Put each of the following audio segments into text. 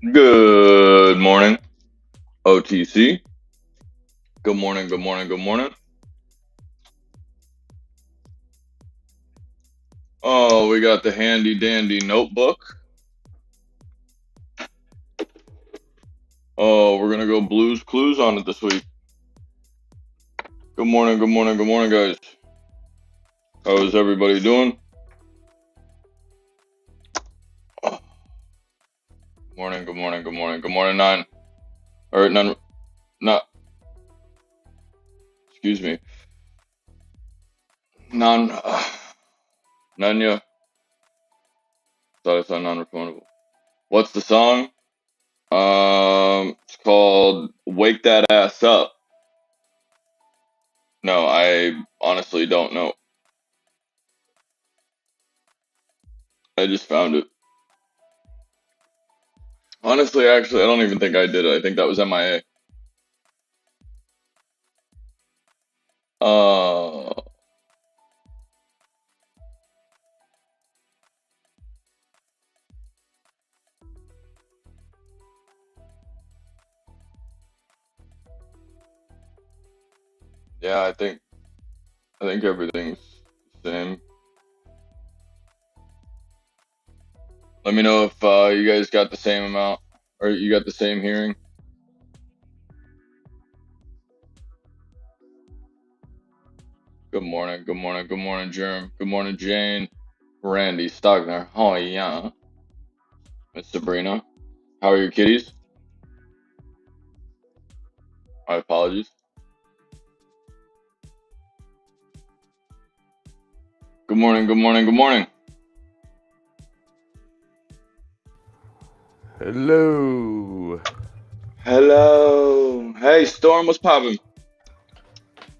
Good morning, OTC. Good morning, good morning, good morning. Oh, we got the handy dandy notebook. Oh, we're gonna go Blues Clues on it this week. Good morning, good morning, good morning, guys. How is everybody doing? Oh, good morning, good morning, good morning, good morning, nine. Or none, not, excuse me. Nanya. Thought I saw non-refundable. What's the song? It's called Wake That Ass Up. No, I honestly don't know. I just found it. Honestly, actually, I don't even think I did it. I think that was MIA. Uh, yeah, I think everything's the same. Let me know if you guys got the same amount or you got the same hearing. Good morning, good morning, good morning, Jerm. Good morning, Jane. Randy Stockner. Oh yeah. Miss Sabrina. How are your kitties? My apologies. Good morning, good morning, good morning. Hello. Hello. Hey, Storm, what's poppin'?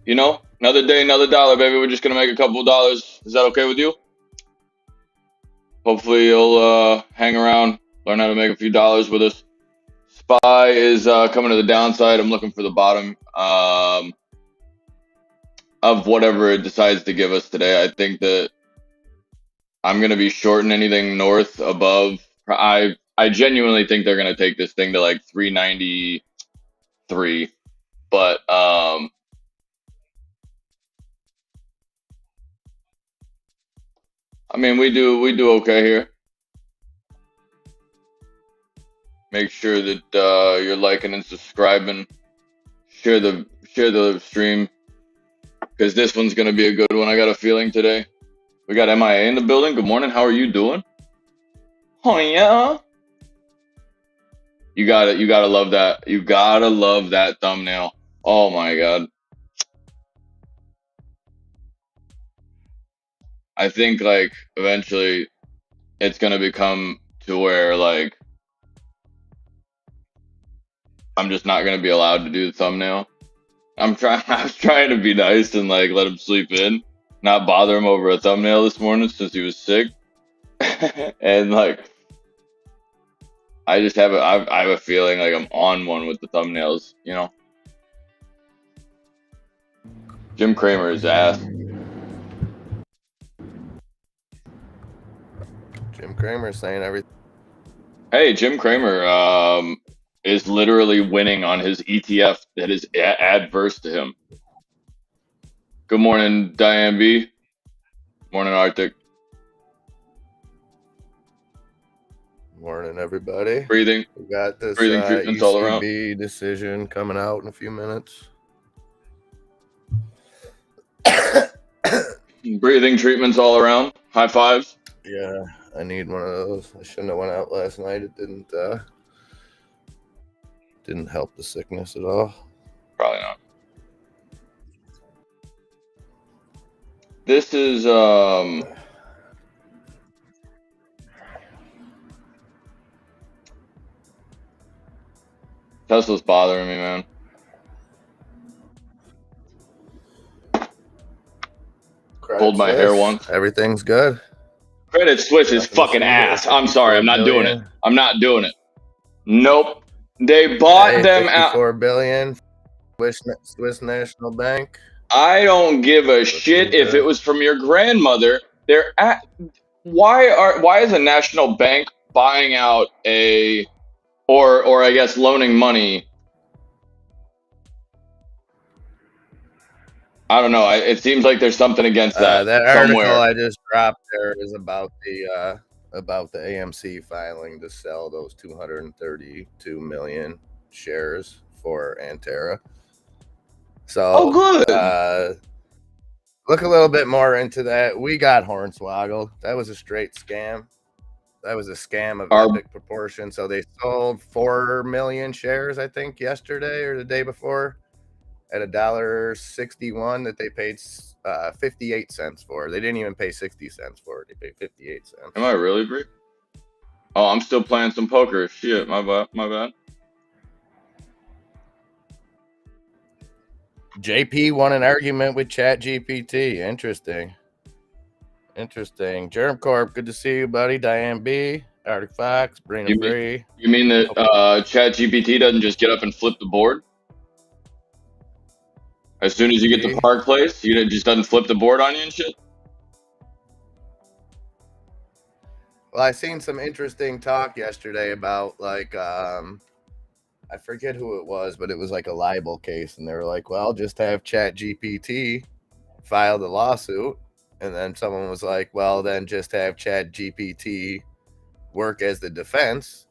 You know, another day, another dollar, baby. We're just gonna make a couple dollars. Is that okay with you? Hopefully you'll hang around, learn how to make a few dollars with us. SPY is coming to the downside. I'm looking for the bottom of whatever it decides to give us today. I think that I'm gonna be shorting anything north above. I genuinely think they're gonna take this thing to like 393, but I mean we do okay here. Make sure that you're liking and subscribing. Share the stream because this one's gonna be a good one. I got a feeling today. We got MIA in the building. Good morning. How are you doing? Oh yeah. You got it. You gotta love that. You gotta love that thumbnail. Oh my god. I think like eventually it's gonna become to where like I'm just not gonna be allowed to do the thumbnail. I was trying to be nice and like let him sleep in, not bother him over a thumbnail this morning since he was sick. And like I just have I have a feeling like I'm on one with the thumbnails, you know. Jim Cramer is ass. Jim Cramer saying everything. Hey, Jim Cramer is literally winning on his ETF that is adverse to him. Good morning, Diane B. Morning, Arctic. Morning, everybody. Breathing. We got this Breathing treatments all around. ECB decision coming out in a few minutes. Breathing treatments all around. High fives. Yeah, I need one of those. I shouldn't have went out last night. It didn't help the sickness at all. Probably not. This is Tesla's bothering me, man. Pulled my hair once. Everything's good. Credit Suisse is fucking ass. I'm sorry, I'm not doing it. I'm not doing it. Nope. They bought them out. 54 billion. Swiss National Bank. I don't give a shit if it was from your grandmother. They're at. Why is a national bank buying out a or I guess loaning money. I don't know. It seems like there's something against that That article somewhere. I just dropped there is about the AMC filing to sell those 232 million shares for Antera. So, good. Look a little bit more into that. We got hornswoggled. That was a straight scam. That was a scam of epic proportion. So they sold 4 million shares, I think, yesterday or the day before, at $1.61 that they paid 58 cents for. They didn't even pay 60 cents for it. They paid 58 cents. Am I really, Bree? Oh, I'm still playing some poker. Shit, my bad. JP won an argument with ChatGPT. Interesting. Germ Corp, good to see you, buddy. Diane B, Arctic Fox, Brina Bree. You mean that ChatGPT doesn't just get up and flip the board? As soon as you get to Park Place, it just doesn't flip the board on you and shit? Well, I seen some interesting talk yesterday about I forget who it was, but it was like a libel case, and they were like, well, just have ChatGPT file the lawsuit. And then someone was like, well, then just have ChatGPT work as the defense,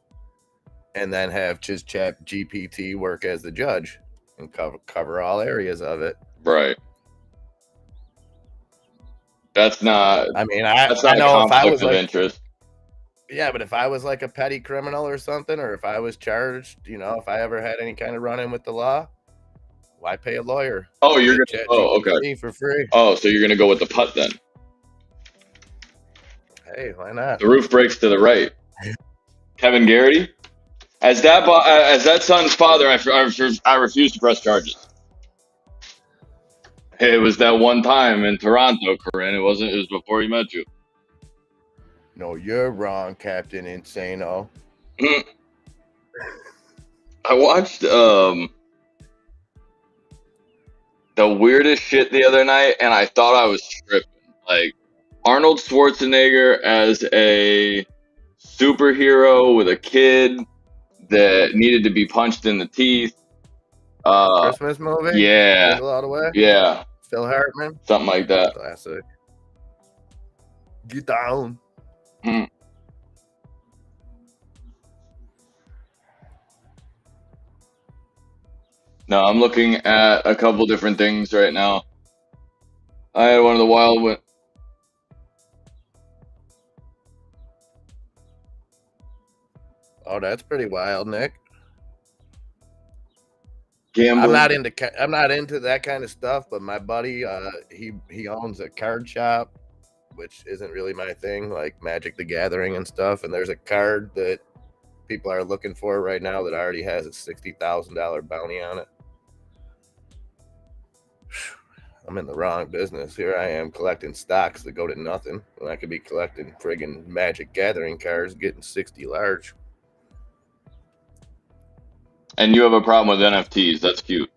and then have just ChatGPT work as the judge and cover all areas of it. Right. That's not. I mean, that's not I know a conflict if I was of like, interest. Yeah, but if I was like a petty criminal or something, or if I was charged, if I ever had any kind of run-in with the law, why pay a lawyer? Oh, you're gonna. Oh, okay. For free. Oh, so you're gonna go with the putt then? Hey, why not? The roof breaks to the right. Kevin Garrity, as that son's father, I refuse to press charges. Hey, it was that one time in Toronto, Corinne. It wasn't. It was before he met you. No, you're wrong, Captain Insano. I watched the weirdest shit the other night, and I thought I was tripping. Like Arnold Schwarzenegger as a superhero with a kid that needed to be punched in the teeth. Christmas movie? Yeah. Jingle All the Way? Yeah. Phil Hartman? Something like that. Classic. Get down. No, I'm looking at a couple different things right now. I had one of the wild. Oh, that's pretty wild, Nick. Gambling. I'm not into that kind of stuff, but my buddy, he owns a card shop, which isn't really my thing, like Magic the Gathering and stuff. And there's a card that people are looking for right now that already has a $60,000 bounty on it. I'm in the wrong business. Here I am collecting stocks that go to nothing when I could be collecting friggin' Magic Gathering cards, getting 60 large. And you have a problem with NFTs. That's cute.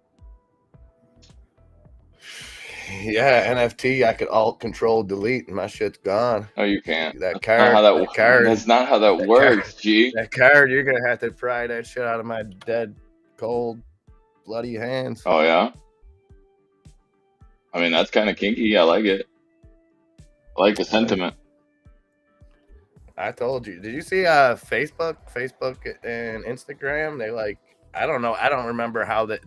Yeah, NFT, I could alt control delete and my shit's gone. No, you can't. That card. That's not how that works, G. That card, you're going to have to pry that shit out of my dead, cold, bloody hands. Oh, yeah? I mean, that's kind of kinky. I like it. I like the sentiment. I told you. Did you see Facebook and Instagram? They I don't know. I don't remember how that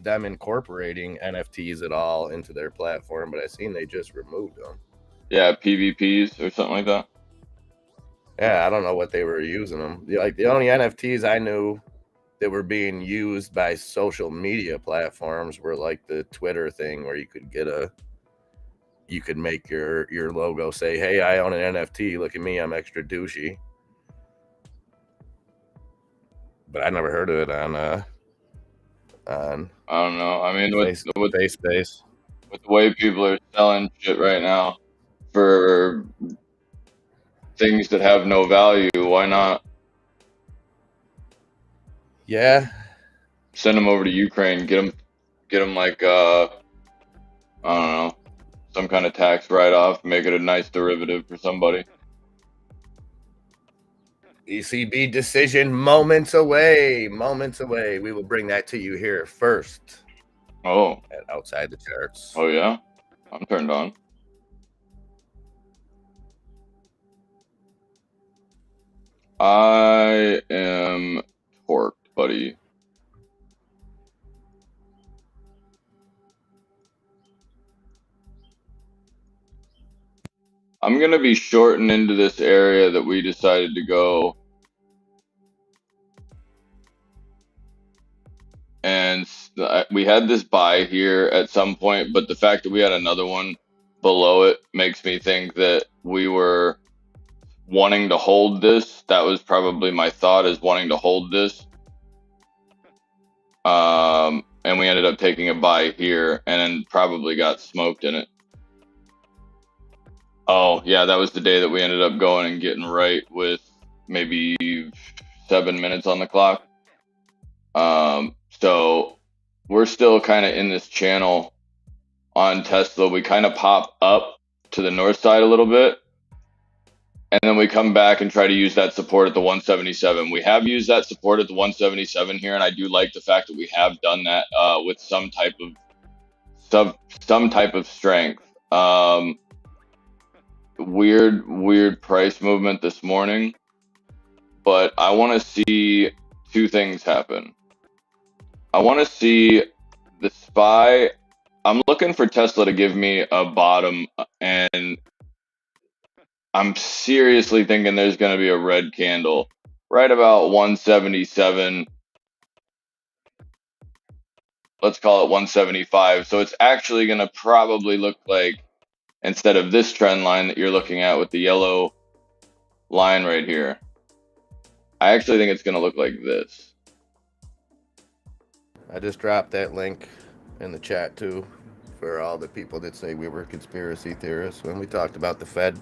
them incorporating NFTs at all into their platform, but I seen they just removed them. Yeah, PVPs or something like that. Yeah, I don't know what they were using them. Like the only NFTs I knew that were being used by social media platforms were like the Twitter thing where you could make your logo say, "Hey, I own an NFT. Look at me, I'm extra douchey." But I never heard of it on I don't know. I mean, with the way people are selling shit right now for things that have no value, why not? Yeah. Send them over to Ukraine. Get them like I don't know, some kind of tax write-off. Make it a nice derivative for somebody. ECB decision moments away. Moments away. We will bring that to you here first Oh, at Outside the Charts. oh yeah, I'm turned on. I am torqued, buddy. I'm gonna be shorting into this area that we decided to go, and we had this buy here at some point, but the fact that we had another one below it makes me think that we were wanting to hold this. That was probably my thought, is wanting to hold this. And we ended up taking a buy here and then probably got smoked in it. Oh, yeah, that was the day that we ended up going and getting right with maybe 7 minutes on the clock. So we're still kind of in this channel on Tesla. We kind of pop up to the north side a little bit, and then we come back and try to use that support at the 177. We have used that support at the 177 here, and I do like the fact that we have done that with some type of strength. Weird price movement this morning, but I want to see two things happen. I want to see the SPY. I'm looking for Tesla to give me a bottom, and I'm seriously thinking there's going to be a red candle right about 177. Let's call it 175. So it's actually going to probably look like, instead of this trend line that you're looking at with the yellow line right here, I actually think it's going to look like this. I just dropped that link in the chat too for all the people that say we were conspiracy theorists when we talked about the Fed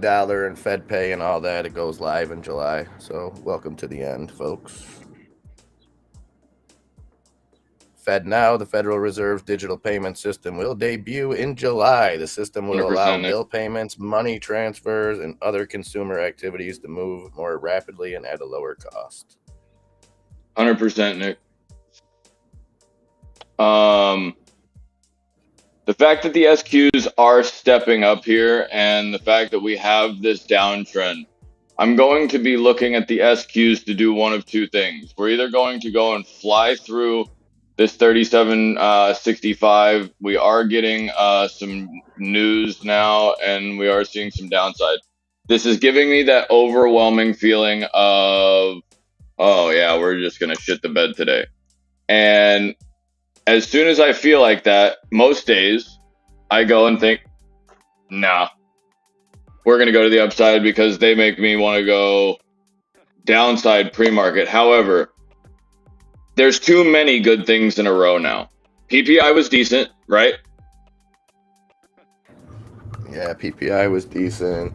dollar and Fed pay and all that. It goes live in July. So welcome to the end, folks. Fed Now, the Federal Reserve's digital payment system, will debut in July. The system will allow bill payments, money transfers, and other consumer activities to move more rapidly and at a lower cost. 100%, Nick. The fact that the SQs are stepping up here, and the fact that we have this downtrend, I'm going to be looking at the SQs to do one of two things. We're either going to go and fly through this 37.65. We are getting some news now, and we are seeing some downside. This is giving me that overwhelming feeling of, oh yeah, we're just going to shit the bed today. And as soon as I feel like that, most days, I go and think, nah, we're going to go to the upside because they make me want to go downside pre-market. However, there's too many good things in a row now. PPI was decent, right? Yeah, PPI was decent.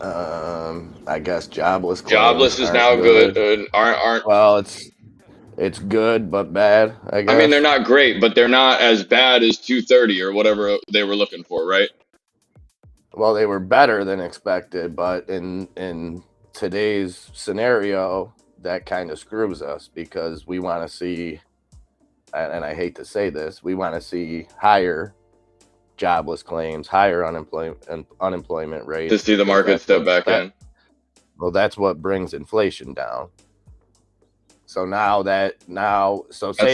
I guess jobless claims Jobless is now good. Aren't well, it's good but bad, I guess. I mean, they're not great, but they're not as bad as 230 or whatever they were looking for, right? Well, they were better than expected, but in today's scenario, that kind of screws us because we want to see, and I hate to say this, we want to see higher jobless claims, higher unemployment rates. To see the market step back in. Well, that's what brings inflation down. So say that's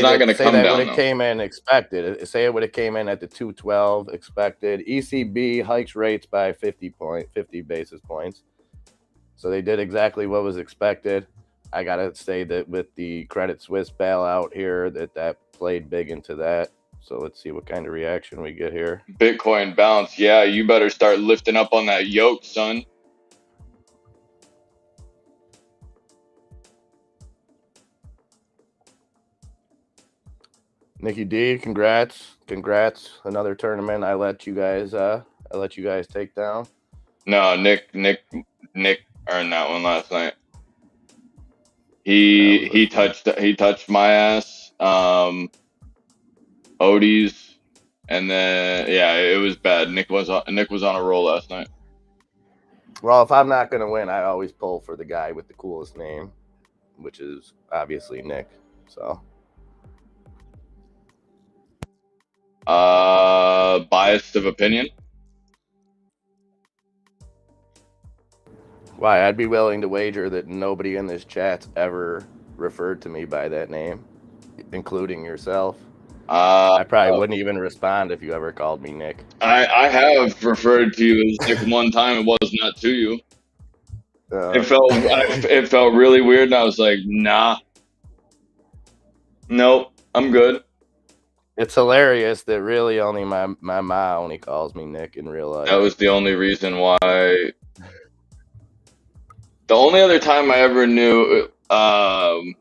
not going to come that down, would have came in expected. Say it would have came in at the 212 expected. ECB hikes rates by 50 basis points. So they did exactly what was expected. I gotta say that with the Credit Suisse bailout here, that played big into that. So let's see what kind of reaction we get here. Bitcoin bounce. Yeah, you better start lifting up on that yoke, son. Nikki D, congrats. Another tournament I let you guys take down. No, Nick earned that one last night. He touched my ass. Odie's, and then yeah, it was bad. Nick was on a roll last night. Well, if I'm not going to win, I always pull for the guy with the coolest name, which is obviously Nick. So, biased of opinion. why? I'd be willing to wager that nobody in this chat's ever referred to me by that name, including yourself. I probably wouldn't even respond if you ever called me Nick. I have referred to you as Nick one time. It was not to you. It felt really weird, and I was like, nah, nope, I'm good. It's hilarious that really only my ma only calls me Nick in real life. That was the only reason why. The only other time I ever knew, I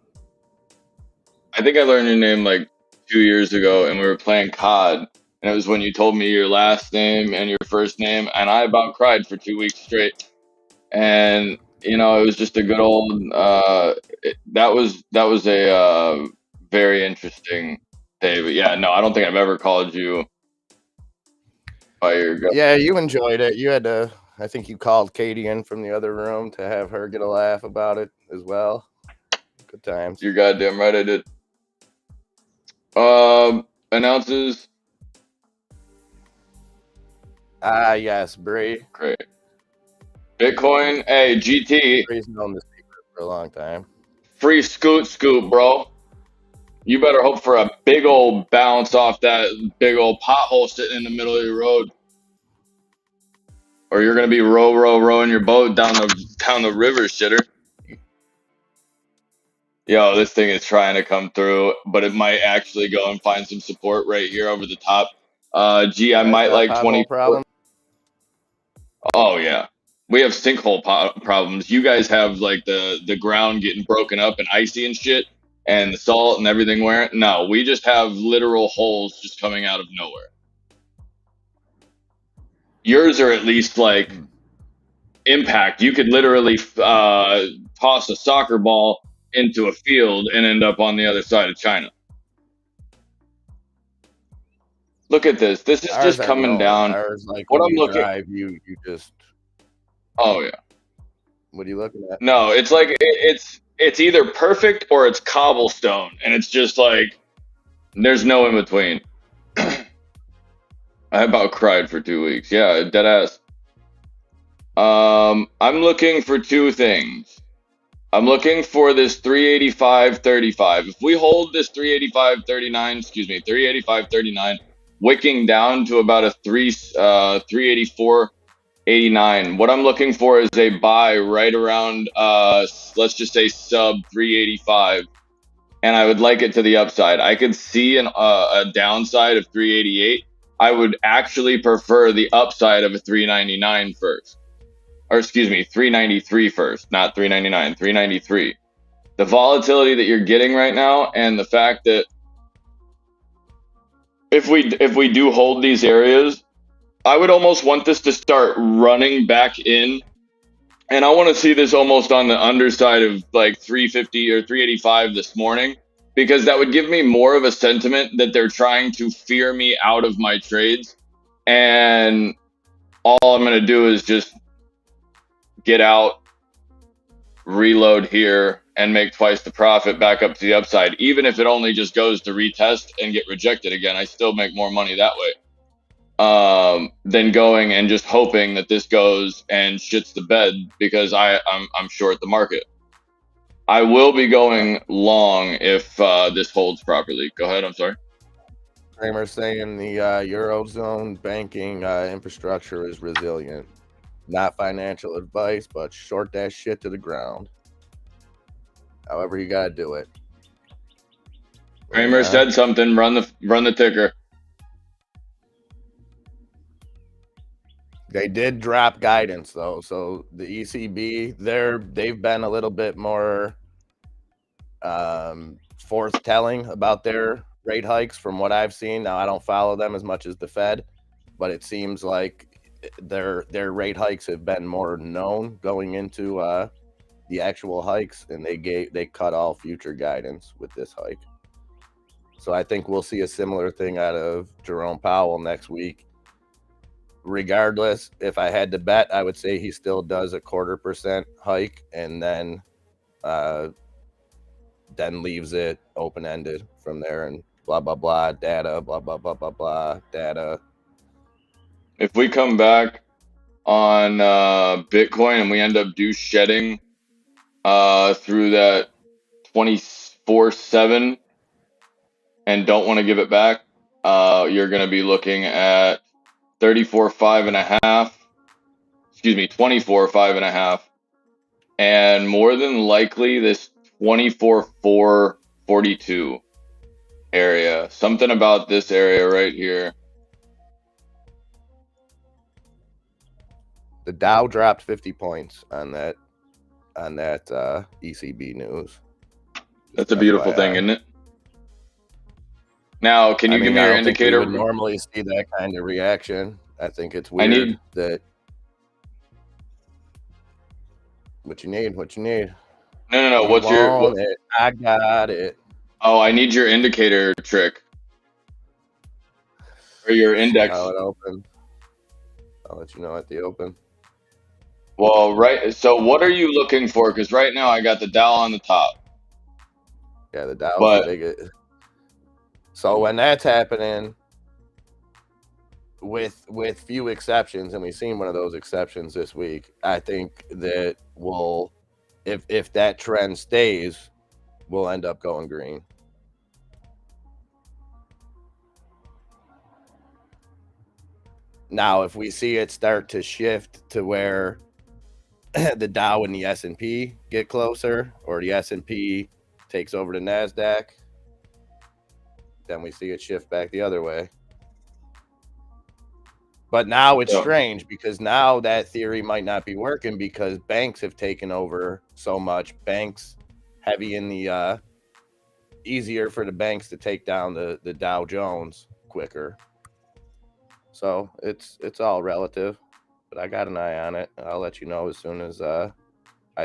think I learned your name like 2 years ago, and we were playing COD, and it was when you told me your last name and your first name, and I about cried for 2 weeks straight. And it was just a good old. That was a very interesting day. But yeah, no, I don't think I've ever called you by your. Yeah, you enjoyed it. You had to. I think you called Katie in from the other room to have her get a laugh about it as well. Good times. You're goddamn right, I did. Announces. Yes, Bree. Great. Bitcoin, hey, GT. Bree's known the secret for a long time. Free scoot, bro. You better hope for a big old bounce off that big old pothole sitting in the middle of your road. Or you're gonna be rowing your boat down the river, shitter. Yo, this thing is trying to come through, but it might actually go and find some support right here over the top. I might like 20 problems. Oh yeah, we have sinkhole problems. You guys have like the ground getting broken up and icy and shit, and the salt and everything wearing. No, we just have literal holes just coming out of nowhere. Yours are at least like impact. You could literally toss a soccer ball into a field and end up on the other side of China. Look at this. This is just coming down. Ours, like, what I'm looking at, you just. Oh yeah. What are you looking at? No, it's like it's either perfect or it's cobblestone, and it's just like there's no in between. I about cried for 2 weeks. Yeah, dead ass. I'm looking for two things. I'm looking for this 385.35. If we hold this 385.39, 385.39, wicking down to about a 384.89. What I'm looking for is a buy right around, let's just say sub 385, and I would like it to the upside. I could see a downside of 388. I would actually prefer the upside of a 399 first. Or 393 first, not 399, 393. The volatility that you're getting right now, and the fact that if we do hold these areas, I would almost want this to start running back in, and I want to see this almost on the underside of like 350 or 385 this morning, because that would give me more of a sentiment that they're trying to fear me out of my trades, and all I'm going to do is just get out, reload here, and make twice the profit back up to the upside. Even if it only just goes to retest and get rejected again, I still make more money that way than going and just hoping that this goes and shits the bed, because I'm short the market. I will be going long if this holds properly. Go ahead. I'm sorry. Kramer saying the Eurozone banking infrastructure is resilient. Not financial advice, but short that shit to the ground. However you gotta do it. Kramer said something. Run the ticker. They did drop guidance though, so the ECB they've been a little bit more forthtelling about their rate hikes from what I've seen. Now I don't follow them as much as the Fed, but it seems like their rate hikes have been more known going into the actual hikes, and they cut all future guidance with this hike. So I think we'll see a similar thing out of Jerome Powell next week. regardless, if I had to bet, I would say he still does a 0.25% hike, and then leaves it open-ended from there, and blah blah blah data, blah blah blah blah blah data. If we come back on Bitcoin and we end up shedding through that 24/7 and don't want to give it back, you're going to be looking at 34.5.5. Excuse me, 24.5.5, and more than likely this 24.442 area. Something about this area right here. The Dow dropped 50 points on that ECB news. That's a beautiful thing, isn't it? Now, can you give me your indicator? We would normally see that kind of reaction. I think it's weird that. What you need? No. What's your? I got it. Oh, I need your indicator trick. Or your index. How it opens. I'll let you know at the open. Well, right. So, what are you looking for? Because right now I got the Dow on the top. Yeah, the Dow's the biggest. So when that's happening, with few exceptions, and we've seen one of those exceptions this week, I think that if that trend stays, we'll end up going green. Now, if we see it start to shift to where the Dow and the S&P get closer, or the S&P takes over the NASDAQ, then we see it shift back the other way. But now it's strange, because now that theory might not be working, because banks have taken over so much. Banks heavy in the easier for the banks to take down the Dow Jones quicker. So it's all relative, but I got an eye on it. I'll let you know as soon as I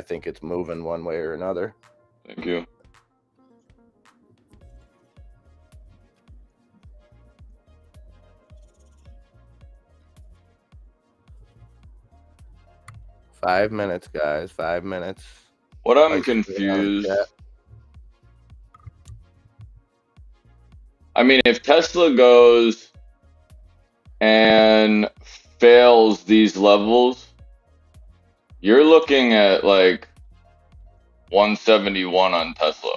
think it's moving one way or another. Thank you. Five minutes, guys. 5 minutes. What I'm confused. I mean, if Tesla goes and fails these levels, you're looking at like 171 on Tesla.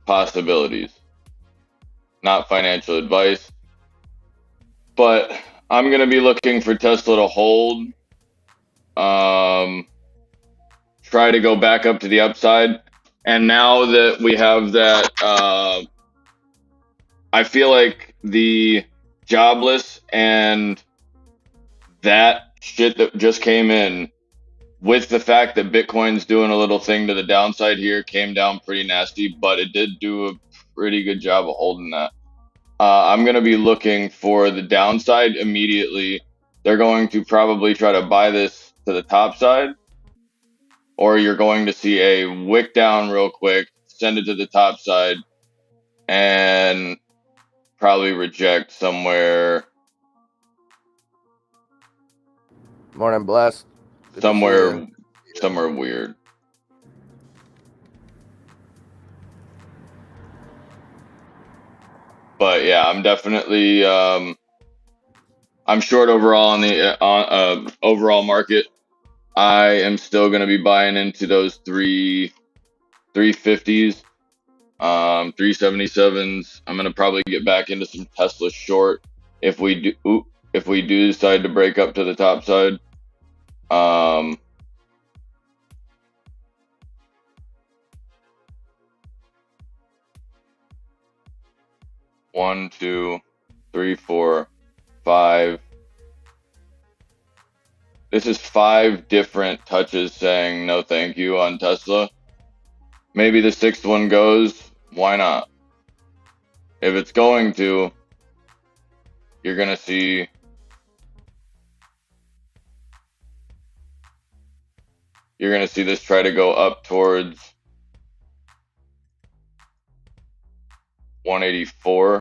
Possibilities. Not financial advice. But I'm going to be looking for Tesla to hold. Try to go back up to the upside. And now that we have that, I feel like the jobless and that shit that just came in, with the fact that Bitcoin's doing a little thing to the downside here, came down pretty nasty, but it did do a pretty good job of holding that. I'm going to be looking for the downside immediately. They're going to probably try to buy this to the top side, or you're going to see a wick down real quick, send it to the top side, and probably reject somewhere. Morning, blessed. Somewhere weird. But yeah, I'm definitely I'm short overall on the overall market. I am still going to be buying into those 350s, 377s. I'm going to probably get back into some Tesla short if we do decide to break up to the top side. 1, 2, 3, 4, 5. This is 5 different touches saying no thank you on Tesla. Maybe the 6th one goes. Why not? If it's going to, you're going to see this try to go up towards 184.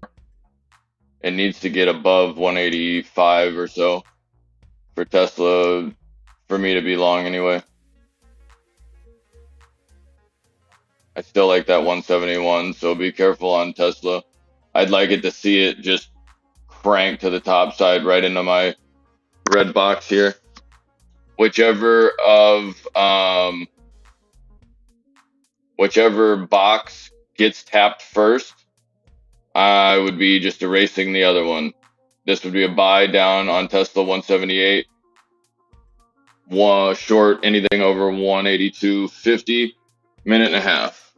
It needs to get above 185 or so for Tesla for me to be long anyway. I still like that 171, so be careful on Tesla. I'd like it to see it just crank to the top side right into my red box here. Whichever box gets tapped first, I would be just erasing the other one. This would be a buy down on Tesla 178. One short anything over 182.50, minute and a half.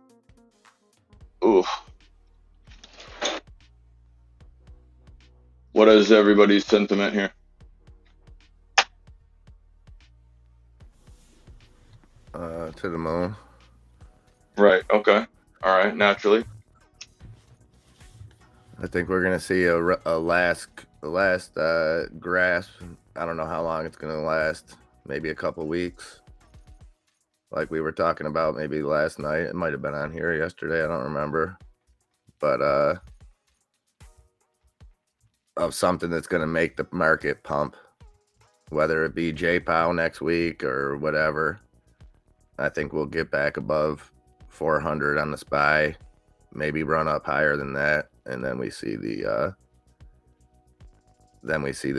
Ooh. What is everybody's sentiment here? To the moon. Right. Okay. All right. Naturally. I think we're gonna see a last grasp. I don't know how long it's gonna last. Maybe a couple weeks. Like we were talking about maybe last night. It might have been on here yesterday. I don't remember. But of something that's gonna make the market pump, whether it be J-Pow next week or whatever. I think we'll get back above 400 on the SPY, maybe run up higher than that, and then we see the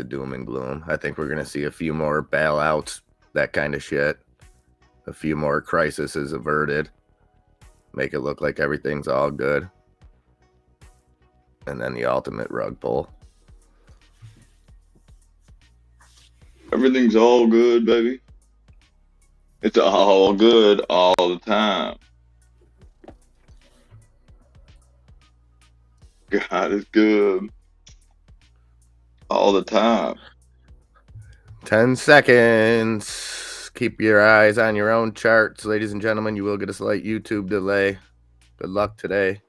doom and gloom. I think we're gonna see a few more bailouts, that kind of shit. A few more crises averted, make it look like everything's all good, and then the ultimate rug pull. Everything's all good, baby. It's all good all the time. God is good all the time. 10 seconds. Keep your eyes on your own charts, ladies and gentlemen. You will get a slight YouTube delay. Good luck today.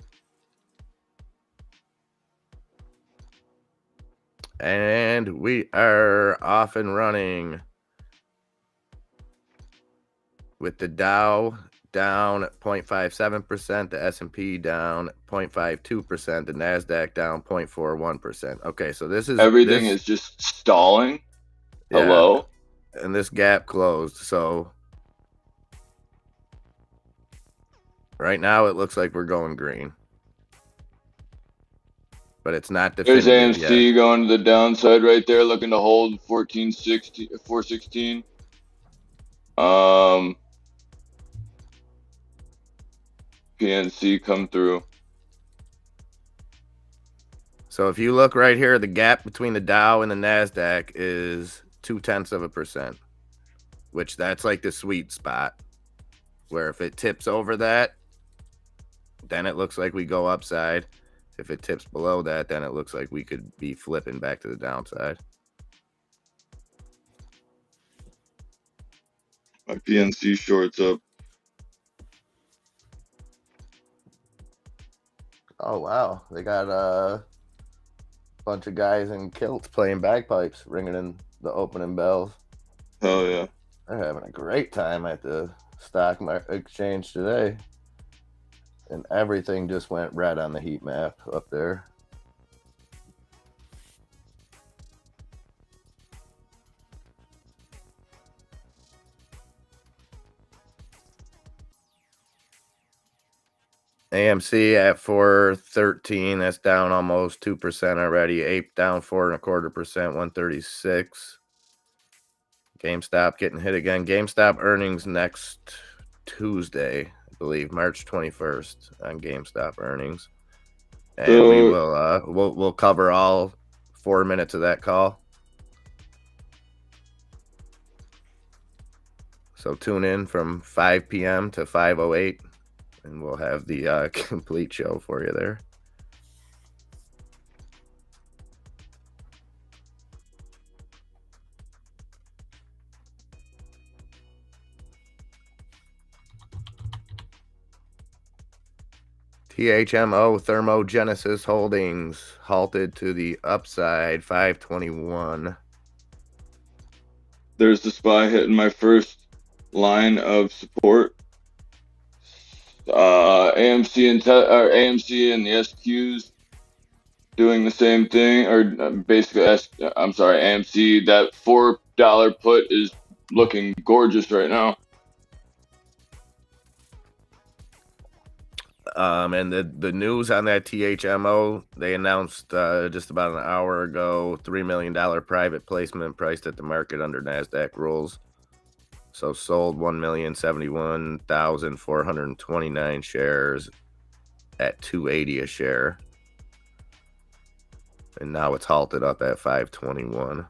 And we are off and running with the Dow down 0.57%, the S&P down 0.52%, the NASDAQ down 0.41%. Okay, so everything is just stalling. Yeah, hello? And this gap closed. So right now it looks like we're going green. But it's not definitive. There's AMC yet. Going to the downside right there, looking to hold 416. PNC come through. So if you look right here, the gap between the Dow and the NASDAQ is 0.2%, which that's like the sweet spot, where if it tips over that, then it looks like we go upside. If it tips below that, then it looks like we could be flipping back to the downside. My PNC shorts up. Oh, wow. They got a bunch of guys in kilts playing bagpipes, ringing in the opening bells. Hell yeah. They're having a great time at the stock exchange today. And everything just went red on the heat map up there. AMC at 413. That's down almost 2% already. Ape down 4.25%, 136. GameStop getting hit again. GameStop earnings next Tuesday, I believe, March 21st on GameStop earnings. And we will we'll cover all 4 minutes of that call. So tune in from 5 p.m. to 5:08, and we'll have the complete show for you there. THMO Thermogenesis Holdings halted to the upside, 521. There's the SPY hitting my first line of support. AMC and the SQs doing the same thing, or basically, I'm sorry, AMC. That $4 put is looking gorgeous right now. And the news on that THMO, they announced just about an hour ago, $3 million private placement priced at the market under NASDAQ rules. So sold 1,071,429 shares at $280 a share. And now it's halted up at $521.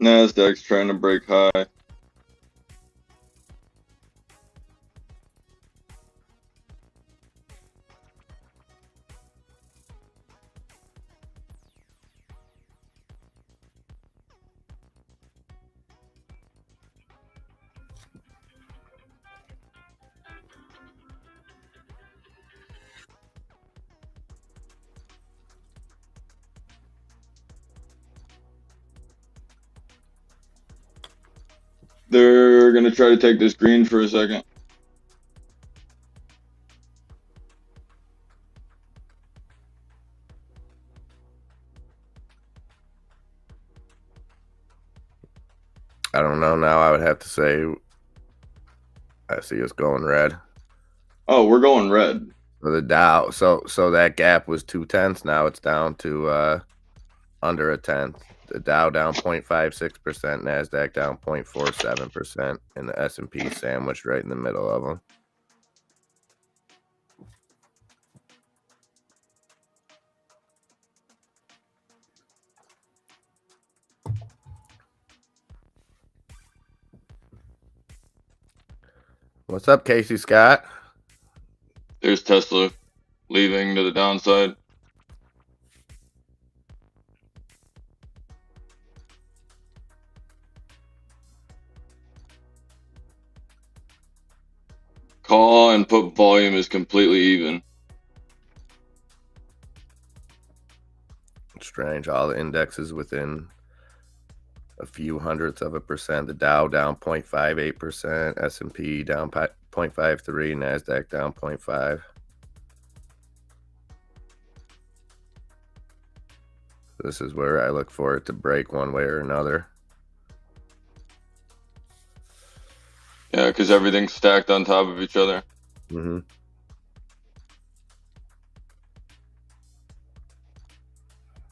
NASDAQ's trying to break high. They're gonna try to take this green for a second. I don't know now. I would have to say I see us going red. Oh, we're going red. For the Dow. So that gap was 0.2. Now it's down to under a tenth. The Dow down 0.56%, NASDAQ down 0.47%, and the S&P sandwiched right in the middle of them. What's up, Casey Scott? There's Tesla leaving to the downside. Call and put volume is completely even. Strange. All the indexes within a few hundredths of a percent. The Dow down 0.58%, S&P down 0.53%, NASDAQ down 0.5%. This is where I look for it to break one way or another. Yeah, because everything's stacked on top of each other. Mm-hmm.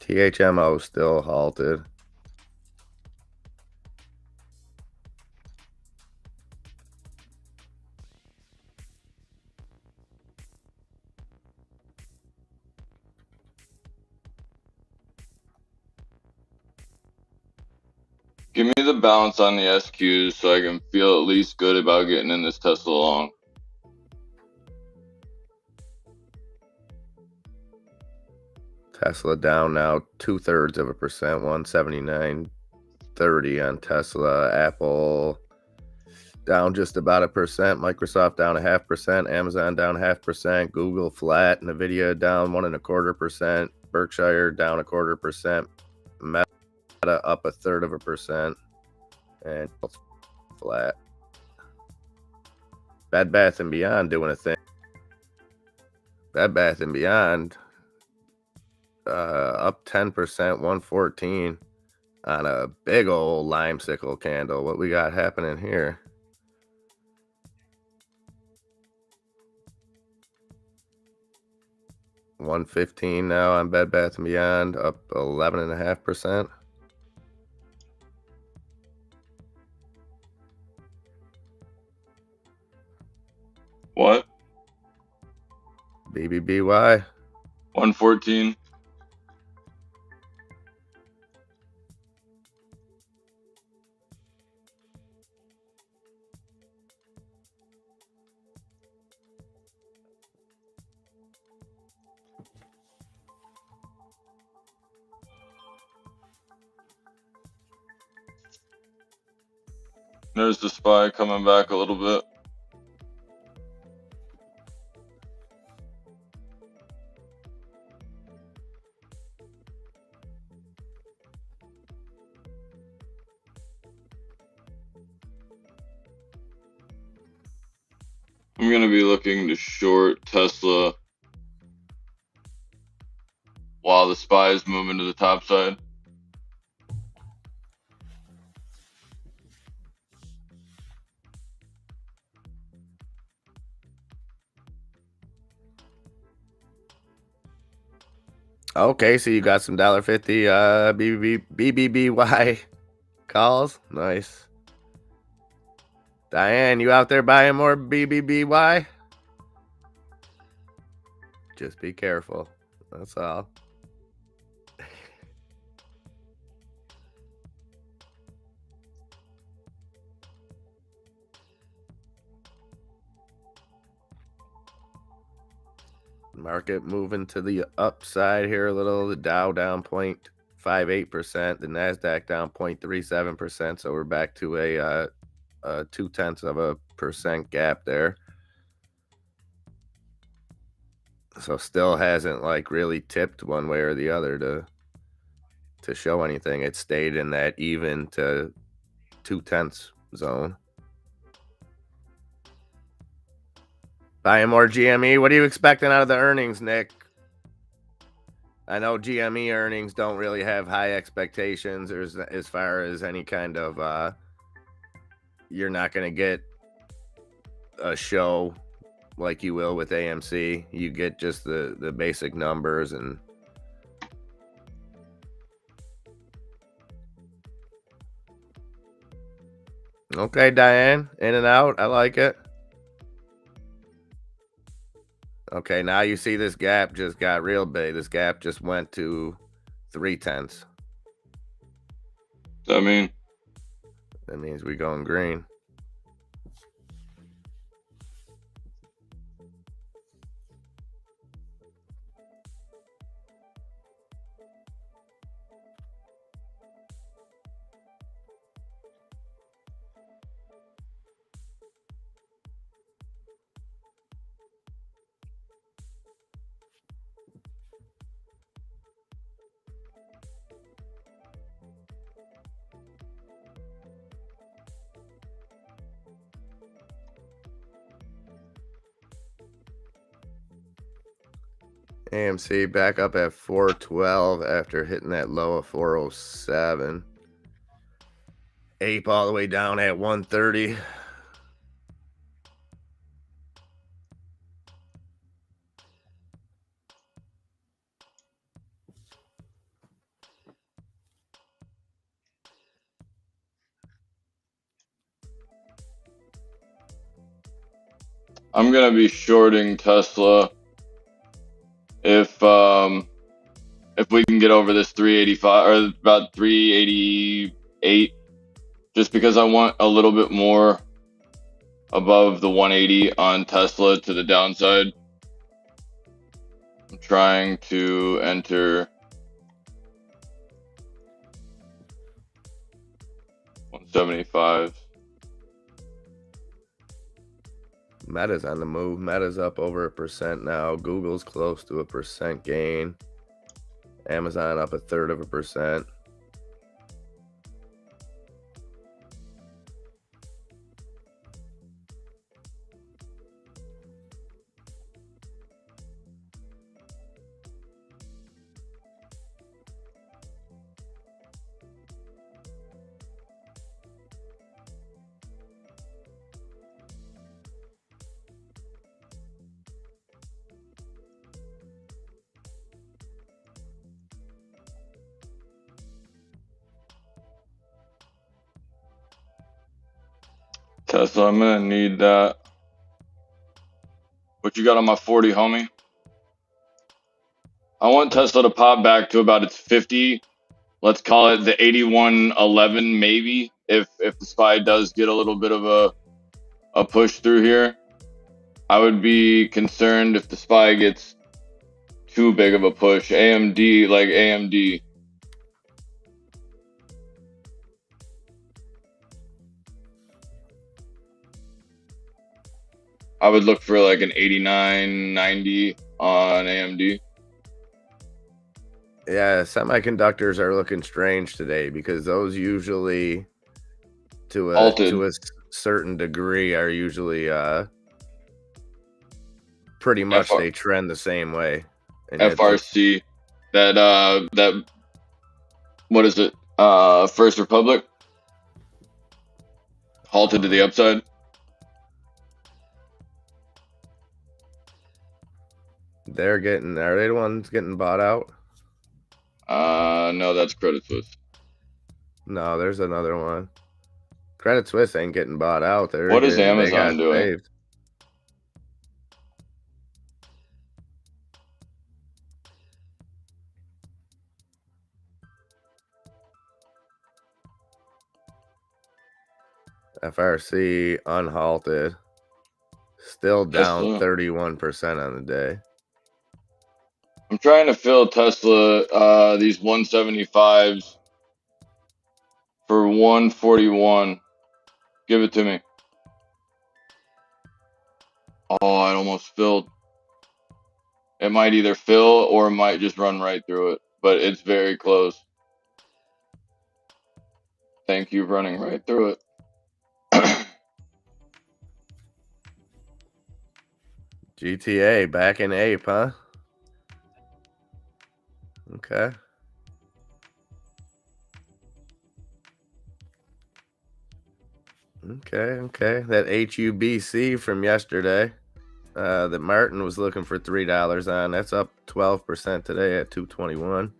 THMO still halted. Give me the balance on the SQs so I can feel at least good about getting in this Tesla long. Tesla down now 0.2%, 179.30 on Tesla. Apple down just about 1%. Microsoft down 0.5%. Amazon down 0.5%. Google flat. Nvidia down 1.25%. Berkshire down 0.25%. Meta up 0.33%. And flat. Bed Bath & Beyond doing a thing. Bed Bath & Beyond up 10%, 114 on a big old limesicle candle. What we got happening here? $115 now on Bed Bath & Beyond, up 11.5%. What? BBBY. 114. There's the SPY coming back a little bit. I'm going to be looking to short Tesla while the SPY is moving to the top side. Okay, so you got some $1.50 BBBY calls. Nice. Diane, you out there buying more BBBY? Just be careful. That's all. Market moving to the upside here a little. The Dow down 0.58%. The NASDAQ down 0.37%. So we're back to a 0.2% gap there. So still hasn't like really tipped one way or the other to show anything. It stayed in that even to 0.2 zone. Buying more GME. What are you expecting out of the earnings, Nick? I know GME earnings don't really have high expectations as far as any kind of you're not going to get a show like you will with AMC. You get just the basic numbers and okay, Diane, in and out. I like it. Okay, now you see this gap just got real big. This gap just went to 0.3. Does that mean? That means we're going green. AMC back up at 412 after hitting that low of 407. Ape all the way down at 130. I'm gonna be shorting Tesla if we can get over this 385 or about 388, just because I want a little bit more above the 180 on Tesla to the downside. I'm trying to enter 175. Meta's on the move. Meta's up over 1% now. Google's close to 1% gain. Amazon up 1/3%. Tesla, I'm gonna need that. What you got on my 40, homie? I want Tesla to pop back to about its 50. Let's call it the 81.11 maybe. If the SPY does get a little bit of a push through here, I would be concerned if the SPY gets too big of a push. AMD, like AMD. I would look for like an 89, 90 on AMD. Yeah, semiconductors are looking strange today because those usually, to Halted. a certain degree, are usually pretty much they trend the same way. And yet FRC. That what is it? First Republic halted to the upside. Are they the ones getting bought out? No, that's Credit Suisse. No, there's another one. Credit Suisse ain't getting bought out. What is They got Amazon doing? saved. FRC unhalted. Still down Tesla. 31% on the day. I'm trying to fill Tesla these 175s for 141. Give it to me. Oh, it almost filled. It might either fill or it might just run right through it, but it's very close. Thank you, running right through it. GTA back in ape, huh? Okay. Okay. That HUBC from yesterday, that Martin was looking for $3 on, that's up 12% today at 221.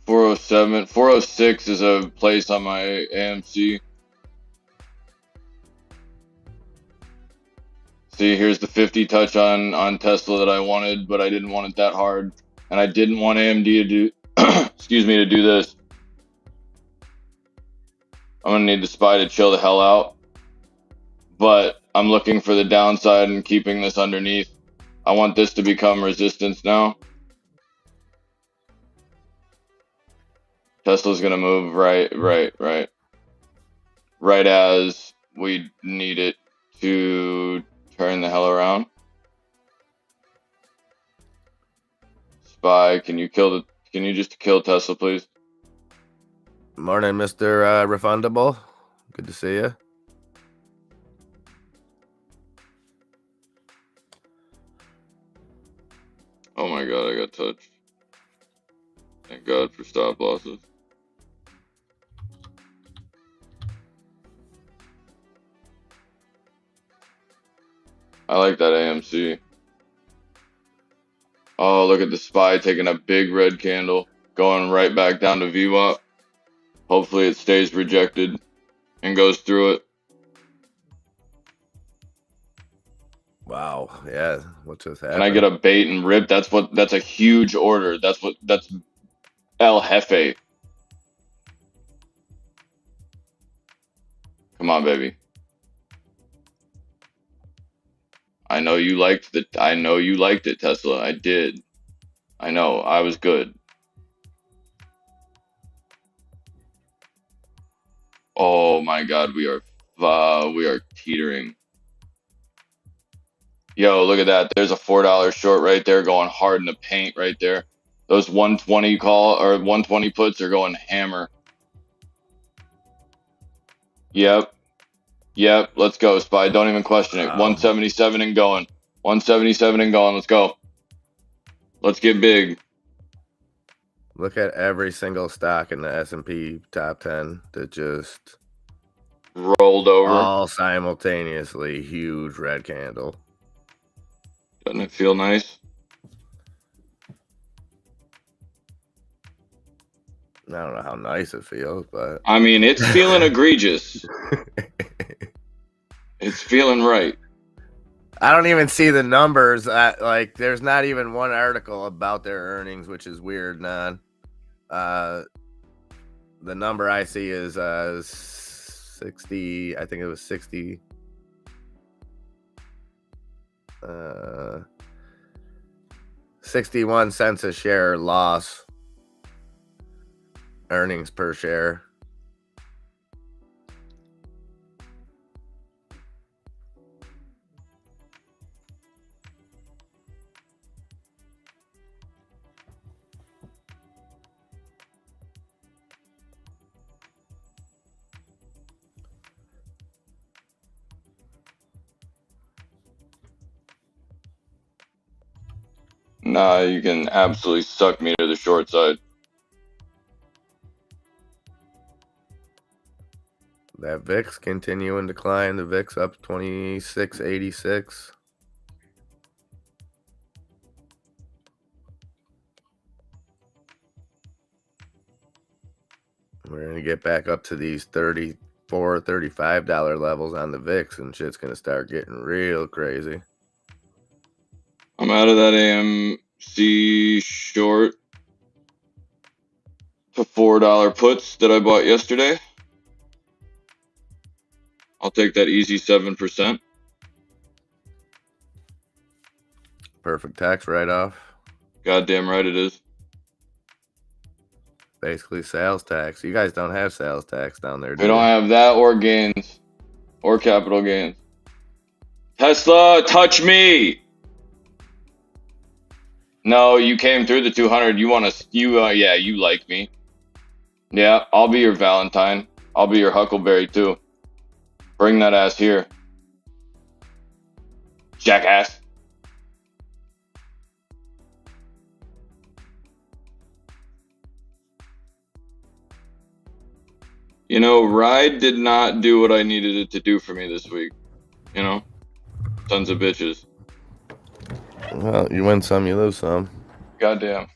407, 406 is a place on my AMC. See, here's the 50 touch on Tesla that I wanted, but I didn't want it that hard, and I didn't want AMD to do, excuse me, to do this. I'm gonna need the SPY to chill the hell out, but I'm looking for the downside and keeping this underneath. I want this to become resistance now. Tesla's gonna move right as we need it to turn the hell around. SPY, can you just kill Tesla, please? Morning, Mr. Refundable. Good to see you. Oh my god, I got touched. Thank God for stop losses. I like that AMC. Oh, look at the SPY taking a big red candle, going right back down to VWAP. Hopefully it stays rejected and goes through it. Wow. Yeah. What just happened? Can I get a bait and rip? That's a huge order. That's El Jefe. Come on, baby. I know you liked it, Tesla. I did. I know. I was good. Oh my god, we are teetering. Yo, look at that. There's a $4 short right there going hard in the paint right there. Those 120 120 puts are going hammer. Yep. Let's go, SPY. Don't even question it. 177 and going. 177 and going. Let's go. Let's get big. Look at every single stock in the S&P top 10 that just rolled over. All simultaneously. Huge red candle. Doesn't it feel nice? I don't know how nice it feels, but I mean, it's feeling egregious. It's feeling right. I don't even see the numbers. There's not even one article about their earnings, which is weird, man. The number I see is 60. I think it was 60. 61 cents a share loss. Earnings per share. Nah, you can absolutely suck me to the short side. That VIX continuing to climb. The VIX up 2686. We're going to get back up to these $34, $35 levels on the VIX, and shit's going to start getting real crazy. I'm out of that AMC short to $4 puts that I bought yesterday. I'll take that easy 7%. Perfect tax write-off. Goddamn right it is. Basically sales tax. You guys don't have sales tax down there, do We don't you? have that or gains or capital gains. Tesla, touch me. No, you came through the 200. You want to, yeah, you like me. Yeah, I'll be your Valentine. I'll be your Huckleberry too. Bring that ass here. Jackass. You know, Ride did not do what I needed it to do for me this week. You know? Tons of bitches. Well, you win some, you lose some. Goddamn.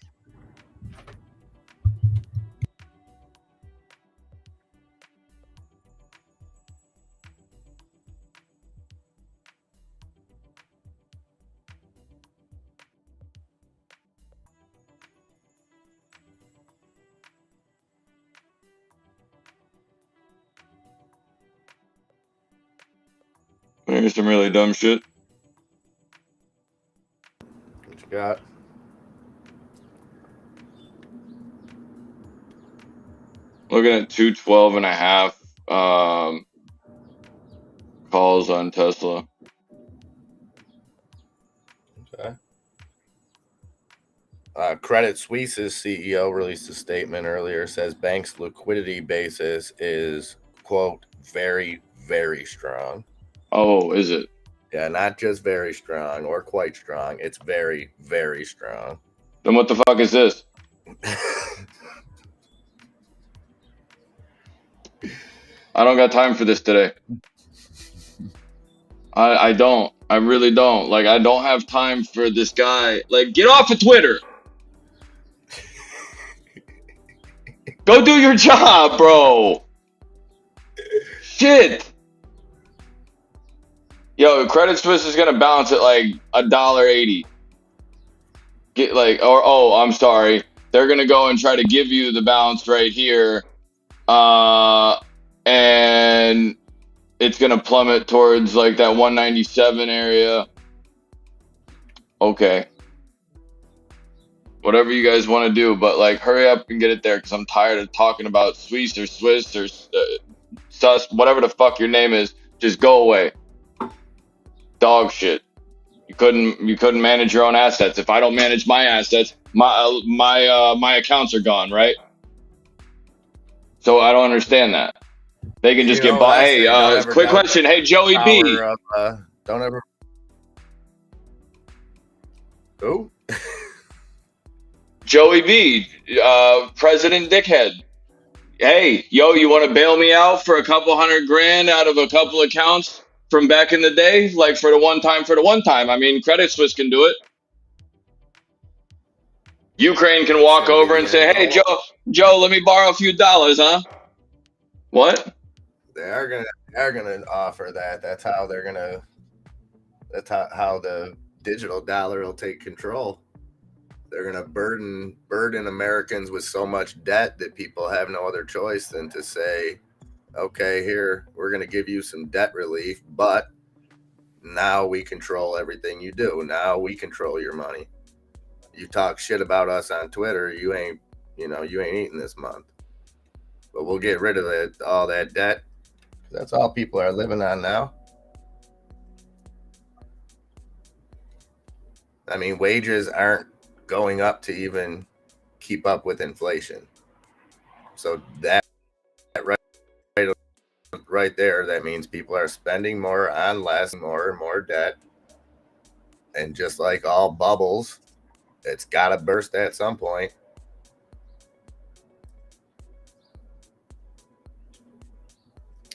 Here's some really dumb shit. What you got? Looking at 212.5 calls on Tesla. Okay. Credit Suisse's CEO released a statement earlier, says bank's liquidity basis is, quote, very, very strong. Oh, is it? Yeah, not just very strong or quite strong. It's very, very strong. Then what the fuck is this? I don't got time for this today. I don't. I really don't. Like, I don't have time for this guy. Like, get off of Twitter. Go do your job, bro. Shit. Yo, Credit Suisse is gonna bounce at like $1.80. Get like, or oh, I'm sorry. They're gonna go and try to give you the bounce right here, and it's gonna plummet towards like that 197 area. Okay. Whatever you guys want to do, but like, hurry up and get it there, because I'm tired of talking about Swiss or Sus, whatever the fuck your name is. Just go away. Dog shit. You couldn't manage your own assets. If I don't manage my assets, my accounts are gone, right? So I don't understand that. They can just get bought. Hey, quick question. Hey, Joey B. Don't ever. Who? Joey B. President Dickhead. Hey, yo, you want to bail me out for a couple $100,000 out of a couple accounts from back in the day? Like for the one time. I mean, Credit Suisse can do it. Ukraine can walk over and say, hey, Joe, let me borrow a few dollars, huh? What? They're gonna offer that. That's how they're gonna. That's how the digital dollar will take control. They're gonna burden Americans with so much debt that people have no other choice than to say, okay, here, we're gonna give you some debt relief, but now we control everything you do. Now we control your money. You talk shit about us on Twitter, you ain't eating this month. But we'll get rid of all that debt. That's all people are living on now. I mean, wages aren't going up to even keep up with inflation. So that right there, that means people are spending more on less, more and more debt. And just like all bubbles, It's got to burst at some point.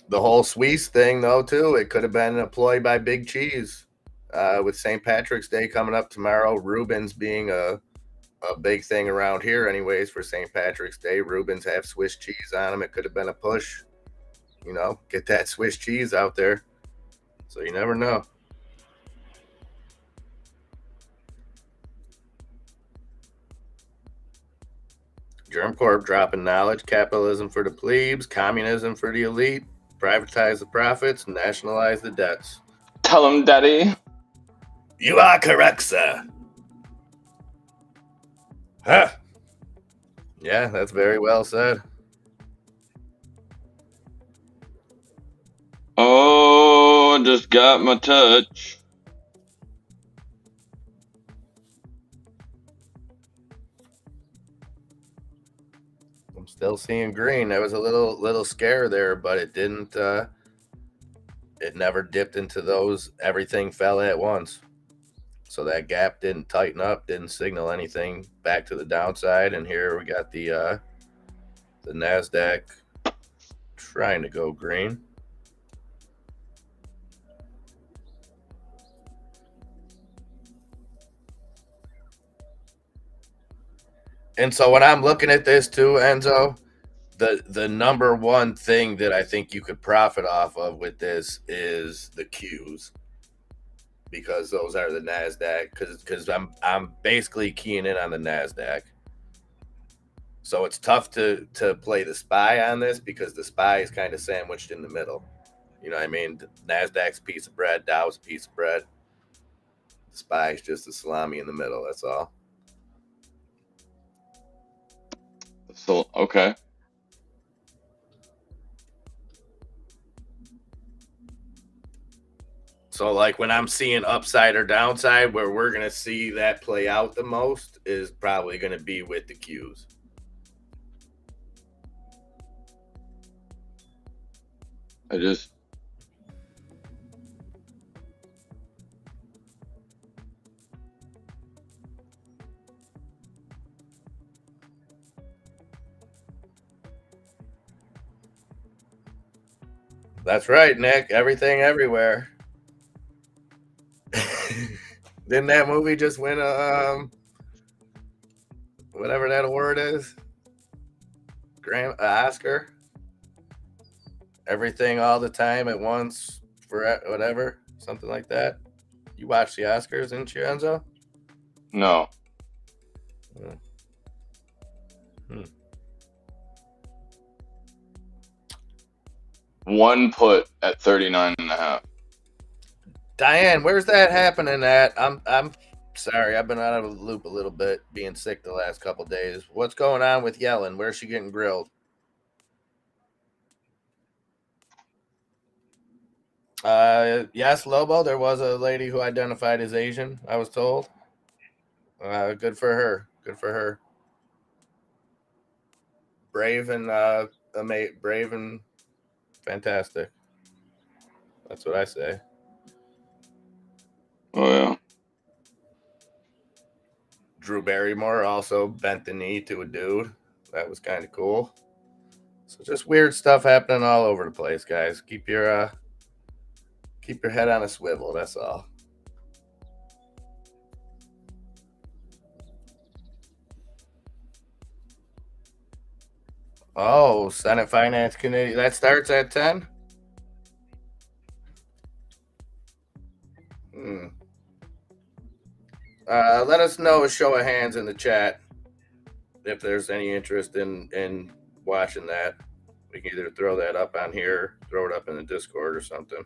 The whole Swiss thing, though, too, it could have been a ploy by Big Cheese. With St. Patrick's Day coming up tomorrow, Reuben's being a big thing around here, anyways, for St. Patrick's Day. Reuben's have Swiss cheese on them. It could have been a push, get that Swiss cheese out there. So you never know. Germ Corp dropping knowledge, capitalism for the plebes, communism for the elite, privatize the profits, nationalize the debts. Tell him, Daddy. You are correct, sir. Huh. Yeah, that's very well said. Oh, just got my touch. I'm still seeing green. There was a little scare there, but it didn't. It never dipped into those. Everything fell at once. So that gap didn't tighten up, didn't signal anything back to the downside. And here we got the NASDAQ trying to go green. And so when I'm looking at this too, Enzo, the number one thing that I think you could profit off of with this is the Qs, because those are the NASDAQ. Because I'm basically keying in on the NASDAQ. So it's tough to play the SPY on this, because the SPY is kind of sandwiched in the middle. You know what I mean? NASDAQ's a piece of bread, Dow's a piece of bread. The SPY is just a salami in the middle. That's all. So, okay. So, like, when I'm seeing upside or downside, where we're going to see that play out the most is probably going to be with the Qs. That's right, Nick. Everything everywhere. Didn't that movie just win a whatever that award is? Oscar? Everything all the time at once for whatever, something like that. You watched the Oscars, didn't you, Enzo? No. One put at 39.5. Diane, where's that happening at? I'm sorry, I've been out of the loop a little bit, being sick the last couple of days. What's going on with Yellen? Where's she getting grilled? Yes, Lobo. There was a lady who identified as Asian, I was told. Good for her. Good for her. Brave and brave and fantastic. That's what I say. Oh yeah. Drew Barrymore also bent the knee to a dude. That was kind of cool. So just weird stuff happening all over the place, guys. Keep your head on a swivel. That's all. Oh, Senate Finance Committee. That starts at 10? Let us know a show of hands in the chat if there's any interest in watching that. We can either throw that up on here, throw it up in the Discord or something.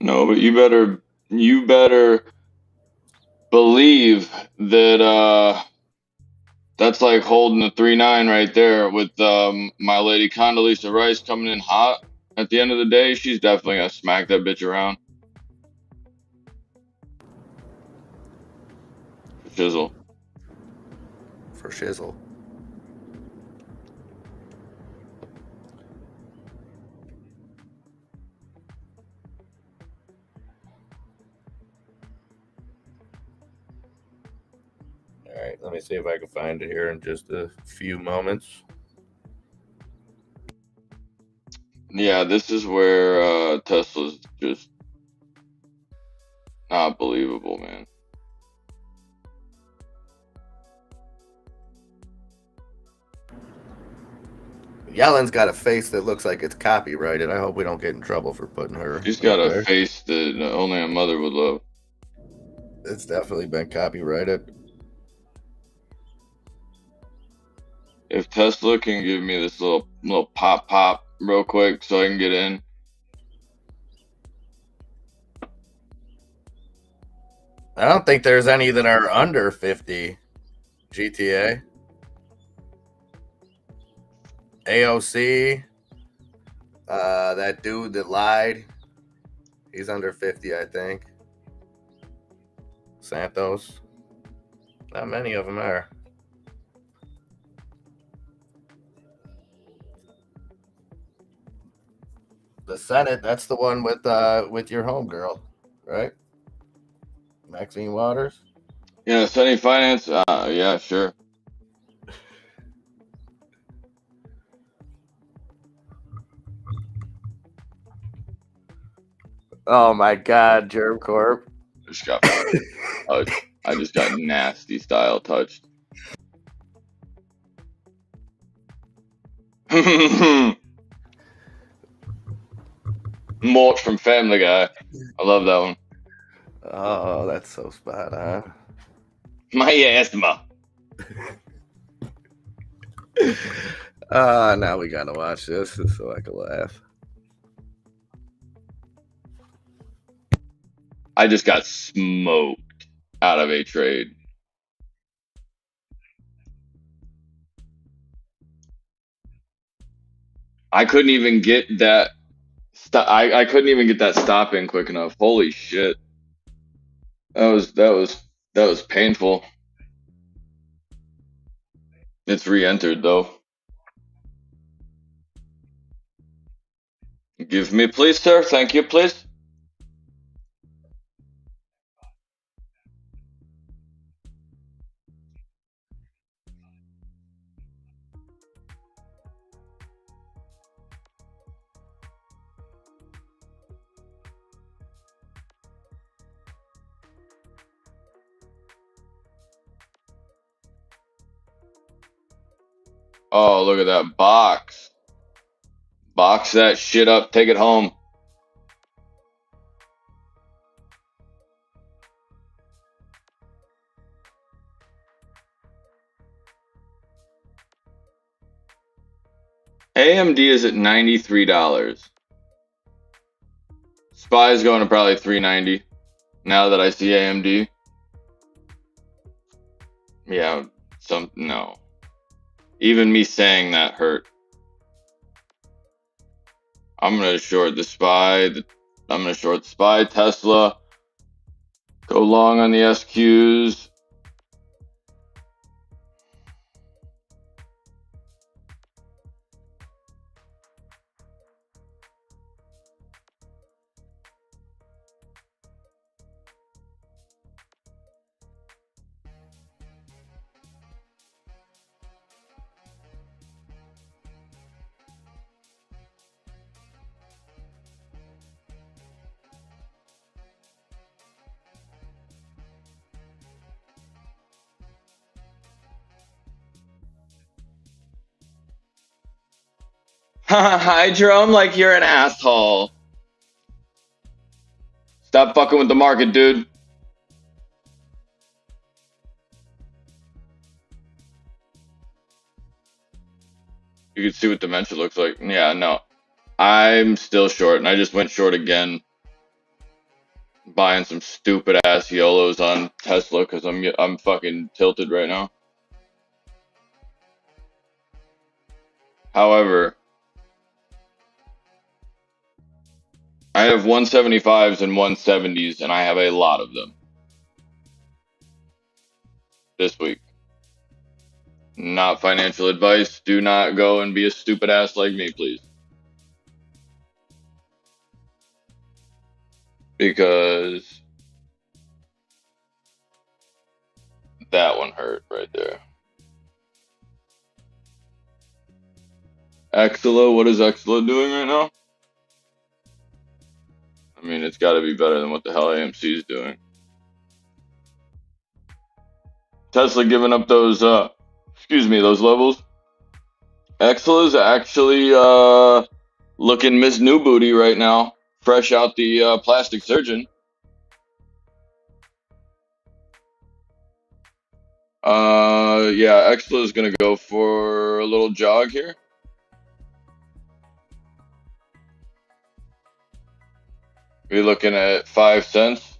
No, but you better believe that that's like holding the 3-9 right there with my lady Condoleezza Rice coming in hot. At the end of the day, she's definitely gonna smack that bitch around. For shizzle. For shizzle. right, let me see if I can find it here in just a few moments. Yeah, this is where Tesla's just not believable, man. Yellen's got a face that looks like it's copyrighted. I hope we don't get in trouble for putting her She's got up a there. face that only a mother would love. It's definitely been copyrighted. If Tesla can give me this little pop real quick so I can get in. I don't think there's any that are under 50 GTA. AOC, that dude that lied, he's under 50, I think. Santos, not many of them are. The Senate, that's the one with your homegirl, right? Maxine Waters. Yeah, Sunny Finance. Yeah, sure. Oh my God, Germ Corp. Just got touched. I just got nasty style touched. Mort from Family Guy. I love that one. Oh, that's so spot on. My asthma. Now we gotta watch this so I can laugh. I just got smoked out of a trade. I couldn't even get that. I couldn't even get that stop in quick enough. Holy shit. That was painful. It's re-entered though. Give me please, sir. Thank you, please. Oh, look at that box. Box that shit up. Take it home. AMD is at $93. SPY is going to probably $390 now that I see AMD. Yeah, no. Even me saying that hurt. I'm gonna short the SPY. I'm gonna short the SPY, Tesla. Go long on the SQs. Hi, Jerome, like you're an asshole. Stop fucking with the market, dude. You can see what Dementia looks like. Yeah, no. I'm still short, and I just went short again. Buying some stupid ass YOLOs on Tesla because I'm fucking tilted right now. However, I have 175s and 170s, and I have a lot of them this week. Not financial advice. Do not go and be a stupid ass like me, please. Because That one hurt right there. Exela, what is Exela doing right now? I mean, it's got to be better than what the hell AMC is doing. Tesla giving up those, those levels. Exela's actually looking Miss New Booty right now, fresh out the plastic surgeon. Yeah, Exela is gonna go for a little jog here. We're looking at 5 cents.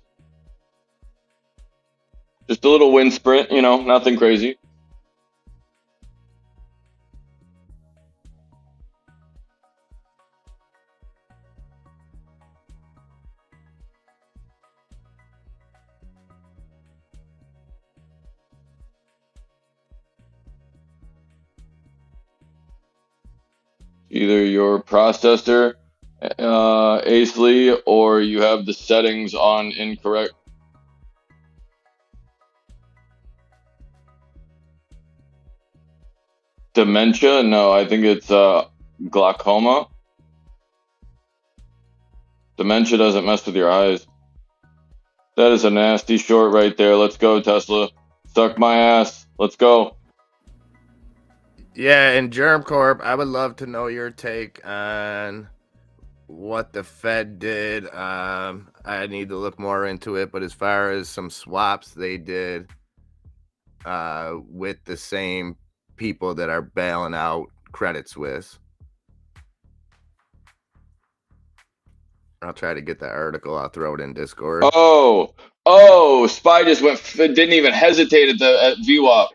Just a little wind sprint, you know, nothing crazy. Either your processor, Acely, or you have the settings on incorrect. Dementia? No, I think it's glaucoma. Dementia doesn't mess with your eyes. That is a nasty short right there. Let's go, Tesla. Suck my ass. Let's go. Yeah, and Germ Corp, I would love to know your take on what the Fed did. I need to look more into it, but as far as some swaps they did with the same people that are bailing out Credit Suisse. I'll try to get that article. I'll throw it in Discord. Oh, Spy just didn't even hesitate at VWAP.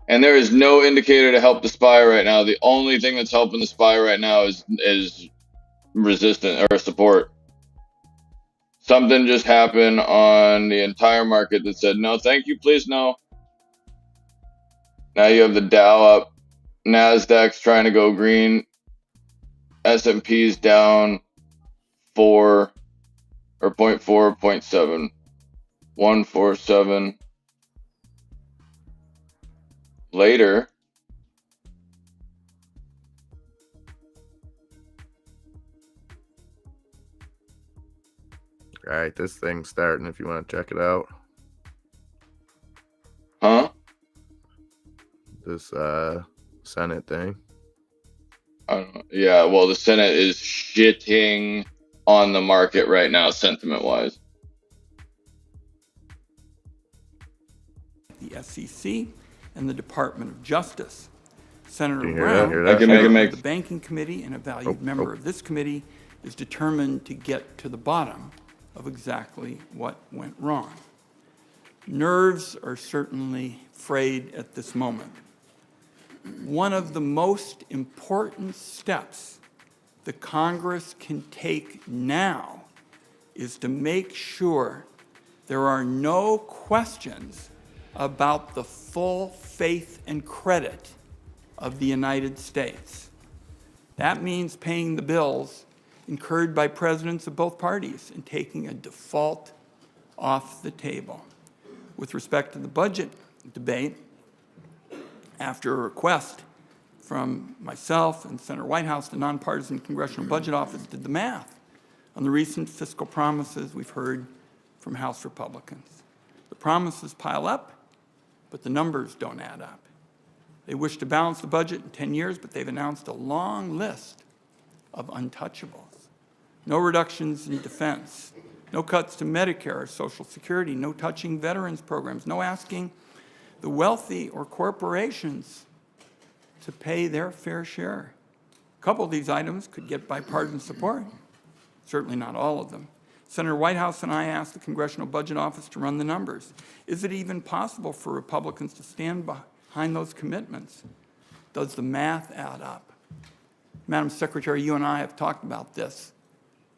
And there is no indicator to help the SPY right now. The only thing that's helping the SPY right now is resistance or support. Something just happened on the entire market that said, no, thank you, please, no. Now you have the Dow up. NASDAQ's trying to go green. S&P's down 4 or 0.4, 0.7. 147. Later. All right, this thing's starting if you want to check it out. Huh? This Senate thing. Yeah, well, the Senate is shitting on the market right now, sentiment-wise. The SEC and the Department of Justice. Senator Can you Brown, hear that? chair of the Banking Committee and a valued member of this committee, is determined to get to the bottom of exactly what went wrong. Nerves are certainly frayed at this moment. One of the most important steps the Congress can take now is to make sure there are no questions about the full faith and credit of the United States. That means paying the bills incurred by presidents of both parties and taking a default off the table. With respect to the budget debate, after a request from myself and Senator Whitehouse, the nonpartisan Congressional Budget Office did the math on the recent fiscal promises we've heard from House Republicans. The promises pile up, but the numbers don't add up. They wish to balance the budget in 10 years, but they've announced a long list of untouchables. No reductions in defense, no cuts to Medicare or Social Security, no touching veterans programs, no asking the wealthy or corporations to pay their fair share. A couple of these items could get bipartisan support, certainly not all of them. Senator Whitehouse and I asked the Congressional Budget Office to run the numbers. Is it even possible for Republicans to stand behind those commitments? Does the math add up? Madam Secretary, you and I have talked about this.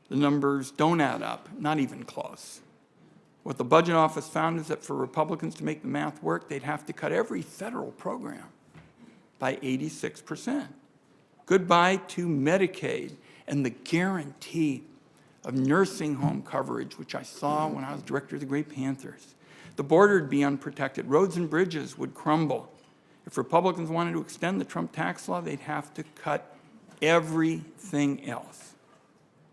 The numbers don't add up, not even close. What the Budget Office found is that for Republicans to make the math work, they'd have to cut every federal program by 86%. Goodbye to Medicaid and the guarantee of nursing home coverage, which I saw when I was director of the Great Panthers. The border would be unprotected. Roads and bridges would crumble. If Republicans wanted to extend the Trump tax law, they'd have to cut everything else.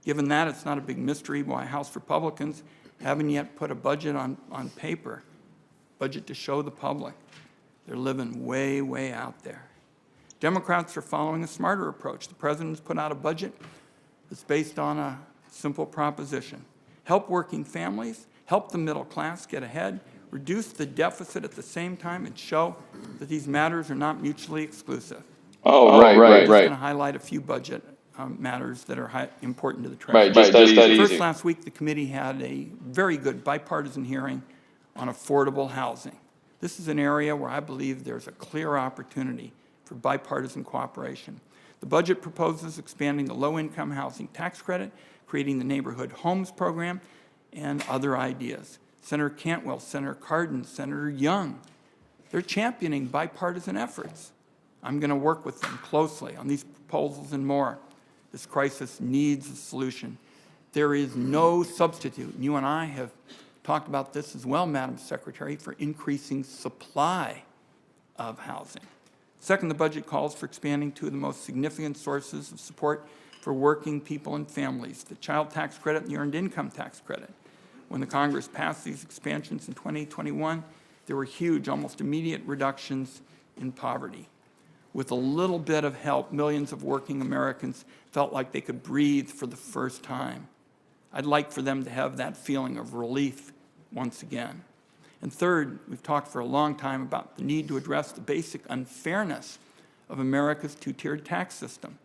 Given that, it's not a big mystery why House Republicans haven't yet put a budget on paper, budget to show the public. They're living way, way out there. Democrats are following a smarter approach. The president's put out a budget that's based on a simple proposition. Help working families, help the middle class get ahead, reduce the deficit at the same time, and show that these matters are not mutually exclusive. Oh, right. I'm just going to highlight a few budget matters that are important to the Treasury. Right, just that easy. First, last week, the committee had a very good bipartisan hearing on affordable housing. This is an area where I believe there's a clear opportunity for bipartisan cooperation. The budget proposes expanding the low-income housing tax credit, creating the neighborhood homes program, and other ideas. Senator Cantwell, Senator Cardin, Senator Young, they're championing bipartisan efforts. I'm going to work with them closely on these proposals and more. This crisis needs a solution. There is no substitute, and you and I have talked about this as well, Madam Secretary, for increasing supply of housing. Second, the budget calls for expanding two of the most significant sources of support for working people and families, the child tax credit and the earned income tax credit. When the Congress passed these expansions in 2021, there were huge, almost immediate reductions in poverty. With a little bit of help, millions of working Americans felt like they could breathe for the first time. I'd like for them to have that feeling of relief once again. And third, we've talked for a long time about the need to address the basic unfairness of America's two-tiered tax system.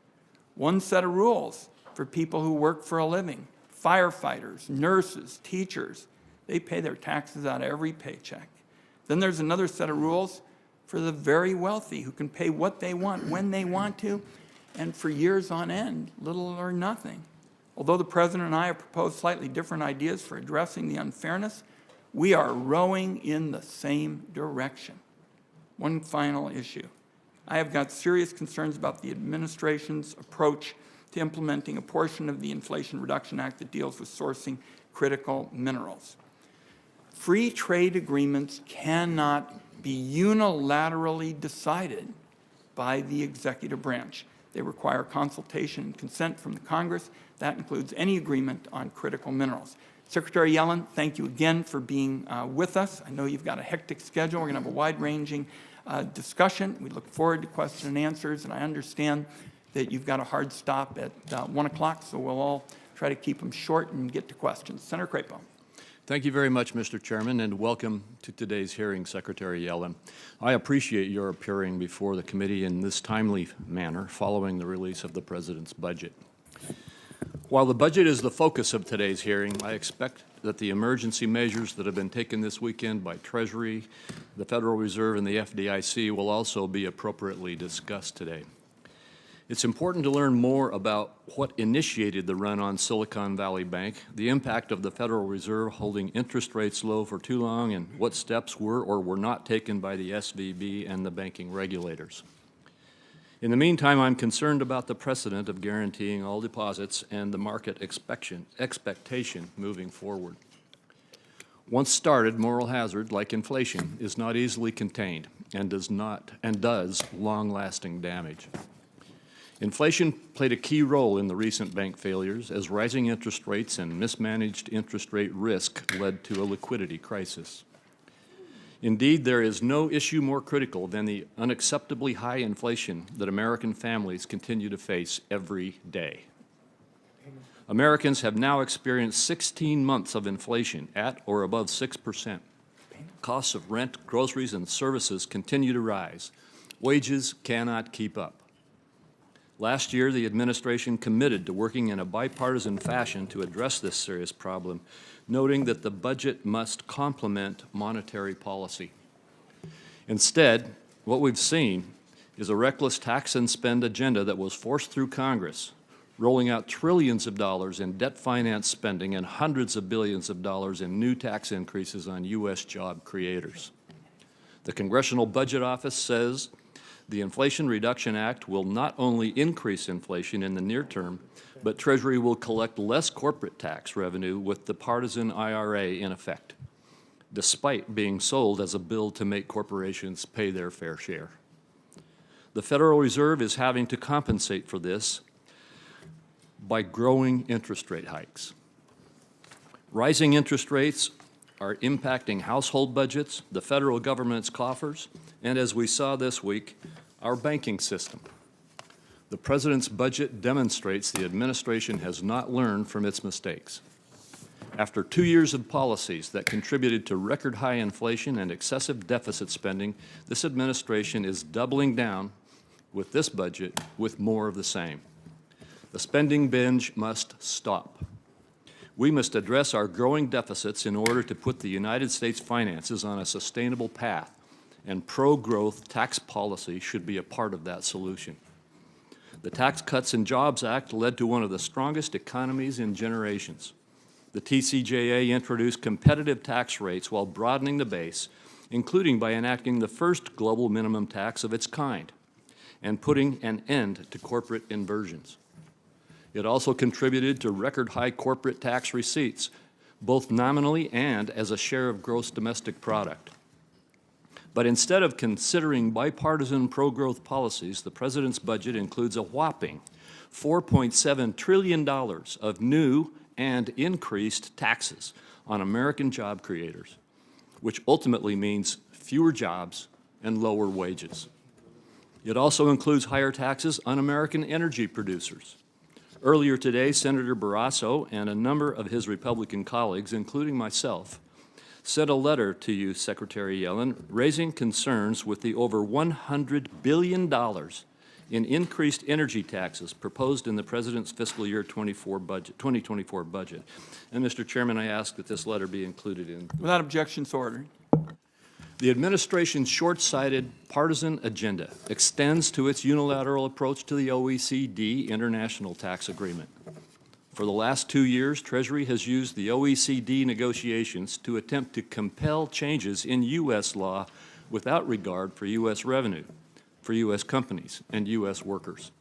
One set of rules for people who work for a living, firefighters, nurses, teachers. They pay their taxes out of every paycheck. Then there's another set of rules for the very wealthy who can pay what they want, when they want to, and for years on end, little or nothing. Although the President and I have proposed slightly different ideas for addressing the unfairness, we are rowing in the same direction. One final issue. I have got serious concerns about the administration's approach to implementing a portion of the Inflation Reduction Act that deals with sourcing critical minerals. Free trade agreements cannot be unilaterally decided by the executive branch. They require consultation and consent from the Congress. That includes any agreement on critical minerals. Secretary Yellen, thank you again for being with us. I know you've got a hectic schedule. We're going to have a wide-ranging discussion. We look forward to question and answers, and I understand that you've got a hard stop at 1 o'clock, so we'll all try to keep them short and get to questions. Senator Crapo. Thank you very much, Mr. Chairman, and welcome to today's hearing, Secretary Yellen. I appreciate your appearing before the committee in this timely manner following the release of the President's budget. While the budget is the focus of today's hearing, I expect that the emergency measures that have been taken this weekend by Treasury, the Federal Reserve, and the FDIC will also be appropriately discussed today. It's important to learn more about what initiated the run on Silicon Valley Bank, the impact of the Federal Reserve holding interest rates low for too long, and what steps were or were not taken by the SVB and the banking regulators. In the meantime, I'm concerned about the precedent of guaranteeing all deposits and the market expectation moving forward. Once started, moral hazard, like inflation, is not easily contained and does long-lasting damage. Inflation played a key role in the recent bank failures as rising interest rates and mismanaged interest rate risk led to a liquidity crisis. Indeed, there is no issue more critical than the unacceptably high inflation that American families continue to face every day. Americans have now experienced 16 months of inflation at or above 6%. Costs of rent, groceries, and services continue to rise. Wages cannot keep up. Last year, the administration committed to working in a bipartisan fashion to address this serious problem, noting that the budget must complement monetary policy. Instead, what we've seen is a reckless tax and spend agenda that was forced through Congress, rolling out trillions of dollars in debt finance spending and hundreds of billions of dollars in new tax increases on U.S. job creators. The Congressional Budget Office says the Inflation Reduction Act will not only increase inflation in the near term, but Treasury will collect less corporate tax revenue with the partisan IRA in effect. despite being sold as a bill to make corporations pay their fair share. The Federal Reserve is having to compensate for this by growing interest rate hikes. Rising interest rates are impacting household budgets, the federal government's coffers, and as we saw this week, our banking system. The President's budget demonstrates the administration has not learned from its mistakes. After 2 years of policies that contributed to record high inflation and excessive deficit spending, this administration is doubling down with this budget with more of the same. The spending binge must stop. We must address our growing deficits in order to put the United States finances on a sustainable path, and pro-growth tax policy should be a part of that solution. The Tax Cuts and Jobs Act led to one of the strongest economies in generations. The TCJA introduced competitive tax rates while broadening the base, including by enacting the first global minimum tax of its kind and putting an end to corporate inversions. It also contributed to record-high corporate tax receipts, both nominally and as a share of gross domestic product. But instead of considering bipartisan pro-growth policies, the President's budget includes a whopping $4.7 trillion of new and increased taxes on American job creators, which ultimately means fewer jobs and lower wages. It also includes higher taxes on American energy producers. Earlier today, Senator Barrasso and a number of his Republican colleagues, including myself, sent a letter to you, Secretary Yellen, raising concerns with the over $100 billion in increased energy taxes proposed in the President's fiscal year 2024 budget. And, Mr. Chairman, I ask that this letter be included in. Without objection, so ordered. The administration's short-sighted partisan agenda extends to its unilateral approach to the OECD International Tax Agreement. For the last 2 years, Treasury has used the OECD negotiations to attempt to compel changes in U.S. law without regard for U.S. revenue, for U.S. companies and U.S. workers.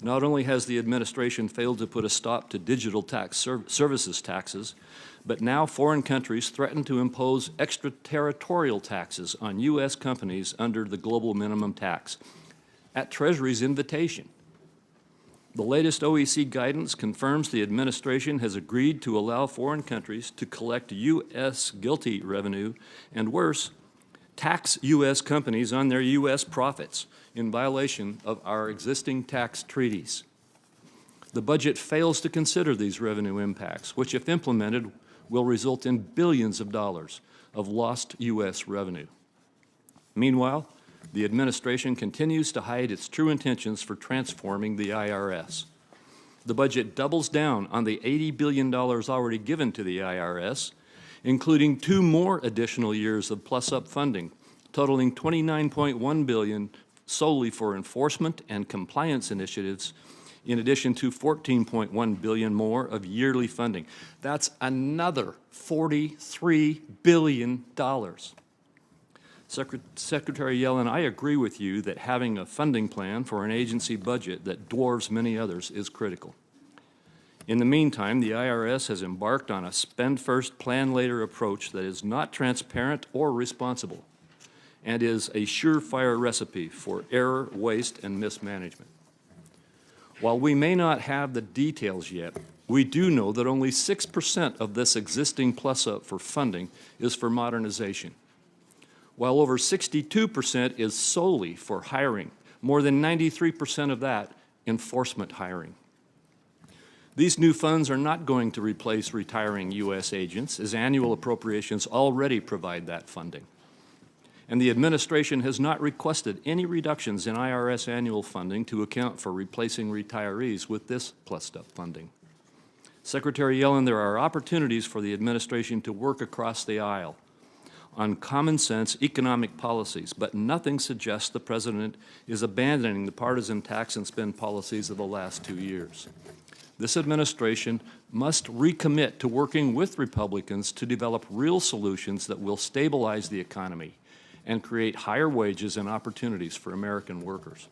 Not only has the administration failed to put a stop to digital tax services taxes, but now foreign countries threaten to impose extraterritorial taxes on U.S. companies under the global minimum tax at Treasury's invitation. The latest OEC guidance confirms the administration has agreed to allow foreign countries to collect U.S. guilty revenue and, worse, tax U.S. companies on their U.S. profits in violation of our existing tax treaties. The budget fails to consider these revenue impacts, which, if implemented, will result in billions of dollars of lost U.S. revenue. Meanwhile, the administration continues to hide its true intentions for transforming the IRS. The budget doubles down on the $80 billion already given to the IRS, including 2 more additional years of plus-up funding, totaling $29.1 billion solely for enforcement and compliance initiatives, in addition to $14.1 billion more of yearly funding. That's another $43 billion. Secretary Yellen, I agree with you that having a funding plan for an agency budget that dwarfs many others is critical. In the meantime, the IRS has embarked on a spend-first, plan-later approach that is not transparent or responsible and is a surefire recipe for error, waste, and mismanagement. While we may not have the details yet, we do know that only 6% of this existing plus-up for funding is for modernization, while over 62% is solely for hiring, more than 93% of that enforcement hiring. These new funds are not going to replace retiring U.S. agents, as annual appropriations already provide that funding. And the administration has not requested any reductions in IRS annual funding to account for replacing retirees with this plussed-up funding. Secretary Yellen, there are opportunities for the administration to work across the aisle on common-sense economic policies, but nothing suggests the President is abandoning the partisan tax and spend policies of the last 2 years. This administration must recommit to working with Republicans to develop real solutions that will stabilize the economy and create higher wages and opportunities for American workers.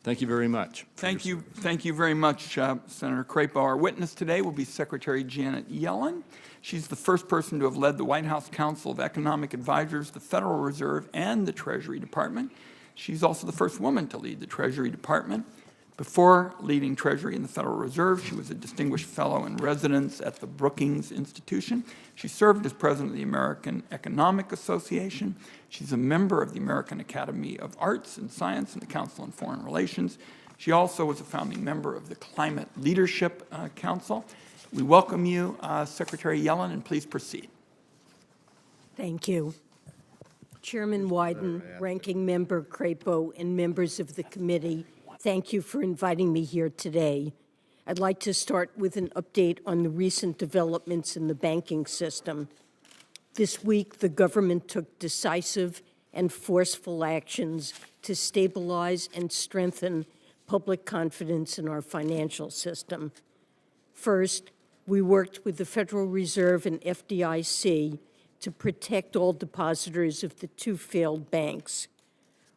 Thank you very much. Thank you very much, Senator Crapo. Our witness today will be Secretary Janet Yellen. She's the first person to have led the White House Council of Economic Advisors, the Federal Reserve, and the Treasury Department. She's also the first woman to lead the Treasury Department. Before leading Treasury and the Federal Reserve, she was a distinguished fellow in residence at the Brookings Institution. She served as president of the American Economic Association. She's a member of the American Academy of Arts and Science and the Council on Foreign Relations. She also was a founding member of the Climate Leadership Council. We welcome you, Secretary Yellen, and please proceed. Thank you. Chairman Wyden, Ranking Member Crapo, and members of the committee, thank you for inviting me here today. I'd like to start with an update on the recent developments in the banking system. This week, the government took decisive and forceful actions to stabilize and strengthen public confidence in our financial system. First, we worked with the Federal Reserve and FDIC to protect all depositors of the two failed banks.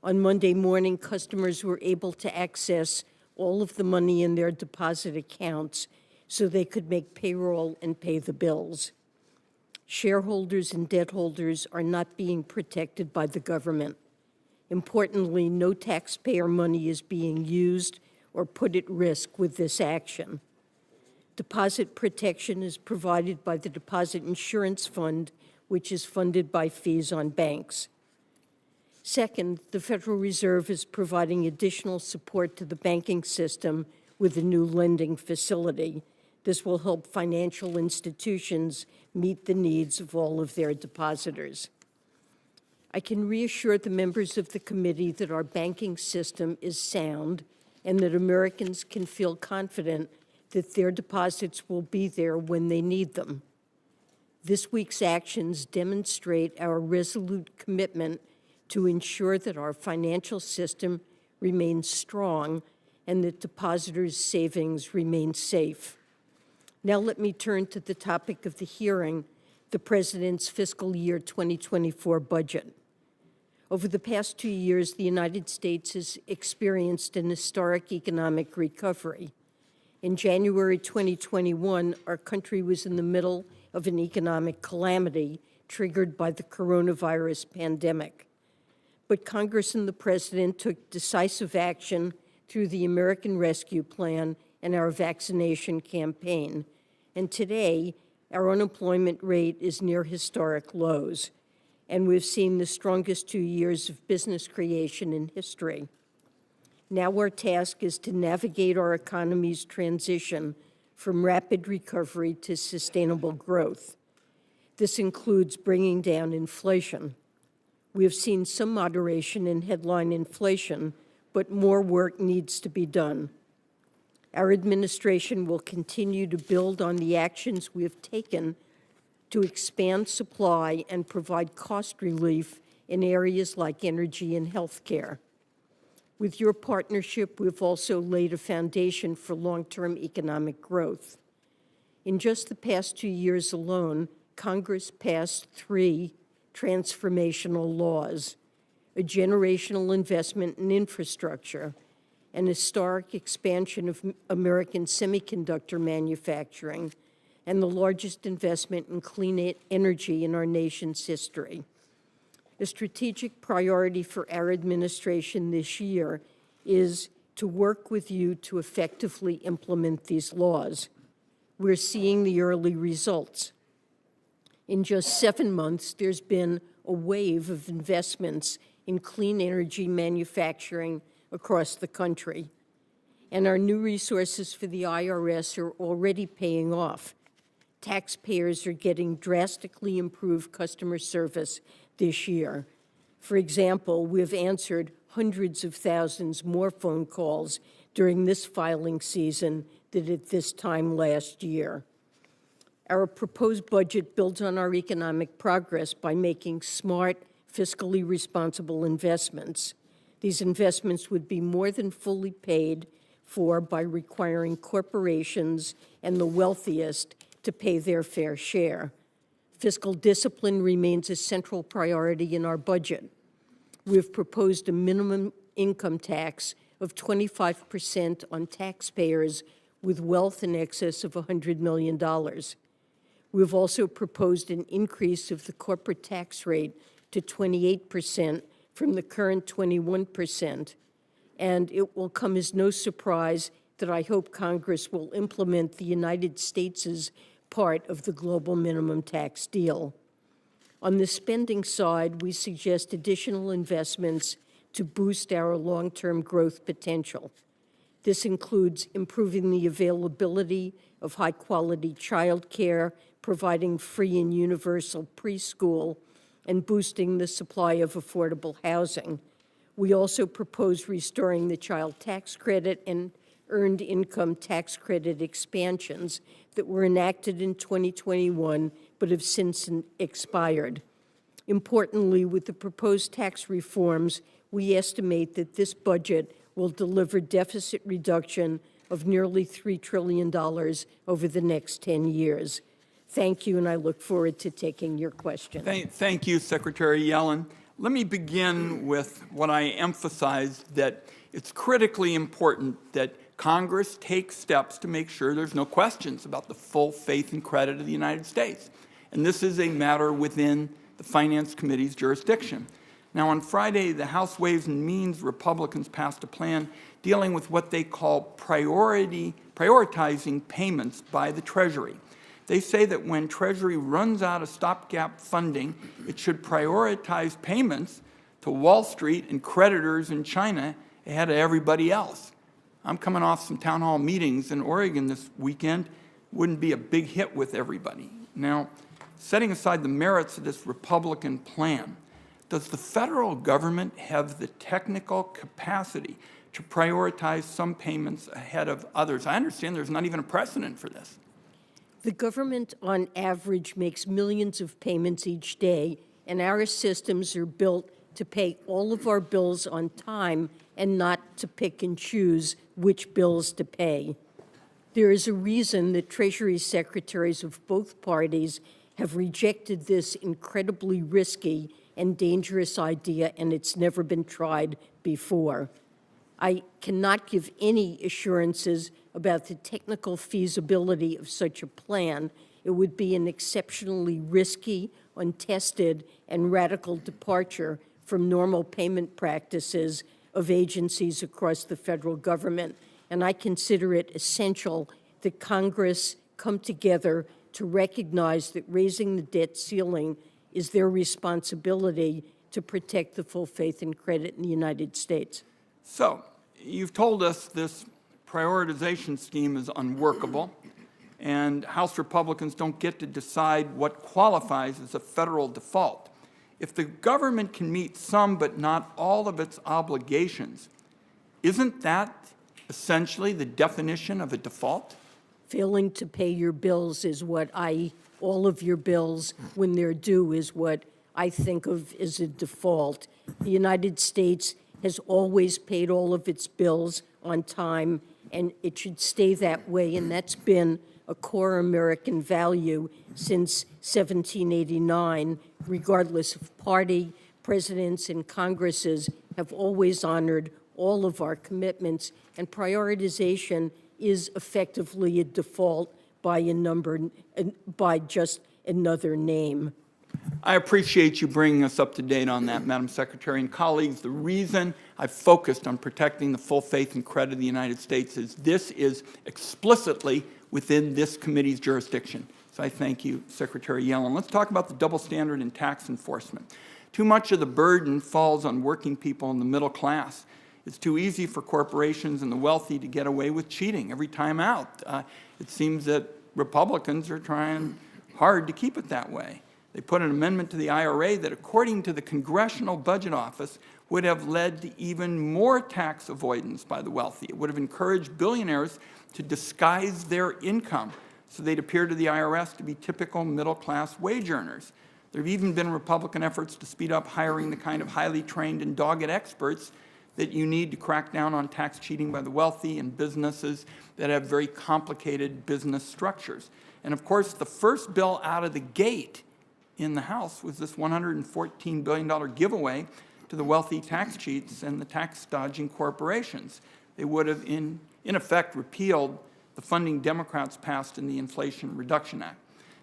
On Monday morning, customers were able to access all of the money in their deposit accounts so they could make payroll and pay the bills. Shareholders and debt holders are not being protected by the government. Importantly, no taxpayer money is being used or put at risk with this action. Deposit protection is provided by the Deposit Insurance Fund, which is funded by fees on banks. Second, the Federal Reserve is providing additional support to the banking system with a new lending facility. This will help financial institutions meet the needs of all of their depositors. I can reassure the members of the committee that our banking system is sound and that Americans can feel confident that their deposits will be there when they need them. This week's actions demonstrate our resolute commitment to ensure that our financial system remains strong and that depositors' savings remain safe. Now let me turn to the topic of the hearing, the President's fiscal year 2024 budget. Over the past 2 years, the United States has experienced an historic economic recovery. In January 2021, our country was in the middle of an economic calamity triggered by the coronavirus pandemic. But Congress and the President took decisive action through the American Rescue Plan and our vaccination campaign. And today, our unemployment rate is near historic lows, and we've seen the strongest 2 years of business creation in history. Now our task is to navigate our economy's transition from rapid recovery to sustainable growth. This includes bringing down inflation. We have seen some moderation in headline inflation, but more work needs to be done. Our administration will continue to build on the actions we have taken to expand supply and provide cost relief in areas like energy and healthcare. With your partnership, we've also laid a foundation for long-term economic growth. In just the past 2 years alone, Congress passed 3 transformational laws, a generational investment in infrastructure, an historic expansion of American semiconductor manufacturing, and the largest investment in clean energy in our nation's history. A strategic priority for our administration this year is to work with you to effectively implement these laws. We're seeing the early results. In just 7 months, there's been a wave of investments in clean energy manufacturing across the country. And our new resources for the IRS are already paying off. Taxpayers are getting drastically improved customer service this year. For example, we've answered hundreds of thousands more phone calls during this filing season than at this time last year. Our proposed budget builds on our economic progress by making smart, fiscally responsible investments. These investments would be more than fully paid for by requiring corporations and the wealthiest to pay their fair share. Fiscal discipline remains a central priority in our budget. We've proposed a minimum income tax of 25% on taxpayers with wealth in excess of $100 million. We've also proposed an increase of the corporate tax rate to 28% from the current 21%. And it will come as no surprise that I hope Congress will implement the United States' part of the global minimum tax deal. On the spending side, we suggest additional investments to boost our long-term growth potential. This includes improving the availability of high-quality childcare, providing free and universal preschool, and boosting the supply of affordable housing. We also propose restoring the child tax credit and earned income tax credit expansions that were enacted in 2021 but have since expired. Importantly, with the proposed tax reforms, we estimate that this budget will deliver deficit reduction of nearly $3 trillion over the next 10 years. Thank you, and I look forward to taking your questions. Thank you, Secretary Yellen. Let me begin with what I emphasized, that it's critically important that Congress take steps to make sure there's no questions about the full faith and credit of the United States. And this is a matter within the Finance Committee's jurisdiction. Now, on Friday, the House Ways and Means Republicans passed a plan dealing with what they call prioritizing payments by the Treasury. They say that when Treasury runs out of stopgap funding, it should prioritize payments to Wall Street and creditors in China ahead of everybody else. I'm coming off some town hall meetings in Oregon this weekend. Wouldn't be a big hit with everybody. Now, setting aside the merits of this Republican plan, does the federal government have the technical capacity to prioritize some payments ahead of others? I understand there's not even a precedent for this. The government, on average, makes millions of payments each day, and our systems are built to pay all of our bills on time and not to pick and choose which bills to pay. There is a reason that Treasury secretaries of both parties have rejected this incredibly risky and dangerous idea, and it's never been tried before. I cannot give any assurances about the technical feasibility of such a plan. It would be an exceptionally risky, untested, and radical departure from normal payment practices of agencies across the federal government. And I consider it essential that Congress come together to recognize that raising the debt ceiling is their responsibility to protect the full faith and credit in the United States. So, you've told us this prioritization scheme is unworkable, and House Republicans don't get to decide what qualifies as a federal default. If the government can meet some but not all of its obligations, isn't that essentially the definition of a default? Failing to pay your bills is what all of your bills when they're due is what I think of as a default. The United States has always paid all of its bills on time, and it should stay that way, and that's been a core American value since 1789, regardless of party. Presidents and Congresses have always honored all of our commitments, and prioritization is effectively a default by just another name. I appreciate you bringing us up to date on that, Madam Secretary. And colleagues, the reason I've focused on protecting the full faith and credit of the United States is this is explicitly within this committee's jurisdiction. So I thank you, Secretary Yellen. Let's talk about the double standard in tax enforcement. Too much of the burden falls on working people in the middle class. It's too easy for corporations and the wealthy to get away with cheating every time out. It seems that Republicans are trying hard to keep it that way. They put an amendment to the IRA that, according to the Congressional Budget Office, would have led to even more tax avoidance by the wealthy. It would have encouraged billionaires to disguise their income so they'd appear to the IRS to be typical middle-class wage earners. There have even been Republican efforts to speed up hiring the kind of highly trained and dogged experts that you need to crack down on tax cheating by the wealthy and businesses that have very complicated business structures. And of course, the first bill out of the gate in the House was this $114 billion giveaway to the wealthy tax cheats and the tax dodging corporations. They would have, in effect, repealed the funding Democrats passed in the Inflation Reduction Act.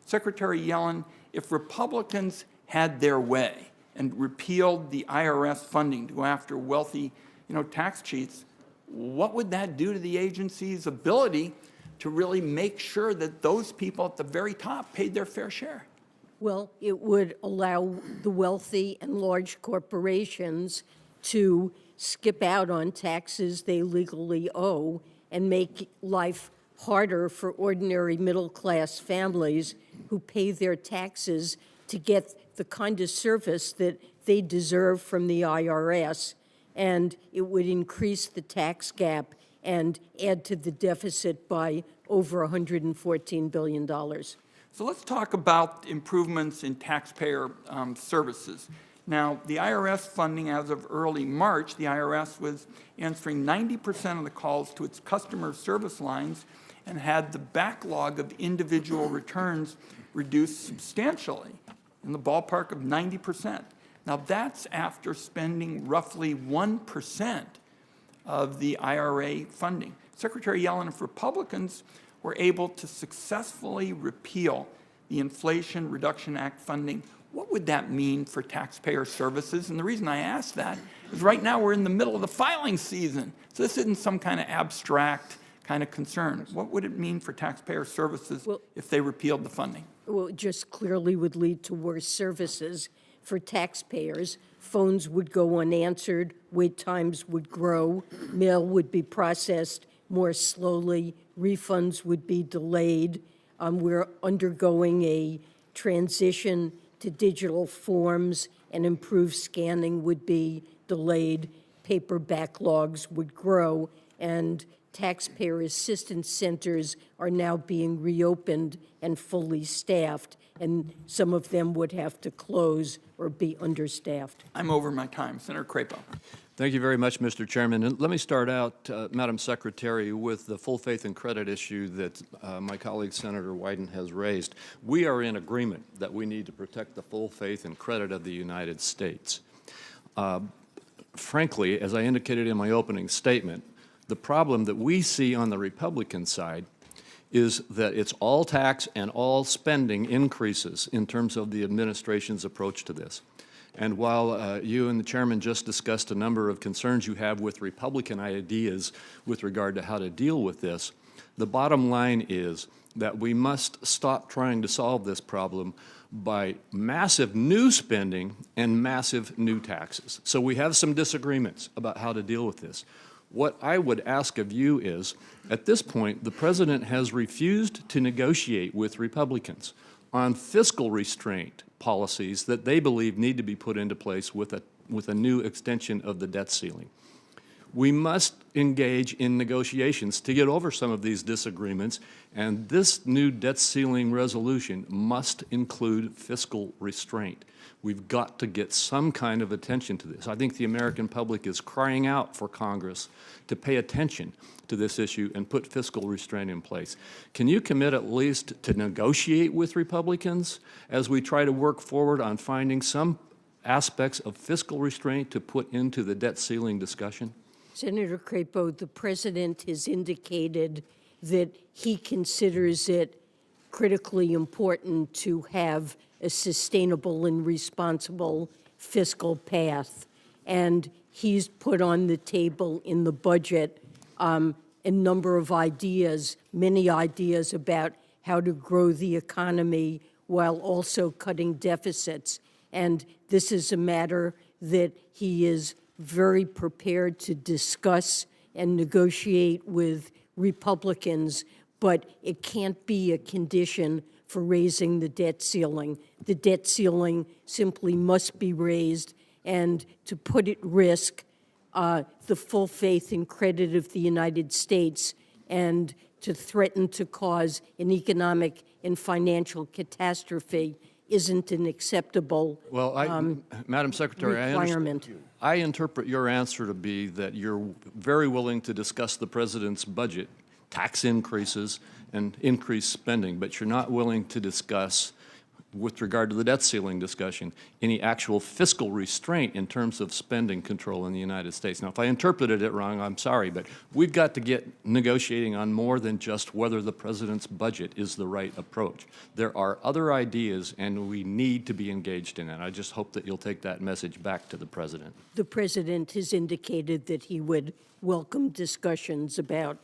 Secretary Yellen, if Republicans had their way and repealed the IRS funding to go after wealthy, tax cheats, what would that do to the agency's ability to really make sure that those people at the very top paid their fair share? Well, it would allow the wealthy and large corporations to skip out on taxes they legally owe and make life harder for ordinary middle-class families who pay their taxes to get the kind of service that they deserve from the IRS, and it would increase the tax gap and add to the deficit by over $114 billion. So let's talk about improvements in taxpayer services. Now, the IRS funding, as of early March, the IRS was answering 90% of the calls to its customer service lines and had the backlog of individual returns reduced substantially, in the ballpark of 90%. Now, that's after spending roughly 1% of the IRA funding. Secretary Yellen, if Republicans were able to successfully repeal the Inflation Reduction Act funding, what would that mean for taxpayer services? And the reason I ask that is right now we're in the middle of the filing season. So this isn't some kind of abstract kind of concern. What would it mean for taxpayer services if they repealed the funding? Well, it just clearly would lead to worse services for taxpayers. Phones would go unanswered, wait times would grow, mail would be processed more slowly, refunds would be delayed. We're undergoing a transition to digital forms, and improved scanning would be delayed, paper backlogs would grow, and taxpayer assistance centers are now being reopened and fully staffed, and some of them would have to close or be understaffed. I'm over my time. Senator Crapo. Thank you very much, Mr. Chairman. And let me start out, Madam Secretary, with the full faith and credit issue that my colleague Senator Wyden has raised. We are in agreement that we need to protect the full faith and credit of the United States. Frankly, as I indicated in my opening statement, the problem that we see on the Republican side is that it's all tax and all spending increases in terms of the administration's approach to this. And while you and the chairman just discussed a number of concerns you have with Republican ideas with regard to how to deal with this, the bottom line is that we must stop trying to solve this problem by massive new spending and massive new taxes. So we have some disagreements about how to deal with this. What I would ask of you is, at this point, the president has refused to negotiate with Republicans on fiscal restraint policies that they believe need to be put into place with a new extension of the debt ceiling. We must engage in negotiations to get over some of these disagreements, and this new debt ceiling resolution must include fiscal restraint. We've got to get some kind of attention to this. I think the American public is crying out for Congress to pay attention to this issue and put fiscal restraint in place. Can you commit at least to negotiate with Republicans as we try to work forward on finding some aspects of fiscal restraint to put into the debt ceiling discussion? Senator Crapo, the president has indicated that he considers it critically important to have a sustainable and responsible fiscal path. And he's put on the table in the budget a number of ideas, many ideas about how to grow the economy while also cutting deficits. And this is a matter that he is very prepared to discuss and negotiate with Republicans, but it can't be a condition for raising the debt ceiling. The debt ceiling simply must be raised, and to put at risk the full faith and credit of the United States and to threaten to cause an economic and financial catastrophe isn't an acceptable Madam Secretary, requirement. I interpret your answer to be that you're very willing to discuss the president's budget, tax increases, and increased spending, but you're not willing to discuss with regard to the debt ceiling discussion, any actual fiscal restraint in terms of spending control in the United States. Now, if I interpreted it wrong, I'm sorry, but we've got to get negotiating on more than just whether the president's budget is the right approach. There are other ideas, and we need to be engaged in it. I just hope that you'll take that message back to the president. The president has indicated that he would welcome discussions about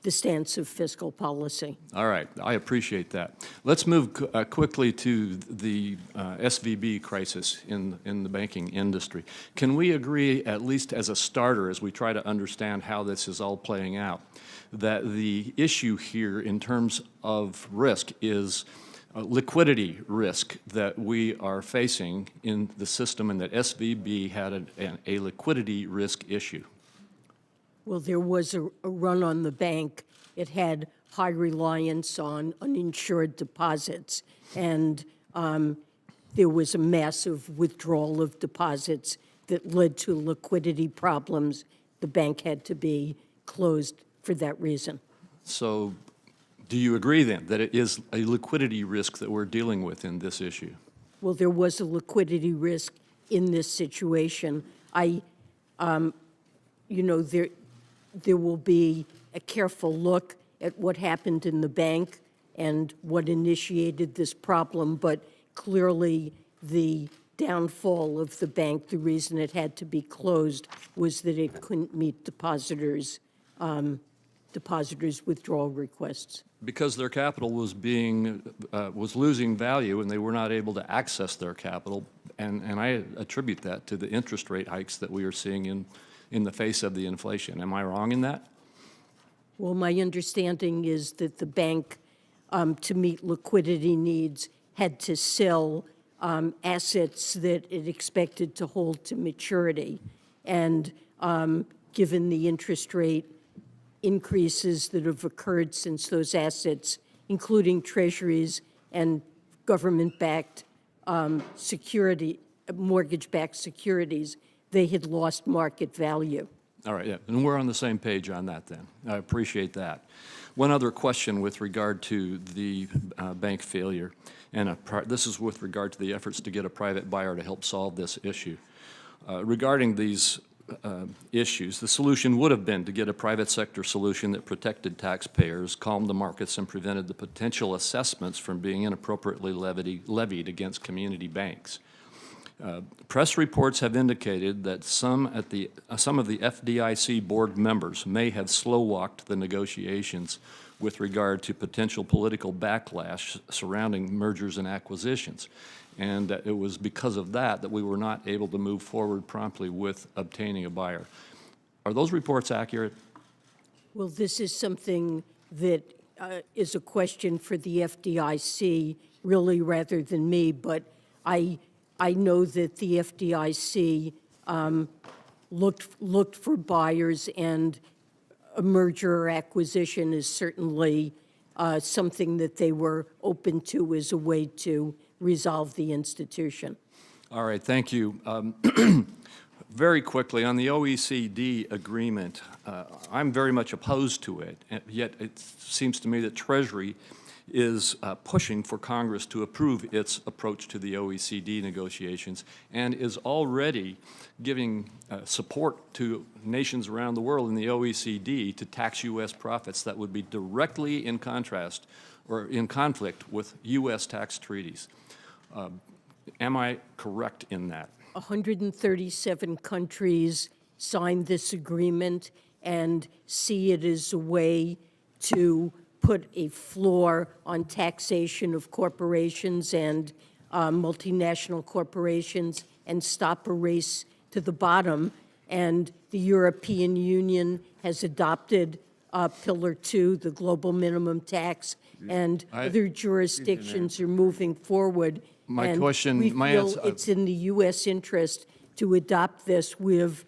the stance of fiscal policy. All right, I appreciate that. Let's move quickly to the SVB crisis in the banking industry. Can we agree, at least as a starter, as we try to understand how this is all playing out, that the issue here in terms of risk is liquidity risk that we are facing in the system, and that SVB had a liquidity risk issue? Well, there was a run on the bank. It had high reliance on uninsured deposits, and there was a massive withdrawal of deposits that led to liquidity problems. The bank had to be closed for that reason. So do you agree then that it is a liquidity risk that we're dealing with in this issue? Well, there was a liquidity risk in this situation. There will be a careful look at what happened in the bank and what initiated this problem, but clearly the downfall of the bank, the reason it had to be closed, was that it couldn't meet depositors' withdrawal requests. Because their capital was losing value, and they were not able to access their capital, and I attribute that to the interest rate hikes that we are seeing in the face of the inflation. Am I wrong in that? Well, my understanding is that the bank, to meet liquidity needs, had to sell assets that it expected to hold to maturity. And given the interest rate increases that have occurred since those assets, including treasuries and government-backed mortgage-backed securities, they had lost market value. All right, yeah, and we're on the same page on that then. I appreciate that. One other question with regard to the bank failure, and this is with regard to the efforts to get a private buyer to help solve this issue. Regarding these issues, the solution would have been to get a private sector solution that protected taxpayers, calmed the markets, and prevented the potential assessments from being inappropriately levied against community banks. Press reports have indicated that some of the FDIC board members may have slow-walked the negotiations with regard to potential political backlash surrounding mergers and acquisitions. And it was because of that we were not able to move forward promptly with obtaining a buyer. Are those reports accurate? Well, this is something that is a question for the FDIC, really, rather than me, but I know that the FDIC looked for buyers, and a merger or acquisition is certainly something that they were open to as a way to resolve the institution. All right, thank you. Very quickly, on the OECD agreement, I'm very much opposed to it, yet it seems to me that Treasury is pushing for Congress to approve its approach to the OECD negotiations, and is already giving support to nations around the world in the OECD to tax U.S. profits that would be directly in contrast or in conflict with U.S. tax treaties. Am I correct in that? 137 countries signed this agreement and see it as a way to put a floor on taxation of corporations and multinational corporations and stop a race to the bottom. And the European Union has adopted Pillar 2, the global minimum tax, and other jurisdictions are moving forward. My and question, we feel it's in the U.S. interest to adopt this. We have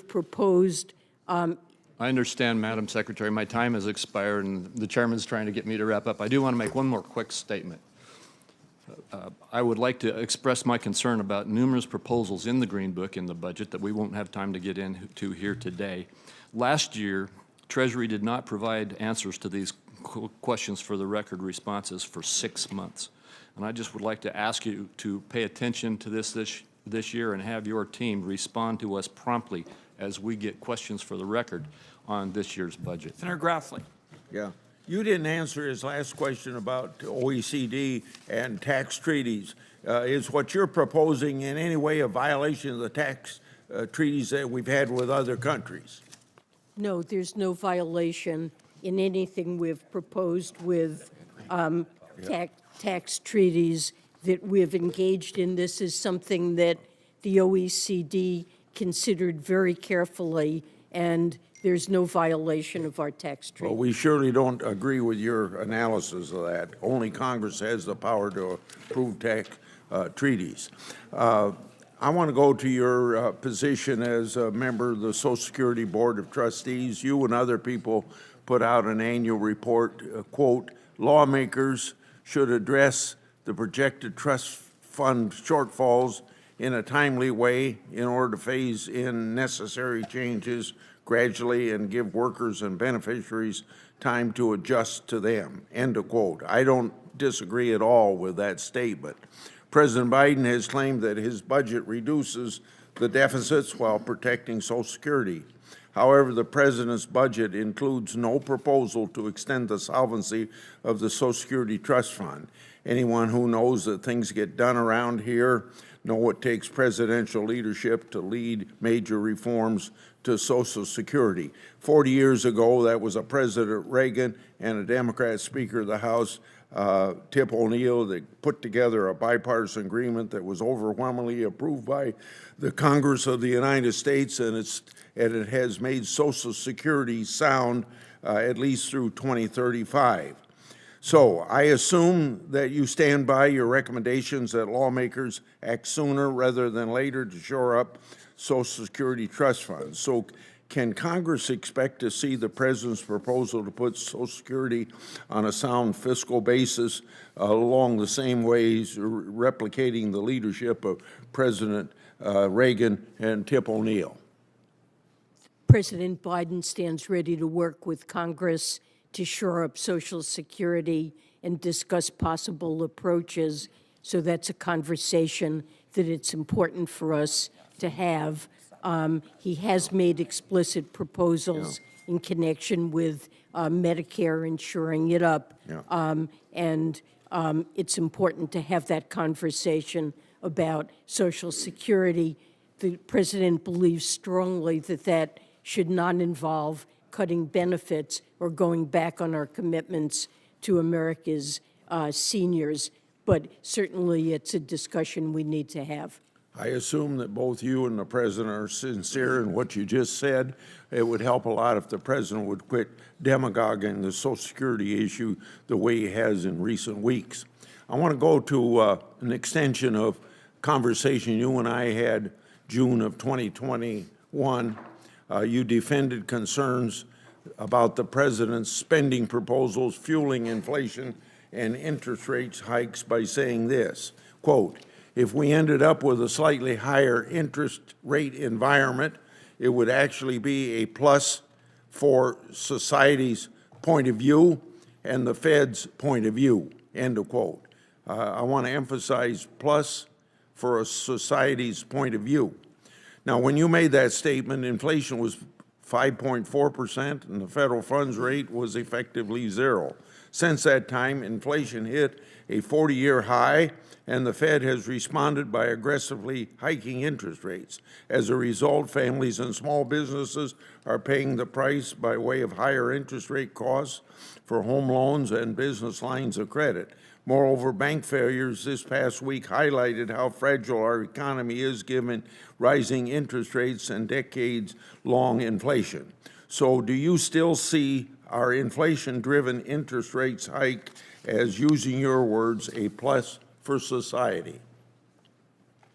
proposed. I understand, Madam Secretary. My time has expired, and the chairman's trying to get me to wrap up. I do want to make one more quick statement. I would like to express my concern about numerous proposals in the Green Book, in the budget, that we won't have time to get into here today. Last year, Treasury did not provide answers to these questions for the record responses for 6 months. And I just would like to ask you to pay attention to this year and have your team respond to us promptly as we get questions for the record on this year's budget. Senator Grassley. Yeah. You didn't answer his last question about OECD and tax treaties. Is what you're proposing in any way a violation of the tax treaties that we've had with other countries? No, there's no violation in anything we've proposed with tax treaties that we've engaged in. This is something that the OECD considered very carefully, and there's no violation of our tax treaty. Well, we surely don't agree with your analysis of that. Only Congress has the power to approve tax treaties. I want to go to your position as a member of the Social Security Board of Trustees. You and other people put out an annual report, quote, lawmakers should address the projected trust fund shortfalls in a timely way in order to phase in necessary changes gradually and give workers and beneficiaries time to adjust to them, end of quote. I don't disagree at all with that statement. President Biden has claimed that his budget reduces the deficits while protecting Social Security. However, the president's budget includes no proposal to extend the solvency of the Social Security Trust Fund. Anyone who knows that things get done around here know it takes presidential leadership to lead major reforms to Social Security. 40 years ago, that was a President Reagan and a Democrat Speaker of the House, Tip O'Neill, that put together a bipartisan agreement that was overwhelmingly approved by the Congress of the United States, and it has made Social Security sound at least through 2035. So I assume that you stand by your recommendations that lawmakers act sooner rather than later to shore up Social Security trust funds. So can Congress expect to see the president's proposal to put Social Security on a sound fiscal basis along the same ways, replicating the leadership of President Reagan and Tip O'Neill? President Biden stands ready to work with Congress to shore up Social Security and discuss possible approaches. So that's a conversation that it's important for us to have. He has made explicit proposals in connection with Medicare and shoring it up. And it's important to have that conversation about Social Security. The president believes strongly that that should not involve cutting benefits or going back on our commitments to America's seniors. But certainly it's a discussion we need to have. I assume that both you and the president are sincere in what you just said. It would help a lot if the president would quit demagoguing the Social Security issue the way he has in recent weeks. I want to go to an extension of conversation you and I had June of 2021. You defended concerns about the president's spending proposals fueling inflation and interest rates hikes by saying this, quote, if we ended up with a slightly higher interest rate environment, it would actually be a plus for society's point of view and the Fed's point of view, end of quote. I want to emphasize plus for a society's point of view. Now, when you made that statement, inflation was 5.4%, and the federal funds rate was effectively zero. Since that time, inflation hit a 40-year high, and the Fed has responded by aggressively hiking interest rates. As a result, families and small businesses are paying the price by way of higher interest rate costs for home loans and business lines of credit. Moreover, bank failures this past week highlighted how fragile our economy is given rising interest rates and decades-long inflation. So do you still see our inflation-driven interest rates hike as, using your words, a plus for society?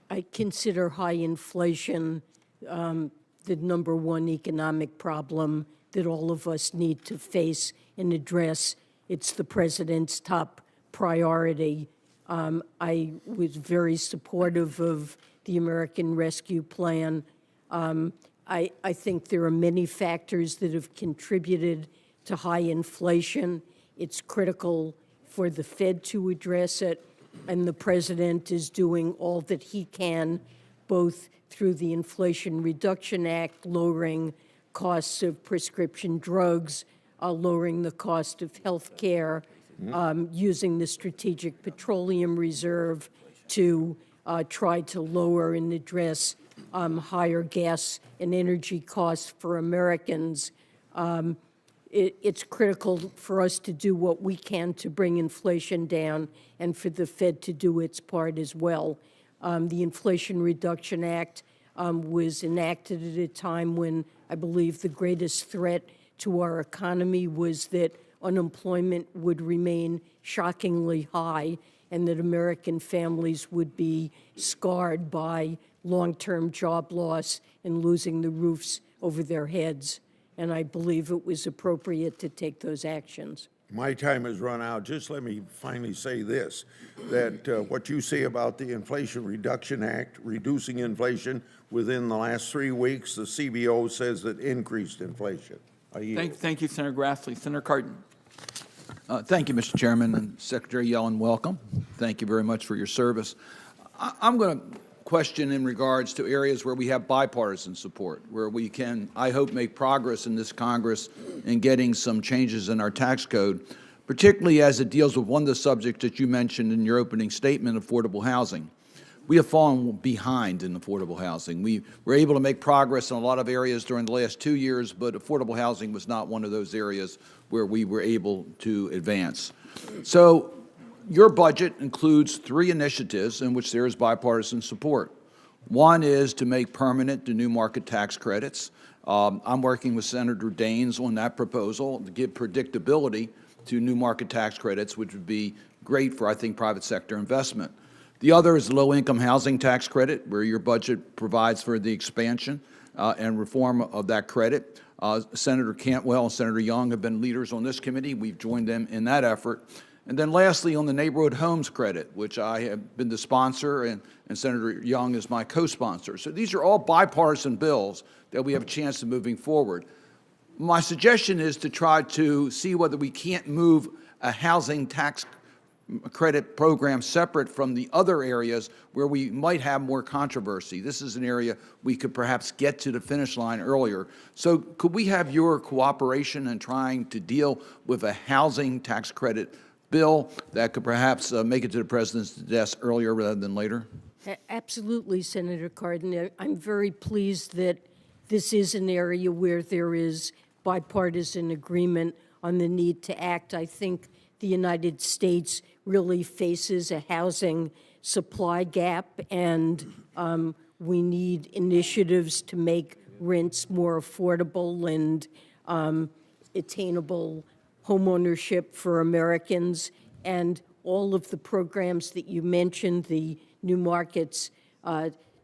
I consider high inflation the number one economic problem that all of us need to face and address. It's the president's top priority. I was very supportive of the American Rescue Plan. I think there are many factors that have contributed to high inflation. It's critical for the Fed to address it, and the president is doing all that he can, both through the Inflation Reduction Act, lowering costs of prescription drugs, lowering the cost of health care, using the Strategic Petroleum Reserve to try to lower and address higher gas and energy costs for Americans. It's critical for us to do what we can to bring inflation down and for the Fed to do its part as well. The Inflation Reduction Act was enacted at a time when I believe the greatest threat to our economy was that unemployment would remain shockingly high and that American families would be scarred by long-term job loss and losing the roofs over their heads. And I believe it was appropriate to take those actions. My time has run out. Just let me finally say this, that what you say about the Inflation Reduction Act, reducing inflation within the last 3 weeks, the CBO says that increased inflation. Thank you, Senator Grassley. Senator Cardin. Thank you, Mr. Chairman, and Secretary Yellen, welcome. Thank you very much for your service. I'm going to question in regards to areas where we have bipartisan support, where we can, I hope, make progress in this Congress in getting some changes in our tax code, particularly as it deals with one of the subjects that you mentioned in your opening statement, affordable housing. We have fallen behind in affordable housing. We were able to make progress in a lot of areas during the last 2 years, but affordable housing was not one of those areas where we were able to advance. So your budget includes 3 initiatives in which there is bipartisan support. One is to make permanent the new market tax credits. I'm working with Senator Daines on that proposal to give predictability to new market tax credits, which would be great for, I think, private sector investment. The other is the low-income housing tax credit, where your budget provides for the expansion and reform of that credit. Senator Cantwell and Senator Young have been leaders on this committee. We've joined them in that effort. And then lastly, on the neighborhood homes credit, which I have been the sponsor and Senator Young is my co-sponsor. So these are all bipartisan bills that we have a chance of moving forward. My suggestion is to try to see whether we can't move a housing tax credit program separate from the other areas where we might have more controversy. This is an area we could perhaps get to the finish line earlier. So could we have your cooperation in trying to deal with a housing tax credit bill that could perhaps make it to the president's desk earlier rather than later? Absolutely, Senator Cardin. I'm very pleased that this is an area where there is bipartisan agreement on the need to act. I think the United States really faces a housing supply gap, and we need initiatives to make rents more affordable and attainable homeownership for Americans. And all of the programs that you mentioned, the new markets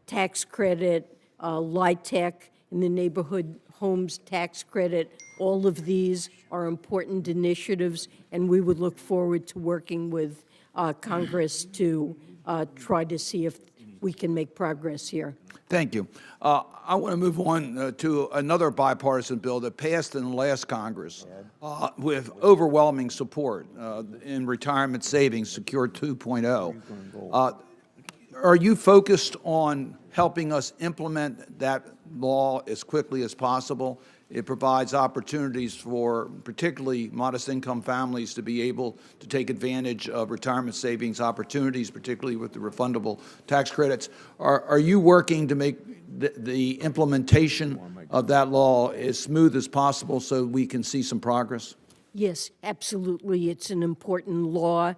tax credit, LIHTC, and the neighborhood homes tax credit, all of these are important initiatives, and we would look forward to working with Congress to try to see if we can make progress here. Thank you. I want to move on to another bipartisan bill that passed in the last Congress with overwhelming support in retirement savings, Secure 2.0. Are you focused on helping us implement that law as quickly as possible? It provides opportunities for particularly modest income families to be able to take advantage of retirement savings opportunities, particularly with the refundable tax credits. Are you working to make the implementation of that law as smooth as possible so we can see some progress? Yes, absolutely. It's an important law.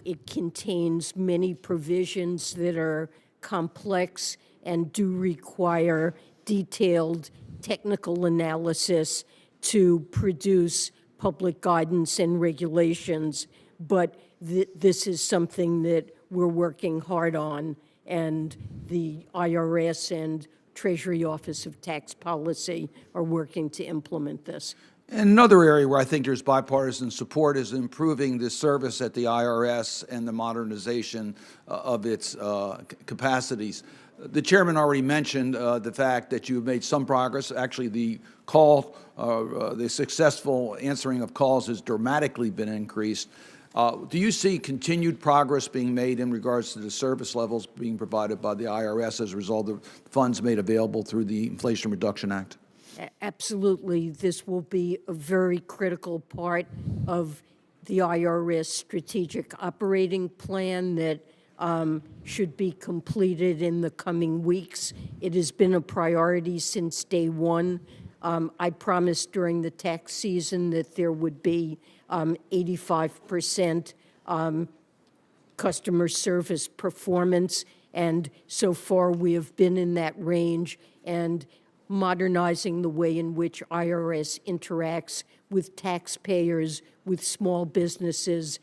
It contains many provisions that are complex and do require detailed technical analysis to produce public guidance and regulations, but this is something that we're working hard on, and the IRS and Treasury Office of Tax Policy are working to implement this. Another area where I think there's bipartisan support is improving the service at the IRS and the modernization of its capacities. The chairman already mentioned the fact that you've made some progress. Actually, the successful answering of calls has dramatically been increased. Do you see continued progress being made in regards to the service levels being provided by the IRS as a result of funds made available through the Inflation Reduction Act? Absolutely. This will be a very critical part of the IRS strategic operating plan that should be completed in the coming weeks. It has been a priority since day one. I promised during the tax season that there would be 85% customer service performance, and so far we have been in that range, and modernizing the way in which IRS interacts with taxpayers, with small businesses.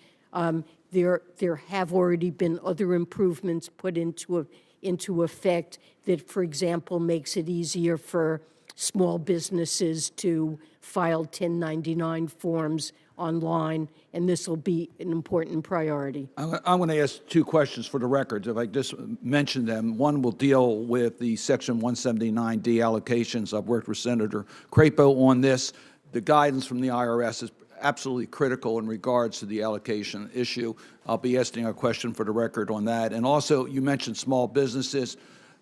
There have already been other improvements put into effect that, for example, makes it easier for small businesses to file 1099 forms online, and this will be an important priority. I'm going to ask two questions for the record. If I just mention them, one will deal with the Section 179D allocations. I've worked with Senator Crapo on this. The guidance from the IRS is absolutely critical in regards to the allocation issue. I'll be asking a question for the record on that. And also, you mentioned small businesses.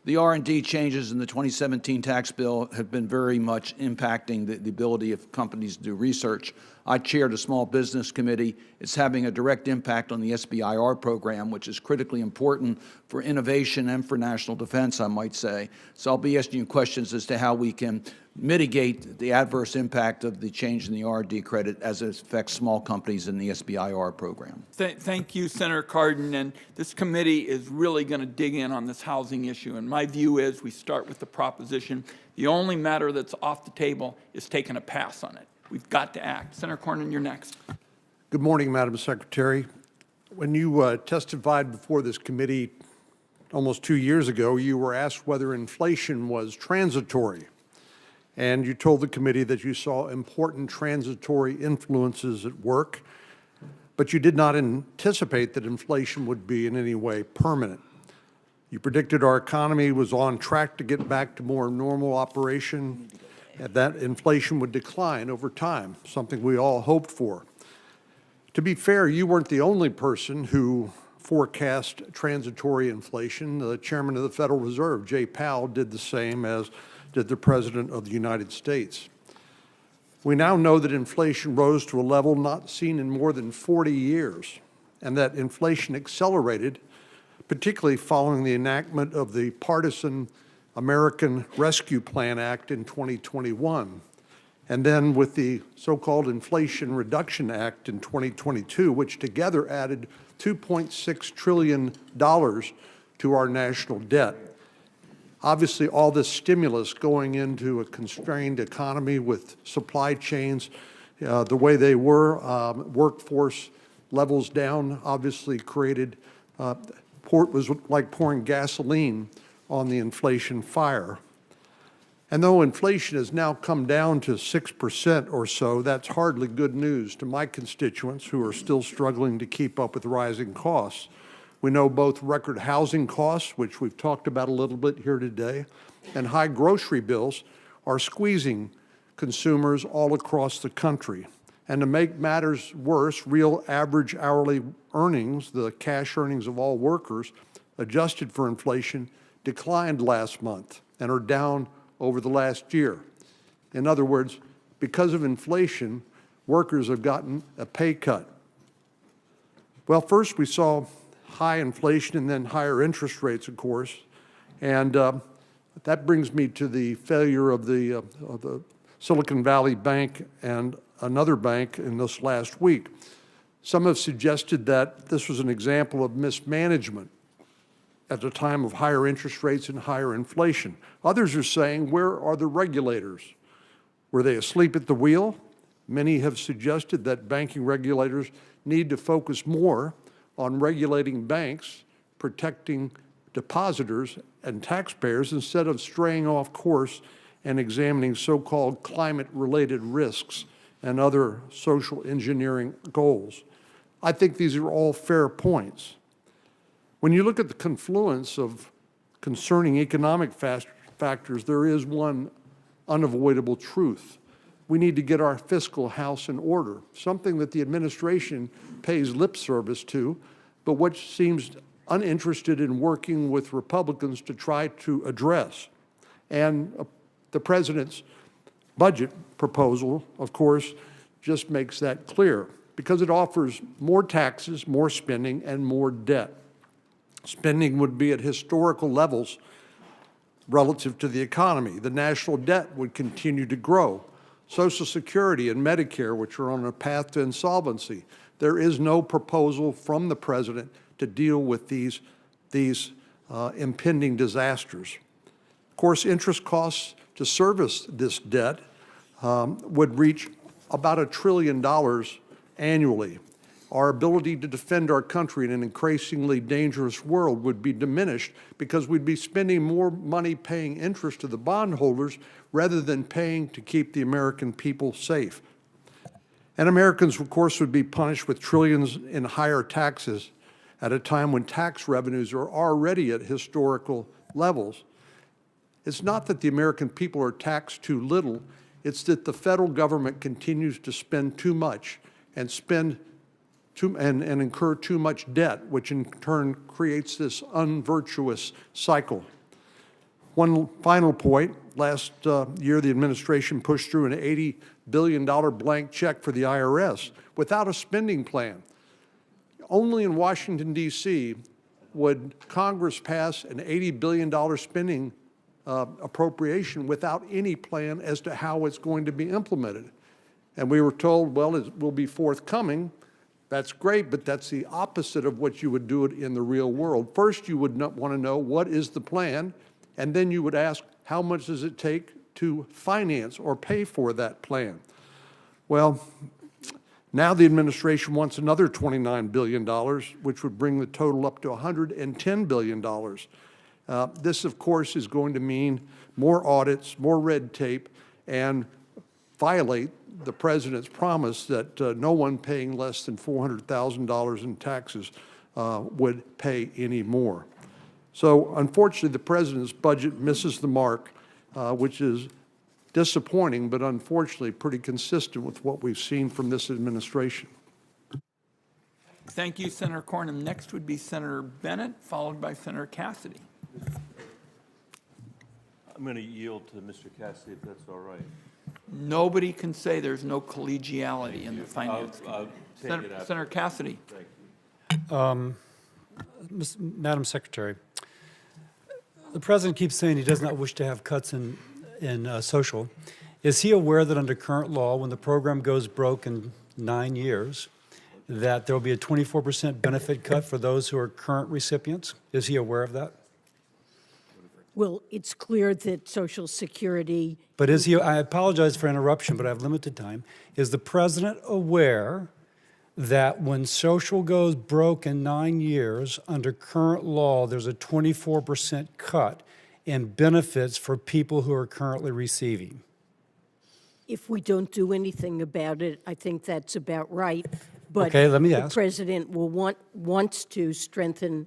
The R&D changes in the 2017 tax bill have been very much impacting the ability of companies to do research. I chair the Small Business Committee. It's having a direct impact on the SBIR program, which is critically important for innovation and for national defense, I might say. So I'll be asking you questions as to how we can mitigate the adverse impact of the change in the R&D credit as it affects small companies in the SBIR program. Thank you, Senator Cardin. And this committee is really going to dig in on this housing issue. And my view is we start with the proposition. The only matter that's off the table is taking a pass on it. We've got to act. Senator Cornyn, you're next. Good morning, Madam Secretary. When you testified before this committee almost 2 years ago, you were asked whether inflation was transitory. And you told the committee that you saw important transitory influences at work, but you did not anticipate that inflation would be in any way permanent. You predicted our economy was on track to get back to more normal operation, and that inflation would decline over time, something we all hoped for. To be fair, you weren't the only person who forecast transitory inflation. The chairman of the Federal Reserve, Jay Powell, did the same, as did the President of the United States. We now know that inflation rose to a level not seen in more than 40 years, and that inflation accelerated, particularly following the enactment of the partisan American Rescue Plan Act in 2021, and then with the so-called Inflation Reduction Act in 2022, which together added $2.6 trillion to our national debt. Obviously, all this stimulus going into a constrained economy with supply chains the way they were, workforce levels down, obviously created, was like pouring gasoline on the inflation fire. And though inflation has now come down to 6% or so, that's hardly good news to my constituents who are still struggling to keep up with rising costs. We know both record housing costs, which we've talked about a little bit here today, and high grocery bills are squeezing consumers all across the country. And to make matters worse, real average hourly earnings, the cash earnings of all workers, adjusted for inflation, declined last month and are down over the last year. In other words, because of inflation, workers have gotten a pay cut. Well, first we saw high inflation and then higher interest rates, of course, and that brings me to the failure of the Silicon Valley Bank and another bank in this last week. Some have suggested that this was an example of mismanagement at a time of higher interest rates and higher inflation. Others are saying, where are the regulators? Were they asleep at the wheel? Many have suggested that banking regulators need to focus more on regulating banks, protecting depositors and taxpayers, instead of straying off course and examining so-called climate-related risks and other social engineering goals. I think these are all fair points. When you look at the confluence of concerning economic factors, there is one unavoidable truth. we need to get our fiscal house in order, something that the administration pays lip service to, but which seems uninterested in working with Republicans to try to address. And the president's budget proposal, of course, just makes that clear because it offers more taxes, more spending, and more debt. Spending would be at historical levels relative to the economy. The national debt would continue to grow. Social Security and Medicare, which are on a path to insolvency. There is no proposal from the president to deal with these impending disasters. Of course, interest costs to service this debt would reach about $1 trillion annually. Our ability to defend our country in an increasingly dangerous world would be diminished because we'd be spending more money paying interest to the bondholders rather than paying to keep the American people safe. And Americans, of course, would be punished with trillions in higher taxes at a time when tax revenues are already at historical levels. It's not that the American people are taxed too little, it's that the federal government continues to spend too much and incur too much debt, which in turn creates this unvirtuous cycle. One final point, last year the administration pushed through an $80 billion blank check for the IRS without a spending plan. Only in Washington, D.C. would Congress pass an $80 billion spending appropriation without any plan as to how it's going to be implemented. And we were told, well, it will be forthcoming. That's great, but that's the opposite of what you would do it in the real world. First, you would want to know what is the plan, and then you would ask, how much does it take to finance or pay for that plan? Well, now the administration wants another $29 billion, which would bring the total up to $110 billion. This, of course, is going to mean more audits, more red tape, and violate the president's promise that no one paying less than $400,000 in taxes would pay any more. So, unfortunately, the president's budget misses the mark, which is disappointing, but unfortunately pretty consistent with what we've seen from this administration. Thank you, Senator Cornyn. Next would be Senator Bennett, followed by Senator Cassidy. I'm going to yield to Mr. Cassidy, if that's all right. Nobody can say there's no collegiality in the finance committee. Senator Cassidy. Thank you. Madam Secretary, the president keeps saying he does not wish to have cuts in social. Is he aware that under current law, when the program goes broke in 9 years, that there will be a 24% benefit cut for those who are current recipients? Is he aware of that? Well, it's clear that Social Security. But is he, I apologize for interruption, but I have limited time. Is the president aware that when social goes broke in 9 years, under current law, there's a 24% cut in benefits for people who are currently receiving? If we don't do anything about it, I think that's about right. But okay, let me ask. The president wants to strengthen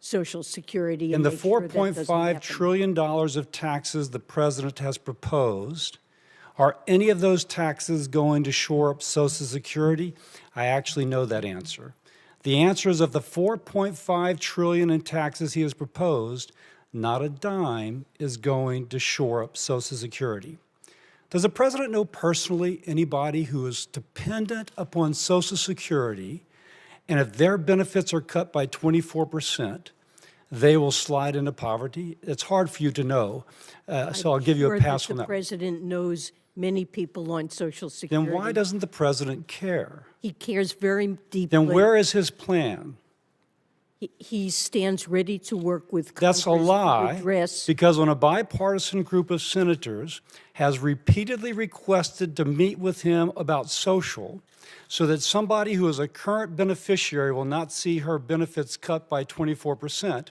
Social Security. In the $4.5 trillion of taxes the president has proposed, are any of those taxes going to shore up Social Security? I actually know that answer. The answer is of the $4.5 trillion in taxes he has proposed, not a dime is going to shore up Social Security. Does the president know personally anybody who is dependent upon Social Security, and if their benefits are cut by 24%, they will slide into poverty? It's hard for you to know, so I'll give you a pass on that. The president knows many people on Social Security. Then why doesn't the president care? He cares very deeply. Then where is his plan? He stands ready to work with That's Congress a lie, to address. because when a bipartisan group of senators has repeatedly requested to meet with him about social, so that somebody who is a current beneficiary will not see her benefits cut by 24%,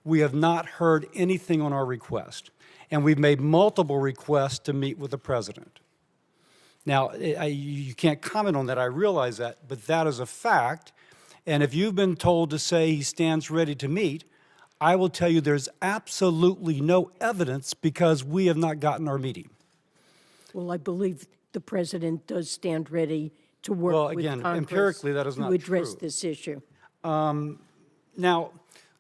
we have not heard anything on our request. And we've made multiple requests to meet with the president. Now, you can't comment on that, I realize that, but that is a fact. And if you've been told to say he stands ready to meet, I will tell you there's absolutely no evidence because we have not gotten our meeting. Well, I believe the president does stand ready to work Well, with again, Congress empirically, that is not to address true. this issue. Now,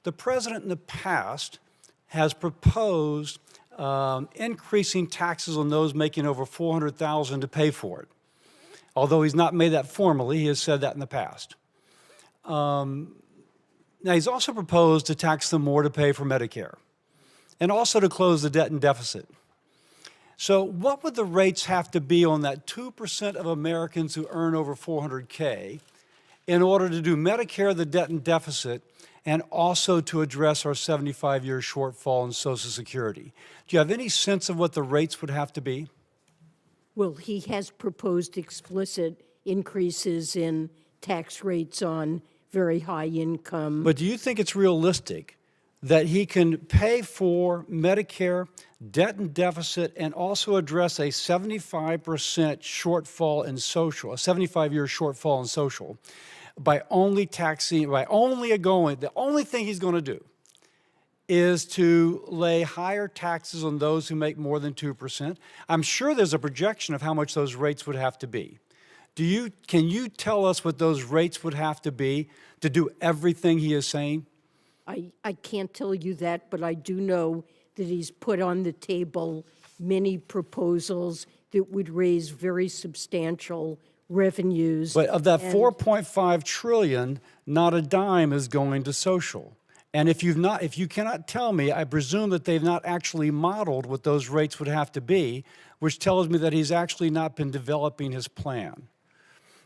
the president in the past has proposed increasing taxes on those making over $400,000 to pay for it. Although he's not made that formally, he has said that in the past. Now, he's also proposed to tax them more to pay for Medicare and also to close the debt and deficit. So what would the rates have to be on that 2% of Americans who earn over $400K in order to do Medicare, the debt and deficit, and also to address our 75-year shortfall in Social Security? Do you have any sense of what the rates would have to be? Well, he has proposed explicit increases in tax rates on very high income. But do you think it's realistic that he can pay for Medicare, debt and deficit, and also address a 75% shortfall in social, a 75-year shortfall in social, by only taxing, the only thing he's going to do is to lay higher taxes on those who make more than 2%? I'm sure there's a projection of how much those rates would have to be. Can you tell us what those rates would have to be to do everything he is saying? I can't tell you that, but I do know that he's put on the table many proposals that would raise very substantial revenues. But of that $4.5 trillion, not a dime is going to social. And if you cannot tell me, I presume that they've not actually modeled what those rates would have to be, which tells me that he's actually not been developing his plan.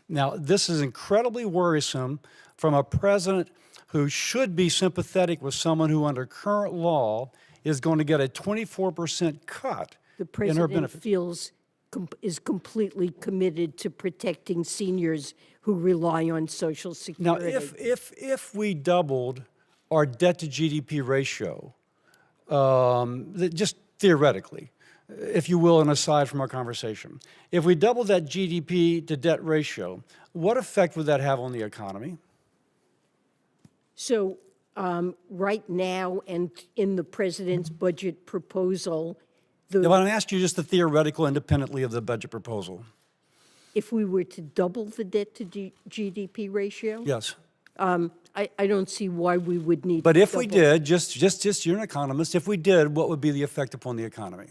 Now, this is incredibly worrisome from a president who should be sympathetic with someone who, under current law, is going to get a 24% cut The in her president benefits. is completely committed to protecting seniors who rely on Social Security. Now, if we doubled our debt to GDP ratio, just theoretically, if you will, and aside from our conversation, if we doubled that GDP to debt ratio, what effect would that have on the economy? So right now, and in the president's budget proposal, Now, I'm asking you just the theoretical independently of the budget proposal. if we were to double the debt to GDP ratio, Yes. I don't see why we would need But to if we double. did, just you're an economist, if we did, what would be the effect upon the economy?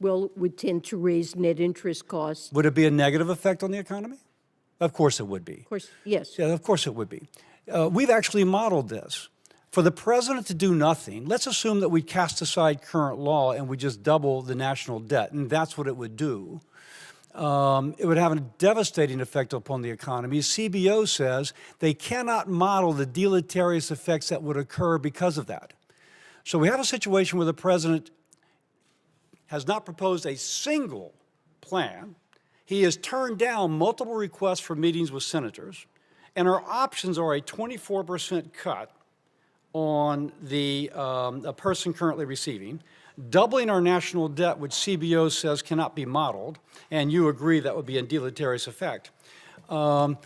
Well, it would tend to raise net interest costs. Would it be a negative effect on the economy? Of course it would be. Of course, yes. Yeah, of course it would be. We've actually modeled this. For the president to do nothing, let's assume that we cast aside current law and we just double the national debt, and that's what it would do. It would have a devastating effect upon the economy. CBO says they cannot model the deleterious effects that would occur because of that. So we have a situation where the president has not proposed a single plan. He has turned down multiple requests for meetings with senators, and our options are a 24% cut on a person currently receiving, doubling our national debt, which CBO says cannot be modeled, and you agree that would be a deleterious effect. And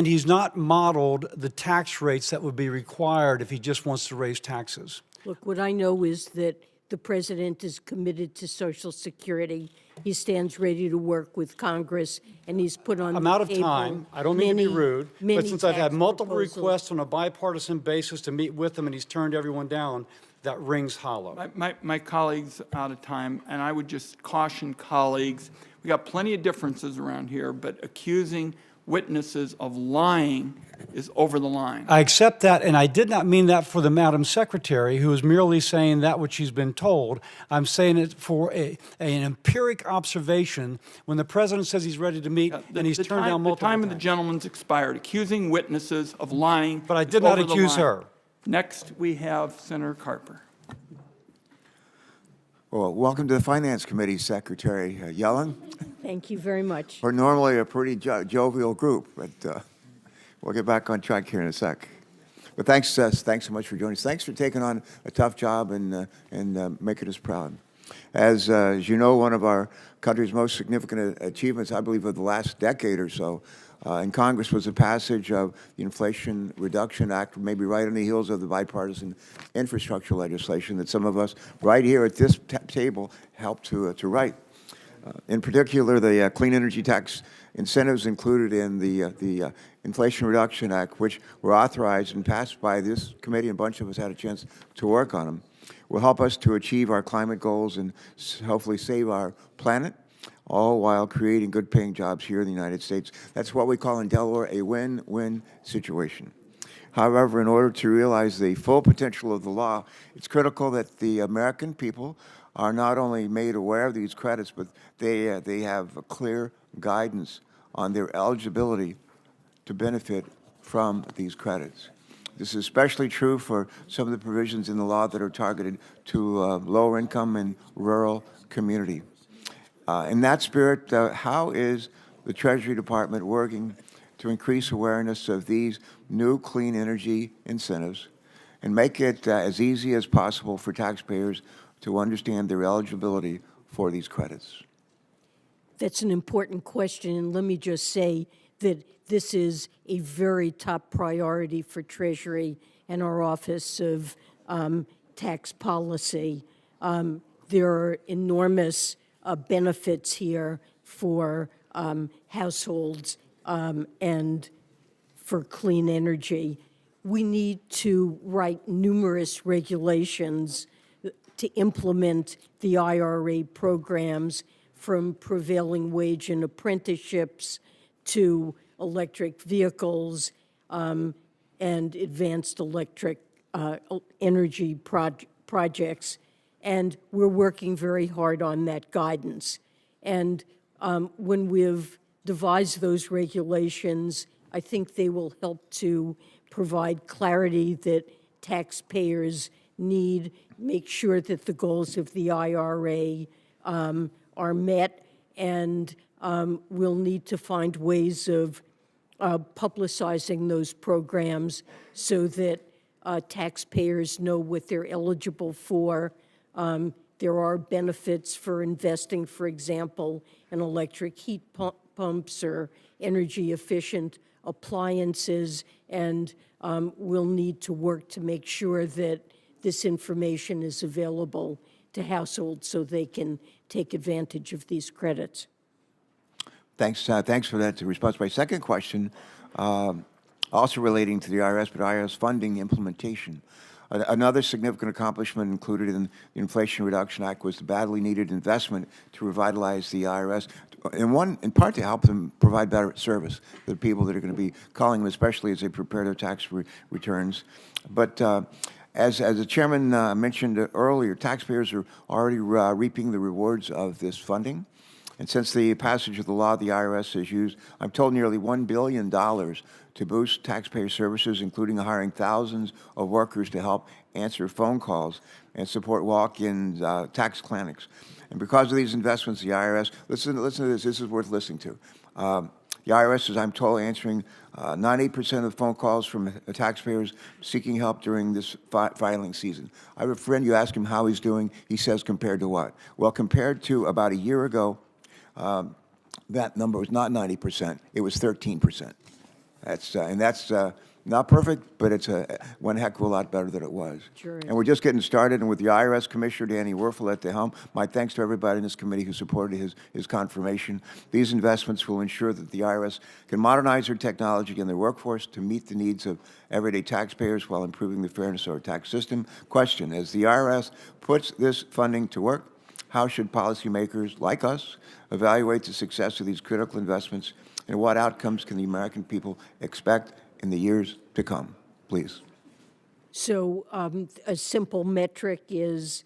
he's not modeled the tax rates that would be required if he just wants to raise taxes. Look, what I know is that the president is committed to Social Security. He stands ready to work with Congress, and he's put on I'm the out of table time. I don't mean to be rude, but many since I've had tax multiple proposals. requests on a bipartisan basis to meet with him and he's turned everyone down, that rings hollow. My colleague's out of time, and I would just caution colleagues, we got plenty of differences around here, but accusing witnesses of lying is over the line. I accept that, and I did not mean that for the Madam Secretary, who is merely saying that which she's been told. I'm saying it for an empiric observation. When the president says he's ready to meet, and he's turned down multiple The time of the times. gentleman's expired, accusing witnesses of lying. But I is did not over the accuse line. her. Next, we have Senator Carper. Well, welcome to the Finance Committee, Secretary Yellen. Thank you very much. We're normally a pretty jovial group, but we'll get back on track here in a sec. But thanks so much for joining us. Thanks for taking on a tough job and making us proud. As you know, one of our country's most significant achievements, I believe, of the last decade or so in Congress was the passage of the Inflation Reduction Act, maybe right on the heels of the bipartisan infrastructure legislation that some of us right here at this table helped to write. In particular, the clean energy tax incentives included in the Inflation Reduction Act, which were authorized and passed by this committee, and a bunch of us had a chance to work on them, will help us to achieve our climate goals and hopefully save our planet, all while creating good-paying jobs here in the United States. That's what we call in Delaware a win-win situation. However, in order to realize the full potential of the law, it's critical that the American people are not only made aware of these credits, but they have a clear guidance on their eligibility to benefit from these credits. This is especially true for some of the provisions in the law that are targeted to lower income and rural community. In that spirit, how is the Treasury Department working to increase awareness of these new clean energy incentives and make it as easy as possible for taxpayers to understand their eligibility for these credits? That's an important question, and let me just say that this is a very top priority for Treasury and our Office of Tax Policy. There are enormous benefits here for households and for clean energy. We need to write numerous regulations to implement the IRA programs, from prevailing wage and apprenticeships to electric vehicles and advanced electric energy projects. And we're working very hard on that guidance. And when we've devised those regulations, I think they will help to provide clarity that taxpayers need, make sure that the goals of the IRA are met, and we'll need to find ways of publicizing those programs so that taxpayers know what they're eligible for. There are benefits for investing, for example, in electric heat pumps or energy-efficient appliances, and we'll need to work to make sure that this information is available to households so they can take advantage of these credits. Thanks for that response. My second question, also relating to the IRS, but IRS funding implementation. Another significant accomplishment included in the Inflation Reduction Act was the badly needed investment to revitalize the IRS, in part to help them provide better service to the people that are going to be calling them, especially as they prepare their tax returns. But as the chairman mentioned earlier, taxpayers are already reaping the rewards of this funding. And since the passage of the law, the IRS has used, I'm told, nearly $1 billion to boost taxpayer services, including hiring thousands of workers to help answer phone calls and support walk-in tax clinics. And because of these investments, the IRS, listen to this is worth listening to. The IRS is, I'm told, answering 98% of phone calls from taxpayers seeking help during this filing season. I have a friend, you ask him how he's doing, he says compared to what? Well, compared to about a year ago, that number was not 90%, it was 13%. That's not perfect, but it's one heck of a lot better than it was. Sure. And we're just getting started, and with the IRS Commissioner, Danny Werfel, at the helm, my thanks to everybody in this committee who supported his confirmation. These investments will ensure that the IRS can modernize their technology and their workforce to meet the needs of everyday taxpayers while improving the fairness of our tax system. Question, as the IRS puts this funding to work, how should policymakers like us evaluate the success of these critical investments, and what outcomes can the American people expect in the years to come? Please. So a simple metric is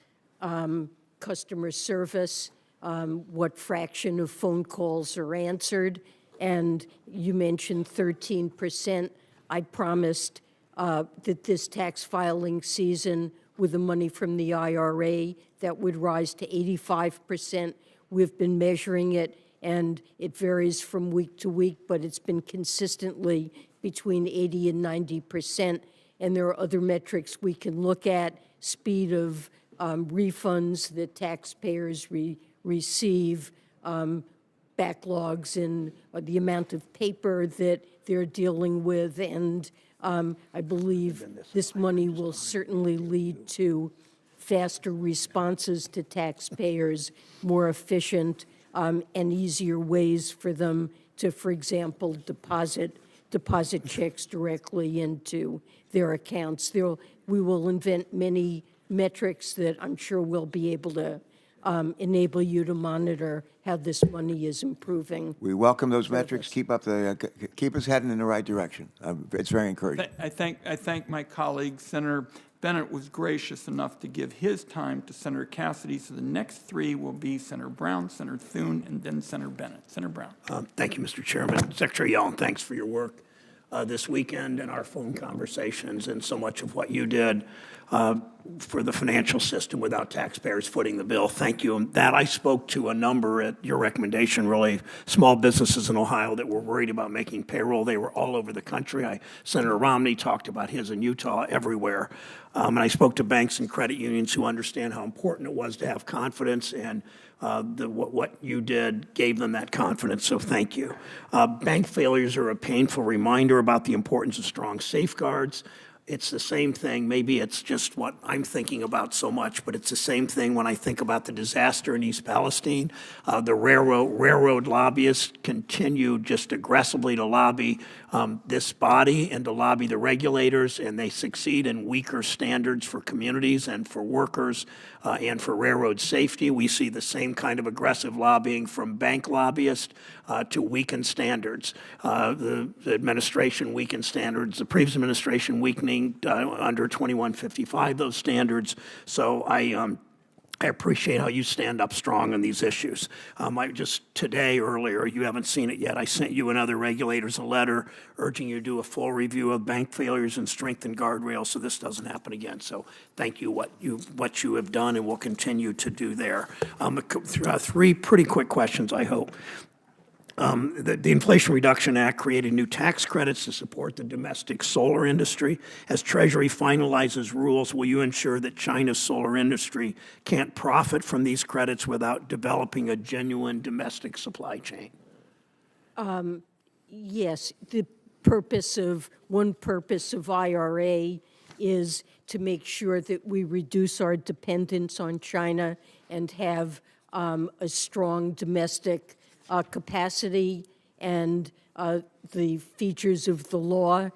customer service, what fraction of phone calls are answered, and you mentioned 13%. I promised that this tax filing season, with the money from the IRA, that would rise to 85%. We've been measuring it, and it varies from week to week, but it's been consistently between 80 and 90%. And there are other metrics we can look at: speed of refunds that taxpayers receive, backlogs in the amount of paper that they're dealing with, and I believe this money will certainly lead to faster responses to taxpayers, more efficient and easier ways for them to, for example, deposit checks directly into their accounts. We will invent many metrics that I'm sure we'll be able to enable you to monitor how this money is improving. We welcome those metrics. Keep up keep us heading in the right direction. It's very encouraging. I thank my colleague. Senator Bennett was gracious enough to give his time to Senator Cassidy, so the next three will be Senator Brown, Senator Thune, and then Senator Bennett. Senator Brown. Thank you, Mr. Chairman. Secretary Yellen, thanks for your work this weekend and our phone conversations and so much of what you did for the financial system without taxpayers footing the bill. Thank you. And that I spoke to a number at your recommendation, really, small businesses in Ohio that were worried about making payroll. They were all over the country. Senator Romney talked about his in Utah, everywhere. And I spoke to banks and credit unions who understand how important it was to have confidence, and what you did gave them that confidence, so thank you. Bank failures are a painful reminder about the importance of strong safeguards. It's the same thing. Maybe it's just what I'm thinking about so much, but it's the same thing when I think about the disaster in East Palestine. The railroad lobbyists continue just aggressively to lobby this body and to lobby the regulators, and they succeed in weaker standards for communities and for workers and for railroad safety. We see the same kind of aggressive lobbying from bank lobbyists to weaken standards. The administration weakened standards, the previous administration weakening under 2155 those standards. So I appreciate how you stand up strong on these issues. Earlier, you haven't seen it yet, I sent you and other regulators a letter urging you to do a full review of bank failures and strengthen guardrails so this doesn't happen again. So thank you what you have done and will continue to do there. Three pretty quick questions, I hope. The Inflation Reduction Act created new tax credits to support the domestic solar industry. As Treasury finalizes rules, will you ensure that China's solar industry can't profit from these credits without developing a genuine domestic supply chain? Yes, one purpose of IRA is to make sure that we reduce our dependence on China and have a strong domestic capacity, and the features of the law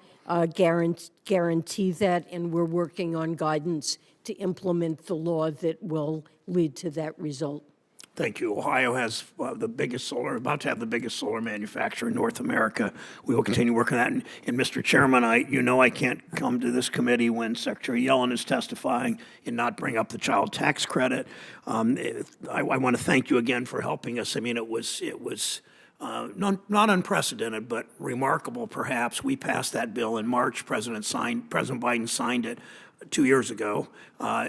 guarantee that, and we're working on guidance to implement the law that will lead to that result. Thank you. Ohio has about to have the biggest solar manufacturer in North America. We will continue working on that. And Mr. Chairman, I can't come to this committee when Secretary Yellen is testifying and not bring up the child tax credit. I want to thank you again for helping us. I mean, it was not unprecedented, but remarkable, perhaps. We passed that bill in March. President Biden signed it 2 years ago,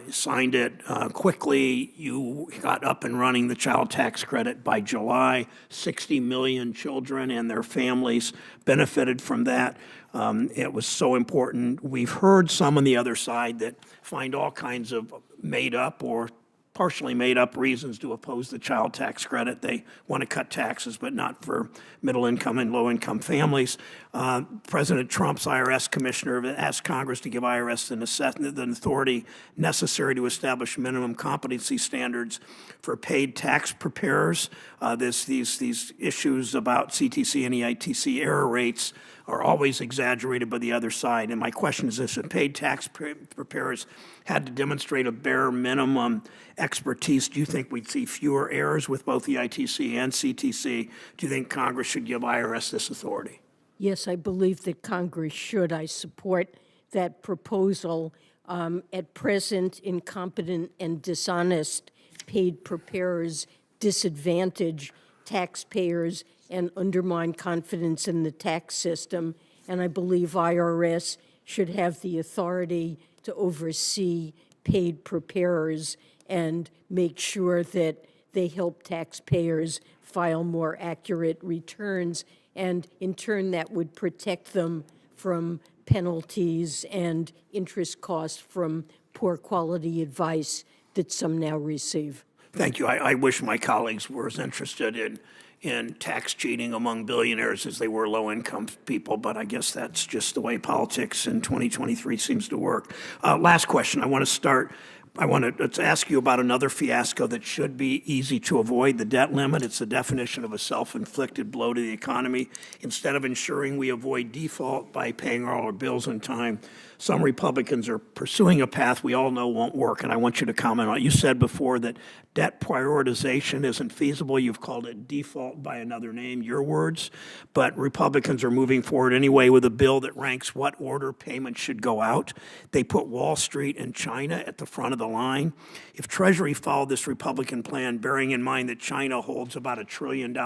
signed it quickly. You got up and running the child tax credit by July. 60 million children and their families benefited from that. It was so important. We've heard some on the other side that find all kinds of made up or partially made up reasons to oppose the child tax credit. They want to cut taxes, but not for middle income and low income families. President Trump's IRS commissioner asked Congress to give IRS the authority necessary to establish minimum competency standards for paid tax preparers. These issues about CTC and EITC error rates are always exaggerated by the other side. And my question is this: if paid tax preparers had to demonstrate a bare minimum expertise, do you think we'd see fewer errors with both EITC and CTC? Do you think Congress should give IRS this authority? Yes, I believe that Congress should. I support that proposal. At present, incompetent and dishonest paid preparers disadvantage taxpayers and undermine confidence in the tax system. And I believe IRS should have the authority to oversee paid preparers and make sure that they help taxpayers file more accurate returns. And in turn, that would protect them from penalties and interest costs from poor quality advice that some now receive. Thank you. I wish my colleagues were as interested in tax cheating among billionaires as they were low-income people, but I guess that's just the way politics in 2023 seems to work. Last question. I want to start I want to ask you about another fiasco that should be easy to avoid, the debt limit. It's the definition of a self-inflicted blow to the economy. Instead of ensuring we avoid default by paying all our bills in time, some Republicans are pursuing a path we all know won't work, and I want you to comment on it. You said before that debt prioritization isn't feasible. You've called it default by another name, your words. But Republicans are moving forward anyway with a bill that ranks what order payments should go out. They put Wall Street and China at the front of the line. If Treasury followed this Republican plan, bearing in mind that China holds about $1 trillion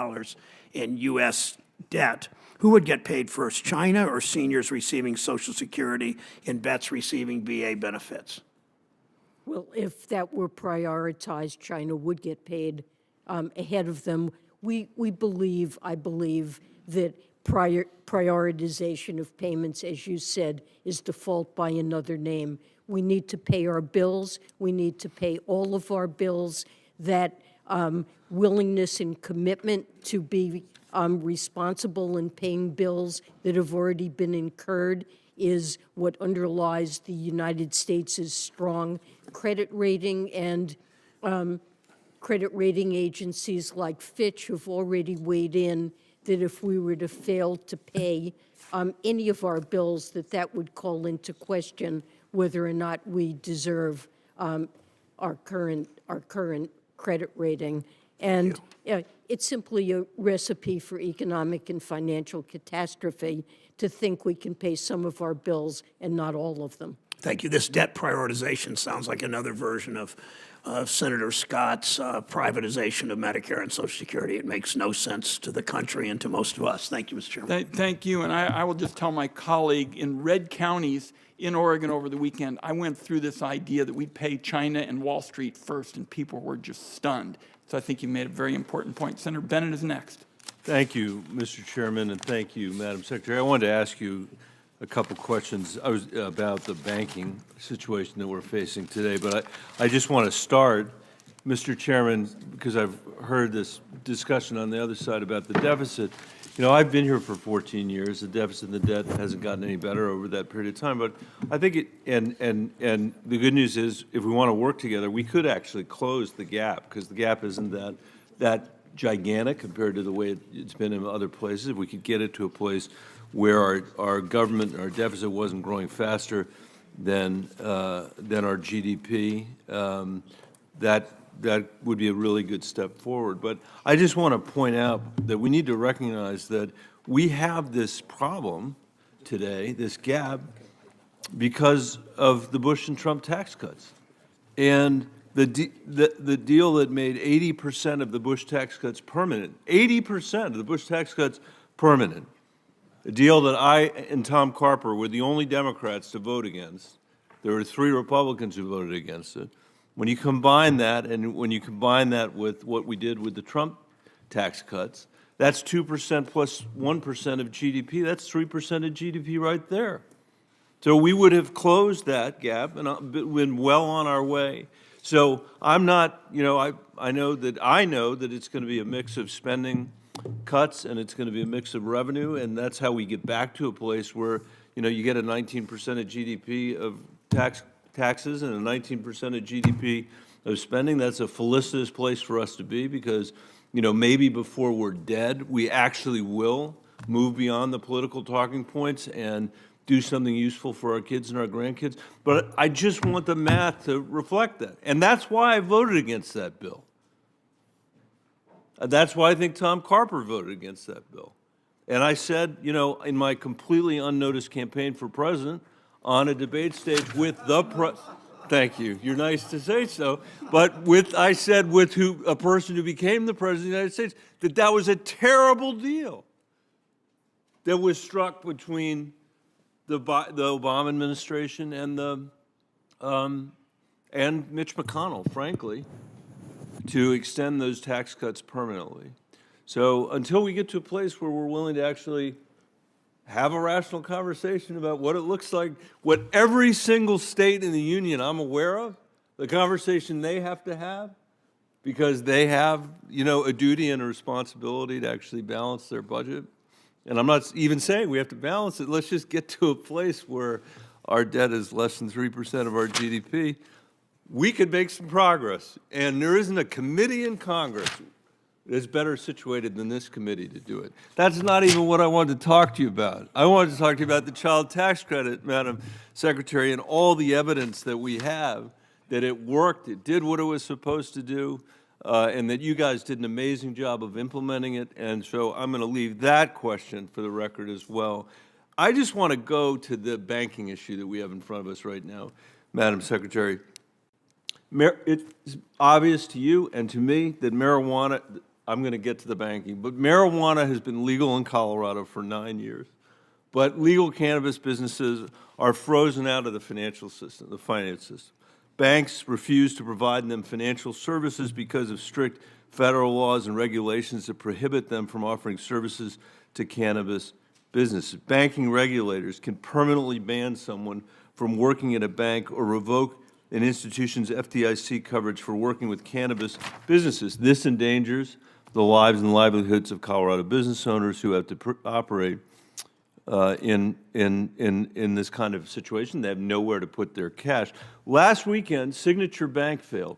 in U.S. debt, who would get paid first, China or seniors receiving Social Security and vets receiving VA benefits? Well, if that were prioritized, China would get paid ahead of them. I believe that prioritization of payments, as you said, is default by another name. We need to pay our bills. We need to pay all of our bills. That willingness and commitment to be responsible in paying bills that have already been incurred is what underlies the United States' strong credit rating, and credit rating agencies like Fitch have already weighed in that if we were to fail to pay any of our bills, that would call into question whether or not we deserve our current credit rating. And it's simply a recipe for economic and financial catastrophe to think we can pay some of our bills and not all of them. Thank you. This debt prioritization sounds like another version of Senator Scott's privatization of Medicare and Social Security. It makes no sense to the country and to most of us. Thank you, Mr. Chairman. Thank you. And I will just tell my colleague, in red counties in Oregon over the weekend, I went through this idea that we'd pay China and Wall Street first, and people were just stunned. So I think you made a very important point. Senator Bennett is next. Thank you, Mr. Chairman, and thank you, Madam Secretary. I wanted to ask you a couple questions about the banking situation that we're facing today, but I just want to start, Mr. Chairman, because I've heard this discussion on the other side about the deficit. You know, I've been here for 14 years. The deficit and the debt hasn't gotten any better over that period of time, but I think it, and the good news is, if we want to work together, we could actually close the gap, because the gap isn't that gigantic compared to the way it's been in other places. If we could get it to a place where our government, our deficit wasn't growing faster than our GDP, that would be a really good step forward. But I just want to point out that we need to recognize that we have this problem today, this gap, because of the Bush and Trump tax cuts. And the deal that made 80% of the Bush tax cuts permanent, 80% of the Bush tax cuts permanent, a deal that I and Tom Carper were the only Democrats to vote against. There were 3 Republicans who voted against it. When you combine that, and when you combine that with what we did with the Trump tax cuts, that's 2% plus 1% of GDP. That's 3% of GDP right there. So we would have closed that gap and been well on our way. So I'm not, you know, I know that it's going to be a mix of spending cuts and it's going to be a mix of revenue, and that's how we get back to a place where, you know, you get a 19% of GDP of taxes and a 19% of GDP of spending. That's a felicitous place for us to be, because, you know, maybe before we're dead, we actually will move beyond the political talking points and do something useful for our kids and our grandkids. But I just want the math to reflect that. And that's why I voted against that bill. That's why I think Tom Carper voted against that bill. And I said, you know, in my completely unnoticed campaign for president, on a debate stage with the thank you, you're nice to say so, but I said with a person who became the president of the United States, that was a terrible deal that was struck between the Obama administration and and Mitch McConnell, frankly, to extend those tax cuts permanently. So until we get to a place where we're willing to actually have a rational conversation about what it looks like, what every single state in the union I'm aware of, the conversation they have to have, because they have, you know, a duty and a responsibility to actually balance their budget. And I'm not even saying we have to balance it. Let's just get to a place where our debt is less than 3% of our GDP. we could make some progress. And there isn't a committee in Congress that's better situated than this committee to do it. That's not even what I wanted to talk to you about. I wanted to talk to you about the child tax credit, Madam Secretary, and all the evidence that we have that it worked, it did what it was supposed to do, and that you guys did an amazing job of implementing it. And so I'm going to leave that question for the record as well. I just want to go to the banking issue that we have in front of us right now, Madam Secretary. It's obvious to you and to me that marijuana, I'm going to get to the banking, but marijuana has been legal in Colorado for 9 years. But legal cannabis businesses are frozen out of the financial system, the finance system. Banks refuse to provide them financial services because of strict federal laws and regulations that prohibit them from offering services to cannabis businesses. Banking regulators can permanently ban someone from working at a bank or revoke an institution's FDIC coverage for working with cannabis businesses. This endangers the lives and livelihoods of Colorado business owners who have to operate in this kind of situation. They have nowhere to put their cash. Last weekend, Signature Bank failed.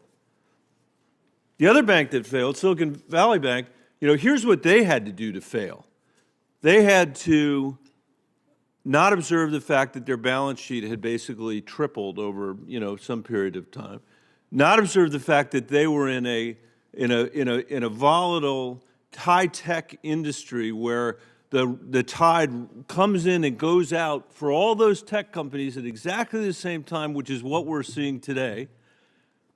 The other bank that failed, Silicon Valley Bank, here's what they had to do to fail. They had to not observe the fact that their balance sheet had basically tripled over, some period of time. Not observe the fact that they were in a volatile, high-tech industry where the tide comes in and goes out for all those tech companies at exactly the same time, which is what we're seeing today.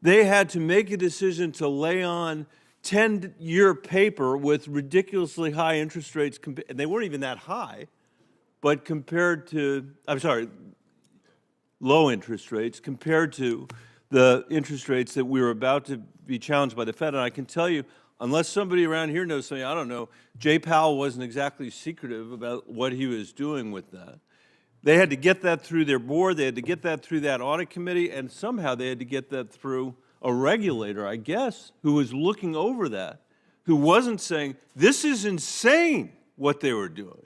They had to make a decision to lay on 10-year paper with ridiculously high interest rates, and they weren't even that high, but compared to, low interest rates compared to the interest rates that we were about to be challenged by the Fed. And I can tell you, unless somebody around here knows something, I don't know, Jay Powell wasn't exactly secretive about what he was doing with that. They had to get that through their board, they had to get that through that audit committee, and somehow they had to get that through a regulator, I guess, who was looking over that, who wasn't saying, this is insane what they were doing.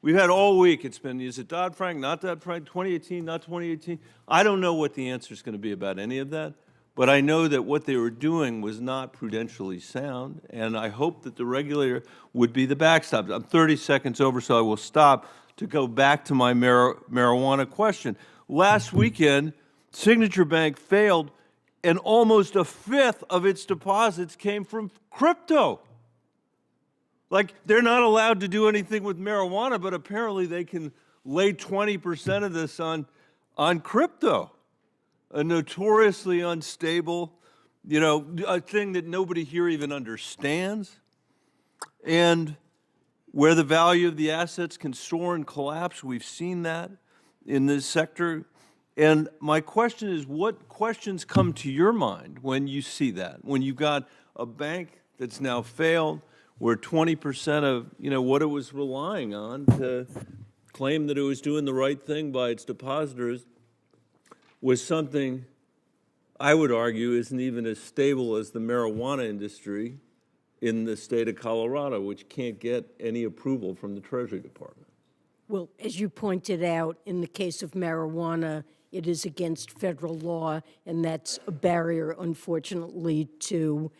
We've had all week, it's been, is it Dodd-Frank, not Dodd-Frank, 2018, not 2018? I don't know what the answer is going to be about any of that, but I know that what they were doing was not prudentially sound, and I hope that the regulator would be the backstop. I'm 30 seconds over, so I will stop to go back to my marijuana question. Last weekend, Signature Bank failed, and almost a fifth of its deposits came from crypto. Like, they're not allowed to do anything with marijuana, but apparently they can lay 20% of this on crypto, a notoriously unstable, a thing that nobody here even understands, and where the value of the assets can soar and collapse. We've seen that in this sector. And my question is, what questions come to your mind when you see that? When you've got a bank that's now failed, where 20% of what it was relying on to claim that it was doing the right thing by its depositors was something I would argue isn't even as stable as the marijuana industry in the state of Colorado, which can't get any approval from the Treasury Department. Well, as you pointed out, in the case of marijuana, it is against federal law, and that's a barrier, unfortunately, to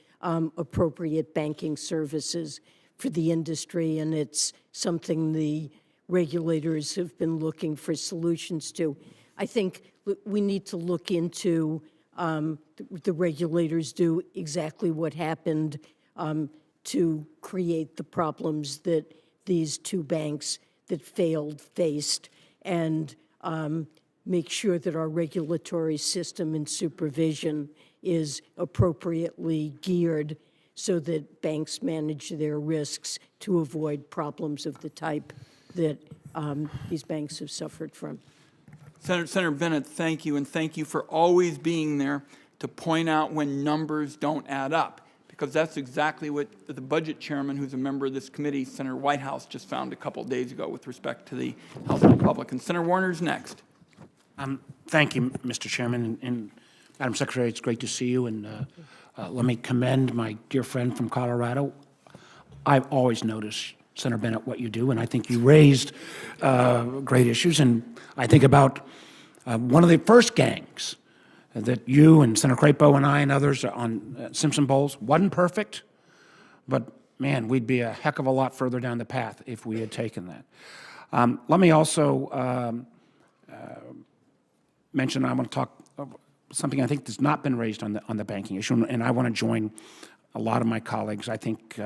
appropriate banking services for the industry, and it's something the regulators have been looking for solutions to. I think we need to look into the regulators do exactly what happened to create the problems that these two banks that failed faced, and make sure that our regulatory system and supervision is appropriately geared so that banks manage their risks to avoid problems of the type that these banks have suffered from. Senator Bennett, thank you, and thank you for always being there to point out when numbers don't add up, because that's exactly what the budget chairman, who's a member of this committee, Senator Whitehouse, just found a couple days ago with respect to the House Republicans. Senator Warner's next. Thank you, Mr. Chairman, and Madam Secretary, it's great to see you, and let me commend my dear friend from Colorado. I've always noticed, Senator Bennett, what you do, and I think you raised great issues, and I think about one of the first gangs that you and Senator Crapo and I and others on Simpson Bowles wasn't perfect, but man, we'd be a heck of a lot further down the path if we had taken that. Let me also mention, I want to talk something I think that's not been raised on the banking issue, and I want to join a lot of my colleagues. I think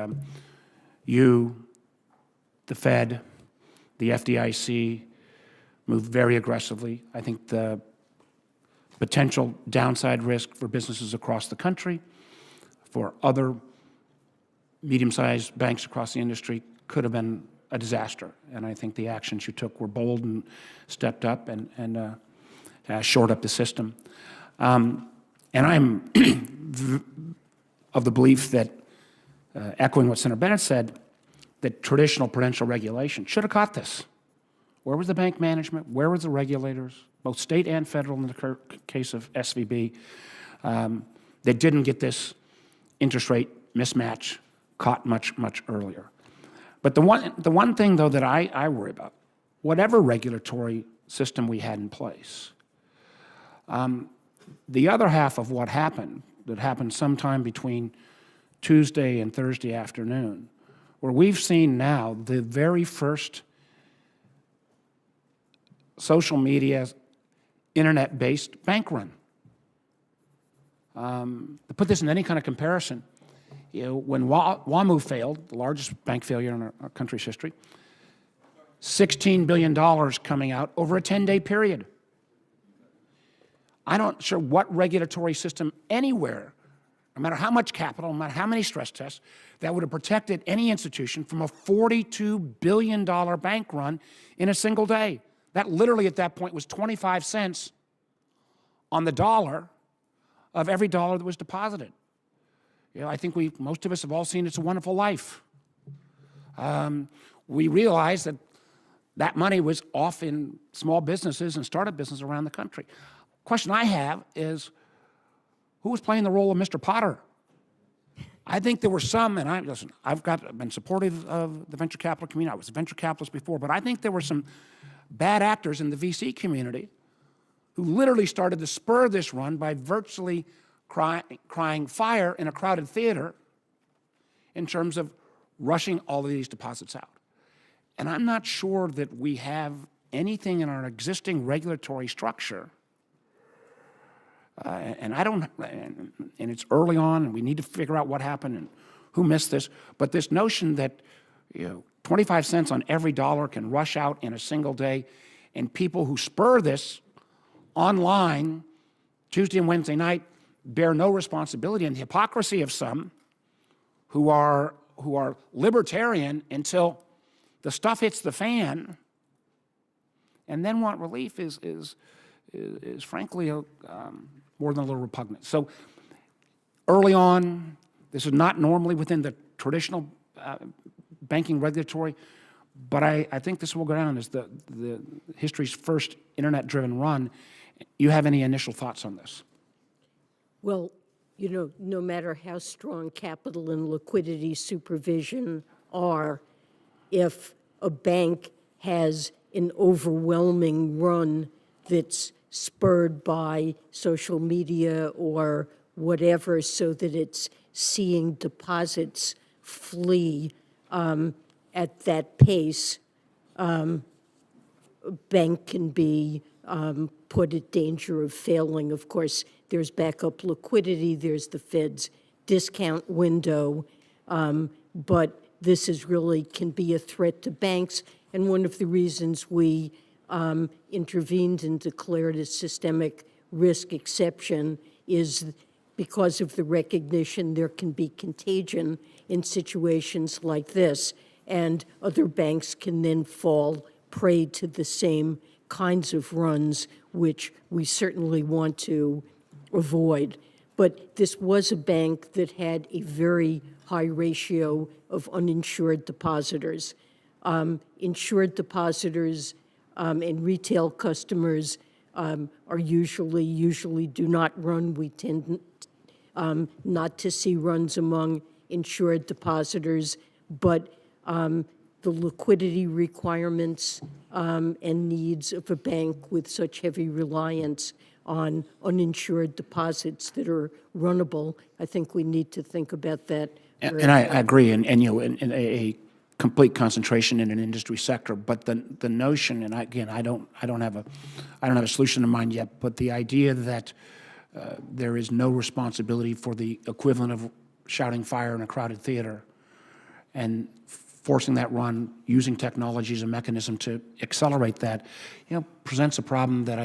you, the Fed, the FDIC moved very aggressively. I think the potential downside risk for businesses across the country, for other medium-sized banks across the industry, could have been a disaster. And I think the actions you took were bold and stepped up and shored up the system. And I'm of the belief that, echoing what Senator Bennett said, that traditional prudential regulation should have caught this. Where was the bank management? Where was the regulators, both state and federal in the case of SVB, that didn't get this interest rate mismatch caught much, much earlier? But the one thing, though, that I worry about, whatever regulatory system we had in place, the other half of what happened, that happened sometime between Tuesday and Thursday afternoon, where we've seen now the very first social media, internet-based bank run. To put this in any kind of comparison, when WAMU failed, the largest bank failure in our country's history, $16 billion coming out over a 10-day period. I'm not sure what regulatory system anywhere, no matter how much capital, no matter how many stress tests, that would have protected any institution from a $42 billion bank run in a single day. That literally at that point was 25 cents on the dollar of every dollar that was deposited. I think most of us have all seen It's a Wonderful Life. We realized that that money was off in small businesses and startup businesses around the country. Question I have is, who was playing the role of Mr. Potter? I think there were some, and I've been supportive of the venture capital community. I was a venture capitalist before, but I think there were some bad actors in the VC community who literally started to spur this run by virtually crying fire in a crowded theater in terms of rushing all of these deposits out. And I'm not sure that we have anything in our existing regulatory structure, and it's early on, and we need to figure out what happened and who missed this, but this notion that 25 cents on every dollar can rush out in a single day, and people who spur this online Tuesday and Wednesday night bear no responsibility, and the hypocrisy of some who are libertarian until the stuff hits the fan and then want relief is frankly more than a little repugnant. So early on, this is not normally within the traditional banking regulatory, but I think this will go down as the history's first internet-driven run. You have any initial thoughts on this? Well, no matter how strong capital and liquidity supervision are, if a bank has an overwhelming run that's spurred by social media or whatever so that it's seeing deposits flee at that pace, a bank can be put at danger of failing. Of course, there's backup liquidity, there's the Fed's discount window, but this is really can be a threat to banks. And one of the reasons we intervened and declared a systemic risk exception is because of the recognition there can be contagion in situations like this, and other banks can then fall prey to the same kinds of runs, which we certainly want to avoid. But this was a bank that had a very high ratio of uninsured depositors. Insured depositors and retail customers are usually do not run. We tend not to see runs among insured depositors, but the liquidity requirements and needs of a bank with such heavy reliance on uninsured deposits that are runnable. I think we need to think about that. And I agree, and you know, in a complete concentration in an industry sector. But the notion, and again, I don't have a solution in mind yet. But the idea that there is no responsibility for the equivalent of shouting fire in a crowded theater, and forcing that run, using technology as a mechanism to accelerate that, you know, presents a problem that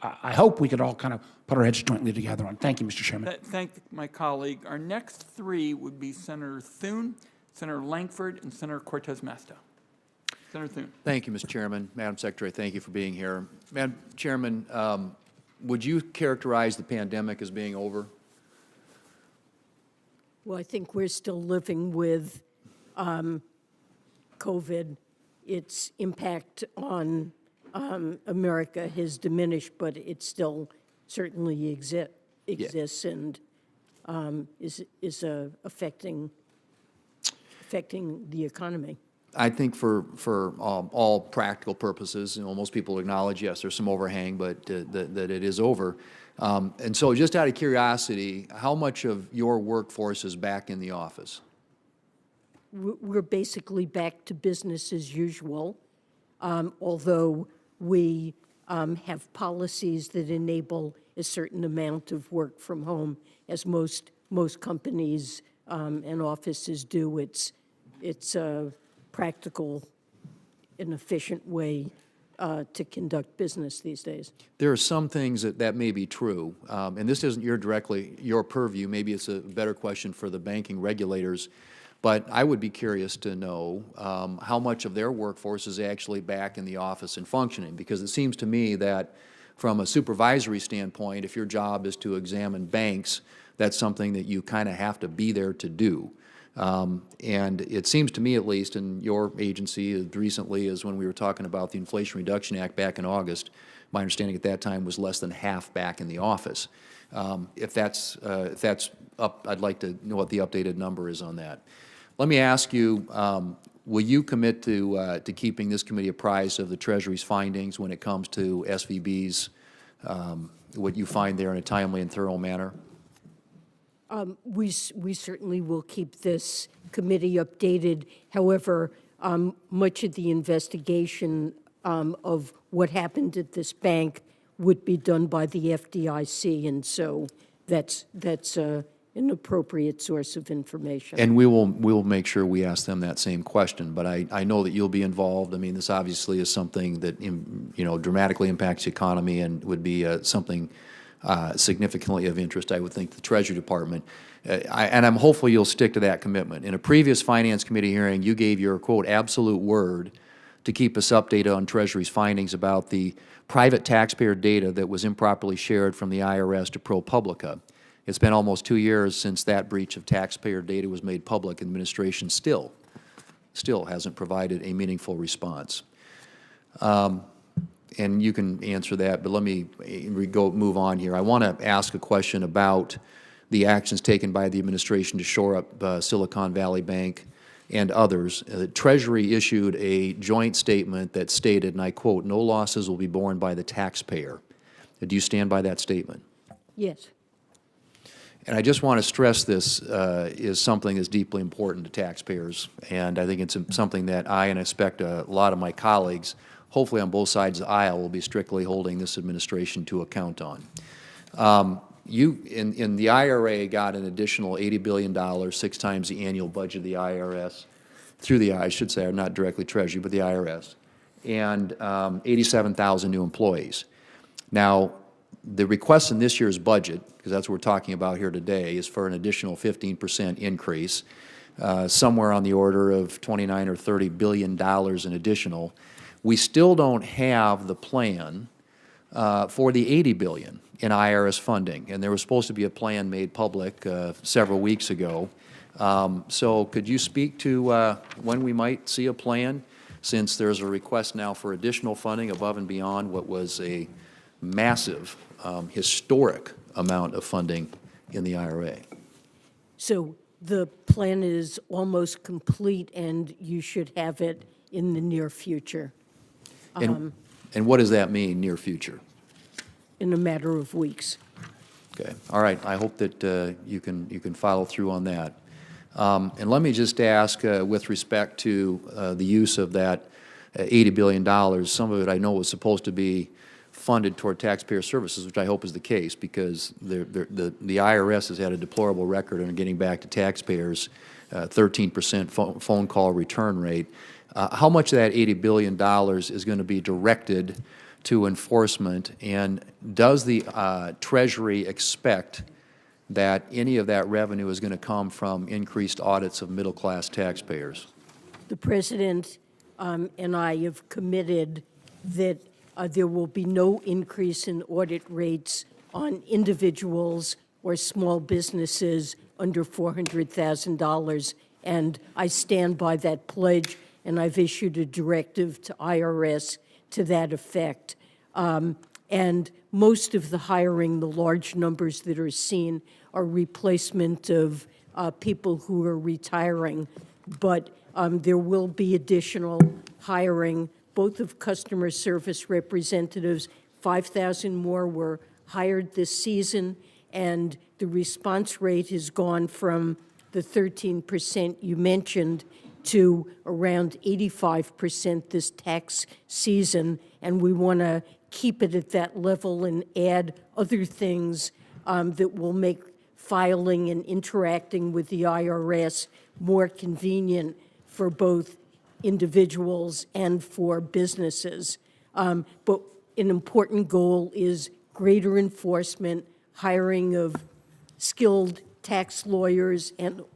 I hope we could all kind of put our heads jointly together on. Thank you, Mr. Chairman. Thank my colleague. Our next three would be Senator Thune, Senator Lankford, and Senator Cortez Masto. Senator Thune. Thank you, Mr. Chairman. Madam Secretary, thank you for being here. Madam Chairman, would you characterize the pandemic as being over? Well, I think we're still living with COVID. Its impact on America has diminished, but it still certainly exists and is affecting the economy. I think for all practical purposes, you know, most people acknowledge, yes, there's some overhang, but that it is over. And so just out of curiosity, how much of your workforce is back in the office? We're basically back to business as usual, although we have policies that enable a certain amount of work from home, as most companies and offices do. It's a practical and efficient way to conduct business these days. There are some things that may be true, and this isn't directly your purview. Maybe it's a better question for the banking regulators. But I would be curious to know how much of their workforce is actually back in the office and functioning, because it seems to me that from a supervisory standpoint, if your job is to examine banks, that's something that you kind of have to be there to do. And it seems to me, at least, in your agency, as recently as when we were talking about the Inflation Reduction Act back in August, my understanding at that time was less than half back in the office. If that's up, I'd like to know what the updated number is on that. Let me ask you, will you commit to keeping this committee apprised of the Treasury's findings when it comes to SVB's, what you find there in a timely and thorough manner? We certainly will keep this committee updated. However, much of the investigation of what happened at this bank would be done by the FDIC, and so that's an appropriate source of information. And we will make sure we ask them that same question. But I know that you'll be involved. I mean, this obviously is something that dramatically impacts the economy and would be something significantly of interest, I would think, to the Treasury Department. And I'm hopeful you'll stick to that commitment. In a previous Finance Committee hearing, you gave your, quote, absolute word to keep us updated on Treasury's findings about the private taxpayer data that was improperly shared from the IRS to ProPublica. It's been almost 2 years since that breach of taxpayer data was made public, and the administration still hasn't provided a meaningful response. And you can answer that, but let me move on here. I want to ask a question about the actions taken by the administration to shore up Silicon Valley Bank and others. The Treasury issued a joint statement that stated, and I quote, "No losses will be borne by the taxpayer." Do you stand by that statement? Yes. And I just want to stress this is something that's deeply important to taxpayers, and I think it's something that I and I expect a lot of my colleagues, hopefully on both sides of the aisle, will be strictly holding this administration to account on. You, in the IRA, got an additional $80 billion, 6 times the annual budget of the IRS, through the, I should say, not directly Treasury, but the IRS, and 87,000 new employees. Now, the request in this year's budget, because that's what we're talking about here today, is for an additional 15% increase, somewhere on the order of $29 or $30 billion in additional. We still don't have the plan for the $80 billion in IRS funding, and there was supposed to be a plan made public several weeks ago. So could you speak to when we might see a plan, since there's a request now for additional funding above and beyond what was a massive, historic amount of funding in the IRA? So the plan is almost complete, and you should have it in the near future, And what does that mean, near future? in a matter of weeks. Okay, all right. I hope that you can follow through on that. And let me just ask, with respect to the use of that $80 billion, some of it I know was supposed to be funded toward taxpayer services, which I hope is the case, because the IRS has had a deplorable record in getting back to taxpayers, 13% phone call return rate. How much of that $80 billion is going to be directed to enforcement, and does the Treasury expect that any of that revenue is going to come from increased audits of middle-class taxpayers? The President and I have committed that there will be no increase in audit rates on individuals or small businesses under $400,000, and I stand by that pledge, and I've issued a directive to IRS to that effect. And most of the hiring, the large numbers that are seen, are replacement of people who are retiring. But there will be additional hiring, both of customer service representatives. 5,000 more were hired this season, and the response rate has gone from the 13% you mentioned to around 85% this tax season, and we want to keep it at that level and add other things that will make filing and interacting with the IRS more convenient for both individuals and for businesses. But an important goal is greater enforcement, hiring of skilled tax lawyers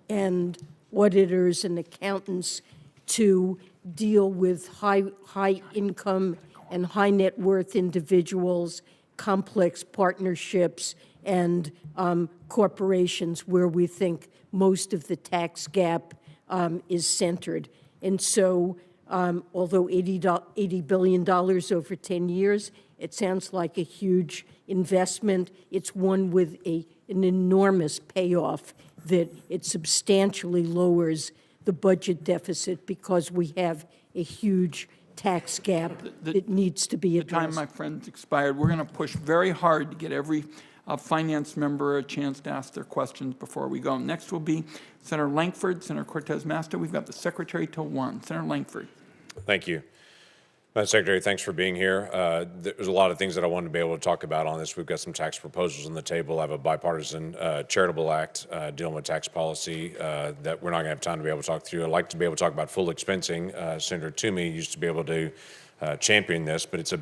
and auditors and accountants to deal with high income and high net worth individuals, complex partnerships, and corporations where we think most of the tax gap is centered. And so, although $80 billion over 10 years, it sounds like a huge investment. It's one with an enormous payoff that it substantially lowers the budget deficit because we have a huge tax gap that needs to be addressed. The time, my friends, expired. We're going to push very hard to get every finance member a chance to ask their questions before we go. Next will be Senator Lankford, Senator Cortez Masto. We've got the Secretary till 1. Senator Lankford. Thank you. Madam Secretary, thanks for being here. There's a lot of things that I wanted to be able to talk about on this. We've got some tax proposals on the table. I have a bipartisan charitable act dealing with tax policy that we're not going to have time to be able to talk through. I'd like to be able to talk about full expensing. Senator Toomey used to be able to champion this, but it's a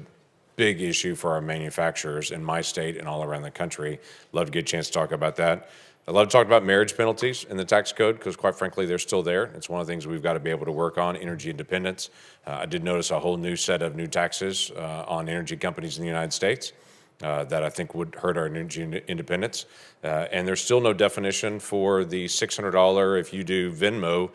big issue for our manufacturers in my state and all around the country. Love to get a chance to talk about that. I'd love to talk about marriage penalties in the tax code because, quite frankly, they're still there. It's one of the things we've got to be able to work on, energy independence. I did notice a whole new set of new taxes on energy companies in the United States that I think would hurt our energy independence. And there's still no definition for the $600 if you do Venmo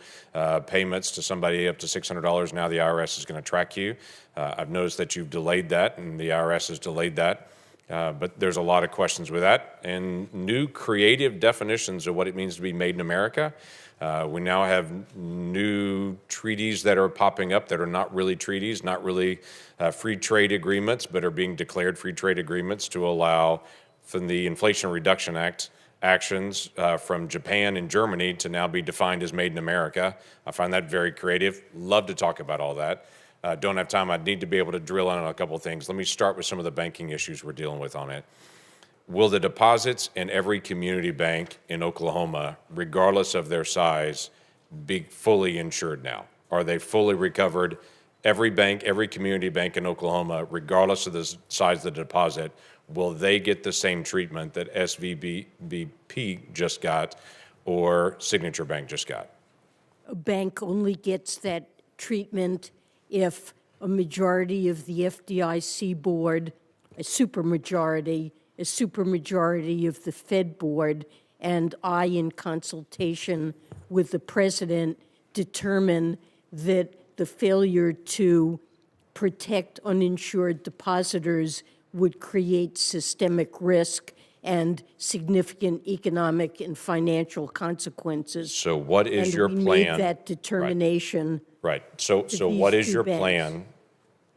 payments to somebody up to $600. Now the IRS is going to track you. I've noticed that you've delayed that, and the IRS has delayed that. But there's a lot of questions with that, and new creative definitions of what it means to be made in America. We now have new treaties that are popping up that are not really treaties, not really free trade agreements, but are being declared free trade agreements to allow from the Inflation Reduction Act actions from Japan and Germany to now be defined as made in America. I find that very creative. Love to talk about all that. Don't have time. I'd need to be able to drill in on a couple of things. Let me start with some of the banking issues we're dealing with on it. Will the deposits in every community bank in Oklahoma, regardless of their size, be fully insured now? Are they fully recovered? Every bank, every community bank in Oklahoma, regardless of the size of the deposit, will they get the same treatment that SVBP just got or Signature Bank just got? A bank only gets that treatment if a majority of the FDIC board, a supermajority of the Fed board, and I, in consultation with the president, determine that the failure to protect uninsured depositors would create systemic risk and significant economic and financial consequences. So what is your plan? And we made that determination Right. So what is your plan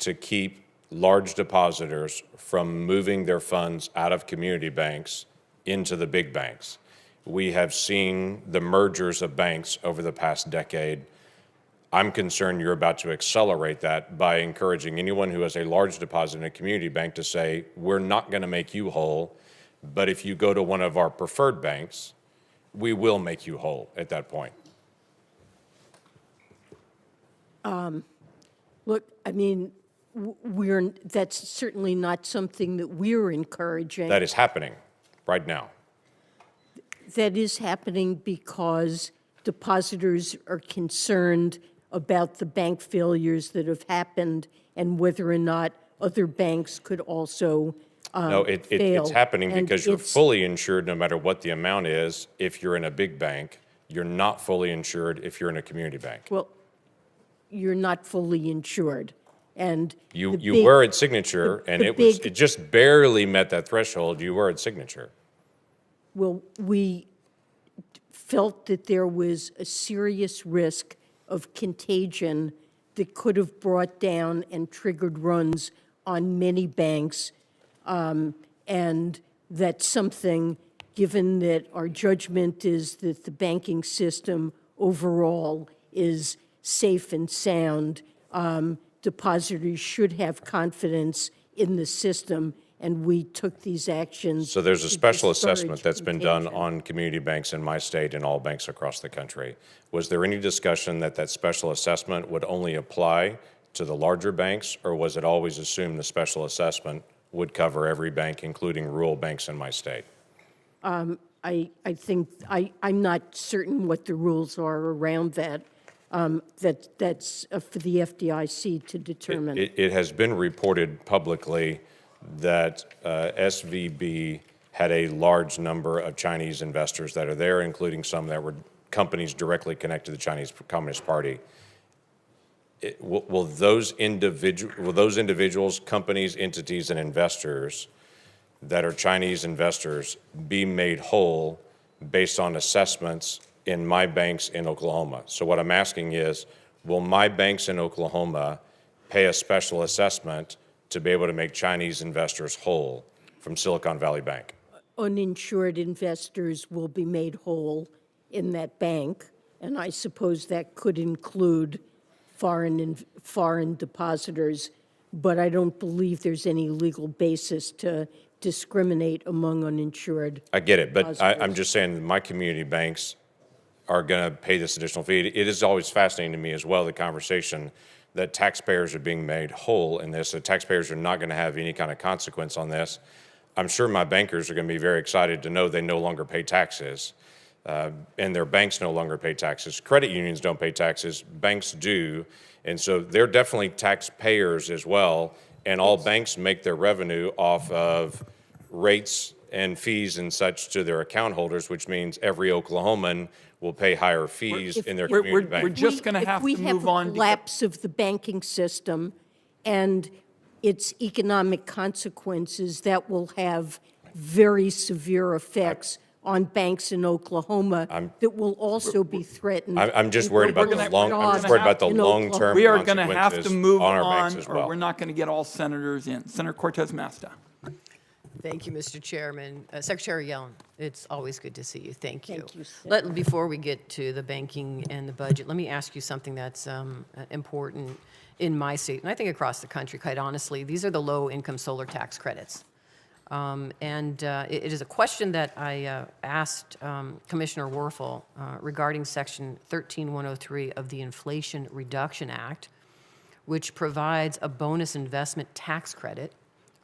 to keep large depositors from moving their funds out of community banks into the big banks? We have seen the mergers of banks over the past decade. I'm concerned you're about to accelerate that by encouraging anyone who has a large deposit in a community bank to say, we're not going to make you whole, but if you go to one of our preferred banks, we will make you whole at that point. Look, I mean, that's certainly not something that we're encouraging. That is happening right now. That is happening because depositors are concerned about the bank failures that have happened and whether or not other banks could also No, fail. it's happening And because you're it's- fully insured no matter what the amount is if you're in a big bank. You're not fully insured if you're in a community bank. Well, you're not fully insured. And You big- were at Signature, and the it just barely met that threshold. You were at Signature. Well, we felt that there was a serious risk of contagion that could have brought down and triggered runs on many banks. And that's something, given that our judgment is that the banking system overall is safe and sound, depositors should have confidence in the system, and we took these actions. So there's a to special discourage assessment that's been done contagion. on community banks in my state and all banks across the country. Was there any discussion that that special assessment would only apply to the larger banks, or was it always assumed the special assessment would cover every bank, including rural banks in my state? I think, I'm not certain what the rules are around that. That's for the FDIC to determine. It has been reported publicly that SVB had a large number of Chinese investors that are there, including some that were companies directly connected to the Chinese Communist Party. Will those individuals, companies, entities, and investors that are Chinese investors be made whole based on assessments in my banks in Oklahoma? So what I'm asking is, will my banks in Oklahoma pay a special assessment to be able to make Chinese investors whole from Silicon Valley Bank? Uninsured investors will be made whole in that bank, and I suppose that could include foreign depositors, but I don't believe there's any legal basis to discriminate among uninsured. I get it, but I'm depositors. just saying my community banks are going to pay this additional fee. It is always fascinating to me as well, the conversation that taxpayers are being made whole in this, that taxpayers are not going to have any kind of consequence on this. I'm sure my bankers are going to be very excited to know they no longer pay taxes, and their banks no longer pay taxes. Credit unions don't pay taxes, banks do, and so they're definitely taxpayers as well, and all banks make their revenue off of rates and fees and such to their account holders, which means every Oklahoman will pay higher fees in their community bank. We're just going to have to move on. If we have a collapse of the banking system and its economic consequences, that will have very severe effects on banks in Oklahoma that will also be threatened. I'm just worried about the long-term We are going to have to consequences move on our on, banks as or well. we're not going to get all senators in. Senator Cortez Masto. Thank you, Mr. Chairman. Secretary Yellen, it's always good to see you. Thank you. Thank you, Before we get to the banking and the budget, let me ask you something that's important in my state, and I think across the country, quite honestly. These are the low-income solar tax credits. It is a question that I asked Commissioner Werfel regarding Section 13103 of the Inflation Reduction Act, which provides a bonus investment tax credit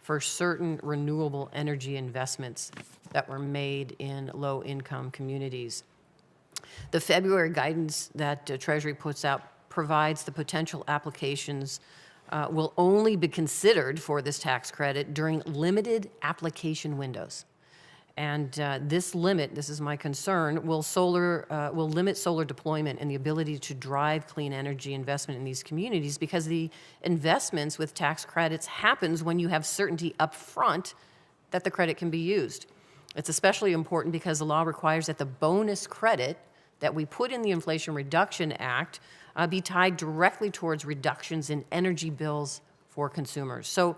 for certain renewable energy investments that were made in low-income communities. The February guidance that Treasury puts out provides the potential applications will only be considered for this tax credit during limited application windows. And this is my concern, will limit solar deployment and the ability to drive clean energy investment in these communities, because the investments with tax credits happens when you have certainty up front that the credit can be used. It's especially important because the law requires that the bonus credit that we put in the Inflation Reduction Act be tied directly towards reductions in energy bills for consumers. So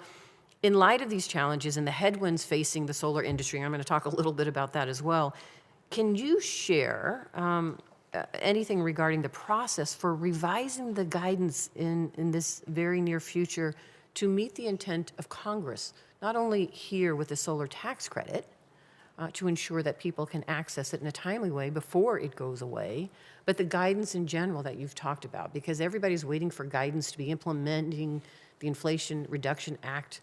in light of these challenges and the headwinds facing the solar industry, and I'm going to talk a little bit about that as well, can you share anything regarding the process for revising the guidance in this very near future to meet the intent of Congress, not only here with the solar tax credit, to ensure that people can access it in a timely way before it goes away, but the guidance in general that you've talked about, because everybody's waiting for guidance to be implementing the Inflation Reduction Act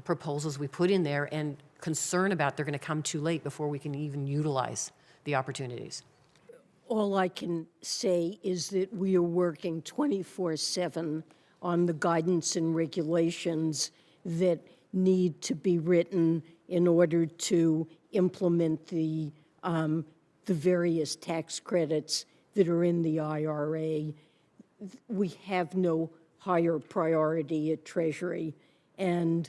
proposals we put in there, and concern about they're going to come too late before we can even utilize the opportunities. All I can say is that we are working 24/7 on the guidance and regulations that need to be written in order to implement the various tax credits that are in the IRA. We have no higher priority at Treasury, and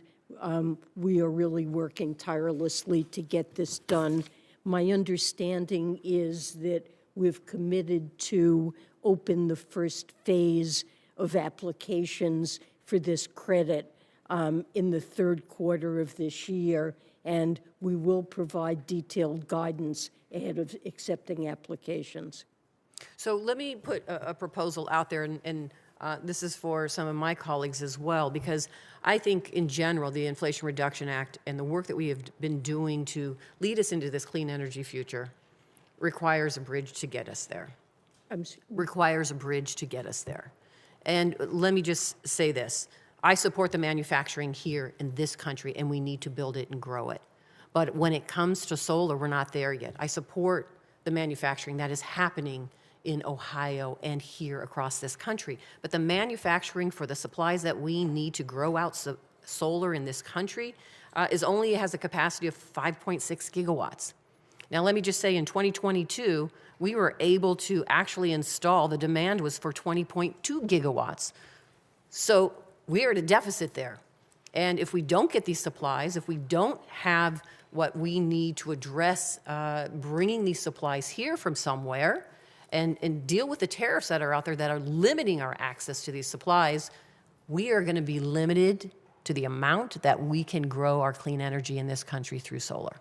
we are really working tirelessly to get this done. My understanding is that we've committed to open the first phase of applications for this credit in the third quarter of this year, and we will provide detailed guidance ahead of accepting applications. So let me put a proposal out there, and this is for some of my colleagues as well, because I think in general the Inflation Reduction Act and the work that we have been doing to lead us into this clean energy future requires a bridge to get us there. Requires a bridge to get us there. And let me just say this. I support the manufacturing here in this country, and we need to build it and grow it. But when it comes to solar, we're not there yet. I support the manufacturing that is happening in Ohio and here across this country. But the manufacturing for the supplies that we need to grow out solar in this country has a capacity of 5.6 gigawatts. Now, let me just say in 2022, we were able to actually install, the demand was for 20.2 gigawatts. So we are at a deficit there. And if we don't get these supplies, if we don't have what we need to address bringing these supplies here from somewhere and deal with the tariffs that are out there that are limiting our access to these supplies, we are going to be limited to the amount that we can grow our clean energy in this country through solar.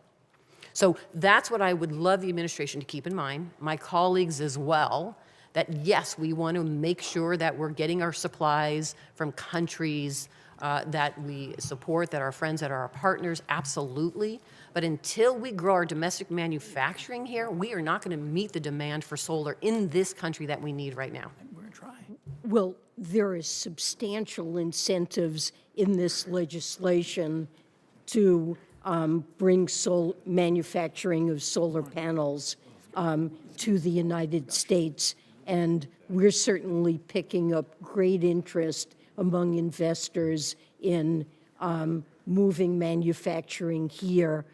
So that's what I would love the administration to keep in mind, my colleagues as well, that yes, we want to make sure that we're getting our supplies from countries that we support, that are our friends, that are our partners, absolutely. But until we grow our domestic manufacturing here, we are not going to meet the demand for solar in this country that we need right now. We're going to try. Well, there is substantial incentives in this legislation to bring manufacturing of solar panels to the United States. And we're certainly picking up great interest among investors in moving manufacturing here.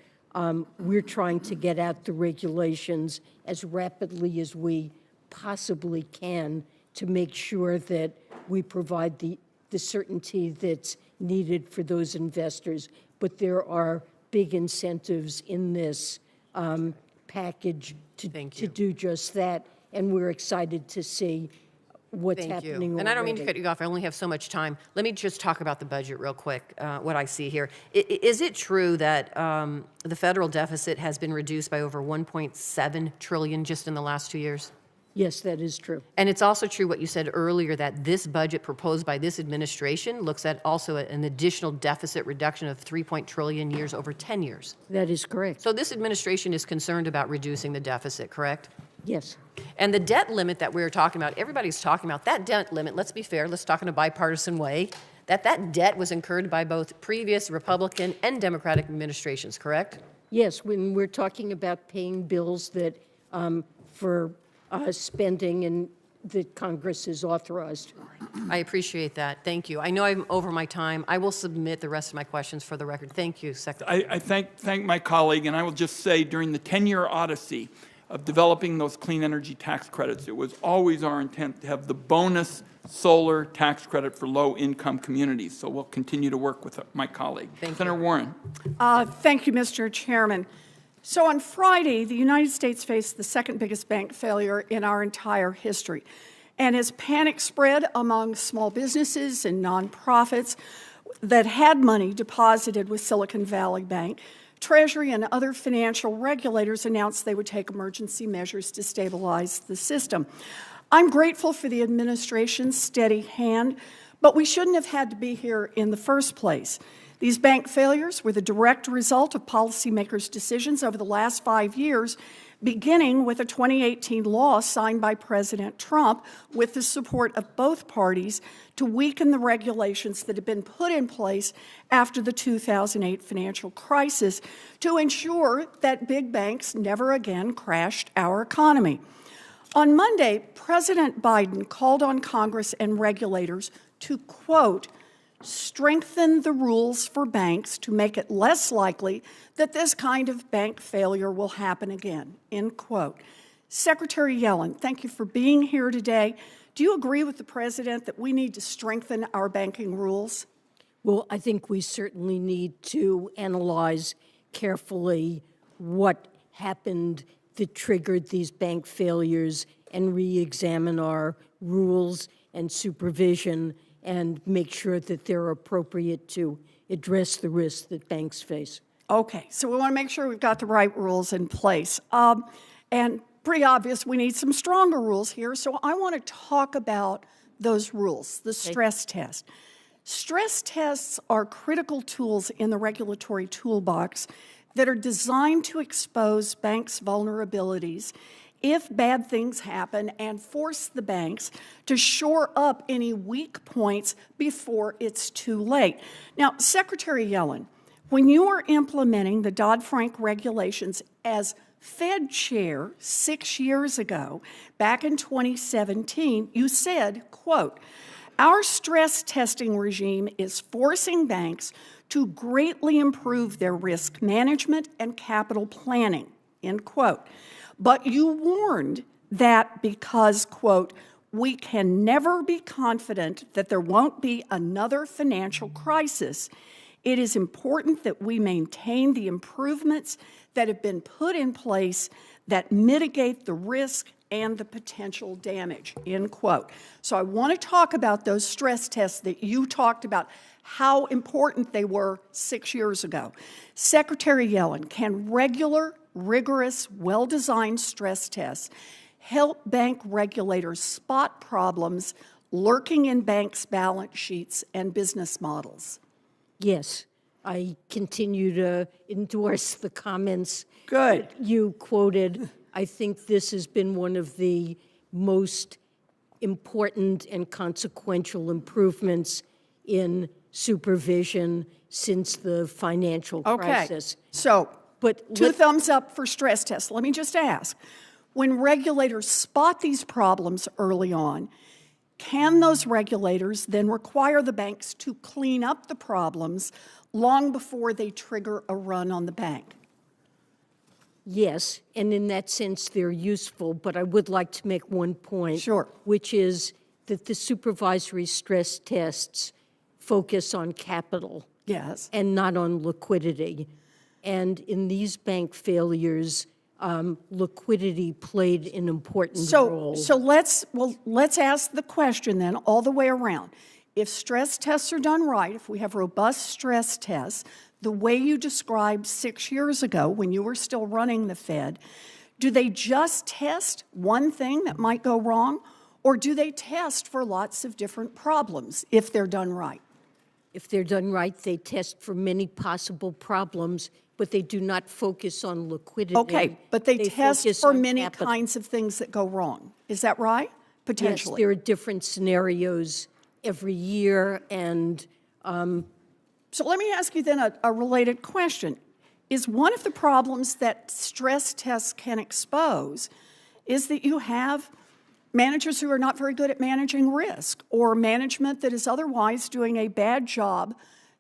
We're trying to get out the regulations as rapidly as we possibly can to make sure that we provide the certainty that's needed for those investors. But there are big incentives in this package to do just that, and we're excited to see what's happening already. And I don't mean to cut you off. I only have so much time. Let me just talk about the budget real quick, what I see here. Is it true that the federal deficit has been reduced by over $1.7 trillion just in the last 2 years? Yes, that is true. And it's also true what you said earlier, that this budget proposed by this administration looks at also an additional deficit reduction of $3 trillion years over 10 years. That is correct. So this administration is concerned about reducing the deficit, correct? Yes. And the debt limit that we were talking about, everybody's talking about, that debt limit, let's be fair, let's talk in a bipartisan way, that debt was incurred by both previous Republican and Democratic administrations, correct? Yes, when we're talking about paying bills that for spending and that Congress has authorized. I appreciate that. Thank you. I know I'm over my time. I will submit the rest of my questions for the record. Thank you, Secretary. I thank my colleague, and I will just say during the 10-year odyssey of developing those clean energy tax credits, it was always our intent to have the bonus solar tax credit for low-income communities. So we'll continue to work with my colleague. Senator Warren. Thank you, Mr. Chairman. So on Friday, the United States faced the second biggest bank failure in our entire history. And as panic spread among small businesses and nonprofits that had money deposited with Silicon Valley Bank, Treasury and other financial regulators announced they would take emergency measures to stabilize the system. I'm grateful for the administration's steady hand, but we shouldn't have had to be here in the first place. These bank failures were the direct result of policymakers' decisions over the last 5 years, beginning with a 2018 law signed by President Trump with the support of both parties to weaken the regulations that had been put in place after the 2008 financial crisis to ensure that big banks never again crashed our economy. On Monday, President Biden called on Congress and regulators to, quote, strengthen the rules for banks to make it less likely that this kind of bank failure will happen again, end quote. Secretary Yellen, thank you for being here today. Do you agree with the President that we need to strengthen our banking rules? Well, I think we certainly need to analyze carefully what happened that triggered these bank failures and re-examine our rules and supervision and make sure that they're appropriate to address the risks that banks face. Okay, so we want to make sure we've got the right rules in place. And pretty obvious we need some stronger rules here, so I want to talk about those rules, the stress test. Stress tests are critical tools in the regulatory toolbox that are designed to expose banks' vulnerabilities if bad things happen and force the banks to shore up any weak points before it's too late. Now, Secretary Yellen, when you were implementing the Dodd-Frank regulations as Fed chair 6 years ago, back in 2017, you said, quote, our stress testing regime is forcing banks to greatly improve their risk management and capital planning, end quote. But you warned that because, quote, we can never be confident that there won't be another financial crisis, it is important that we maintain the improvements that have been put in place that mitigate the risk and the potential damage, end quote. So I want to talk about those stress tests that you talked about, how important they were 6 years ago. Secretary Yellen, can regular, rigorous, well-designed stress tests help bank regulators spot problems lurking in banks' balance sheets and business models? Yes, I continue to endorse the comments Good. that you quoted. I think this has been one of the most important and consequential improvements in supervision since the financial crisis. So, two thumbs up for stress tests. Let me just ask, when regulators spot these problems early on, can those regulators then require the banks to clean up the problems long before they trigger a run on the bank? Yes, and in that sense, they're useful, but I would like to make one point. Sure. Which is that the supervisory stress tests focus on capital. Yes. And not on liquidity. And in these bank failures, liquidity played an important role. So let's ask the question then all the way around. If stress tests are done right, if we have robust stress tests, the way you described 6 years ago when you were still running the Fed, do they just test one thing that might go wrong, or do they test for lots of different problems if they're done right? If they're done right, they test for many possible problems, but they do not focus on liquidity. Okay, but they test focus for on many capital. kinds of things that go wrong. Is that right? Potentially. Yes, there are different scenarios every year, and so let me ask you then a related question. Is one of the problems that stress tests can expose is that you have managers who are not very good at managing risk, or management that is otherwise doing a bad job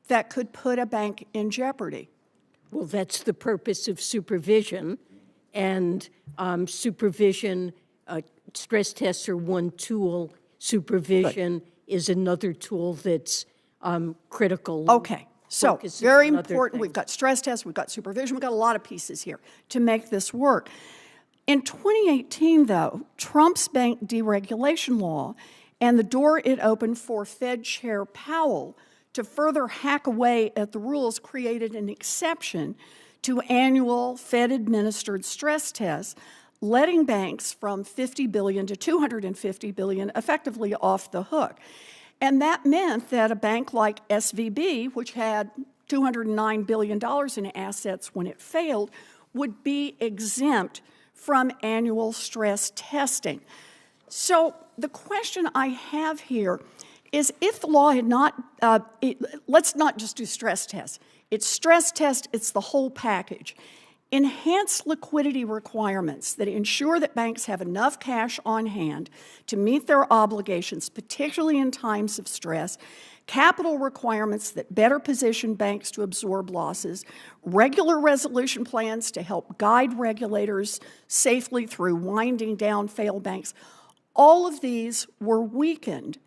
that could put a bank in jeopardy? well, that's the purpose of supervision, and supervision, stress tests are one tool, supervision is another tool that's critical. Okay, so Focuses very on other important. things. We've got stress tests, we've got supervision, we've got a lot of pieces here to make this work. In 2018, though, Trump's bank deregulation law and the door it opened for Fed Chair Powell to further hack away at the rules created an exception to annual Fed-administered stress tests, letting banks from $50 billion to $250 billion effectively off the hook. And that meant that a bank like SVB, which had $209 billion in assets when it failed, would be exempt from annual stress testing. So the question I have here is, if the law had not, let's not just do stress tests. It's stress test, it's the whole package. Enhanced liquidity requirements that ensure that banks have enough cash on hand to meet their obligations, particularly in times of stress, capital requirements that better position banks to absorb losses, regular resolution plans to help guide regulators safely through winding down failed banks. All of these were weakened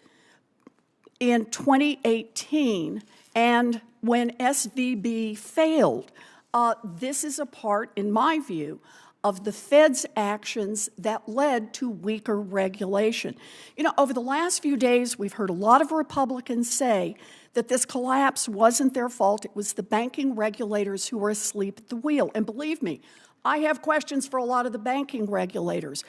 in 2018, and when SVB failed, this is a part, in my view, of the Fed's actions that led to weaker regulation. You know, over the last few days, we've heard a lot of Republicans say that this collapse wasn't their fault. It was the banking regulators who were asleep at the wheel. And believe me, I have questions for a lot of the banking regulators.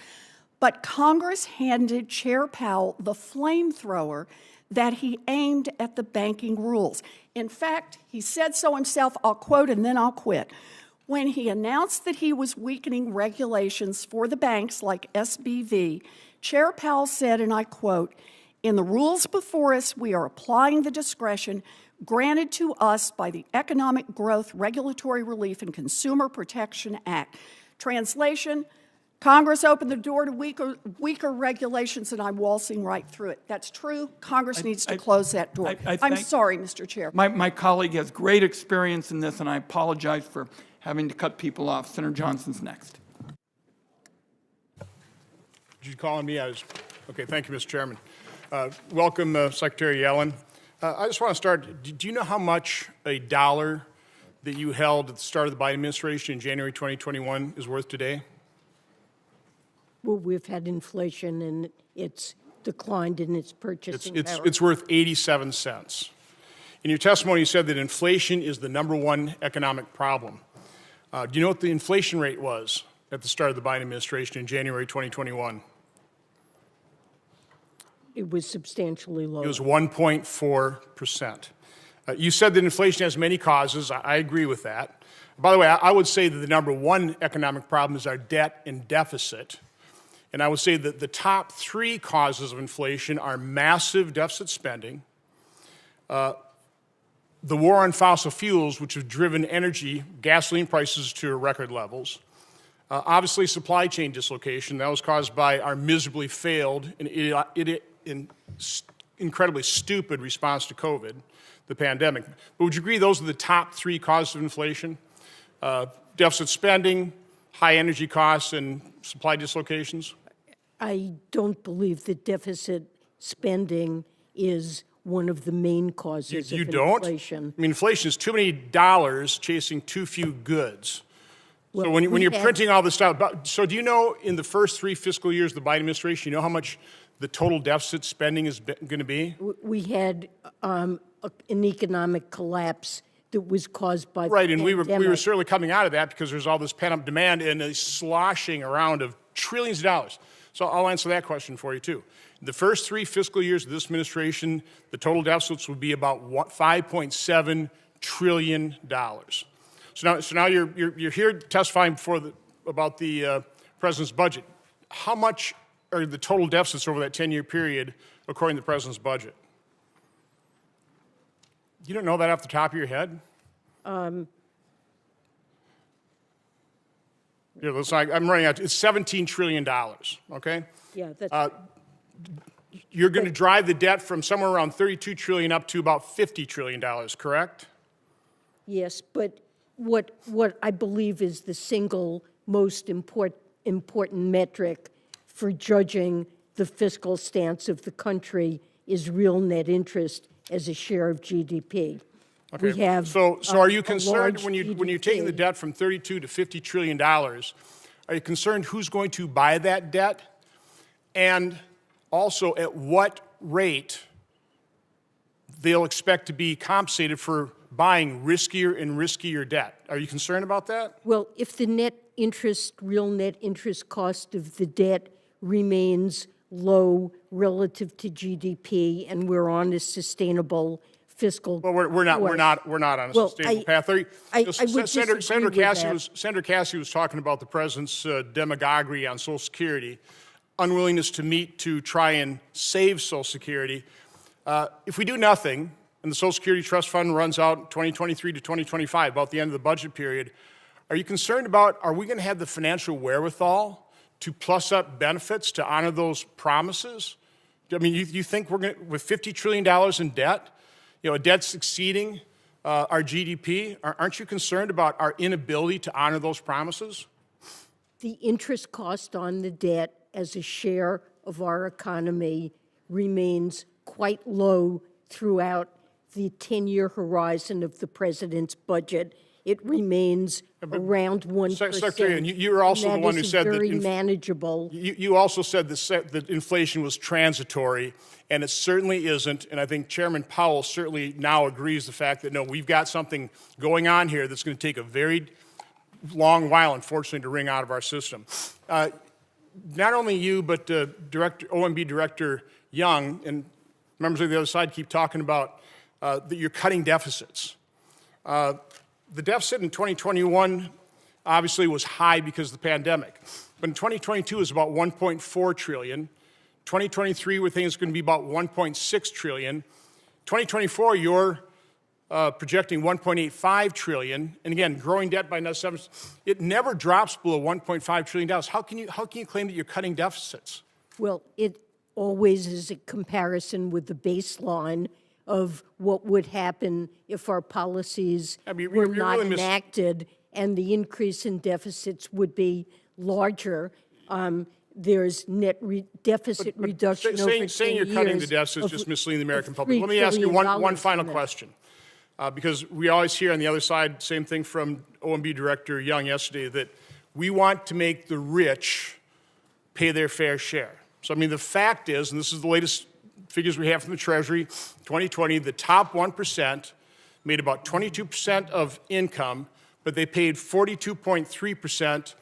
But Congress handed Chair Powell the flamethrower that he aimed at the banking rules. In fact, he said so himself. I'll quote and then I'll quit. When he announced that he was weakening regulations for the banks like SBV, Chair Powell said, and I quote, "In the rules before us, we are applying the discretion granted to us by the Economic Growth, Regulatory Relief, and Consumer Protection Act." Translation, Congress opened the door to weaker regulations, and I'm waltzing right through it. That's true. Congress needs to close that door. I'm sorry, Mr. Chair. My colleague has great experience in this, and I apologize for having to cut people off. Senator Johnson's next. Did you call on me? Okay, thank you, Mr. Chairman. Welcome, Secretary Yellen. I just want to start. Do you know how much a dollar that you held at the start of the Biden administration in January 2021 is worth today? Well, we've had inflation, and it's declined in its purchasing power. It's worth 87 cents. In your testimony, you said that inflation is the #1 economic problem. Do you know what the inflation rate was at the start of the Biden administration in January 2021? It was substantially lower. It was 1.4%. You said that inflation has many causes. I agree with that. By the way, I would say that the #1 economic problem is our debt and deficit. And I would say that the top 3 causes of inflation are massive deficit spending, the war on fossil fuels, which have driven gasoline prices to record levels, obviously supply chain dislocation. That was caused by our miserably failed and incredibly stupid response to COVID, the pandemic. But would you agree those are the top 3 causes of inflation? Deficit spending, high energy costs, and supply dislocations? I don't believe that deficit spending is one of the main causes of inflation. I mean, inflation is too many dollars chasing too few goods. Well, so when you're printing all this stuff, so do you know in the first 3 fiscal years of the Biden administration, you know how much the total deficit spending is going to be? We had an economic collapse that was caused by the pandemic. And we were certainly coming out of that because there's all this pent-up demand and a sloshing around of trillions of dollars. So I'll answer that question for you, too. The first 3 fiscal years of this administration, the total deficits would be about $5.7 trillion. So now you're here testifying about the president's budget. How much are the total deficits over that 10-year period according to the president's budget? You don't know that off the top of your head? Yeah, I'm running out. It's $17 trillion, okay? Yeah, that's... You're going to drive the debt from somewhere around $32 trillion up to about $50 trillion, correct? Yes, but what I believe is the single most important metric for judging the fiscal stance of the country is real net interest as a share of GDP. Okay. So are you concerned when you're taking the debt from $32 to $50 trillion? Are Are you concerned who's going to buy that debt? And also at what rate they'll expect to be compensated for buying riskier and riskier debt. Are you concerned about that? Well, if the real net interest cost of the debt remains low relative to GDP and we're on a sustainable fiscal well, we're not on a sustainable path. Senator Cassie was talking about the president's demagoguery on Social Security, unwillingness to meet to try and save Social Security. If we do nothing, and the Social Security Trust Fund runs out 2023 to 2025, about the end of the budget period, are you concerned about, are we going to have the financial wherewithal to plus up benefits to honor those promises? I mean, you think we're going to, with $50 trillion in debt, a debt's exceeding our GDP, aren't you concerned about our inability to honor those promises? The interest cost on the debt as a share of our economy remains quite low throughout the 10-year horizon of the president's budget. It remains around 1%. Secretary, you're also the one who said very manageable. You also said that inflation was transitory, and it certainly isn't. And I think Chairman Powell certainly now agrees the fact that, no, we've got something going on here that's going to take a very long while, unfortunately, to wring out of our system. Not only you, but OMB Director Young and members of the other side keep talking about that you're cutting deficits. The deficit in 2021 obviously was high because of the pandemic. But in 2022 is about $1.4 trillion. 2023, we think it's going to be about $1.6 trillion. 2024, you're projecting $1.85 trillion. And again, growing debt by another 7%. It never drops below $1.5 trillion. How can you claim that you're cutting deficits? Well, it always is a comparison with the baseline of what would happen if our policies were not enacted and the increase in deficits would be larger. There's net deficit reduction over 10 years. Saying you're cutting the deficit is just misleading the American public. Let me ask you one final question. Because we always hear on the other side, same thing from OMB Director Young yesterday, that we want to make the rich pay their fair share. So, I mean, the fact is, and this is the latest figures we have from the Treasury, 2020, the top 1% made about 22% of income, but they paid 42.3%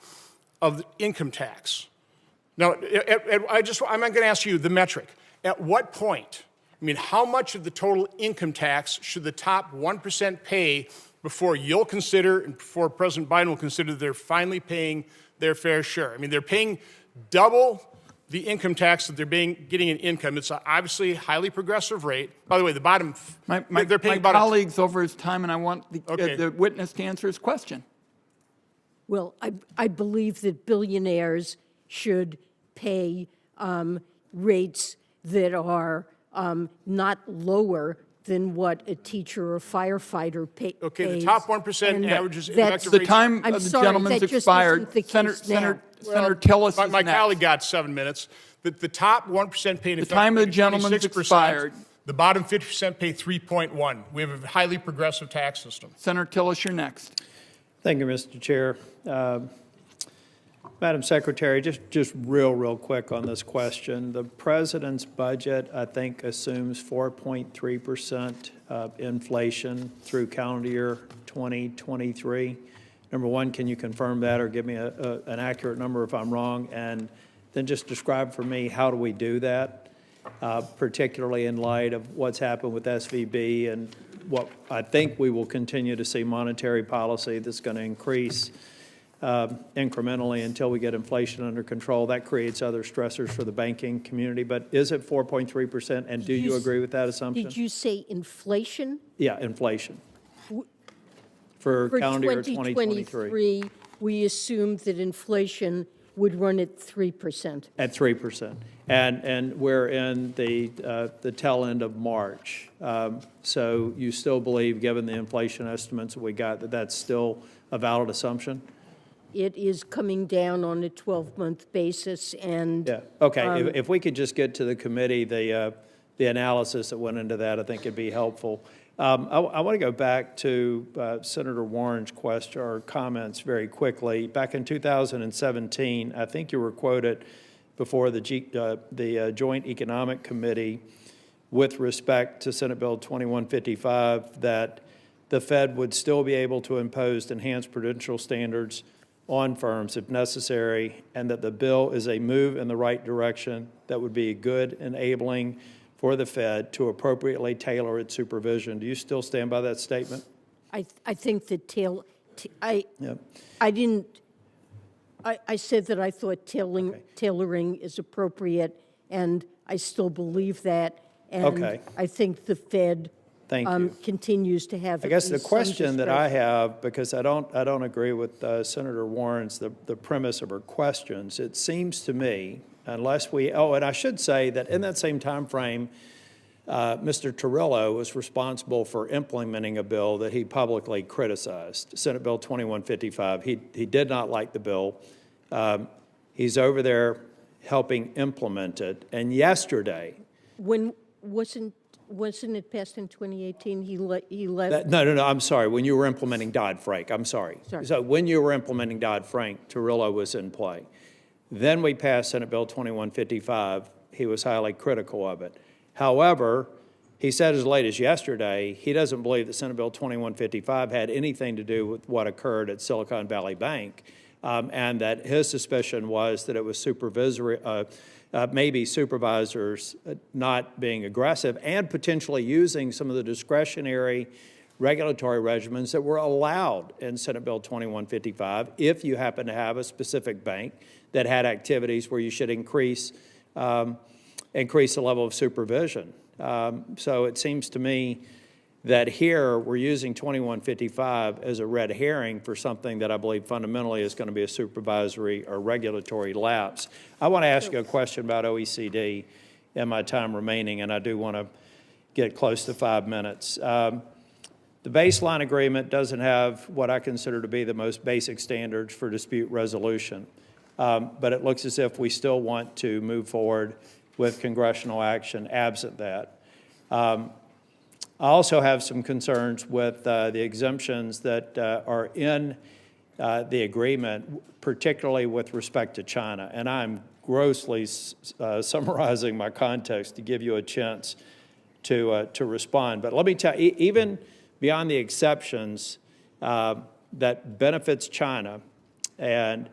of the income tax. Now, I'm going to ask you the metric. At what point, I mean, how much of the total income tax should the top 1% pay before you'll consider and before President Biden will consider they're finally paying their fair share? I mean, they're paying double the income tax that they're getting in income. It's obviously a highly progressive rate. By the way, the bottom, they're paying about colleague's over his time, and I want the witness to answer his question. Well, I believe that billionaires should pay rates that are not lower than what a teacher or firefighter pays. Okay, the top 1% averages effective the rates. time of the gentleman's expired. Senator Tillis is my next. colleague got 7 minutes. The top 1% pay an the time of the gentleman's 26%. expired. The bottom 50% pay 3.1. We have a highly progressive tax system. Senator Tillis, you're next. Thank you, Mr. Chair. Madam Secretary, just real quick on this question. The president's budget, I think, assumes 4.3% inflation through calendar year 2023. Number one, can you confirm that or give me an accurate number if I'm wrong? And then just describe for me, how do we do that, particularly in light of what's happened with SVB and what I think we will continue to see monetary policy that's going to increase incrementally until we get inflation under control. That creates other stressors for the banking community. But is it 4.3%? And do you agree with that assumption? Did you say inflation? Yeah, inflation. For calendar year 2023, we assumed that inflation would run at 3%. At 3%, and we're in the tail end of March. So you still believe, given the inflation estimates that we got, that that's still a valid assumption? It is coming down on a 12-month basis, and yeah. Okay. If we could just get to the committee the analysis that went into that, I think it'd be helpful. I want to go back to Senator Warren's question or comments very quickly. Back in 2017, I think you were quoted before the Joint Economic Committee with respect to Senate Bill 2155 that the Fed would still be able to impose enhanced prudential standards on firms if necessary, and that the bill is a move in the right direction that would be good enabling for the Fed to appropriately tailor its supervision. Do you still stand by that statement? I think that I said that I thought tailoring is appropriate, and I still believe that. And I think the Fed continues to have. I guess the question that I have, because I don't agree with Senator Warren's the premise of her questions. It seems to me, unless we and I should say that in that same time frame, Mr. Torello was responsible for implementing a bill that he publicly criticized, Senate Bill 2155. He did not like the bill. He's over there helping implement it. And yesterday, when wasn't it passed in 2018? He left. No. I'm sorry. When you were implementing Dodd-Frank, I'm sorry. So when you were implementing Dodd-Frank, Torello was in play. Then we passed Senate Bill 2155. He was highly critical of it. However, he said as late as yesterday, he doesn't believe that Senate Bill 2155 had anything to do with what occurred at Silicon Valley Bank, and that his suspicion was that it was supervisory, maybe supervisors not being aggressive and potentially using some of the discretionary regulatory regimens that were allowed in Senate Bill 2155 if you happen to have a specific bank that had activities where you should increase the level of supervision. So it seems to me that here we're using 2155 as a red herring for something that I believe fundamentally is going to be a supervisory or regulatory lapse. I want to ask you a question about OECD in my time remaining, and I do want to get close to 5 minutes. The baseline agreement doesn't have what I consider to be the most basic standards for dispute resolution, but it looks as if we still want to move forward with congressional action absent that. I also have some concerns with the exemptions that are in the agreement, particularly with respect to China. And I'm grossly summarizing my context to give you a chance to respond. But let me tell you, even beyond the exceptions that benefits China and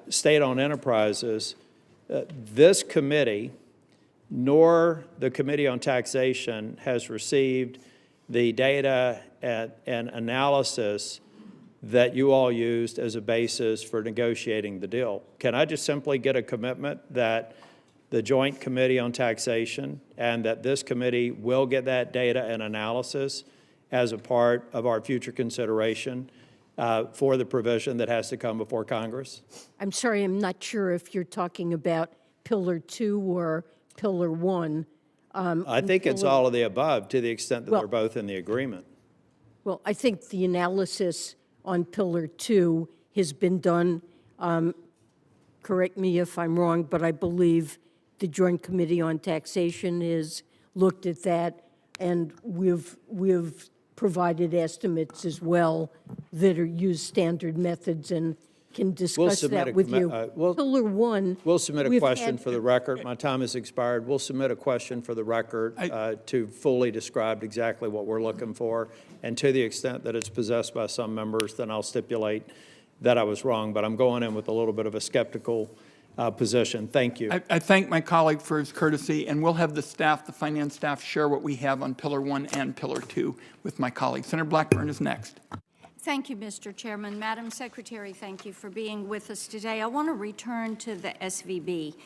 state-owned enterprises, this committee nor the Committee on Taxation has received the data and analysis that you all used as a basis for negotiating the deal. Can I just simply get a commitment that the Joint Committee on Taxation and that this committee will get that data and analysis as a part of our future consideration for the provision that has to come before Congress? I'm sorry, I'm not sure if you're talking about Pillar 2 or Pillar 1. I think it's all of the above to the extent that they're both in the agreement. Well, I think the analysis on Pillar 2 has been done. Correct me if I'm wrong, but I believe the Joint Committee on Taxation has looked at that, and we've provided estimates as well that use standard methods and can discuss that with you. Pillar 1. We'll submit a question for the record. My time has expired. We'll submit a question for the record to fully describe exactly what we're looking for. And to the extent that it's possessed by some members, then I'll stipulate that I was wrong. But I'm going in with a little bit of a skeptical position. Thank you. I thank my colleague for his courtesy, and we'll have the staff, the finance staff, share what we have on Pillar 1 and Pillar 2 with my colleague. Senator Blackburn is next. Thank you, Mr. Chairman. Madam Secretary, thank you for being with us today. I want to return to the SVB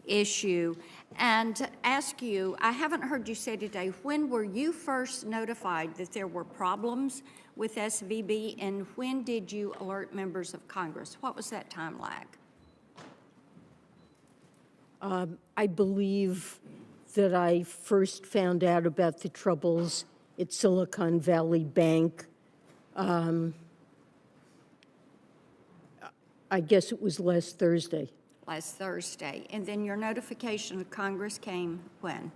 issue and ask you, I haven't heard you say today, when were you first notified that there were problems with SVB, and when did you alert members of Congress? What was that time lag? I believe that I first found out about the troubles at Silicon Valley Bank. I guess it was last Thursday. Last Thursday. And then your notification of Congress came when?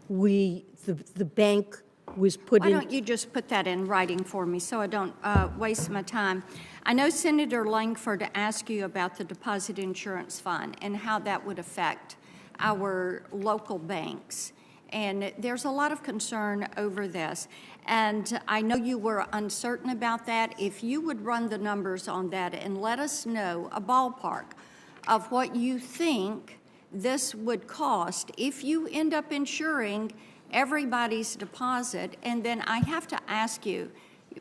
the bank was put Why in. don't you just put that in writing for me so I don't waste my time? I know Senator Langford asked you about the Deposit Insurance Fund and how that would affect our local banks. And there's a lot of concern over this. And I know you were uncertain about that. If you would run the numbers on that and let us know a ballpark of what you think this would cost if you end up insuring everybody's deposit. And then I have to ask you,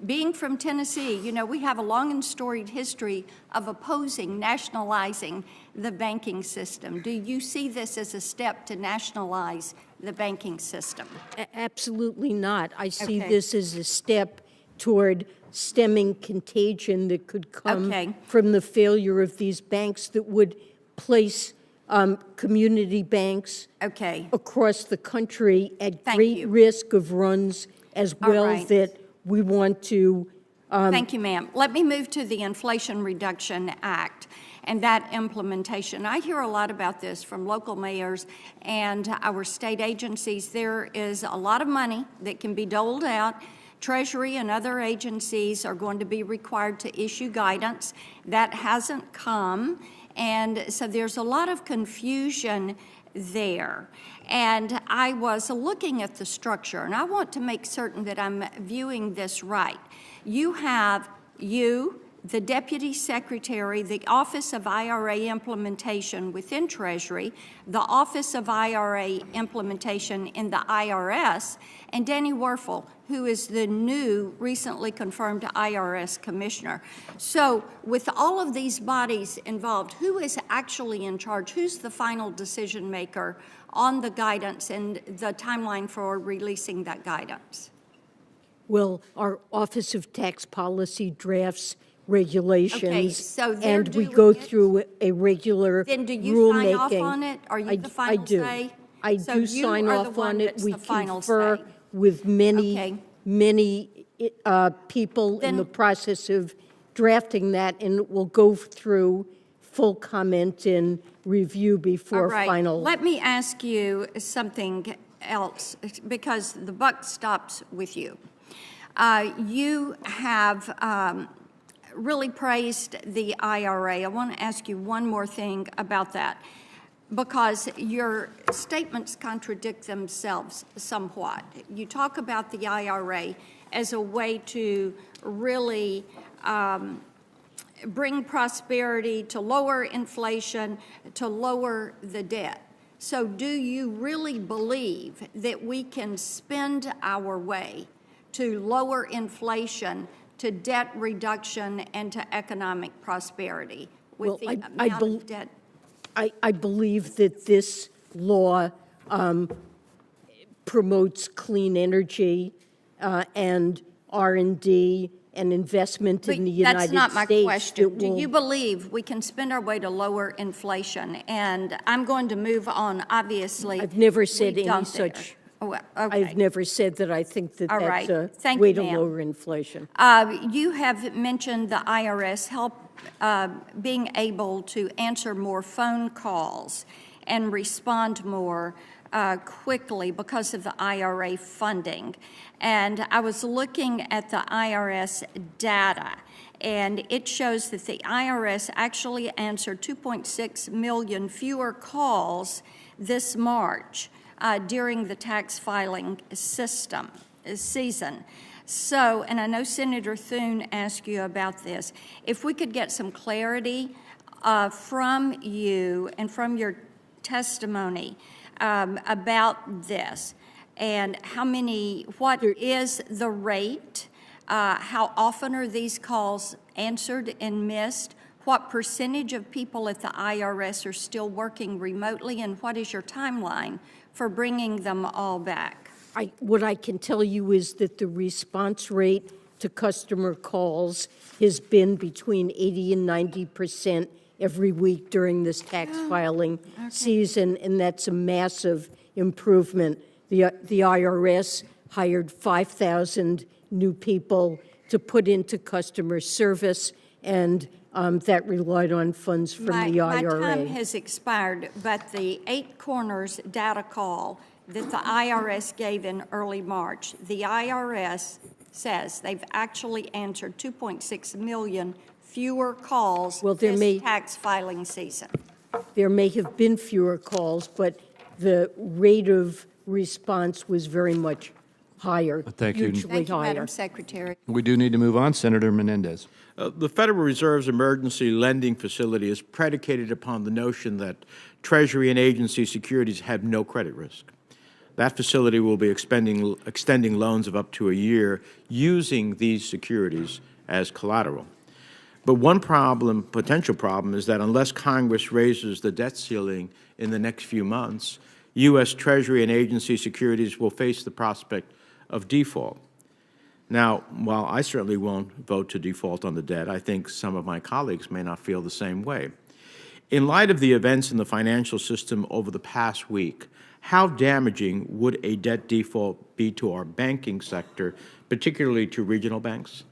being from Tennessee, you know, we have a long and storied history of opposing nationalizing the banking system. Do you see this as a step to nationalize the banking system? Absolutely not. I see Okay. this as a step toward stemming contagion that could come from the failure of these banks that would place community banks across the country at great risk of runs as well right. that we want to. Thank you, ma'am. Let me move to the Inflation Reduction Act and that implementation. I hear a lot about this from local mayors and our state agencies. There is a lot of money that can be doled out. Treasury and other agencies are going to be required to issue guidance. That hasn't come, and so there's a lot of confusion there. And I was looking at the structure, and I want to make certain that I'm viewing this right. You have the Deputy Secretary, the Office of IRA Implementation within Treasury, the Office of IRA Implementation in the IRS, and Danny Werfel, who is the new, recently confirmed IRS Commissioner. So with all of these bodies involved, who is actually in charge? Who's the final decision maker on the guidance and the timeline for releasing that guidance? Well, our Office of Tax Policy drafts regulations, so they're and we doing go it? through a regular Then do you sign off rulemaking. on it? Are you the final I do. say? I So do you sign are the off one on it. that's We the final confer say. with many people in the process of drafting that, and it will go through full comment and review before All right. final. Let me ask you something else, because the buck stops with you. You have really praised the IRA. I want to ask you one more thing about that, because your statements contradict themselves somewhat. You talk about the IRA as a way to really bring prosperity, to lower inflation, to lower the debt. So do you really believe that we can spend our way to lower inflation, to debt reduction, and to economic prosperity with the amount of debt? I believe that this law promotes clean energy and R&D and investment in the United States. That's not my question. that Do you believe we can spend our way to lower inflation? And I'm going to move on, obviously. I've never said we any don't such. Oh, okay. I've never said that I think that All that's right. a Thank way you, to ma'am. lower inflation. You have mentioned the IRS being able to answer more phone calls and respond more quickly because of the IRA funding. And I was looking at the IRS data, and it shows that the IRS actually answered 2.6 million fewer calls this March during the tax filing season. So, and I know Senator Thune asked you about this. If we could get some clarity from you and from your testimony about this, and what is the rate, how often are these calls answered and missed, what percentage of people at the IRS are still working remotely, and what is your timeline for bringing them all back? What I can tell you is that the response rate to customer calls has been between 80 and 90% every week during this tax filing season, and that's a massive improvement. The IRS hired 5,000 new people to put into customer service, and that relied on funds from the IRA. My time has expired, but the 8 Corners data call that the IRS gave in early March, the IRS says they've actually answered 2.6 million fewer calls this tax filing season. There may have been fewer calls, but the rate of response was very much higher. Thank you. Hugely Thank you, higher. Madam Secretary. We do need to move on. Senator Menendez. The Federal Reserve's emergency lending facility is predicated upon the notion that Treasury and agency securities have no credit risk. That facility will be extending loans of up to a year using these securities as collateral. But one potential problem, is that unless Congress raises the debt ceiling in the next few months, U.S. Treasury and agency securities will face the prospect of default. Now, while I certainly won't vote to default on the debt, I think some of my colleagues may not feel the same way. In light of the events in the financial system over the past week, how damaging would a debt default be to our banking sector, particularly to regional banks?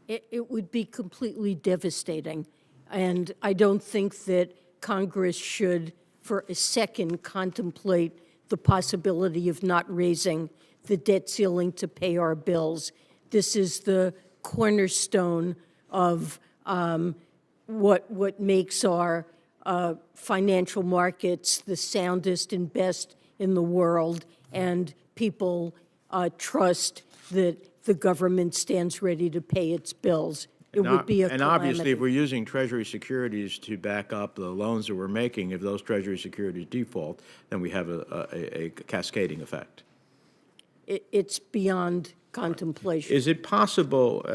It would be completely devastating. And I don't think that Congress should, for a second, contemplate the possibility of not raising the debt ceiling to pay our bills. This is the cornerstone of what makes our financial markets the soundest and best in the world, and people trust that the government stands ready to pay its bills. It would be a And obviously, if we're using Treasury securities to back up the loans that we're making, if those Treasury securities default, then we have a cascading effect. It's beyond contemplation. Is it possible,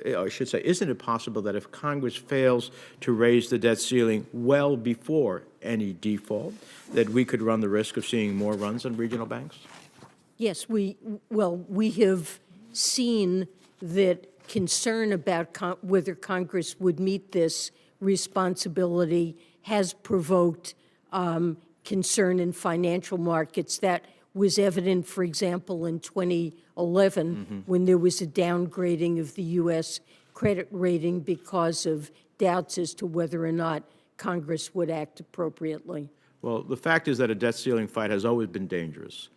I should say, isn't it possible that if Congress fails to raise the debt ceiling well before any default, that we could run the risk of seeing more runs on regional banks? Yes, we have seen that concern about whether Congress would meet this responsibility has provoked concern in financial markets. That was evident, for example, in 2011, when there was a downgrading of the U.S. credit rating because of doubts as to whether or not Congress would act appropriately. Well, the fact is that a debt ceiling fight has always been dangerous.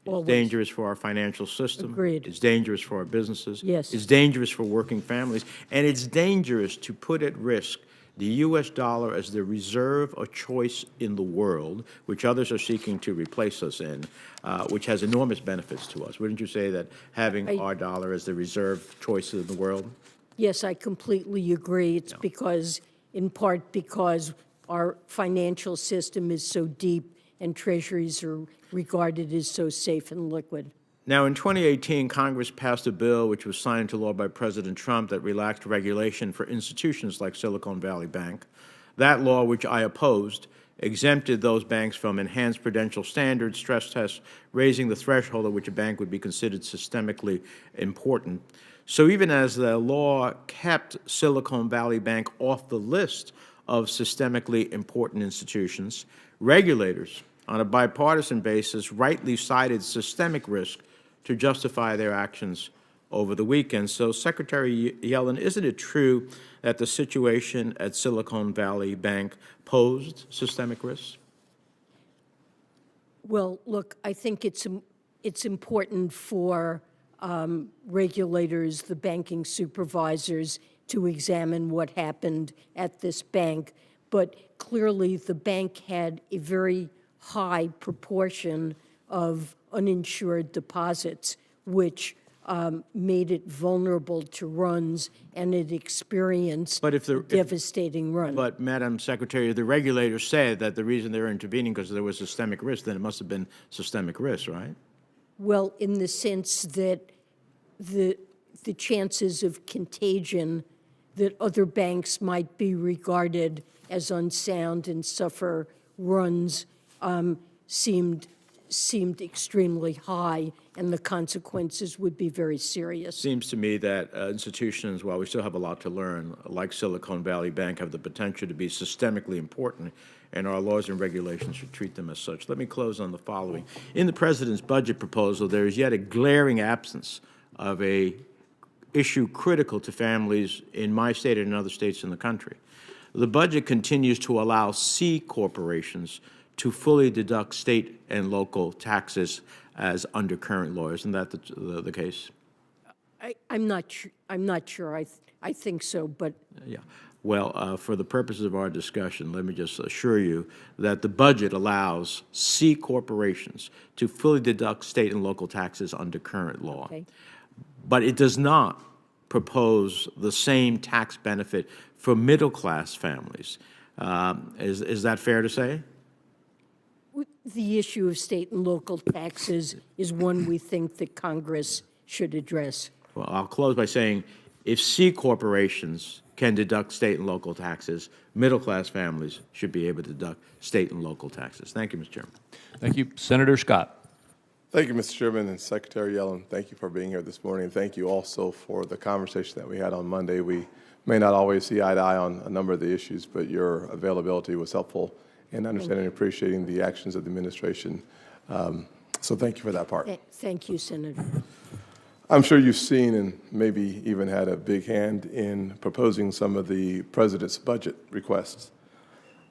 It's dangerous for our financial system. Agreed. It's dangerous for our businesses. Yes. It's dangerous for working families. And it's dangerous to put at risk the U.S. dollar as the reserve of choice in the world, which others are seeking to replace us in, which has enormous benefits to us. Wouldn't you say that having our dollar as the reserve choice in the world? Yes, I completely agree. It's because, in part because our financial system is so deep and treasuries are regarded as so safe and liquid. Now, in 2018, Congress passed a bill which was signed into law by President Trump that relaxed regulation for institutions like Silicon Valley Bank. That law, which I opposed, exempted those banks from enhanced prudential standards, stress tests, raising the threshold at which a bank would be considered systemically important. So even as the law kept Silicon Valley Bank off the list of systemically important institutions, regulators, on a bipartisan basis, rightly cited systemic risk to justify their actions over the weekend. So, Secretary Yellen, isn't it true that the situation at Silicon Valley Bank posed systemic risks? Well, look, I think it's important for regulators, the banking supervisors, to examine what happened at this bank. But clearly, the bank had a very high proportion of uninsured deposits, which made it vulnerable to runs, and it experienced devastating runs. But, Madam Secretary, the regulators said that the reason they were intervening because there was systemic risk, then it must have been systemic risk, right? Well, in the sense that the chances of contagion that other banks might be regarded as unsound and suffer runs seemed extremely high, and the consequences would be very serious. Seems to me that institutions, while we still have a lot to learn, like Silicon Valley Bank, have the potential to be systemically important, and our laws and regulations should treat them as such. Let me close on the following. In the President's budget proposal, there is yet a glaring absence of a issue critical to families in my state and in other states in the country. The budget continues to allow C corporations to fully deduct state and local taxes as under current law. Isn't that the case? I'm not sure. I think so, but Yeah. Well, for the purposes of our discussion, let me just assure you that the budget allows C corporations to fully deduct state and local taxes under current law. okay. But it does not propose the same tax benefit for middle-class families. Is that fair to say? The issue of state and local taxes is one we think that Congress should address. Well, I'll close by saying if C corporations can deduct state and local taxes, middle-class families should be able to deduct state and local taxes. Thank you, Mr. Chairman. Thank you. Senator Scott. Thank you, Mr. Chairman, and Secretary Yellen. Thank you for being here this morning. Thank you also for the conversation that we had on Monday. We may not always see eye to eye on a number of the issues, but your availability was helpful in understanding and appreciating the actions of the administration. So thank you for that part. Thank you, Senator. I'm sure you've seen and maybe even had a big hand in proposing some of the president's budget requests.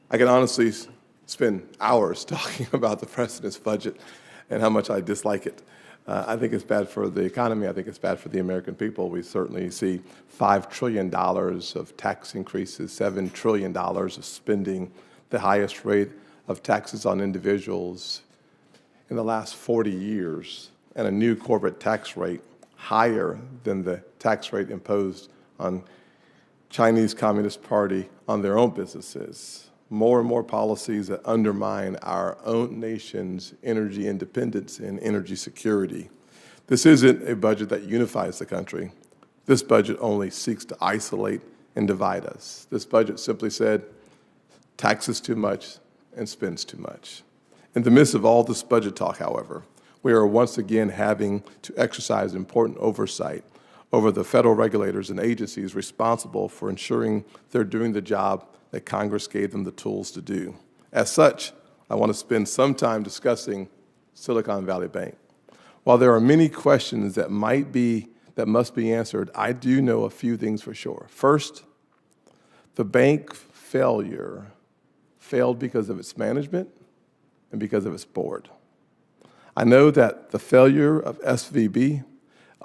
I can honestly spend hours talking about the president's budget and how much I dislike it. I think it's bad for the economy. I think it's bad for the American people. We certainly see $5 trillion of tax increases, $7 trillion of spending, the highest rate of taxes on individuals in the last 40 years, and a new corporate tax rate higher than the tax rate imposed on Chinese Communist Party on their own businesses. More and more policies that undermine our own nation's energy independence and energy security. This isn't a budget that unifies the country. This budget only seeks to isolate and divide us. This budget simply said, taxes too much and spends too much. In the midst of all this budget talk, however, we are once again having to exercise important oversight over the federal regulators and agencies responsible for ensuring they're doing the job that Congress gave them the tools to do. As such, I want to spend some time discussing Silicon Valley Bank. While there are many questions that must be answered, I do know a few things for sure. First, the bank failed because of its management and because of its board. I know that the failure of SVB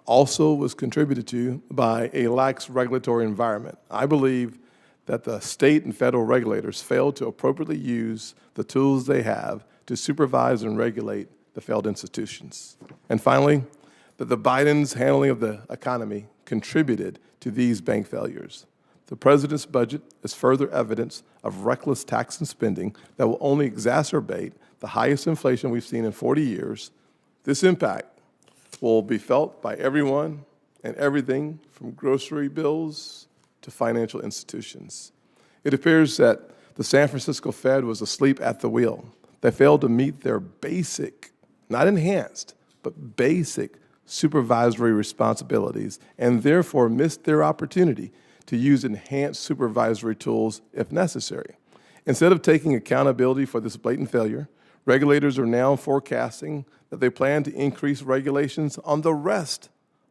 also was contributed to by a lax regulatory environment. I believe that the state and federal regulators failed to appropriately use the tools they have to supervise and regulate the failed institutions. And finally, that the Biden's handling of the economy contributed to these bank failures. The president's budget is further evidence of reckless tax and spending that will only exacerbate the highest inflation we've seen in 40 years. This impact will be felt by everyone and everything from grocery bills to financial institutions. It appears that the San Francisco Fed was asleep at the wheel. They failed to meet their basic, not enhanced, but basic supervisory responsibilities and therefore missed their opportunity to use enhanced supervisory tools if necessary. Instead of taking accountability for this blatant failure, regulators are now forecasting that they plan to increase regulations on the rest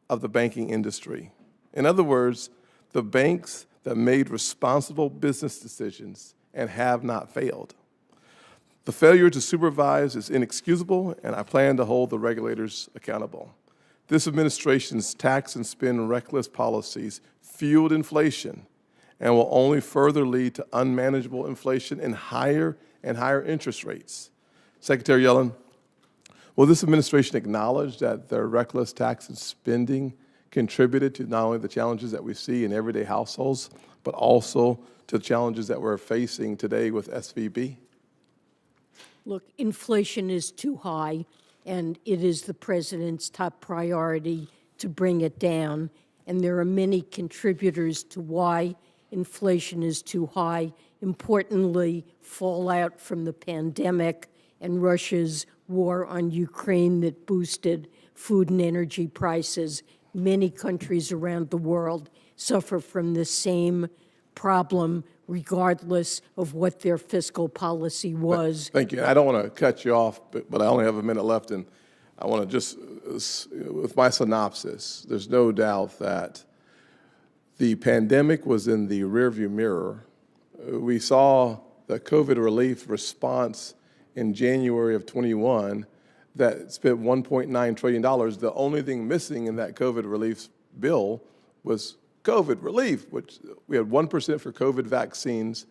of the banking industry. In other words, the banks that made responsible business decisions and have not failed. The failure to supervise is inexcusable, and I plan to hold the regulators accountable. This administration's tax and spend reckless policies fueled inflation and will only further lead to unmanageable inflation and higher interest rates. Secretary Yellen, will this administration acknowledge that their reckless tax and spending contributed to not only the challenges that we see in everyday households, but also to the challenges that we're facing today with SVB? Look, inflation is too high, and it is the president's top priority to bring it down. And there are many contributors to why inflation is too high. Importantly, fallout from the pandemic and Russia's war on Ukraine that boosted food and energy prices. Many countries around the world suffer from the same problem, regardless of what their fiscal policy was. Thank you. I don't want to cut you off, but I only have a minute left, and I want to just, with my synopsis, there's no doubt that the pandemic was in the rearview mirror. We saw the COVID relief response in January of 21 that spent $1.9 trillion. The only thing missing in that COVID relief bill was COVID relief, which we had 1% for COVID vaccines,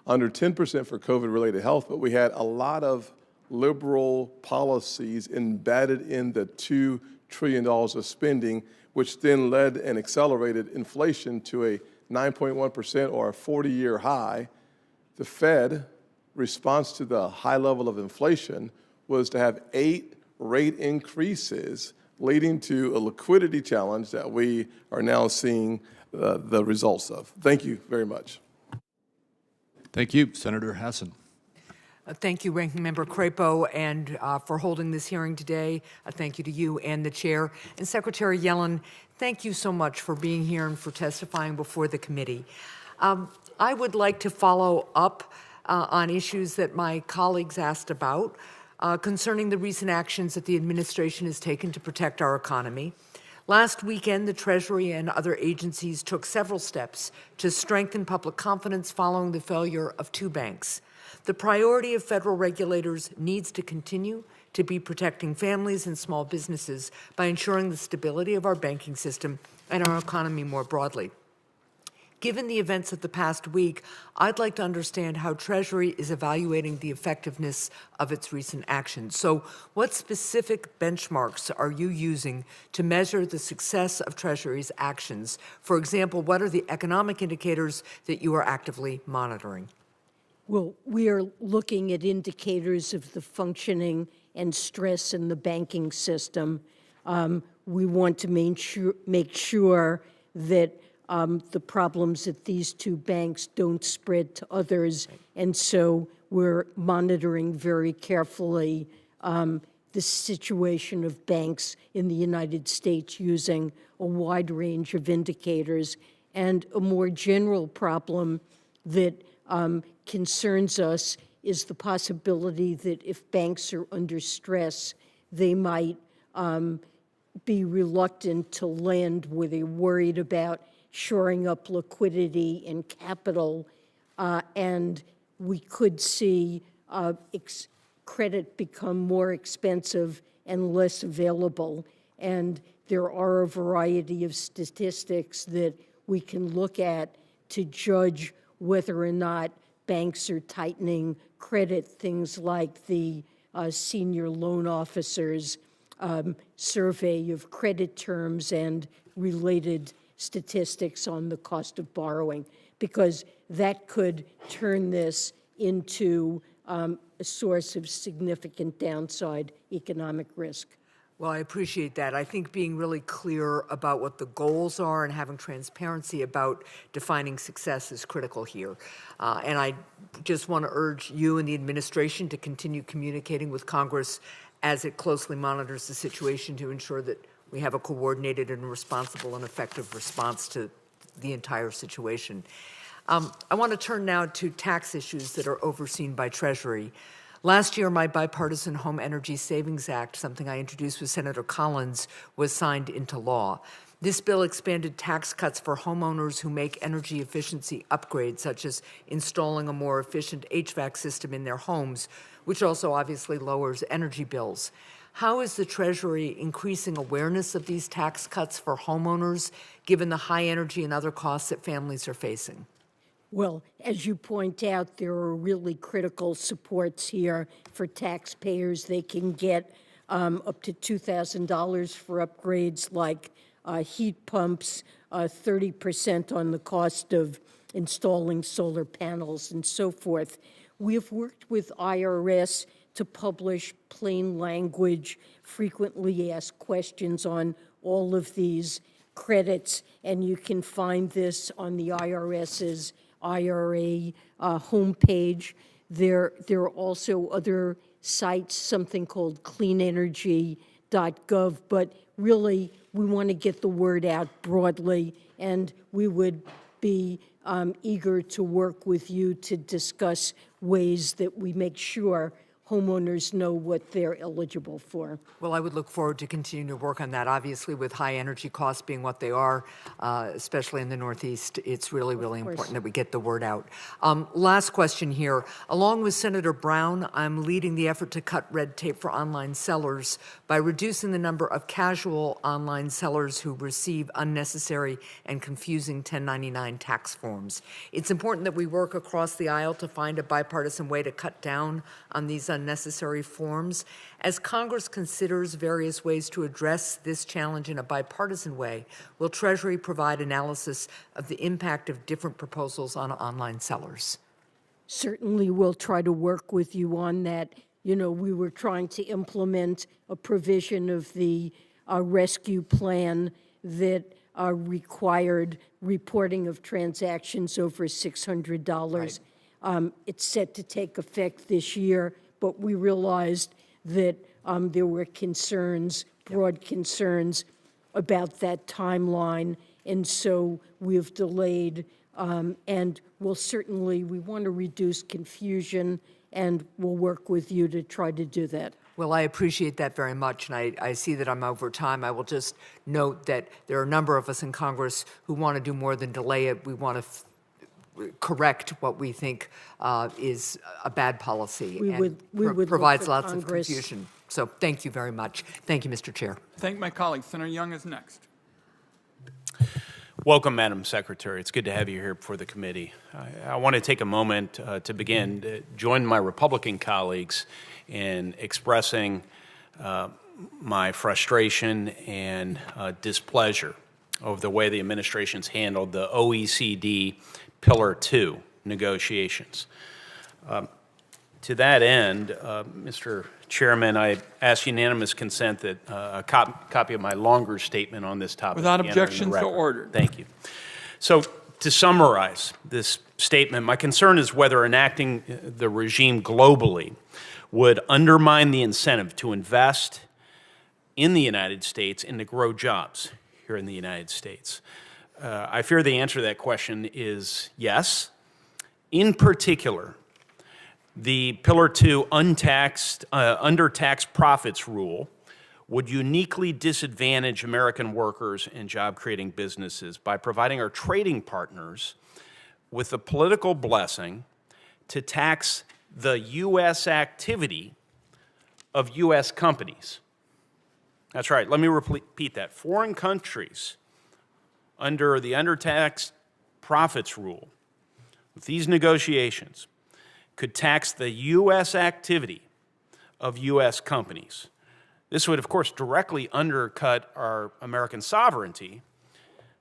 under 10% for COVID-related health, but we had a lot of liberal policies embedded in the $2 trillion of spending, which then led and accelerated inflation to a 9.1% or a 40-year high. The Fed response to the high level of inflation was to have 8 rate increases, leading to a liquidity challenge that we are now seeing the results of. Thank you very much. Thank you. Senator Hassan. Thank you, Ranking Member Crapo, and for holding this hearing today. Thank you to you and the chair. And Secretary Yellen, thank you so much for being here and for testifying before the committee. I would like to follow up on issues that my colleagues asked about concerning the recent actions that the administration has taken to protect our economy. Last weekend, the Treasury and other agencies took several steps to strengthen public confidence following the failure of 2 banks. The priority of federal regulators needs to continue to be protecting families and small businesses by ensuring the stability of our banking system and our economy more broadly. Given the events of the past week, I'd like to understand how Treasury is evaluating the effectiveness of its recent actions. So what specific benchmarks are you using to measure the success of Treasury's actions? For example, what are the economic indicators that you are actively monitoring? Well, we are looking at indicators of the functioning and stress in the banking system. We want to make sure that the problems at these 2 banks don't spread to others, and so we're monitoring very carefully the situation of banks in the United States using a wide range of indicators. And a more general problem that concerns us is the possibility that if banks are under stress, they might be reluctant to lend where they're worried about shoring up liquidity and capital, and we could see credit become more expensive and less available. And there are a variety of statistics that we can look at to judge whether or not banks are tightening credit, things like the senior loan officers' survey of credit terms and related statistics on the cost of borrowing, because that could turn this into a source of significant downside economic risk. Well, I appreciate that. I think being really clear about what the goals are and having transparency about defining success is critical here. And I just want to urge you and the administration to continue communicating with Congress as it closely monitors the situation to ensure that we have a coordinated and responsible and effective response to the entire situation. I want to turn now to tax issues that are overseen by Treasury. Last year, my bipartisan Home Energy Savings Act, something I introduced with Senator Collins, was signed into law. This bill expanded tax cuts for homeowners who make energy efficiency upgrades, such as installing a more efficient HVAC system in their homes, which also obviously lowers energy bills. How is the Treasury increasing awareness of these tax cuts for homeowners, given the high energy and other costs that families are facing? Well, as you point out, there are really critical supports here for taxpayers. They can get up to $2,000 for upgrades like heat pumps, 30% on the cost of installing solar panels, and so forth. We have worked with IRS to publish plain language, frequently asked questions on all of these credits, and you can find this on the IRS's IRA homepage. There are also other sites, something called cleanenergy.gov, but really we want to get the word out broadly, and we would be eager to work with you to discuss ways that we make sure homeowners know what they're eligible for. Well, I would look forward to continuing to work on that. Obviously, with high energy costs being what they are, especially in the Northeast, it's really, really important that we get the word out. Last question here. Along with Senator Brown, I'm leading the effort to cut red tape for online sellers by reducing the number of casual online sellers who receive unnecessary and confusing 1099 tax forms. It's important that we work across the aisle to find a bipartisan way to cut down on these unnecessary forms. As Congress considers various ways to address this challenge in a bipartisan way, will Treasury provide analysis of the impact of different proposals on online sellers? Certainly, we'll try to work with you on that. You know, we were trying to implement a provision of the rescue plan that required reporting of transactions over $600. Right. It's set to take effect this year, but we realized that there were concerns, broad concerns about that timeline, and so we've delayed, and we want to reduce confusion, and we'll work with you to try to do that. Well, I appreciate that very much, and I see that I'm over time. I will just note that there are a number of us in Congress who want to do more than delay it. We want to correct what we think is a bad policy and provides lots of confusion. So thank you very much. Thank you, Mr. Chair. Thank my colleague. Senator Young is next. Welcome, Madam Secretary. It's good to have you here before the committee. I want to take a moment to begin to join my Republican colleagues in expressing my frustration and displeasure over the way the administration's handled the OECD Pillar 2 negotiations. To that end, Mr. Chairman, I ask unanimous consent that a copy of my longer statement on this topic. Without objection, so ordered. Thank you. So to summarize this statement, my concern is whether enacting the regime globally would undermine the incentive to invest in the United States and to grow jobs here in the United States. I fear the answer to that question is yes. In particular, the Pillar 2 undertaxed profits rule would uniquely disadvantage American workers and job-creating businesses by providing our trading partners with the political blessing to tax the U.S. activity of U.S. companies. That's right. Let me repeat that. Foreign countries under the undertaxed profits rule, with these negotiations, could tax the U.S. activity of U.S. companies. This would, of course, directly undercut our American sovereignty,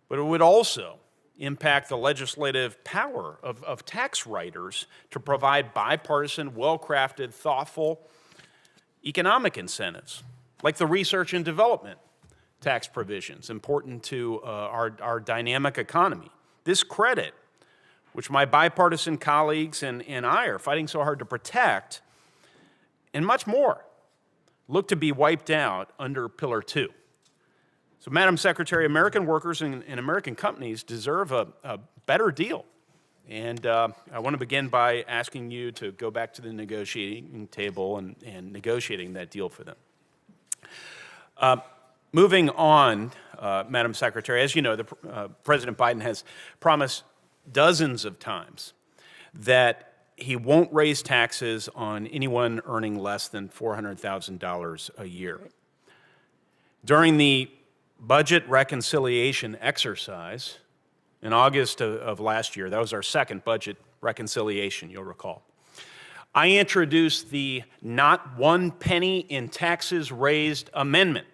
but it would also impact the legislative power of tax writers to provide bipartisan, well-crafted, thoughtful economic incentives, like the research and development tax provisions important to our dynamic economy. This credit, which my bipartisan colleagues and I are fighting so hard to protect, and much more, look to be wiped out under Pillar 2. So, Madam Secretary, American workers and American companies deserve a better deal. And I want to begin by asking you to go back to the negotiating table and negotiating that deal for them. Moving on, Madam Secretary, as you know, President Biden has promised dozens of times that he won't raise taxes on anyone earning less than $400,000 a year. During the budget reconciliation exercise in August of last year, that was our second budget reconciliation, you'll recall, I introduced the Not One Penny in Taxes Raised amendment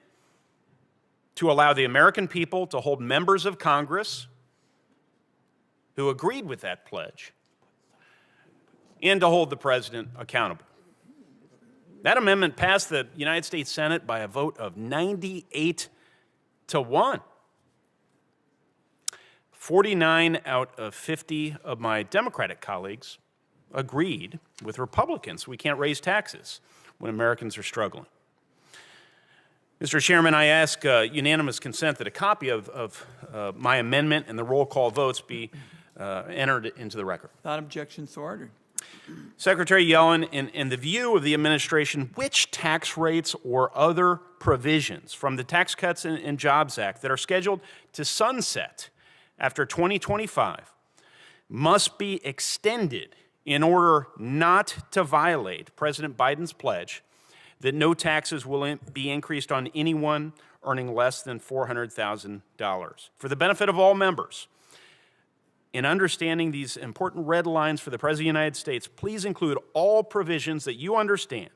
to allow the American people to hold members of Congress who agreed with that pledge and to hold the president accountable. That amendment passed the United States Senate by a vote of 98-1. 49 out of 50 of my Democratic colleagues agreed with Republicans. We can't raise taxes when Americans are struggling. Mr. Chairman, I ask unanimous consent that a copy of my amendment and the roll call votes be entered into the record. Without objection, so ordered. Secretary Yellen, in the view of the administration, which tax rates or other provisions from the Tax Cuts and Jobs Act that are scheduled to sunset after 2025 must be extended in order not to violate President Biden's pledge that no taxes will be increased on anyone earning less than $400,000? For the benefit of all members, in understanding these important red lines for the President of the United States, please include all provisions that you understand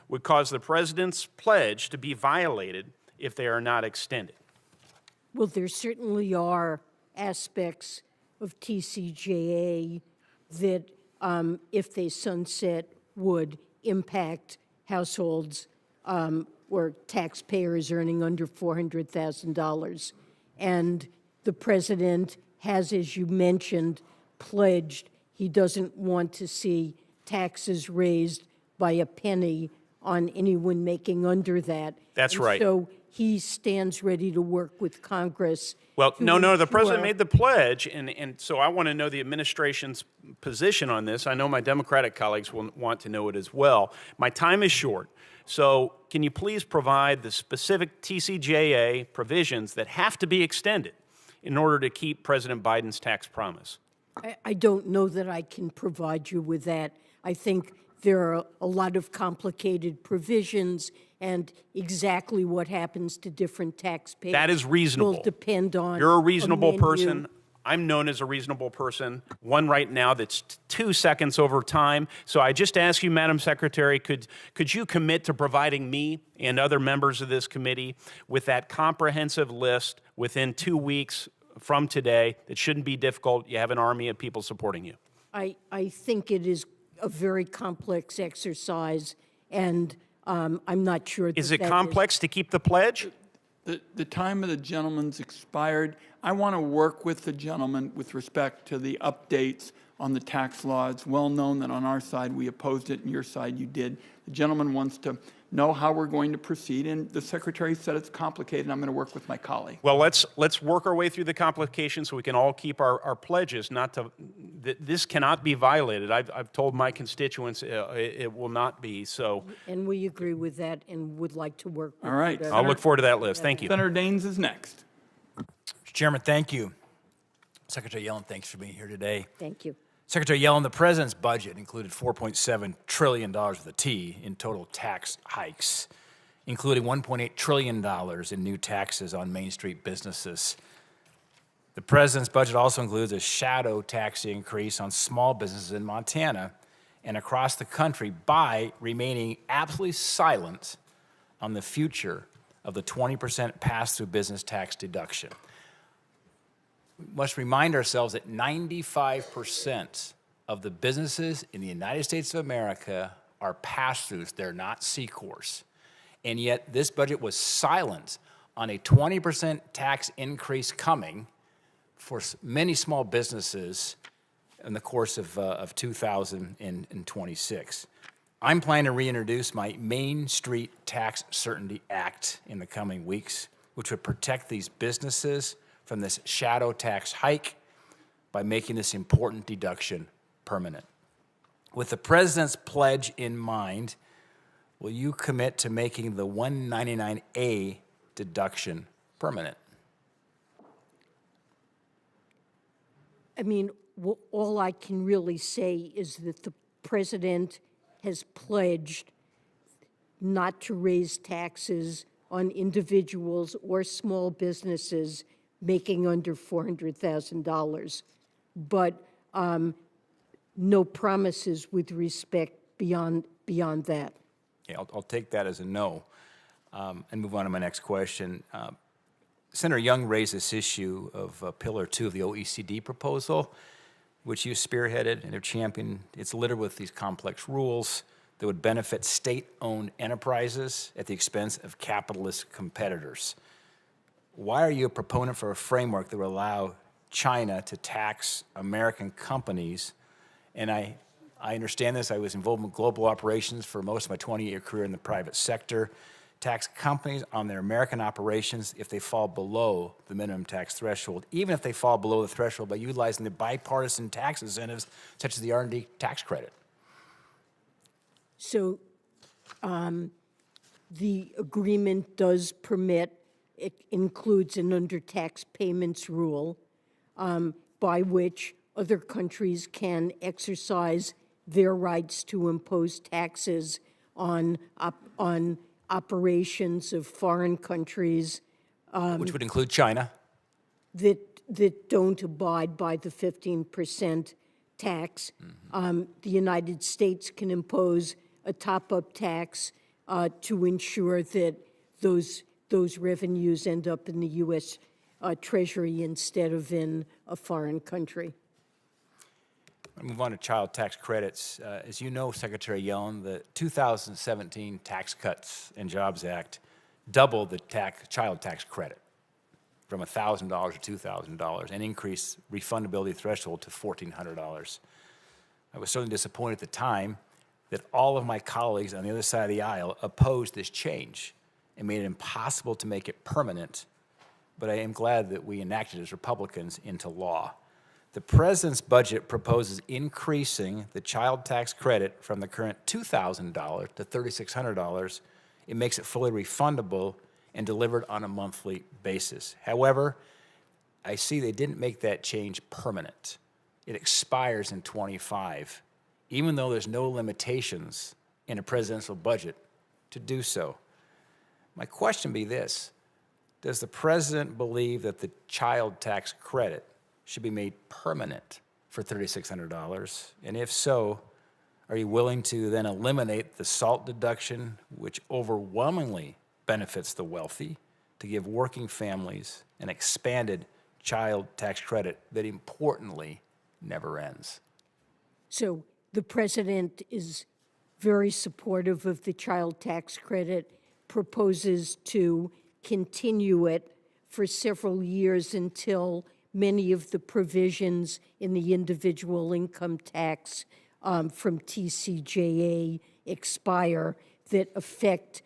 would cause the President's pledge to be violated if they are not extended. Well, there certainly are aspects of TCJA that, if they sunset, would impact households or taxpayers earning under $400,000. And the President has, as you mentioned, pledged he doesn't want to see taxes raised by a penny on anyone making under that. That's And right. So he stands ready to work with Congress. Well, to no, the ensure- President made the pledge, and so I want to know the administration's position on this. I know my Democratic colleagues will want to know it as well. My time is short, so can you please provide the specific TCJA provisions that have to be extended in order to keep President Biden's tax promise? I don't know that I can provide you with that. I think there are a lot of complicated provisions, and exactly what happens to different taxpayers That is reasonable. will depend on You're a reasonable menu. person. I'm known as a reasonable person, one right now that's 2 seconds over time. So I just ask you, Madam Secretary, could you commit to providing me and other members of this committee with that comprehensive list within 2 weeks from today? It shouldn't be difficult. You have an army of people supporting you. I think it is a very complex exercise, and I'm not sure that Is it that complex to keep the pledge? The time of the gentleman's expired. I want to work with the gentleman with respect to the updates on the tax law. It's well known that on our side we opposed it, and your side you did. The gentleman wants to know how we're going to proceed, and the Secretary said it's complicated, and I'm going to work with my colleague. Well, let's work our way through the complications so we can all keep our pledges. This cannot be violated. I've told my constituents it will not be. So, And we agree with that and would like to work with All right. you. I'll look forward to that list. Thank you. Senator Daines is next. Mr. Chairman, thank you. Secretary Yellen, thanks for being here today. Thank you. Secretary Yellen, the President's budget included $4.7 trillion with a T in total tax hikes, including $1.8 trillion in new taxes on Main Street businesses. The President's budget also includes a shadow tax increase on small businesses in Montana and across the country by remaining absolutely silent on the future of the 20% pass-through business tax deduction. We must remind ourselves that 95% of the businesses in the United States of America are pass-throughs. They're not C-Corps. And yet this budget was silent on a 20% tax increase coming for many small businesses in the course of 2026. I'm planning to reintroduce my Main Street Tax Certainty Act in the coming weeks, which would protect these businesses from this shadow tax hike by making this important deduction permanent. With the President's pledge in mind, will you commit to making the 199A deduction permanent? I mean, all I can really say is that the President has pledged not to raise taxes on individuals or small businesses making under $400,000, but no promises with respect beyond that. Yeah, I'll take that as a no and move on to my next question. Senator Young raised this issue of Pillar 2 of the OECD proposal, which you spearheaded and have championed. It's littered with these complex rules that would benefit state-owned enterprises at the expense of capitalist competitors. Why are you a proponent for a framework that would allow China to tax American companies? And I understand this. I was involved in global operations for most of my 20-year career in the private sector. Tax companies on their American operations if they fall below the minimum tax threshold, even if they fall below the threshold by utilizing the bipartisan tax incentives such as the R&D tax credit. So the agreement does permit, it includes an under-tax payments rule by which other countries can exercise their rights to impose taxes on operations of foreign countries Which would include China. that don't abide by the 15% tax. The United States can impose a top-up tax to ensure that those revenues end up in the U.S. Treasury instead of in a foreign country. I'll move on to child tax credits. As you know, Secretary Yellen, the 2017 Tax Cuts and Jobs Act doubled the child tax credit from $1,000 to $2,000 and increased refundability threshold to $1,400. I was certainly disappointed at the time that all of my colleagues on the other side of the aisle opposed this change and made it impossible to make it permanent, but I am glad that we enacted as Republicans into law. The President's budget proposes increasing the child tax credit from the current $2,000 to $3,600. It makes it fully refundable and delivered on a monthly basis. However, I see they didn't make that change permanent. It expires in '25, even though there's no limitations in a presidential budget to do so. My question be this: does the President believe that the child tax credit should be made permanent for $3,600? And if so, are you willing to then eliminate the SALT deduction, which overwhelmingly benefits the wealthy, to give working families an expanded child tax credit that importantly never ends? So the President is very supportive of the child tax credit, proposes to continue it for several years until many of the provisions in the individual income tax from TCJA expire that affect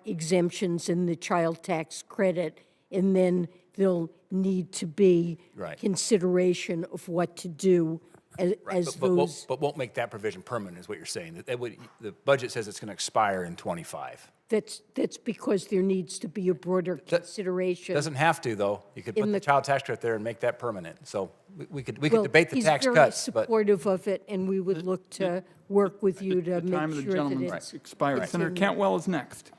exemptions in the child tax credit, and then there'll need to be consideration of what to do as those. But won't make that provision permanent, is what you're saying. The budget says it's going to expire in '25. That's because there needs to be a broader consideration. Doesn't have to, though. You could put the child tax credit there and make that permanent. So we could debate the tax cuts. He's very supportive of it, and we would look to work with you to make Time of the sure that gentleman's it's expired. Senator Cantwell is next.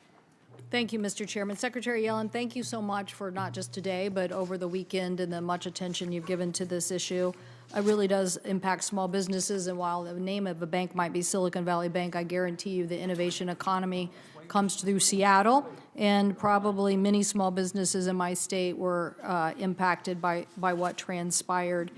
Thank you, Mr. Chairman. Secretary Yellen, thank you so much for not just today, but over the weekend and the much attention you've given to this issue. It really does impact small businesses, and while the name of a bank might be Silicon Valley Bank, I guarantee you the innovation economy comes through Seattle, and probably many small businesses in my state were impacted by what transpired.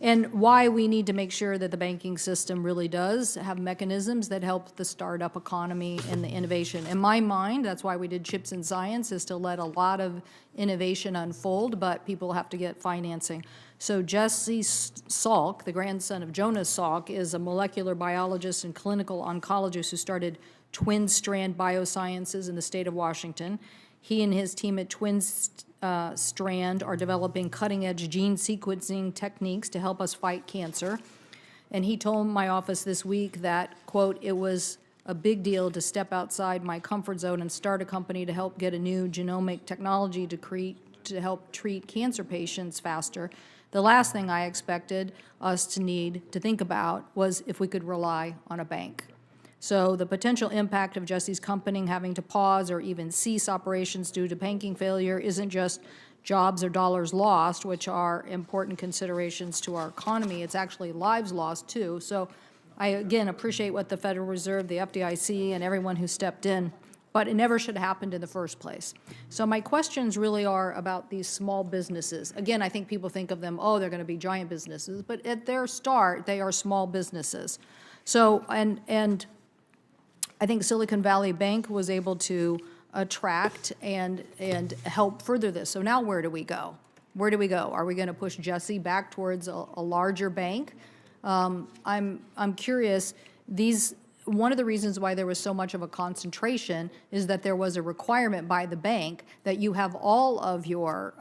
And why we need to make sure that the banking system really does have mechanisms that help the startup economy and the innovation. In my mind, that's why we did Chips and Science, is to let a lot of innovation unfold, but people have to get financing. So Jesse Salk, the grandson of Jonas Salk, is a molecular biologist and clinical oncologist who started Twin Strand Biosciences in the state of Washington. He and his team at Twin Strand are developing cutting-edge gene sequencing techniques to help us fight cancer. And he told my office this week that, quote, it was a big deal to step outside my comfort zone and start a company to help get a new genomic technology to help treat cancer patients faster. The last thing I expected us to need to think about was if we could rely on a bank. So the potential impact of Jesse's company having to pause or even cease operations due to banking failure isn't just jobs or dollars lost, which are important considerations to our economy. It's actually lives lost, too. So I, again, appreciate what the Federal Reserve, the FDIC, and everyone who stepped in, but it never should have happened in the first place. So my questions really are about these small businesses. Again, I think people think of them, oh, they're going to be giant businesses, but at their start, they are small businesses. So, and I think Silicon Valley Bank was able to attract and help further this. So now where do we go? Where do we go? Are we going to push Jesse back towards a larger bank? I'm curious. One of the reasons why there was so much of a concentration is that there was a requirement by the bank that you have all of your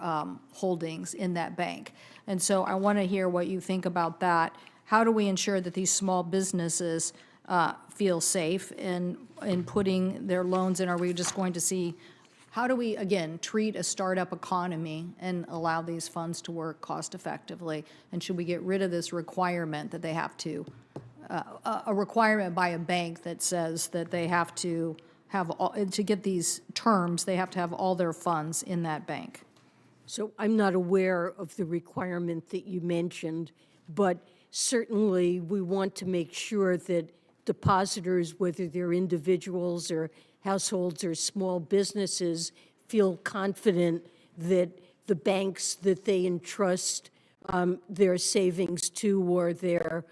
holdings in that bank. And so I want to hear what you think about that. How do we ensure that these small businesses feel safe in putting their loans in? Are we just going to see, how do we, again, treat a startup economy and allow these funds to work cost effectively? And should we get rid of this requirement that they have to, a requirement by a bank that says that they have to have, to get these terms, they have to have all their funds in that bank? So I'm not aware of the requirement that you mentioned, but certainly we want to make sure that depositors, whether they're individuals or households or small businesses, feel confident that the banks that they entrust their savings to or their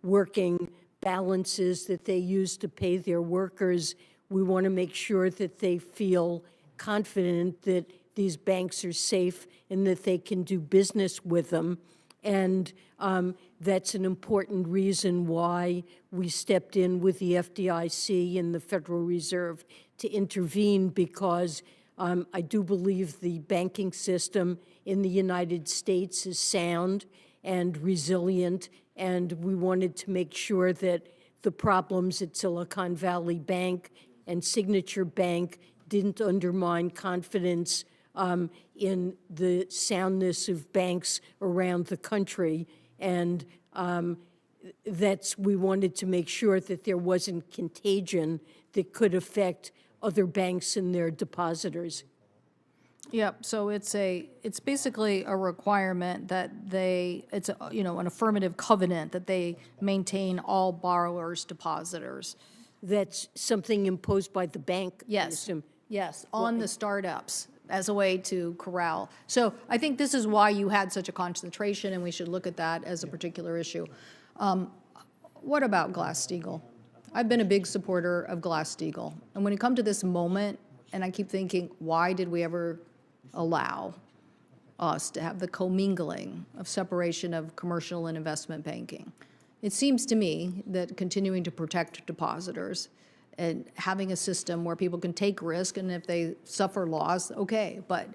working balances that they use to pay their workers, we want to make sure that they feel confident that these banks are safe and that they can do business with them. And that's an important reason why we stepped in with the FDIC and the Federal Reserve to intervene, because I do believe the banking system in the United States is sound and resilient, and we wanted to make sure that the problems at Silicon Valley Bank and Signature Bank didn't undermine confidence in the soundness of banks around the country. And we wanted to make sure that there wasn't contagion that could affect other banks and their depositors. Yep, so it's basically a requirement that it's an affirmative covenant that they maintain all borrowers, depositors. That's something imposed by the bank? Yes, yes, on the startups as a way to corral. So I think this is why you had such a concentration, and we should look at that as a particular issue. What about Glass-Steagall? I've been a big supporter of Glass-Steagall. And when you come to this moment, and I keep thinking, why did we ever allow us to have the commingling of separation of commercial and investment banking? It seems to me that continuing to protect depositors and having a system where people can take risk, and if they suffer loss, okay, but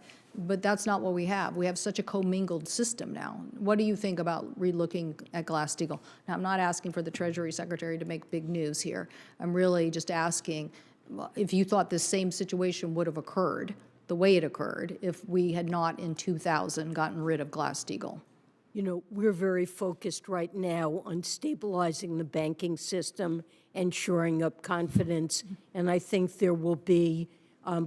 that's not what we have. We have such a commingled system now. What do you think about relooking at Glass-Steagall? Now, I'm not asking for the Treasury Secretary to make big news here. I'm really just asking if you thought this same situation would have occurred the way it occurred if we had not in 2000 gotten rid of Glass-Steagall. You know, we're very focused right now on stabilizing the banking system and shoring up confidence, and I think there will be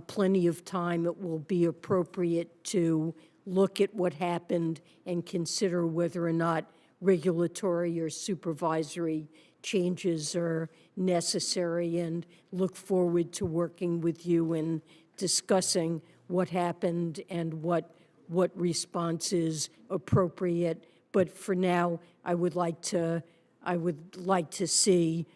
plenty of time. It will be appropriate to look at what happened and consider whether or not regulatory or supervisory changes are necessary, and look forward to working with you and discussing what happened and what response is appropriate. But for now, I would like to see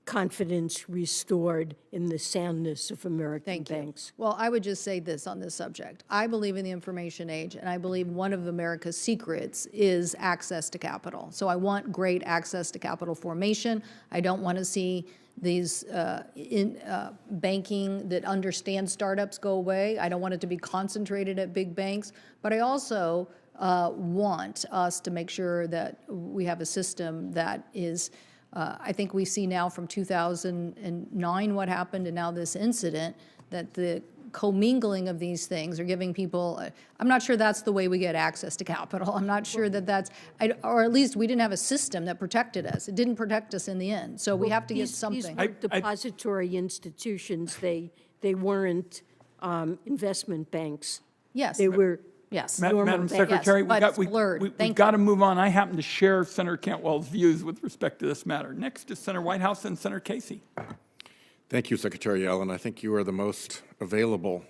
confidence restored in the soundness of American banks. Well, I would just say this on this subject. I believe in the information age, and I believe one of America's secrets is access to capital. So I want great access to capital formation. I don't want to see these banking that understands startups go away. I don't want it to be concentrated at big banks. But I also want us to make sure that we have a system that is I think we see now from 2009 what happened, and now this incident, that the commingling of these things are giving people, I'm not sure that's the way we get access to capital. I'm not sure that that's, or at least we didn't have a system that protected us. It didn't protect us in the end. So we have to get something. These were depository institutions. They weren't investment banks. Yes. They were yes. Madam Secretary, we've got to move on. I happen to share Senator Cantwell's views with respect to this matter. Next is Senator Whitehouse and Senator Casey. Thank you, Secretary Yellen. I think you are the most available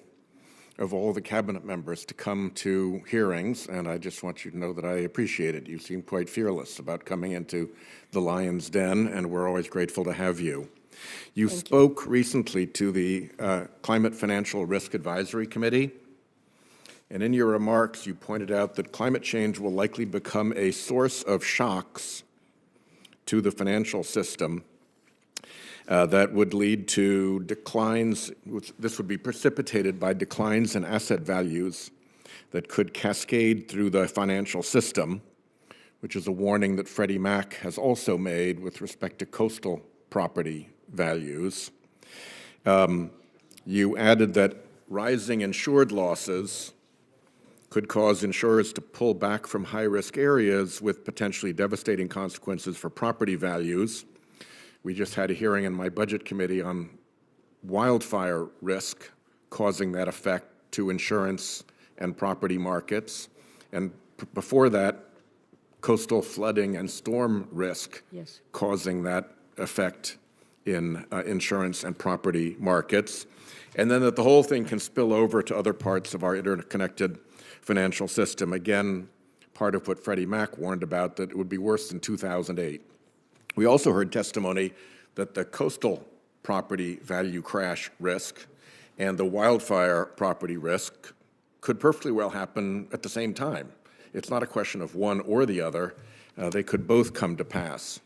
of all the cabinet members to come to hearings, and I just want you to know that I appreciate it. You seem quite fearless about coming into the lion's den, and we're always grateful to have you. You spoke recently to the Climate Financial Risk Advisory Committee, and in your remarks, you pointed out that climate change will likely become a source of shocks to the financial system that would lead to declines. This would be precipitated by declines in asset values that could cascade through the financial system, which is a warning that Freddie Mac has also made with respect to coastal property values. You added that rising insured losses could cause insurers to pull back from high-risk areas with potentially devastating consequences for property values. We just had a hearing in my budget committee on wildfire risk causing that effect to insurance and property markets. And before that, coastal flooding and storm risk causing that effect in insurance and property markets. And then that the whole thing can spill over to other parts of our interconnected financial system. Again, part of what Freddie Mac warned about, that it would be worse than 2008. We also heard testimony that the coastal property value crash risk and the wildfire property risk could perfectly well happen at the same time. It's not a question of one or the other. They could both come to pass.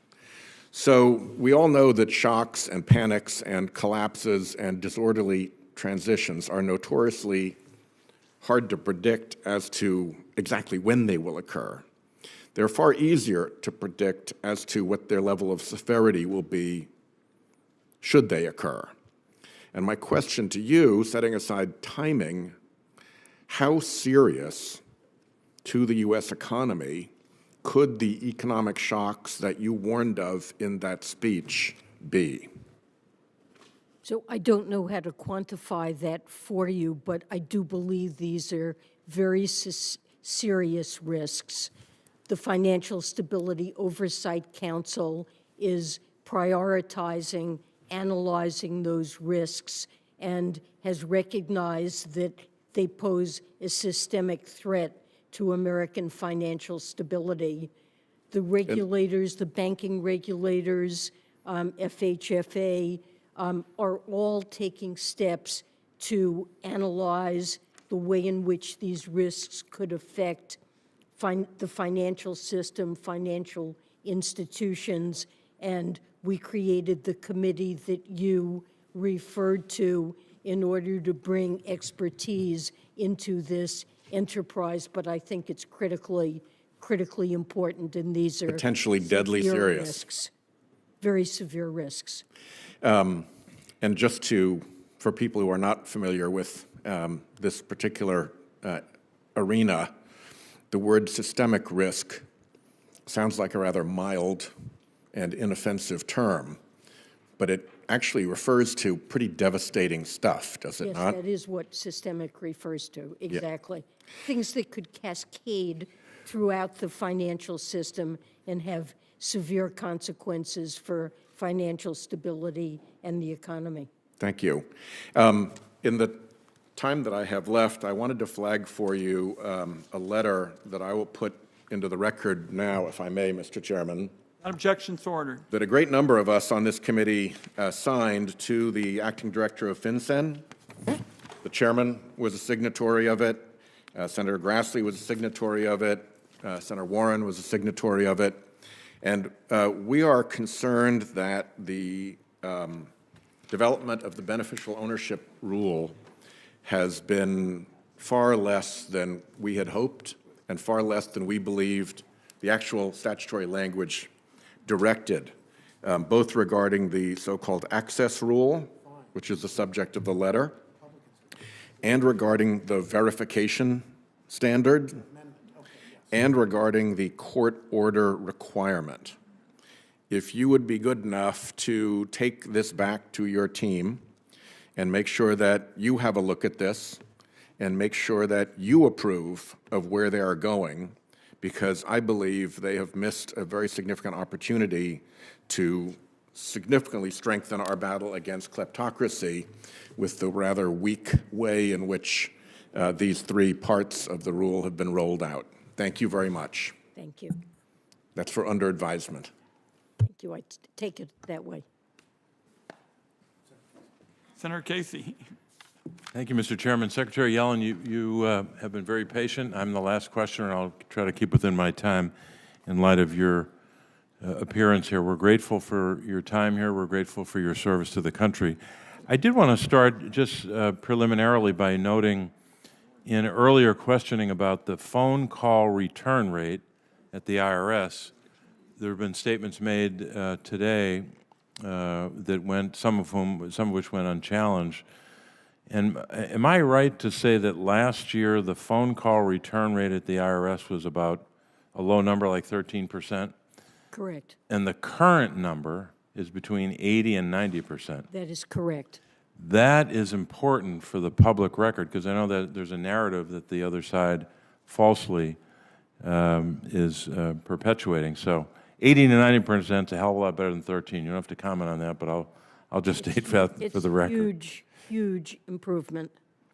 So we all know that shocks and panics and collapses and disorderly transitions are notoriously hard to predict as to exactly when they will occur. They're far easier to predict as to what their level of severity will be should they occur. And my question to you, setting aside timing, how serious to the U.S. economy could the economic shocks that you warned of in that speech be? So I don't know how to quantify that for you, but I do believe these are very serious risks. The Financial Stability Oversight Council is prioritizing, analyzing those risks, and has recognized that they pose a systemic threat to American financial stability. The regulators, the banking regulators, FHFA, are all taking steps to analyze the way in which these risks could affect the financial system, financial institutions, and we created the committee that you referred to in order to bring expertise into this enterprise, but I think it's critically important, and these are potentially deadly serious risks, very severe risks. And just for people who are not familiar with this particular arena, the word systemic risk sounds like a rather mild and inoffensive term, but it actually refers to pretty devastating stuff, does it not? Yes, that is what systemic refers to, exactly. Yeah. Things that could cascade throughout the financial system and have severe consequences for financial stability and the economy. Thank you. In the time that I have left, I wanted to flag for you a letter that I will put into the record now, if I may, Mr. Chairman. Objections ordered. That a great number of us on this committee signed to the acting director of FinCEN. The chairman was a signatory of it. Senator Grassley was a signatory of it. Senator Warren was a signatory of it. And we are concerned that the development of the beneficial ownership rule has been far less than we had hoped and far less than we believed the actual statutory language directed, both regarding the so-called access rule, which is the subject of the letter, and regarding the verification standard, and regarding the court order requirement. If you would be good enough to take this back to your team and make sure that you have a look at this and make sure that you approve of where they are going, because I believe they have missed a very significant opportunity to significantly strengthen our battle against kleptocracy with the rather weak way in which these three parts of the rule have been rolled out. Thank you very much. Thank you. That's for under advisement. Thank you. I take it that way. Senator Casey. Thank you, Mr. Chairman. Secretary Yellen, you have been very patient. I'm the last questioner, and I'll try to keep within my time in light of your appearance here. We're grateful for your time here. We're grateful for your service to the country. I did want to start just preliminarily by noting in earlier questioning about the phone call return rate at the IRS. There have been statements made today that went, some of which went unchallenged. And am I right to say that last year the phone call return rate at the IRS was about a low number, like 13%? Correct. And the current number is between 80 and 90%. That is correct. That is important for the public record, because I know that there's a narrative that the other side falsely is perpetuating. So 80 to 90% is a hell of a lot better than 13. You don't have to comment on that, but I'll just state that for the record. It's huge improvement.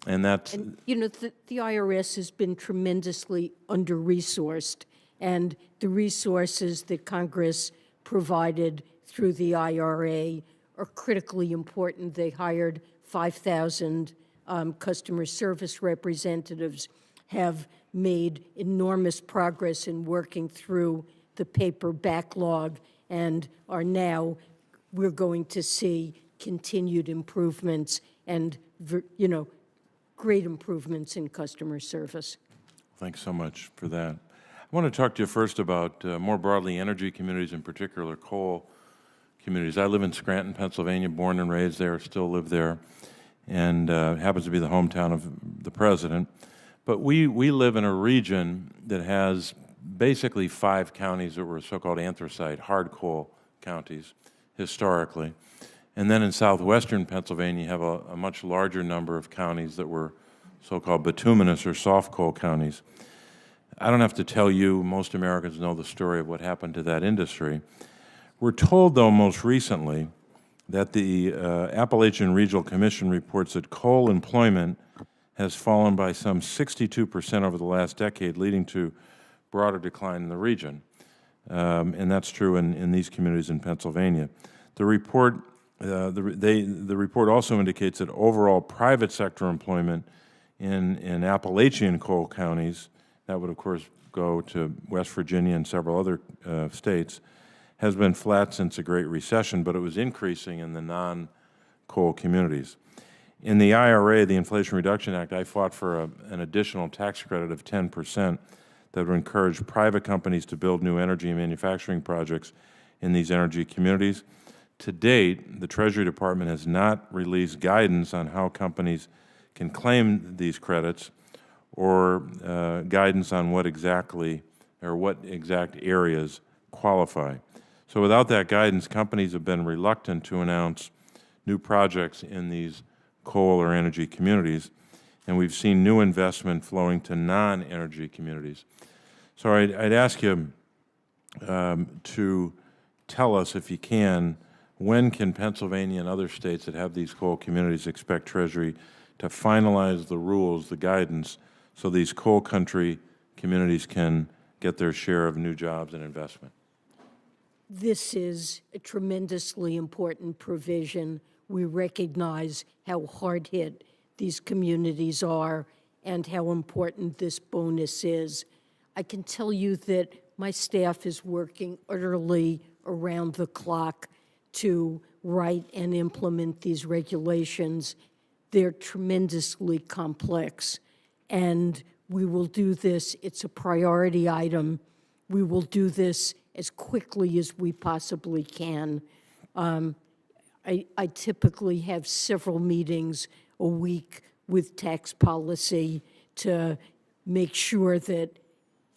And that's... And, you know, the IRS has been tremendously under-resourced, and the resources that Congress provided through the IRA are critically important. They hired 5,000 customer service representatives, have made enormous progress in working through the paper backlog, and are now, we're going to see continued improvements and, you know, great improvements in customer service. Thanks so much for that. I want to talk to you first about, more broadly, energy communities, in particular coal communities. I live in Scranton, Pennsylvania, born and raised there, still live there, and happens to be the hometown of the president. But we live in a region that has basically 5 counties that were so-called anthracite, hard coal counties, historically. And then in southwestern Pennsylvania, you have a much larger number of counties that were so-called bituminous or soft coal counties. I don't have to tell you, most Americans know the story of what happened to that industry. We're told, though, most recently that the Appalachian Regional Commission reports that coal employment has fallen by some 62% over the last decade, leading to broader decline in the region. And that's true in these communities in Pennsylvania. The report, the report also indicates that overall private sector employment in Appalachian coal counties, that would of course go to West Virginia and several other states, has been flat since the Great Recession, but it was increasing in the non-coal communities. In the IRA, the Inflation Reduction Act, I fought for an additional tax credit of 10% that would encourage private companies to build new energy and manufacturing projects in these energy communities. To date, the Treasury Department has not released guidance on how companies can claim these credits, or guidance on what exactly, or what exact areas qualify. So without that guidance, companies have been reluctant to announce new projects in these coal or energy communities, and we've seen new investment flowing to non-energy communities. So I'd ask you to tell us, if you can, when can Pennsylvania and other states that have these coal communities expect Treasury to finalize the rules, the guidance, so these coal country communities can get their share of new jobs and investment? This is a tremendously important provision. We recognize how hard hit these communities are and how important this bonus is. I can tell you that my staff is working utterly around the clock to write and implement these regulations. They're tremendously complex, and we will do this. It's a priority item. We will do this as quickly as we possibly can. I typically have several meetings a week with tax policy to make sure that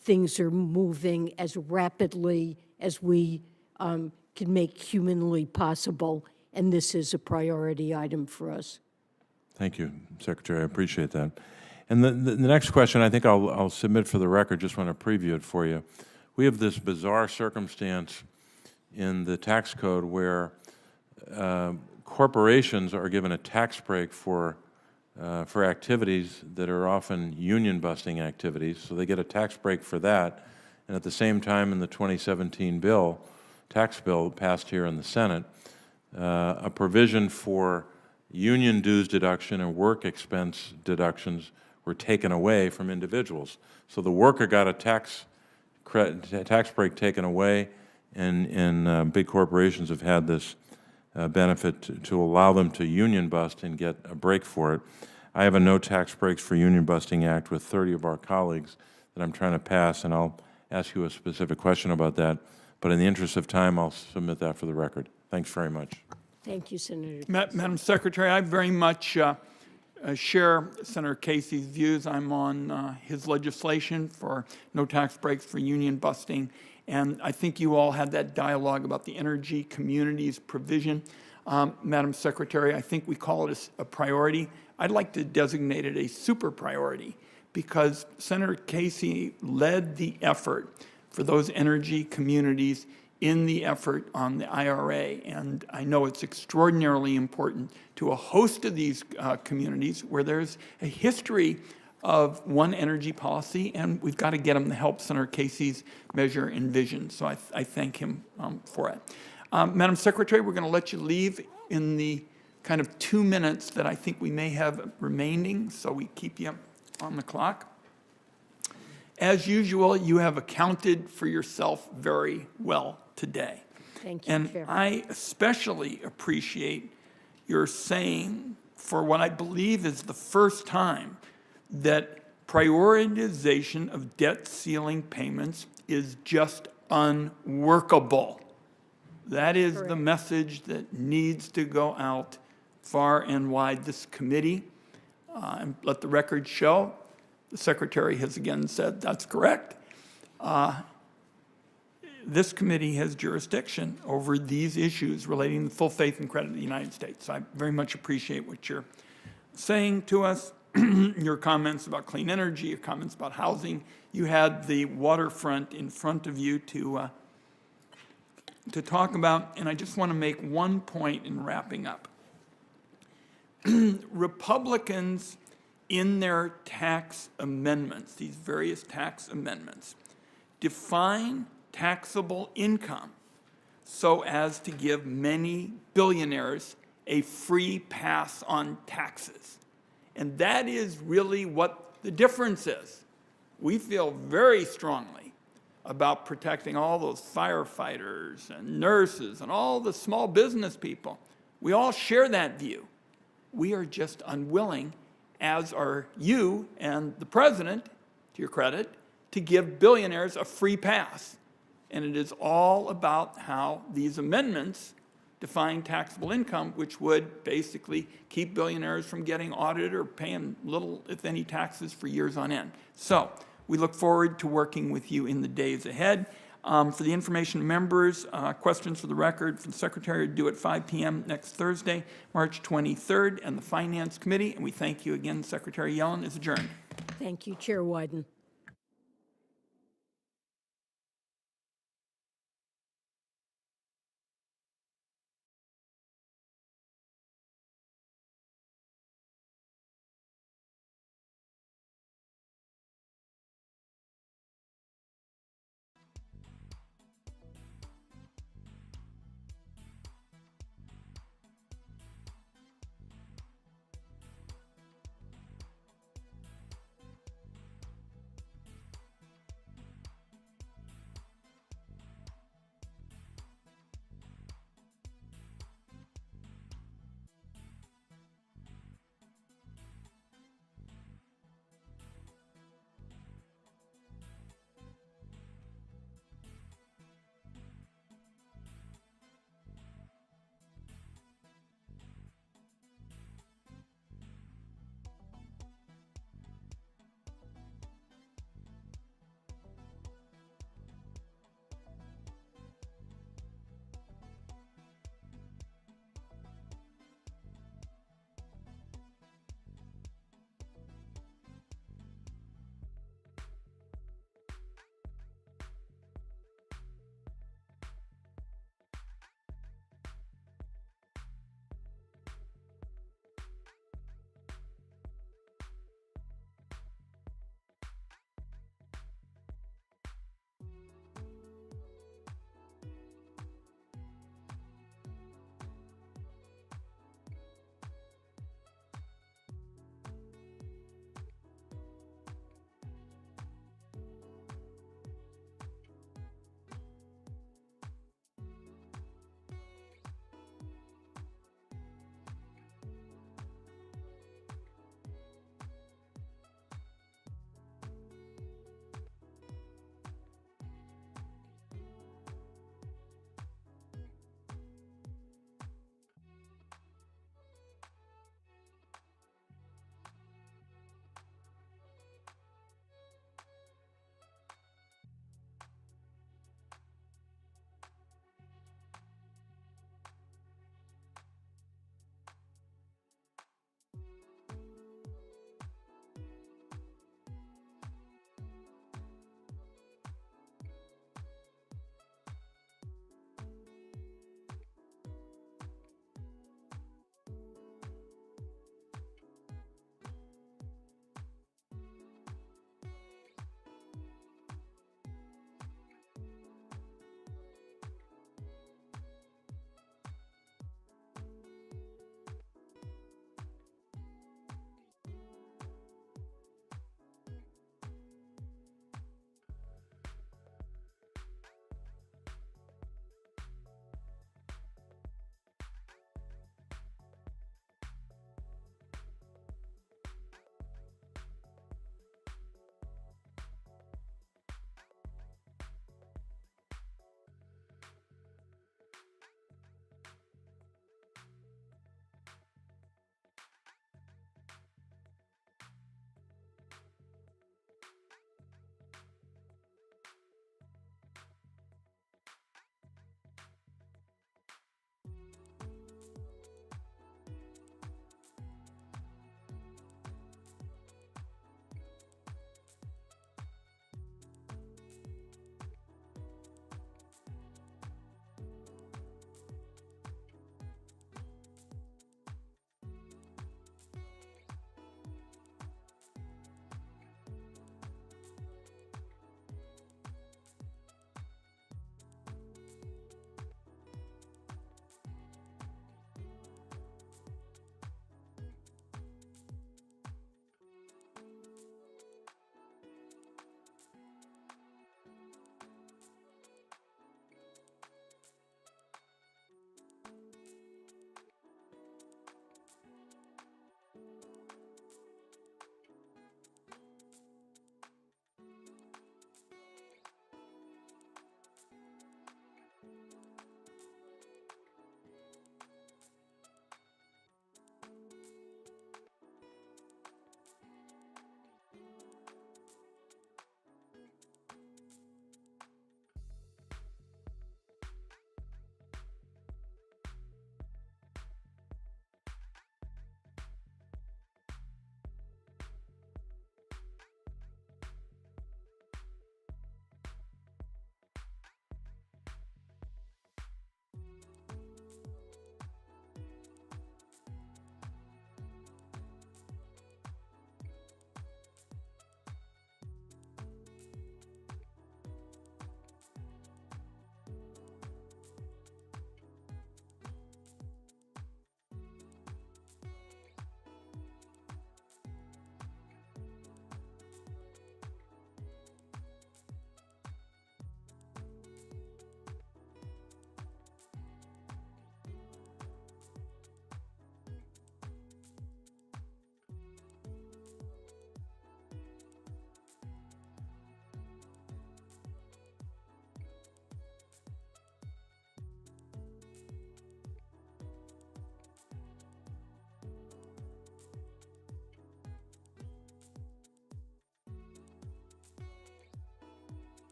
things are moving as rapidly as we can make humanly possible, and this is a priority item for us. Thank you, Secretary. I appreciate that. And the next question, I think I'll submit for the record, just want to preview it for you. We have this bizarre circumstance in the tax code where corporations are given a tax break for activities that are often union-busting activities, so they get a tax break for that. And at the same time, in the 2017 tax bill passed here in the Senate, a provision for union dues deduction and work expense deductions were taken away from individuals. So the worker got a tax break taken away, and big corporations have had this benefit to allow them to union bust and get a break for it. I have a No Tax Breaks for Union Busting Act with 30 of our colleagues that I'm trying to pass, and I'll ask you a specific question about that. But in the interest of time, I'll submit that for the record. Thanks very much. Thank you, Senator. Madam Secretary, I very much share Senator Casey's views. I'm on his legislation for no tax breaks for union busting. And I think you all had that dialogue about the energy communities provision. Madam Secretary, I think we call it a priority. I'd like to designate it a super priority because Senator Casey led the effort for those energy communities in the effort on the IRA. And I know it's extraordinarily important to a host of these communities where there's a history of one energy policy, and we've got to get them to help Senator Casey's measure and vision. So I thank him for it. Madam Secretary, we're going to let you leave in the kind of 2 minutes that I think we may have remaining, so we keep you on the clock. As usual, you have accounted for yourself very well today. Thank you, and Chair. I especially appreciate your saying, for what I believe is the first time, that prioritization of debt ceiling payments is just unworkable. That is the message that needs to go out far and wide. This committee, and let the record show, the Secretary has again said that's correct. This committee has jurisdiction over these issues relating to full faith and credit of the United States. I very much appreciate what you're saying to us, your comments about clean energy, your comments about housing. You had the waterfront in front of you to talk about, and I just want to make one point in wrapping up. Republicans, in their tax amendments, these various tax amendments, define taxable income so as to give many billionaires a free pass on taxes. And that is really what the difference is. We feel very strongly about protecting all those firefighters and nurses and all the small business people. We all share that view. We are just unwilling, as are you and the president, to your credit, to give billionaires a free pass. And it is all about how these amendments define taxable income, which would basically keep billionaires from getting audited or paying little, if any, taxes for years on end. So we look forward to working with you in the days ahead. For the information members, questions for the record from the Secretary are due at 5 p.m. next Thursday, March 23rd, and the Finance Committee. And we thank you again. Secretary Yellen is adjourned. Thank you, Chair Wyden.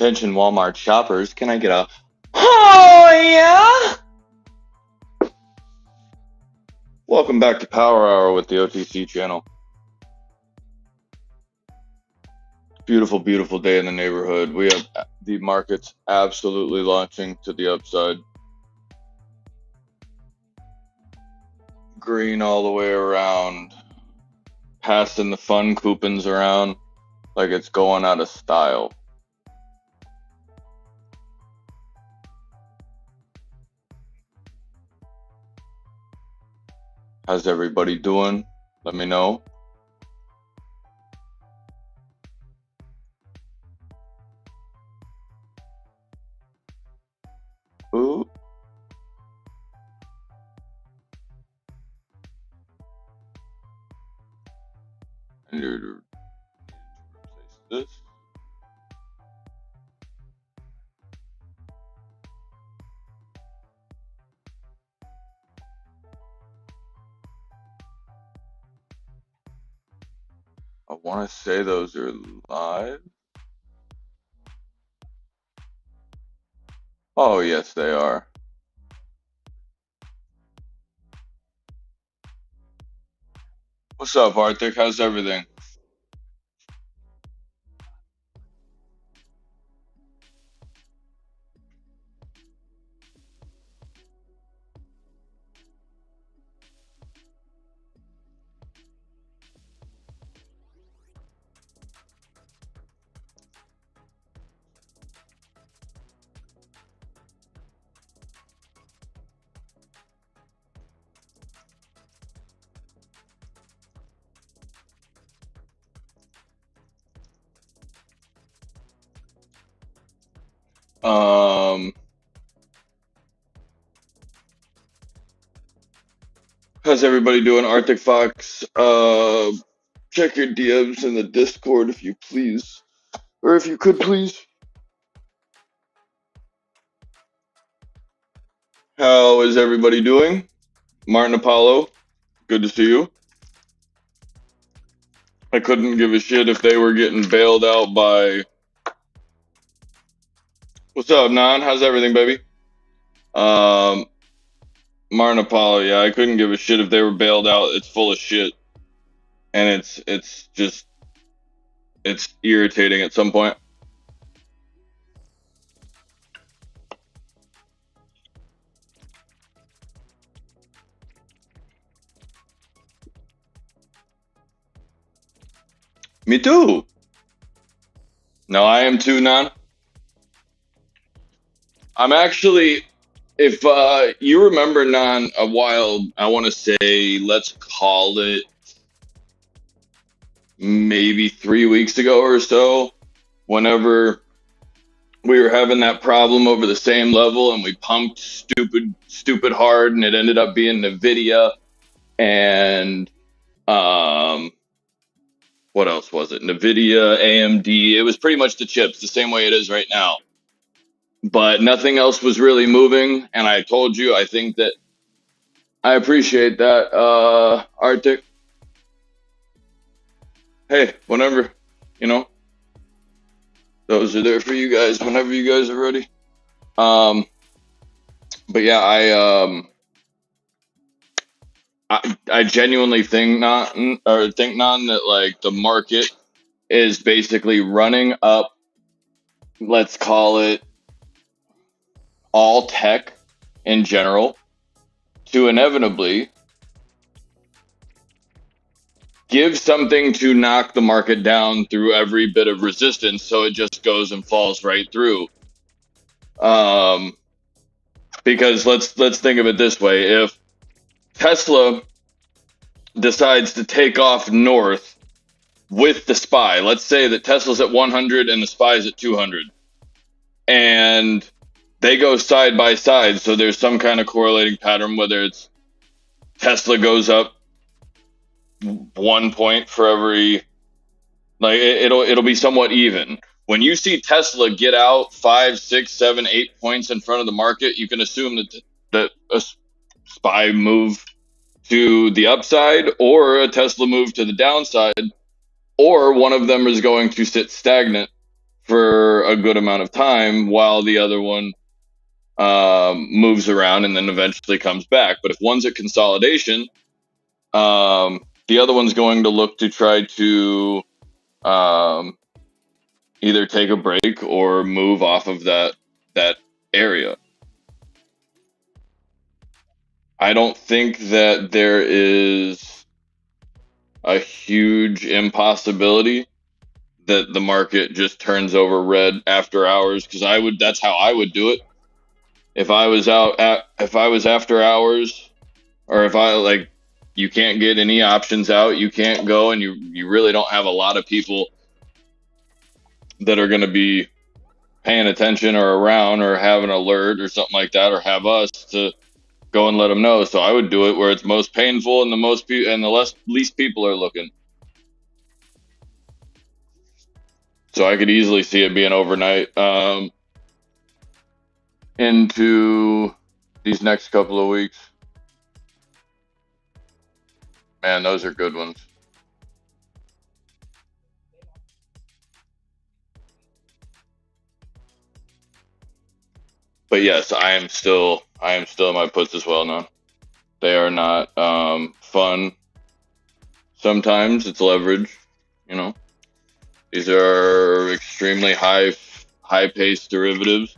Attention Walmart shoppers, can I get a oh yeah? Welcome back to Power Hour with the OTC channel. Beautiful, beautiful day in the neighborhood. We have the markets absolutely launching to the upside. Green all the way around. Passing the fun coupons around like it's going out of style. How's everybody doing? Let me know. Ooh. I need to replace this. I want to say those are live. Oh, yes, they are. What's up, Arctic? How's everything? How's everybody doing? Arctic Fox, check your DMs in the Discord if you please. Or if you could please. How is everybody doing? Martin Apollo, good to see you. I couldn't give a shit if they were getting bailed out by... What's up, Nan? How's everything, baby? Martin Apollo, yeah, I couldn't give a shit if they were bailed out. It's full of shit. And it's just... It's irritating at some point. Me too. No, I am too, Nan. I'm actually, if you remember, Nan, a while, I want to say, let's call it maybe 3 weeks ago or so, whenever we were having that problem over the same level and we pumped stupid hard and it ended up being NVIDIA and, what else was it? NVIDIA, AMD, it was pretty much the chips, the same way it is right now. But nothing else was really moving, and I told you, I think that I appreciate that, Arctic. Hey, whenever, you know, those are there for you guys whenever you guys are ready. But yeah, I genuinely think Nan, that like the market is basically running up, let's call it all tech in general, to inevitably give something to knock the market down through every bit of resistance, so it just goes and falls right through. Because let's think of it this way: if Tesla decides to take off north with the SPY, let's say that Tesla's at 100 and the SPY's at 200, and they go side by side, so there's some kind of correlating pattern, whether it's Tesla goes up 1 point for every, like it'll be somewhat even. When you see Tesla get out 5, 6, 7, 8 points in front of the market, you can assume that a SPY move to the upside or a Tesla move to the downside, or one of them is going to sit stagnant for a good amount of time while the other one moves around and then eventually comes back. But if one's at consolidation, the other one's going to look to try to either take a break or move off of that area. I don't think that there is a huge impossibility that the market just turns over red after hours, because that's how I would do it. If I was after hours, or if you can't get any options out, you can't go, and you really don't have a lot of people that are going to be paying attention or around or have an alert or something like that, or have us to go and let them know. So I would do it where it's most painful and the least people are looking. So I could easily see it being overnight into these next couple of weeks. Man, those are good ones. But yes, I am still in my puts as well now. They are not fun. Sometimes it's leverage, you know. These are extremely high-paced derivatives,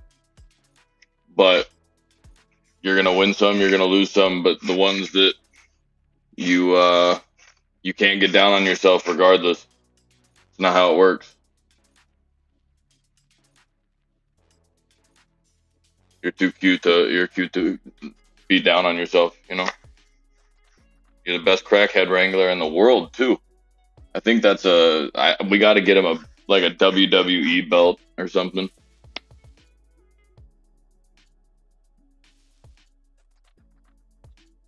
but you're gonna win some, you're gonna lose some. But the ones that you can't get down on yourself regardless. It's not how it works. You're cute to be down on yourself, you know. You're the best crackhead wrangler in the world too. I think we got to get him a WWE belt or something.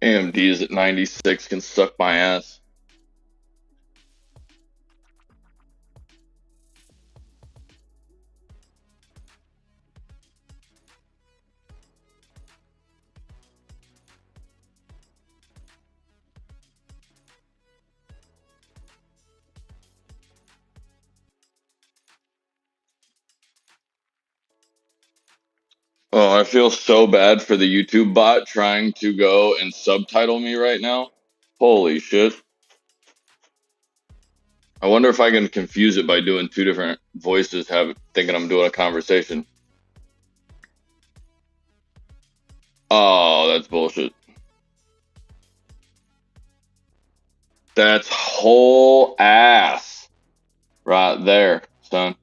AMD is at 96, can suck my ass. Oh, I feel so bad for the YouTube bot trying to go and subtitle me right now. Holy shit. I wonder if I can confuse it by doing two different voices, thinking I'm doing a conversation. Oh, that's bullshit. That's whole ass right there, son.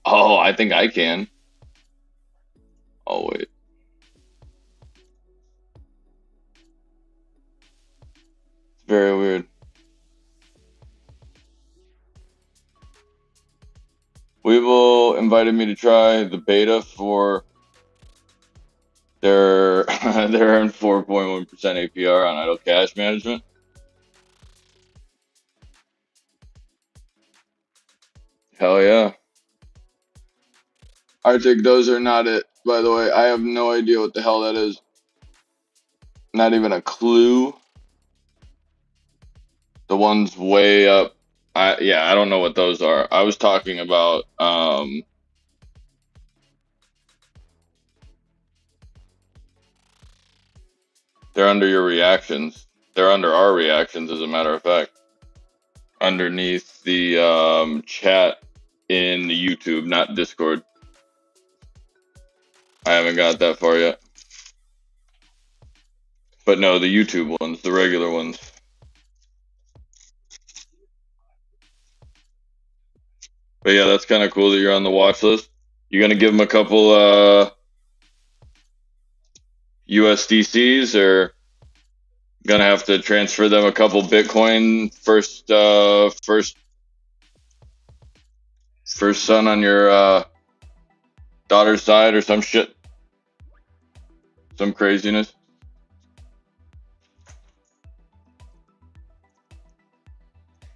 Oh, I think I can. Oh, wait. It's very weird. Webull invited me to try the beta for their earned 4.1% APR on idle cash management. Hell yeah. I think those are not it, by the way. I have no idea what the hell that is. Not even a clue. The ones way up. I don't know what those are. I was talking about they're under your reactions. They're under our reactions, as a matter of fact. Underneath the chat in the YouTube, not Discord. I haven't got that far yet. But no, the YouTube ones, the regular ones. But yeah, that's kind of cool that you're on the watch list. You gonna give them a couple USDCs, or gonna have to transfer them a couple Bitcoin first son on your daughter's side or some shit, some craziness.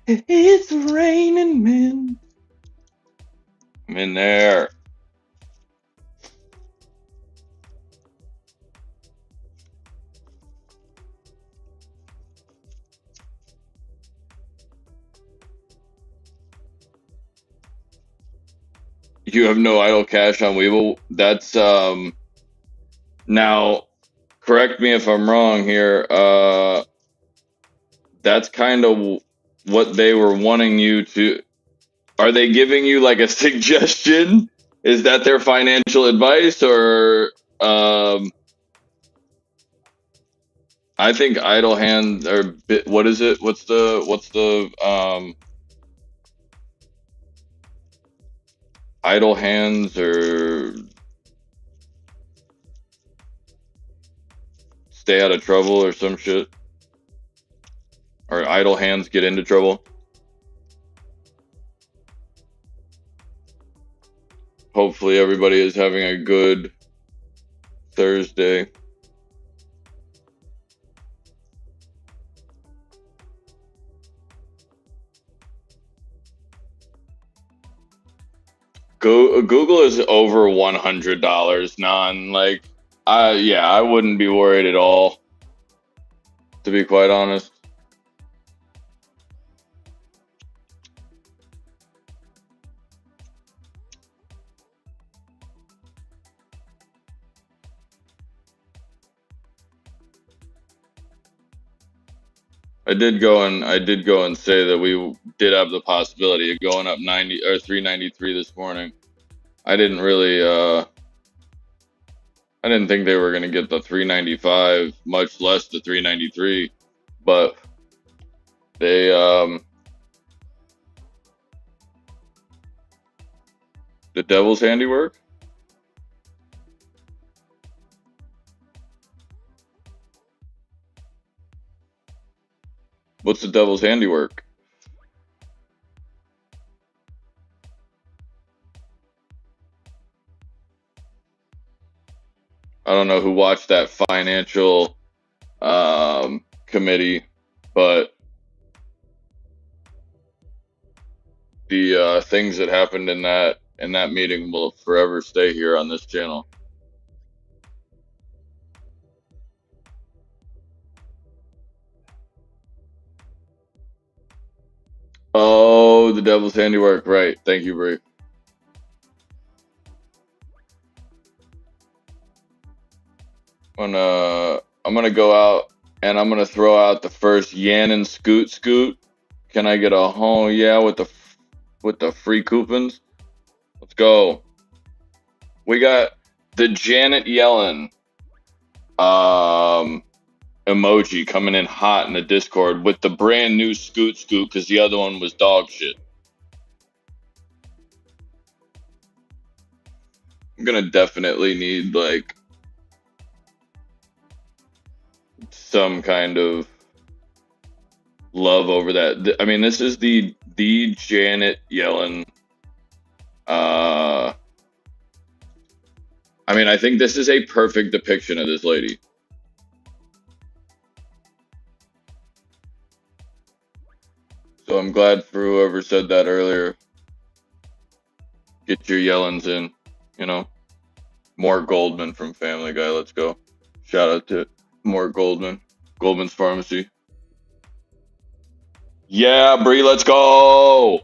It's raining men. I'm in there. You have no idle cash on Webull. That's now. Correct me if I'm wrong here. That's kind of what they were wanting you to. Are they giving you like a suggestion? Is that their financial advice, or I think idle hands or what is it? What's the idle hands or stay out of trouble or some shit? Or idle hands get into trouble? Hopefully everybody is having a good Thursday. Google is over $100 non, like I wouldn't be worried at all, to be quite honest. I did go and say that we did have the possibility of going up 90 or 393 this morning. I didn't really I didn't think they were going to get the 395, much less the 393, but they the devil's handiwork. What's the devil's handiwork? I don't know who watched that financial committee, but the things that happened in that meeting will forever stay here on this channel. Oh, the devil's handiwork, right? Thank you, Bree. I'm gonna go out and I'm gonna throw out the first Yan and Scoot. Can I get a oh yeah with the free coupons? Let's go. We got the Janet Yellen emoji coming in hot in the Discord with the brand new Scoot because the other one was dog shit. I'm gonna definitely need like some kind of love over that. I mean, this is the Janet Yellen. I mean, I think this is a perfect depiction of this lady. So I'm glad for whoever said that earlier. Get your Yellens in, you know. More Goldman from Family Guy. Let's go. Shout out to more Goldman. Goldman's Pharmacy. Yeah, Bree, let's go.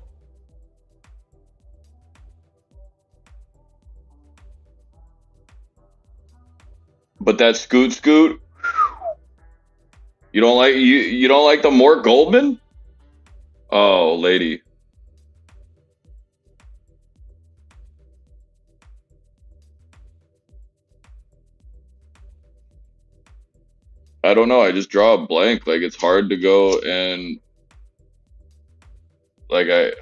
But that Scoot. You don't like you don't like the more Goldman? Oh, lady. I don't know. I just draw a blank. Like, it's hard to go and like I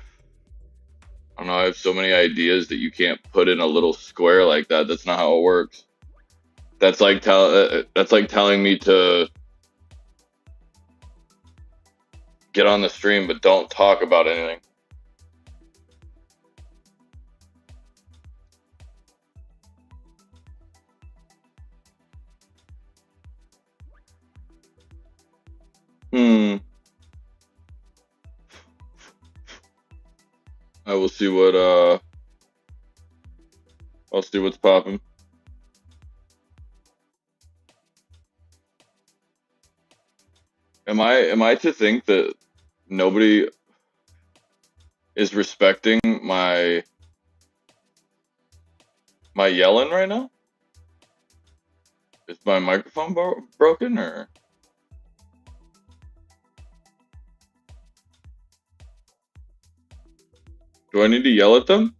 don't know. I have so many ideas that you can't put in a little square like that. That's not how it works. That's like telling me to get on the stream but don't talk about anything. I will see what I'll see what's popping. Am I to think that nobody is respecting my Am I yelling right now? Is my microphone broken or? Do I need to yell at them?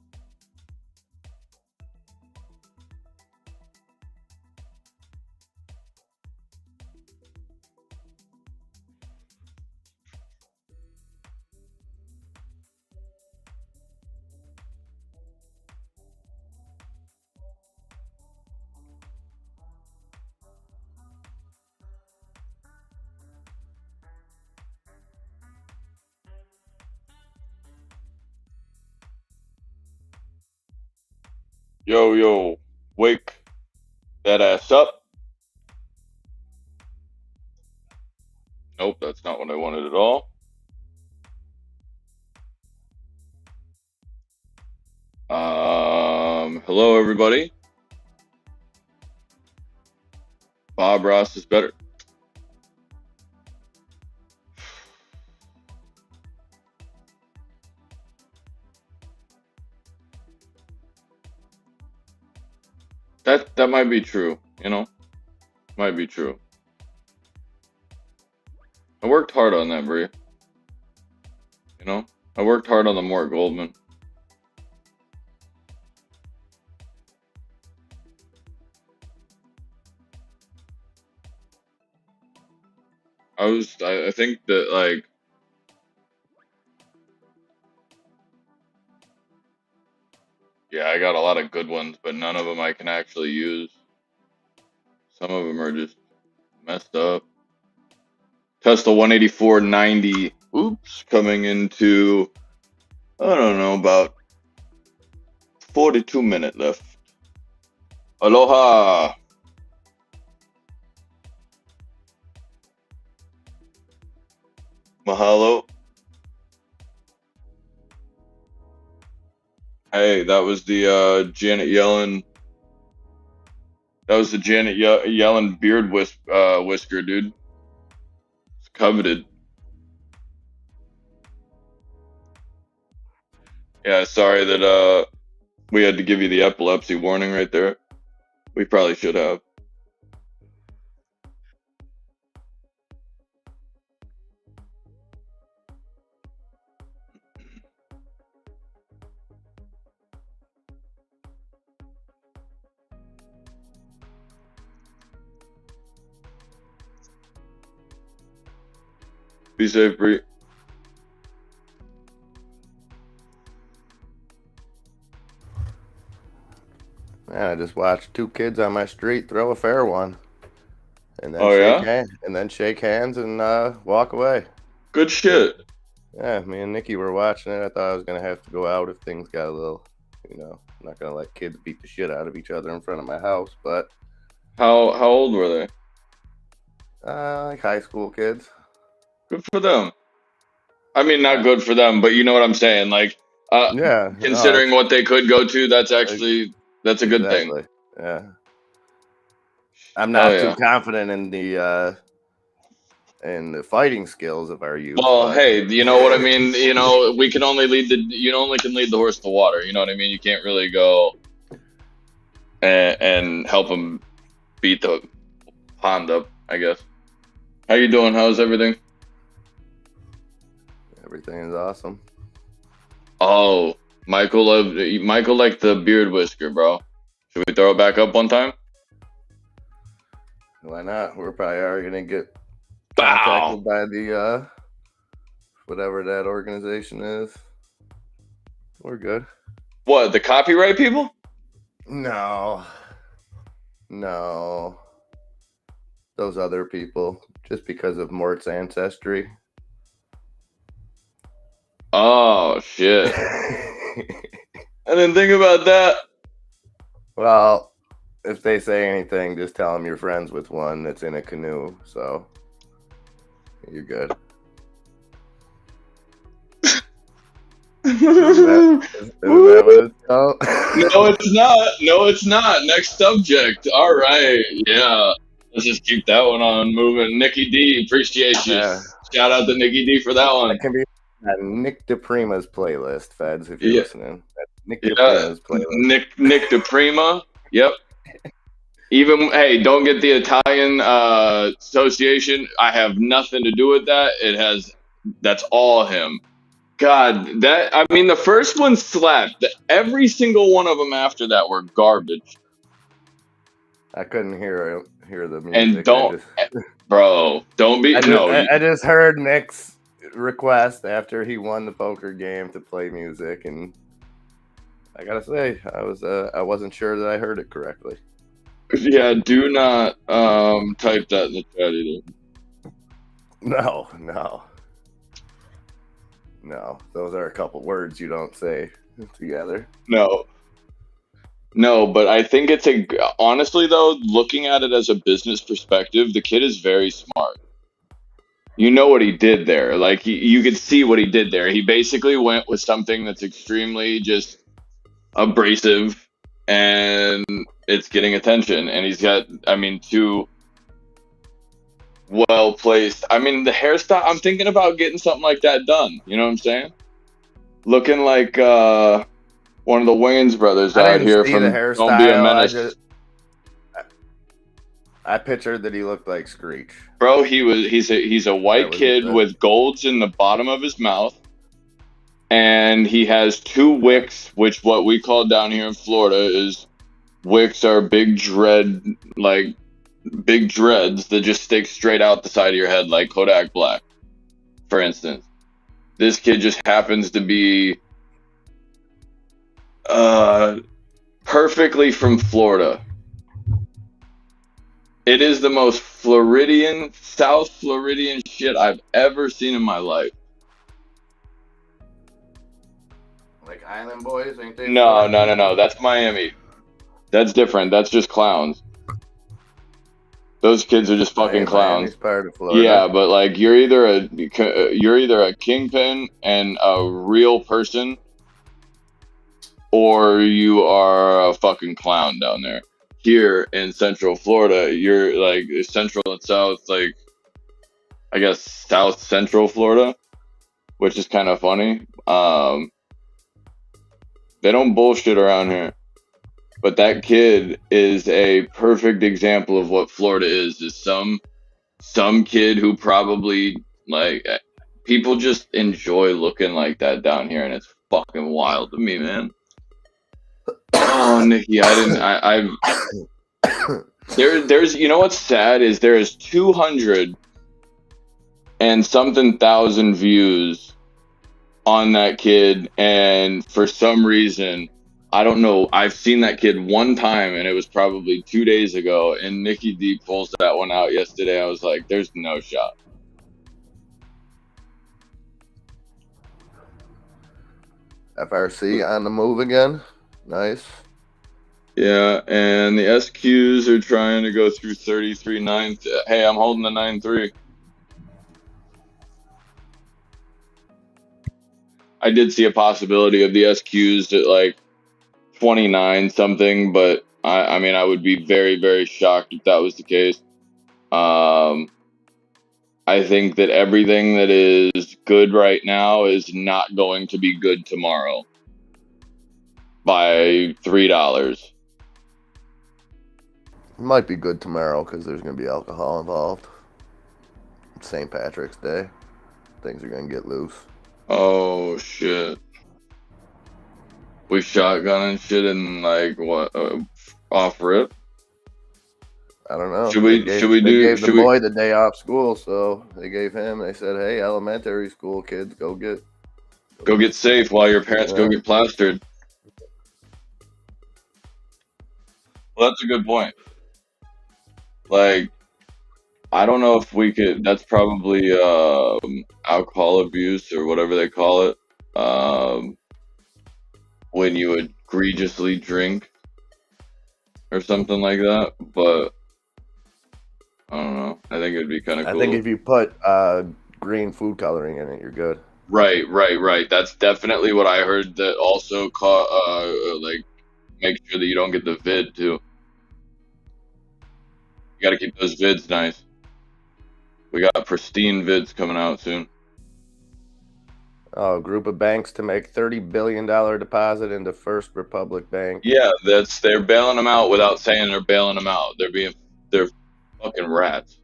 Yo, yo, wake that ass up. Nope, that's not what I wanted at all. Hello everybody. Bob Ross is better. That might be true, you know? Might be true. I worked hard on that, Brie. You know? I worked hard on the Mort Goldman. I think that, like, yeah, I got a lot of good ones, but none of them I can actually use. Some of them are just messed up. Tesla 184.90. Oops, coming into, I don't know, about 42 minutes left. Aloha. Mahalo. Hey, that was the Janet Yellen. That was the Janet Yellen beard whisker, dude. It's coveted. Yeah, sorry that we had to give you the epilepsy warning right there. We probably should have. Be safe, Bree. Man, I just watched two kids on my street throw a fair one, and then shake hands and walk away. Good shit. Yeah, me and Nikki were watching it. I thought I was gonna have to go out if things got a little, you know, I'm not gonna let kids beat the shit out of each other in front of my house. But how old were they? Like high school kids. Good for them. I mean, not good for them, but you know what I'm saying. Like, yeah, considering what they could go to, that's actually that's a good thing. Yeah. I'm not too confident in the fighting skills of our youth. Well, hey, you know what I mean? You know, we can only you only can lead the horse to water. You know what I mean? You can't really go and help them beat the pond up, I guess. How you doing? How's everything? Everything is awesome. Oh, Michael liked the beard whisker, bro. Should we throw it back up one time? Why not? We're probably already gonna get contacted by the whatever that organization is. We're good. What, the copyright people? No. Those other people, just because of Mort's ancestry. Oh shit. I didn't think about that. Well, if they say anything, just tell them you're friends with one that's in a canoe, so you're good. Isn't that what it's called? No, it's not. No, it's not. Next subject. All right. Yeah. Let's just keep that one on moving. Nikki D, appreciate you. Yeah. Shout out to Nikki D for that one. That can be on Nick DePrima's playlist, Feds, if you're listening. Nick Yeah, DePrima's playlist. Nick DePrima. Yep. Even hey, don't get the Italian association. I have nothing to do with that. That's all him. God, I mean, the first one slapped. Every single one of them after that were garbage. I couldn't hear the And music. bro, don't be no. I just heard Nick's request after he won the poker game to play music, and I gotta say, I wasn't sure that I heard it correctly. Yeah, do not type that in the chat either. No. Those are a couple words you don't say together. No, but I think honestly though, looking at it as a business perspective, the kid is very smart. You know what he did there. Like you could see what he did there. He basically went with something that's extremely just abrasive and it's getting attention. And he's got, I mean, two well placed. I mean, the hairstyle, I'm thinking about getting something like that done. You know what I'm saying? Looking like one of the Wayans brothers I out didn't here see from the Don't Be a hairstyle. Menace. I pictured that he looked like Screech. Bro, he's a white kid with golds in the bottom of his mouth, and he has two wicks, which what we call down here in Florida is wicks are big dreads that just stick straight out the side of your head like Kodak Black, for instance. This kid just happens to be perfectly from Florida. It is the most Floridian, South Floridian shit I've ever seen in my life. Like Island Boys, ain't they? No. That's Miami. That's different. That's just clowns. Those kids are just fucking clowns. Miami's part of Florida. Yeah, but like you're either a kingpin and a real person, or you are a fucking clown down there. Here in Central Florida, you're like Central and South, like I guess South Central Florida, which is kind of funny. They don't bullshit around here, but that kid is a perfect example of what Florida is some kid who probably like people just enjoy looking like that down here, and it's fucking wild to me, man. Oh, Nikki, there's you know what's sad is there is 200 and something thousand views on that kid, and for some reason I don't know, I've seen that kid one time and it was probably 2 days ago, and Nikki D pulls that one out yesterday. I was like, there's no shot. FRC on the move again. Nice. Yeah, and the SQs are trying to go through 33.9. Hey, I'm holding the 9.3. I did see a possibility of the SQs at like 29 something, but I mean, I would be very, very shocked if that was the case. I think that everything that is good right now is not going to be good tomorrow by $3. It might be good tomorrow because there's going to be alcohol involved. It's St. Patrick's Day. Things are going to get loose. Oh, shit. We shotgunning shit and like what off rip? I don't know. Should we gave the boy the day off school, so they said, hey, elementary school kids, go get safe while your parents go get plastered. Well, that's a good point. Like, I don't know if we could, that's probably alcohol abuse or whatever they call it. When you egregiously drink or something like that, but I don't know. I think it'd be kind of cool. I think if you put green food coloring in it, you're good. Right. That's definitely what I heard. That also like make sure that you don't get the vid too. You got to keep those vids nice. We got pristine vids coming out soon. Oh, a group of banks to make $30 billion deposit into First Republic Bank. Yeah, they're bailing them out without saying they're bailing them out. They're fucking rats.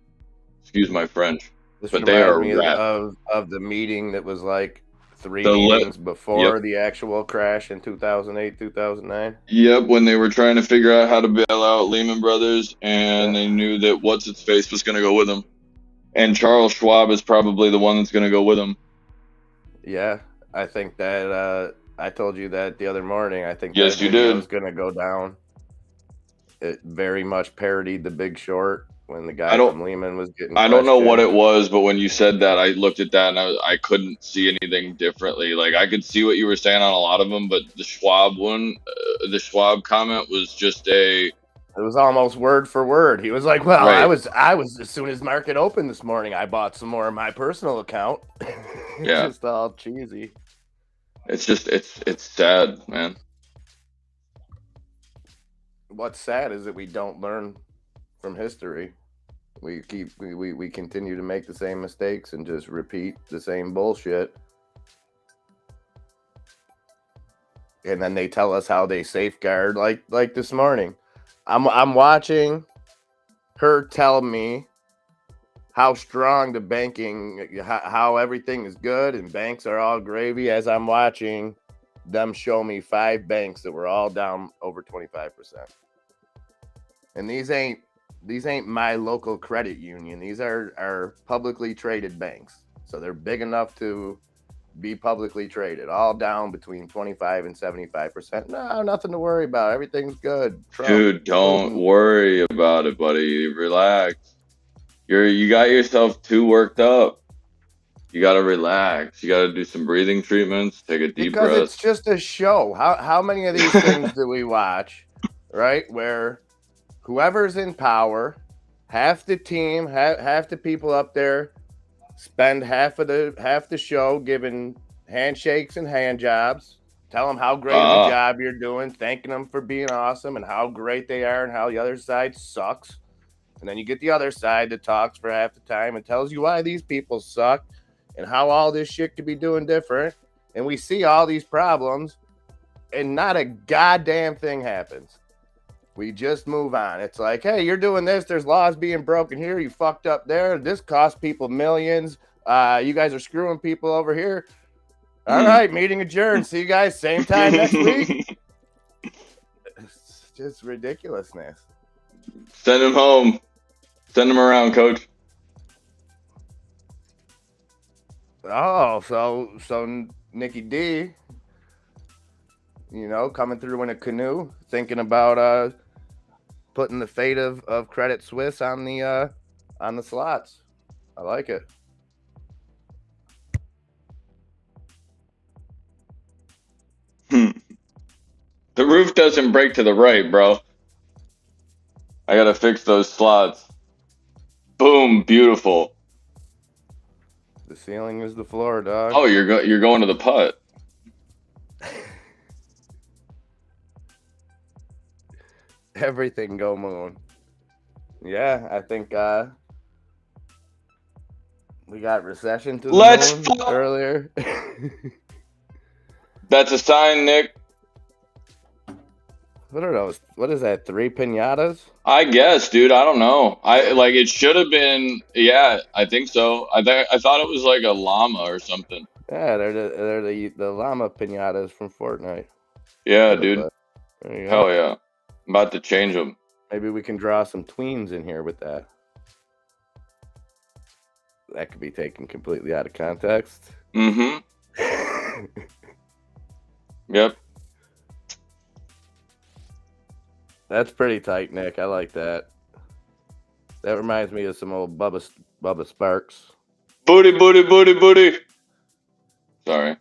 Excuse my French, This but they reminds are me rats. of the meeting that was like three The li- meetings before the actual crash in 2008, 2009. Yep, when they were trying to figure out how to bail out Lehman Brothers, and they knew that what's its face was going to go with them, and Charles Schwab is probably the one that's going to go with them. Yeah, I think that I told you that the other morning. I think Yes, that you video did. is going to go down. It very much parodied The Big Short when the I guy don't. from Lehman was getting I don't know what questioned. it was, but when you said that, I looked at that and I couldn't see anything differently. Like I could see what you were saying on a lot of them, but the Schwab one, the Schwab comment was just a. It was almost word for word. He was like, "Well, Right. I was as soon as market opened this morning, I bought some more in my personal account." Yeah. Just all cheesy. It's just it's sad, man. What's sad is that we don't learn from history. We continue to make the same mistakes and just repeat the same bullshit. And then they tell us how they safeguard, like this morning. I'm watching her tell me how strong the banking, how everything is good and banks are all gravy, as I'm watching them show me 5 banks that were all down over 25%. And these ain't my local credit union. These are publicly traded banks. So they're big enough to be publicly traded, all down between 25 and 75%. No, nothing to worry about. Everything's good. Trump, Dude, don't Putin. worry about it, buddy. Relax. You got yourself too worked up. You got to relax. You got to do some breathing treatments. Take a deep Because breath. it's just a show. How many of these things do we watch, right? Where whoever's in power, half the team, half the people up there spend half the show giving handshakes and hand jobs, tell them how great of a job you're doing, thanking them for being awesome and how great they are and how the other side sucks. And then you get the other side that talks for half the time and tells you why these people suck and how all this shit could be doing different. And we see all these problems and not a goddamn thing happens. We just move on. It's like, hey, you're doing this. There's laws being broken here. You fucked up there. This cost people millions. You guys are screwing people over here. All right, meeting adjourned. See you guys same time next week. It's just ridiculousness. Send him home. Send him around, coach. Oh, so Nikki D, coming through in a canoe, thinking about putting the fate of Credit Suisse on the slots. I like it. The roof doesn't break to the right, bro. I gotta fix those slots. Boom, beautiful. The ceiling is the floor, dog. Oh, you're going to the putt. Everything go moon. Yeah, I think we got recession to the moon earlier. That's a sign, Nick. What are those? What is that? 3 piñatas? I guess, dude. I don't know. It should have been. Yeah, I think so. I thought it was like a llama or something. Yeah, they're the llama piñatas from Fortnite. Yeah, dude. There you go. Hell yeah. I'm about to change them. Maybe we can draw some tweens in here with that. That could be taken completely out of context. Mm-hmm. Yep. That's pretty tight, Nick. I like that. That reminds me of some old Bubba Sparks. Booty, booty, booty, booty. Sorry.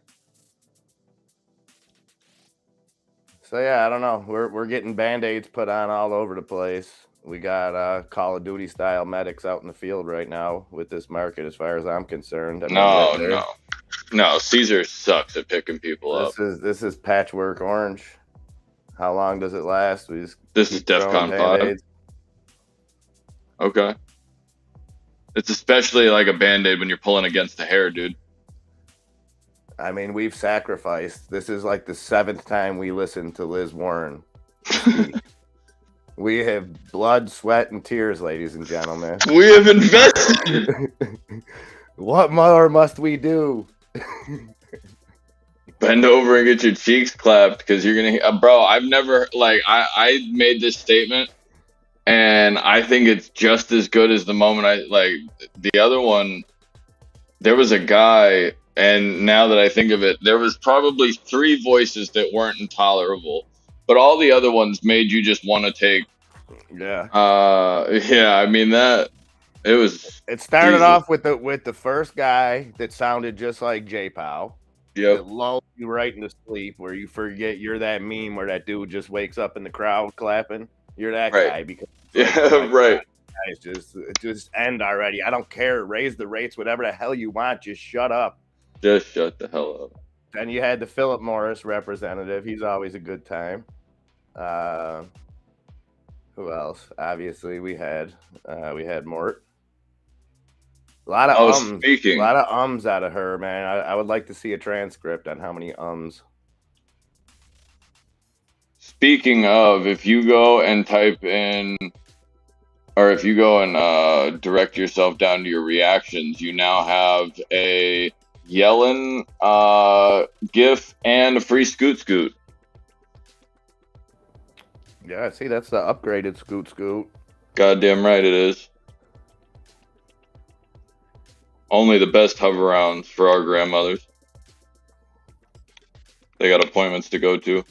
So yeah, I don't know. We're getting Band-Aids put on all over the place. We got Call of Duty style medics out in the field right now with this market, as far as I'm concerned. I mean, No. Caesar sucks at picking people up. This is Patchwork Orange. How long does it last? This is DEFCON 5. Okay. It's especially like a Band-Aid when you're pulling against the hair, dude. I mean, we've sacrificed. This is like the 7th time we listened to Liz Warren speak. We have blood, sweat, and tears, ladies and gentlemen. We have invested. What more must we do? Bend over and get your cheeks clapped because you're gonna, bro. I've never I made this statement, and I think it's just as good as the moment the other one. There was a guy, and now that I think of it, there was probably 3 voices that weren't intolerable, but all the other ones made you just want to take. Yeah. Yeah. I mean that. It started off with the first guy that sounded just like J-Pow. Yep. That lulled you right into sleep, where you forget you're that meme where that dude just wakes up in the crowd clapping. You're that guy because right. Guys, just end already. I don't care. Raise the rates, whatever the hell you want. Just shut up. Just shut the hell up. Then you had the Philip Morris representative. He's always a good time. Who else? Obviously, we had Mort. A lot of ums. Speaking. A lot of ums out of her, man. I would like to see a transcript on how many ums. Speaking of, if you go and type in, or if you go and direct yourself down to your reactions, you now have a Yellen GIF and a free Scoot Scoot. Yeah, see, that's the upgraded Scoot Scoot. Goddamn right it is. Only the best hover-rounds for our grandmothers. They got appointments to go to.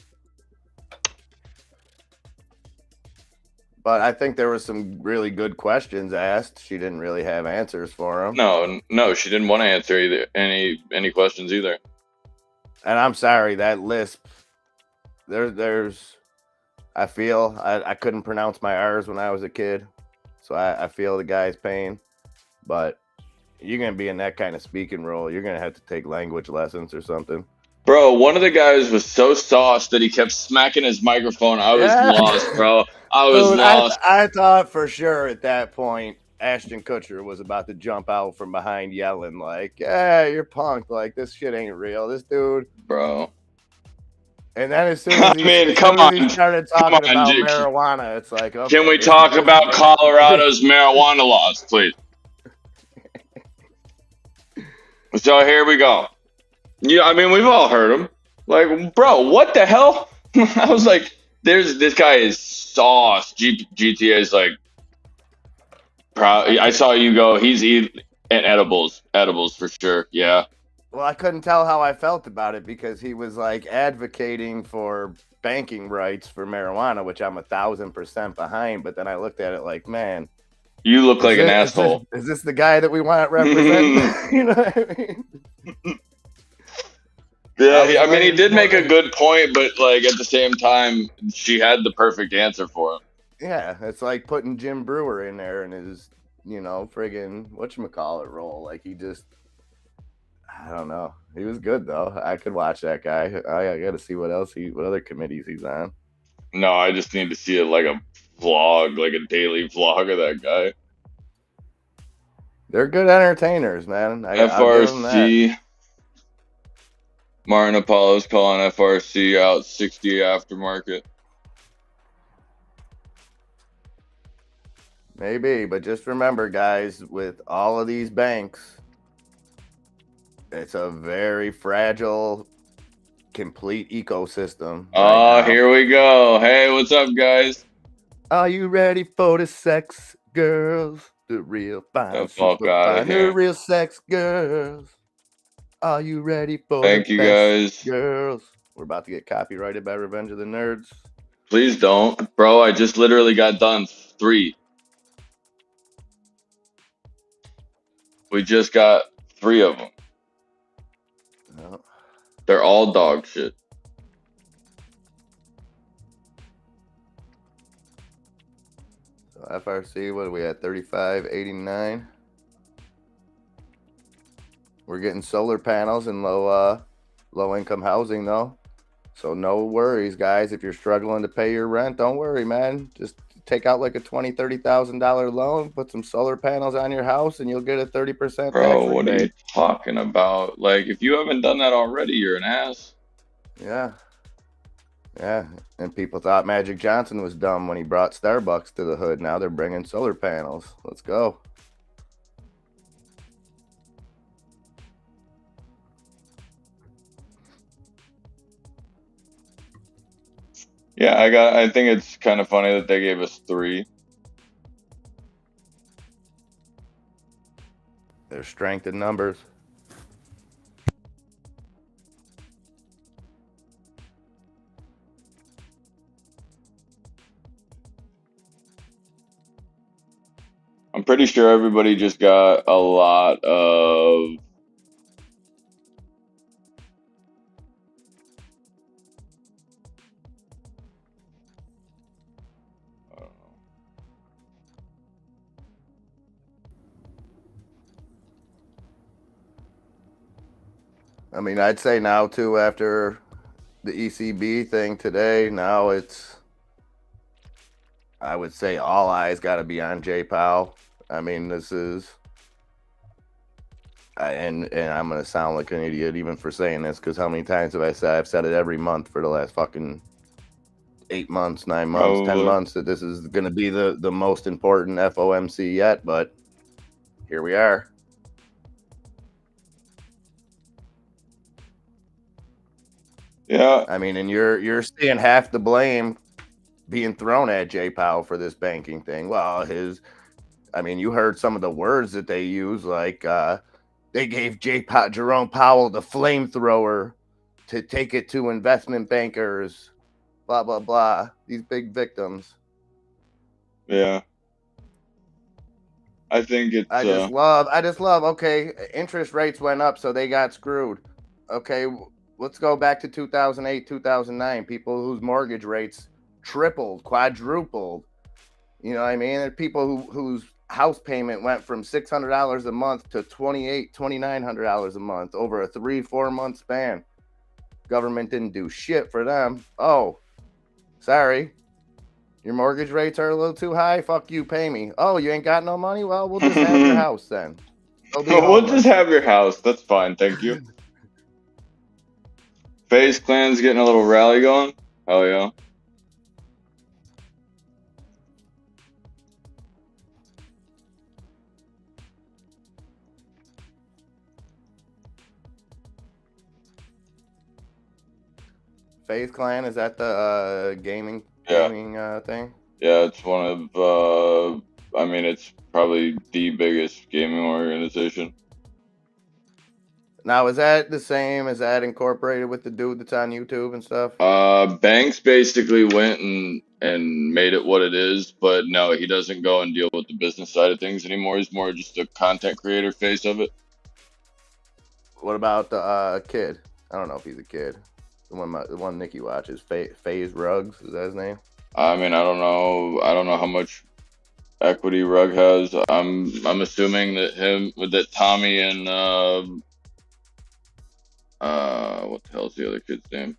But I think there were some really good questions asked. She didn't really have answers for them. No, she didn't want to answer either any questions either. And I'm sorry, that lisp. I feel I couldn't pronounce my R's when I was a kid, so I feel the guy's pain. But you're gonna be in that kind of speaking role, you're gonna have to take language lessons or something. Bro, one of the guys was so sauced that he kept smacking his microphone. I was lost, bro. I was lost. I thought for sure at that point Ashton Kutcher was about to jump out from behind yelling like, "Yeah, you're punked. Like, this shit ain't real. This dude." Bro. And then as soon as he, started talking about marijuana, it's like, okay, can we talk about Colorado's marijuana laws, please? So here we go. Yeah, I mean, we've all heard him. Like, bro, what the hell? I was like, this guy is sauce. GTA is like, I saw you go. He's eating edibles for sure. Yeah. Well, I couldn't tell how I felt about it because he was like advocating for banking rights for marijuana, which I'm 1,000% behind. But then I looked at it like, man, you look like an asshole. Is this the guy that we want representing? You know what I mean? Yeah, I mean, he did make a good point, but like at the same time, she had the perfect answer for him. Yeah, it's like putting Jim Brewer in there and his, friggin' whatchamacallit role. Like he just, I don't know. He was good though. I could watch that guy. I got to see what other committees he's on. No, I just need to see like a vlog, like a daily vlog of that guy. They're good entertainers, man. FRC. Martin Apollo's calling FRC out 60 aftermarket. Maybe, but just remember, guys, with all of these banks, it's a very fragile, complete ecosystem. Oh, here we go. Hey, what's up, guys? Are you ready for the sex girls? The real fine, the real sex girls. Are you ready for Thank you, guys. Girls? We're about to get copyrighted by Revenge of the Nerds. Please don't. Bro, I just literally got done 3. We just got 3 of them. No. They're all dog shit. So FRC, what are we at? 35.89. We're getting solar panels and low income housing though. So no worries, guys. If you're struggling to pay your rent, don't worry, man. Just take out like a $20,000-$30,000 loan, put some solar panels on your house, and you'll get a 30% Bro, tax what are you rebate. talking about? Like, if you haven't done that already, you're an ass. Yeah. Yeah, and people thought Magic Johnson was dumb when he brought Starbucks to the hood. Now they're bringing solar panels. Let's go. Yeah, I think it's kind of funny that they gave us 3. There's strength in numbers. I'm pretty sure everybody just got a lot of I mean, I'd say now too, after the ECB thing today, now it's, I would say all eyes got to be on Jay Powell. I mean, this is, and I'm going to sound like an idiot even for saying this, because how many times have I said, I've said it every month for the last fucking 8 months, 9 months, 10 months, that this is going to be the most important FOMC yet, but here we are. Yeah. I mean, and you're seeing half the blame being thrown at Jay Powell for this banking thing. Well, I mean, you heard some of the words that they use, like they gave Jerome Powell the flamethrower to take it to investment bankers, blah, blah, blah. These big victims. Yeah. I think it's I just love, okay, interest rates went up, so they got screwed. Okay, let's go back to 2008, 2009. People whose mortgage rates tripled, quadrupled. You know what I mean? There are people whose house payment went from $600 a month to $2,900 a month over a 3-4 month span. Government didn't do shit for them. Oh, sorry. Your mortgage rates are a little too high. Fuck you, pay me. Oh, you ain't got no money? Well, we'll just have your house then. we'll just have your house. That's fine, thank you. FaZe Clan's getting a little rally going. Hell yeah. FaZe Clan, is that the gaming thing? Yeah, it's one of, I mean, it's probably the biggest gaming organization. Now, is that the same? Is that incorporated with the dude that's on YouTube and stuff? Banks basically went and made it what it is, but no, he doesn't go and deal with the business side of things anymore. He's more just a content creator face of it. What about the kid? I don't know if he's a kid. The one Nikki watches, FaZe Ruggs, is that his name? I mean, I don't know how much equity Rug has. I'm assuming that Tommy and what the hell's the other kid's name?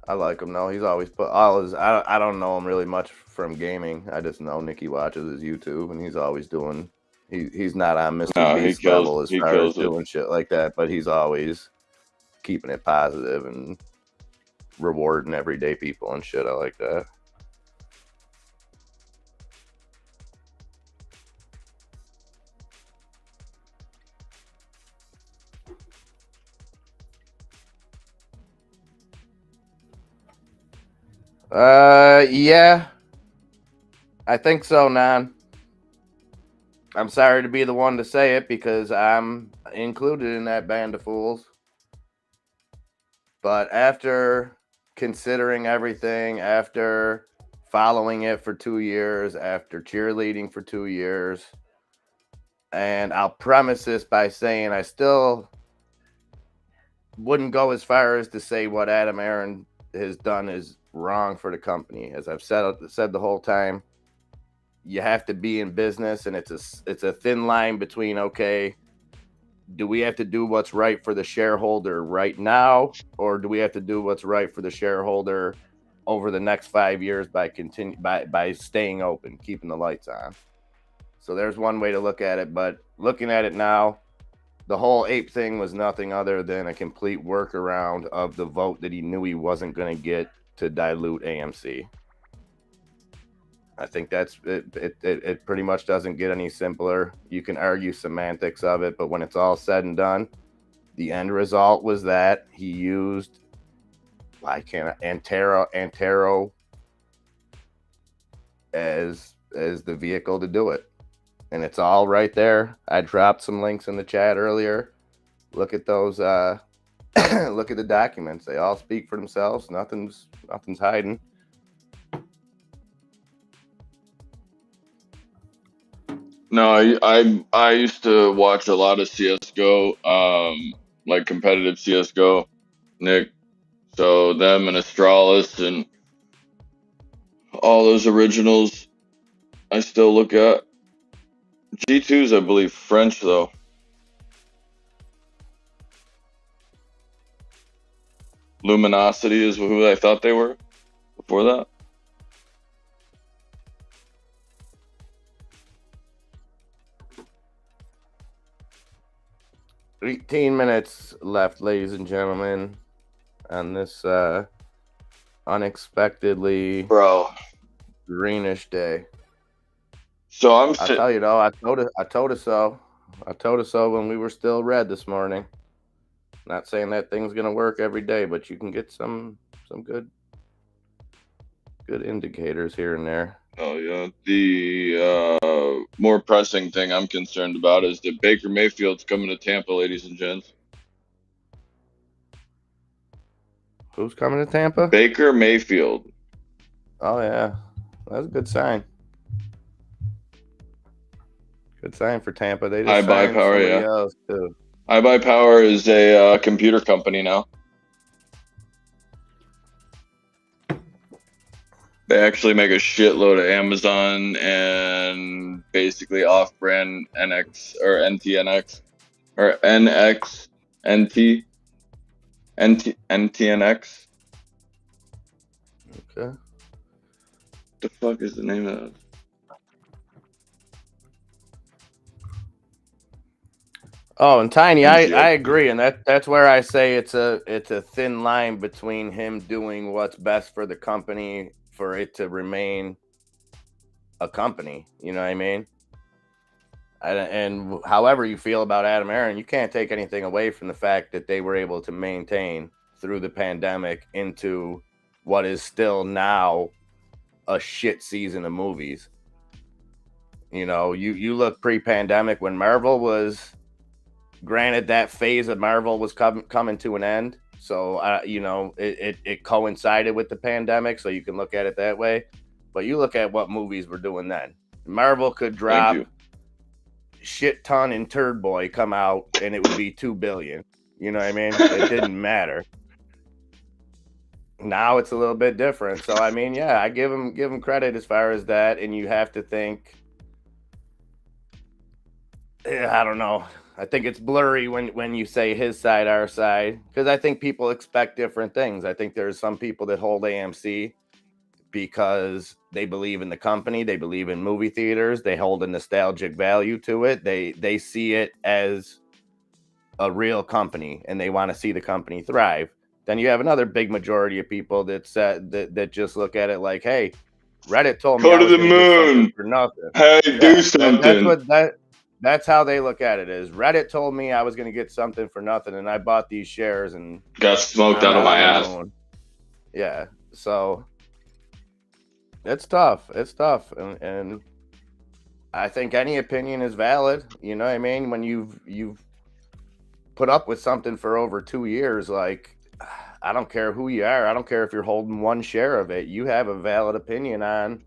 I like him. No, he's always put all his. I don't know him really much from gaming. I just know Nikki watches his YouTube, and he's always doing. He's not on Mr. Beast level as far as doing shit like that, but he's always keeping it positive and rewarding everyday people and shit. I like that. Yeah. I think so, Nan. I'm sorry to be the one to say it because I'm included in that band of fools. But after considering everything, after following it for 2 years, after cheerleading for 2 years, and I'll premise this by saying I still wouldn't go as far as to say what Adam Aaron has done is wrong for the company. As I've said the whole time, you have to be in business, and it's a thin line between, okay, do we have to do what's right for the shareholder right now, or do we have to do what's right for the shareholder over the next 5 years by staying open, keeping the lights on. So there's one way to look at it, but looking at it now, the whole ape thing was nothing other than a complete workaround of the vote that he knew he wasn't going to get to dilute AMC. I think that's it. It pretty much doesn't get any simpler. You can argue semantics of it, but when it's all said and done, the end result was that he used Antero as the vehicle to do it. And it's all right there. I dropped some links in the chat earlier. Look at those. Look at the documents. They all speak for themselves. Nothing's hiding. No, I used to watch a lot of CS:GO, like competitive CS:GO, Nick. So them and Astralis and all those originals, I still look at. G2's, I believe, French though. Luminosity is who I thought they were before that. $18 minutes left, ladies and gentlemen, on this unexpectedly greenish day. So I'll tell you though, I told her so. I told her so when we were still red this morning. Not saying that thing's gonna work every day, but you can get some good indicators here and there. Oh yeah. The more pressing thing I'm concerned about is that Baker Mayfield's coming to Tampa, ladies and gents. Who's coming to Tampa? Baker Mayfield. Oh yeah, that's a good sign. Good sign for Tampa. They just signed somebody else too. iBuyPower is a computer company now. They actually make a shitload of Amazon and basically off-brand NX or NTNX or NX NTNX. Okay. The fuck is the name of that? Oh, and Tiny, I agree, and that's where I say it's a thin line between him doing what's best for the company for it to remain a company. You know what I mean? And however you feel about Adam Aaron, you can't take anything away from the fact that they were able to maintain through the pandemic into what is still now a shit season of movies. You know, you look pre-pandemic when Marvel was. Granted, that phase of Marvel was coming to an end, so you know it coincided with the pandemic, so you can look at it that way. But you look at what movies were doing then. Marvel could drop shit ton and Turd Boy come out, and it would be $2 billion. You know what I mean? It didn't matter. Now it's a little bit different. So I mean, yeah, I give him credit as far as that, and you have to think. I don't know. I think it's blurry when you say his side, our side, because I think people expect different things. I think there's some people that hold AMC because they believe in the company, they believe in movie theaters, they hold a nostalgic value to it. They see it as a real company and they want to see the company thrive. Then you have another big majority of people that just look at it like, hey, Reddit told me Go I to was the going to get something moon for nothing. Hey, do something. That's how they look at it is Reddit told me I was going to get something for nothing and I bought these shares and got smoked out of my ass. Yeah. So it's tough. It's tough. And I think any opinion is valid. You know what I mean? When you've put up with something for over 2 years, like, I don't care who you are. I don't care if you're holding one share of it. You have a valid opinion on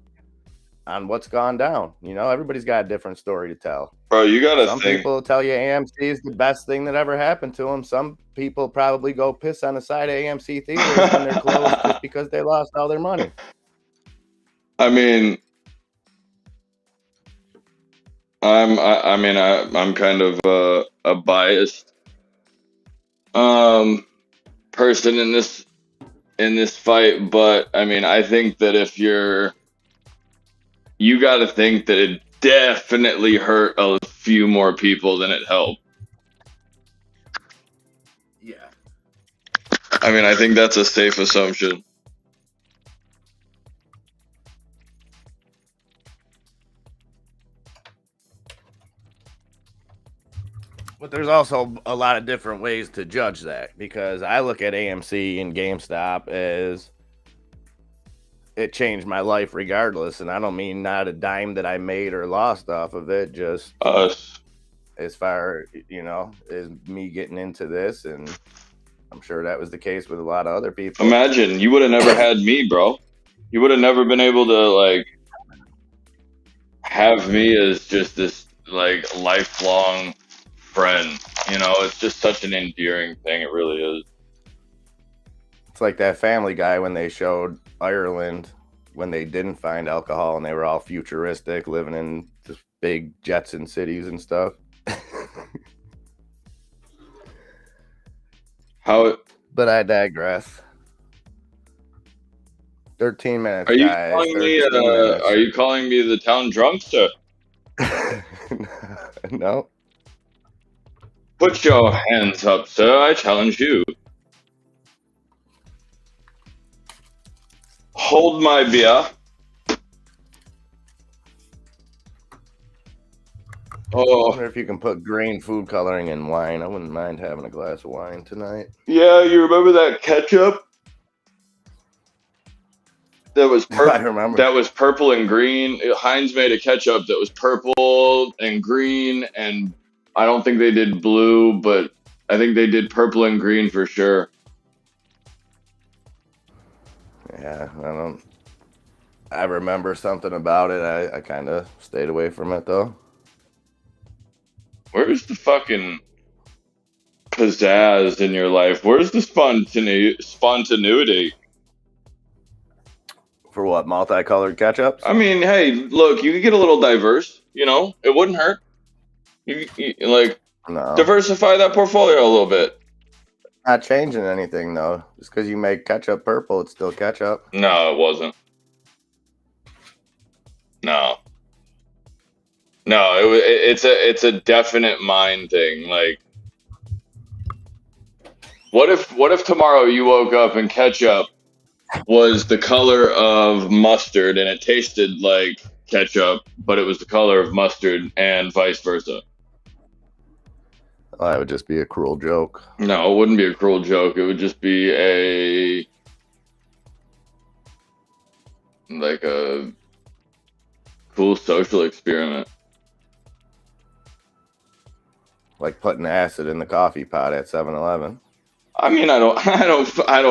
what's gone down. You know, everybody's got a different story to tell. Bro, you gotta Some think. people tell you AMC is the best thing that ever happened to them. Some people probably go piss on the side of AMC theaters when they're closed just because they lost all their money. I mean, I'm kind of a biased person in this in this fight, but I mean, I think that if you got to think that it definitely hurt a few more people than it helped. Yeah. I mean, I think that's a safe assumption. But there's also a lot of different ways to judge that, because I look at AMC and GameStop as it changed my life regardless, and I don't mean not a dime that I made or lost off of it, just us. As far, as me getting into this, and I'm sure that was the case with a lot of other people. Imagine, you would have never had me, bro. You would have never been able to, like, have me as just this, like, lifelong friend. It's just such an endearing thing. It really is. It's like that Family Guy when they showed Ireland when they didn't find alcohol and they were all futuristic, living in just big jets and cities and stuff. But I digress. 13 minutes, Are you guys. calling me? 13 minutes. Are you calling me the town drunkster? No. Put your hands up, sir. I challenge you. Hold my beer. I wonder if you can put green food coloring in wine. I wouldn't mind having a glass of wine tonight. Yeah, you remember that ketchup? That was I remember. That was purple and green. Heinz made a ketchup that was purple and green, and I don't think they did blue, but I think they did purple and green for sure. Yeah, I remember something about it. I kind of stayed away from it, though. Where's the fucking pizzazz in your life? Where's the spontaneity? For what, multicolored ketchups? I mean, hey, look, you could get a little diverse, It wouldn't hurt. You diversify that portfolio a little bit. Not changing anything, though. Just because you make ketchup purple, it's still ketchup. No, it wasn't. No, it's a definite mind thing. Like, what if tomorrow you woke up and ketchup was the color of mustard and it tasted like ketchup, but it was the color of mustard and vice versa? Well, that would just be a cruel joke. No, it wouldn't be a cruel joke. It would just be a cool social experiment. Like putting acid in the coffee pot at 7-Eleven. I mean, I don't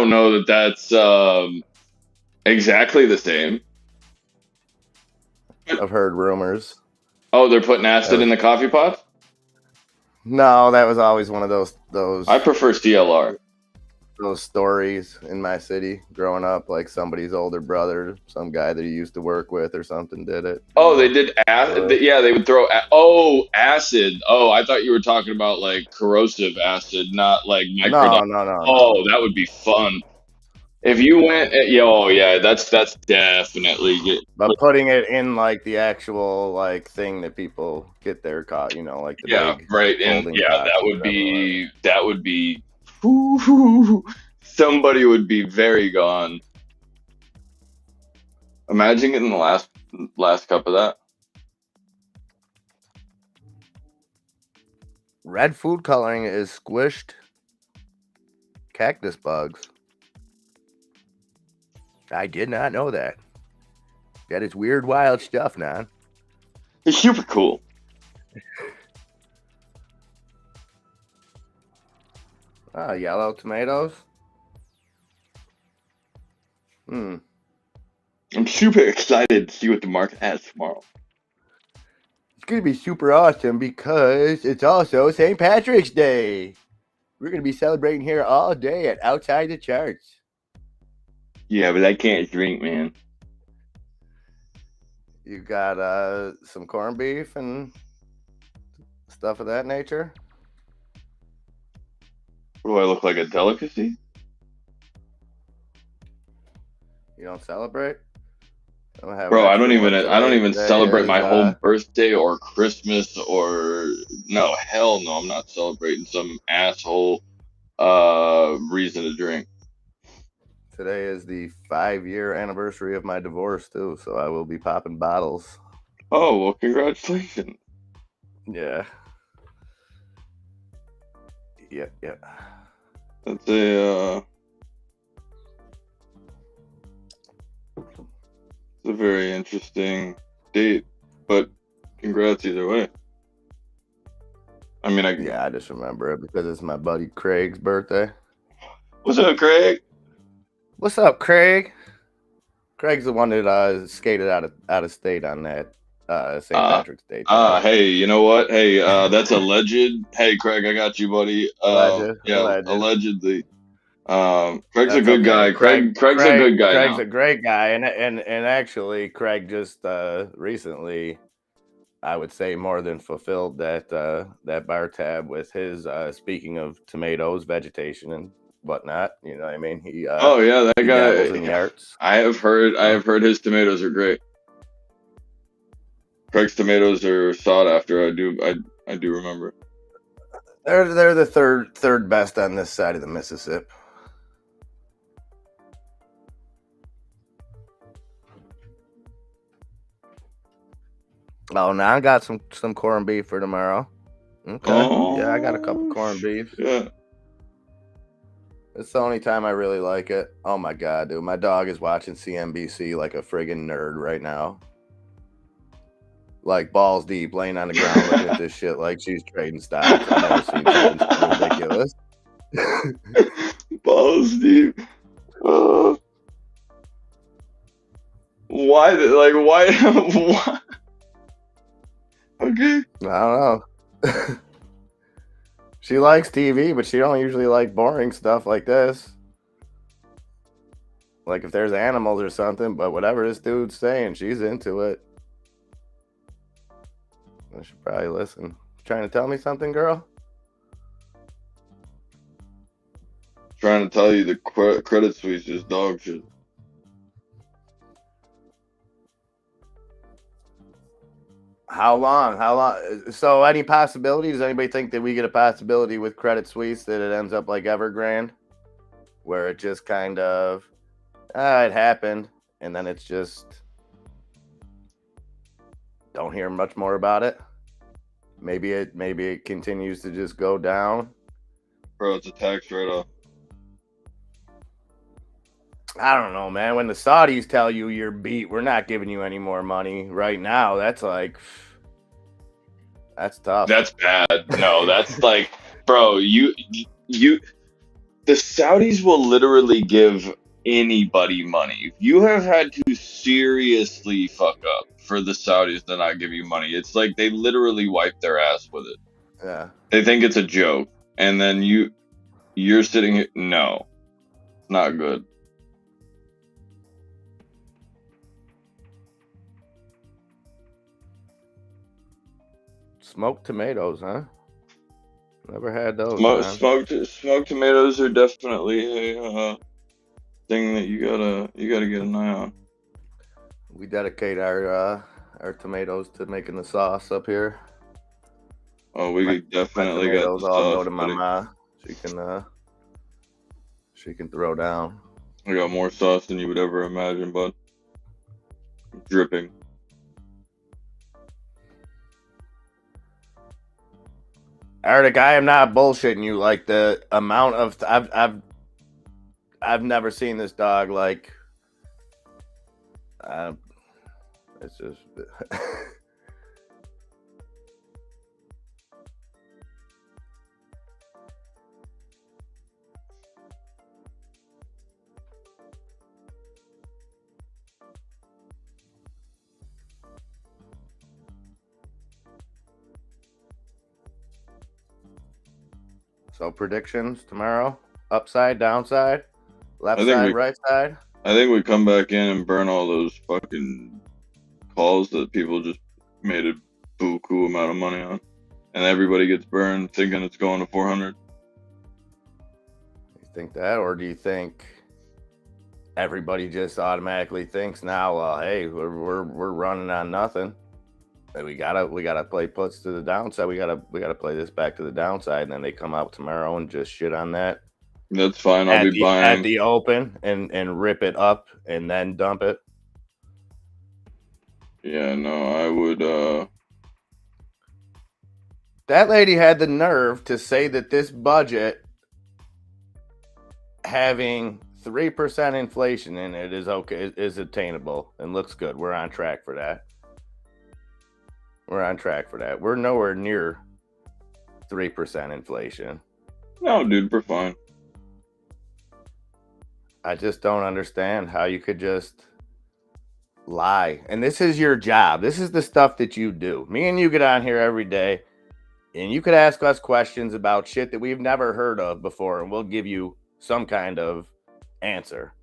know that that's exactly the same. I've heard rumors. Oh, they're putting acid in the coffee pot? No, that was always one of those. I prefer CLR. Those stories in my city growing up, like somebody's older brother, some guy that he used to work with or something did it. Oh, they did acid. Yeah, they would throw. Acid. Oh, I thought you were talking about like corrosive acid, not like microdose. No. Oh, that would be fun. If you went, that's definitely good. But putting it in like the actual like thing that people get their caught, like the big right, and folding that pots would be. Somebody would be very gone. Imagine getting the last cup of that. Red food coloring is squished cactus bugs. I did not know that. That is weird, wild stuff, man. It's super cool. Yellow tomatoes. I'm super excited to see what the market has tomorrow. It's going to be super awesome because it's also St. Patrick's Day. We're going to be celebrating here all day at Outside the Charts. Yeah, but I can't drink, man. You got some corned beef and stuff of that nature. What do I look like, a delicacy? You don't celebrate? Don't have Bro, an I don't extra even one I don't today. even Today celebrate is my whole birthday or Christmas or no, hell no, I'm not celebrating some asshole reason to drink. today is the 5-year anniversary of my divorce too, so I will be popping bottles. Oh, well, congratulations. Yeah. Yeah, yeah. That's a it's a very interesting date, but congrats either way. I mean, I just remember it because it's my buddy Craig's birthday. What's up, Craig? What's up, Craig? Craig's the one that skated out of state on that St. Patrick's Day. Hey, you know what? Hey, that's alleged. Hey, Craig, I got you, buddy. Allegedly. Craig's a That's good okay. guy. Craig's a good guy Craig's now. a great guy, and actually, Craig just recently, I would say, more than fulfilled that bar tab with his speaking of tomatoes, vegetation, and whatnot. You know what I mean? He Oh yeah, that he dabbles in the guy. arts. I have heard his tomatoes are great. Craig's tomatoes are sought after. I do remember. They're the third best on this side of the Mississippi. Oh, now I got some corned beef for tomorrow. Okay. Oh, yeah, I got a couple corned beef. Yeah. It's the only time I really like it. Oh my god, dude. My dog is watching CNBC like a friggin' nerd right now. Like balls deep, laying on the ground looking at this shit like she's trading stocks. I've never seen something so ridiculous. Balls deep. Why? Why? Why? Okay. I don't know. She likes TV, but she don't usually like boring stuff like this. Like if there's animals or something, but whatever this dude's saying, she's into it. I should probably listen. Trying to tell me something, girl? Trying to tell you the Credit Suisse is dog shit. How long? So any possibility? Does anybody think that we get a possibility with Credit Suisse that it ends up like Evergrande? Where it just kind of, it happened. And then it's just, don't hear much more about it. Maybe it continues to just go down. Bro, it's a tax write-off. I don't know, man. When the Saudis tell you you're beat, we're not giving you any more money right now. That's like, that's tough. That's bad. No, that's like, bro, the Saudis will literally give anybody money. You have had to seriously fuck up for the Saudis to not give you money. It's like they literally wipe their ass with it. Yeah. They think it's a joke. And then you're sitting here. No, not good. Smoked tomatoes, huh? Never had those. Smoked tomatoes are definitely a thing that you gotta get an eye on. We dedicate our tomatoes to making the sauce up here. Oh, we could definitely get the tomatoes all sauce. go to my buddy. ma. She can throw down. I got more sauce than you would ever imagine, bud. Dripping. Eric, I am not bullshitting you. Like the amount of I've never seen this dog like. It's just. So predictions tomorrow: upside, downside, left side, right side. I think we come back in and burn all those fucking calls that people just made a buku amount of money on, and everybody gets burned thinking it's going to 400. You think that, or do you think everybody just automatically thinks now, well, hey, we're running on nothing. We gotta play puts to the downside. We gotta play this back to the downside, and then they come out tomorrow and just shit on that. That's fine. I'll be at buying. the open and rip it up and then dump it. Yeah, no, I would. That lady had the nerve to say that this budget having 3% inflation in it is okay, is attainable and looks good. We're on track for that. We're nowhere near 3% inflation. No, dude, we're fine. I just don't understand how you could just lie. And this is your job. This is the stuff that you do. Me and you get on here every day, and you could ask us questions about shit that we've never heard of before, and we'll give you some kind of answer.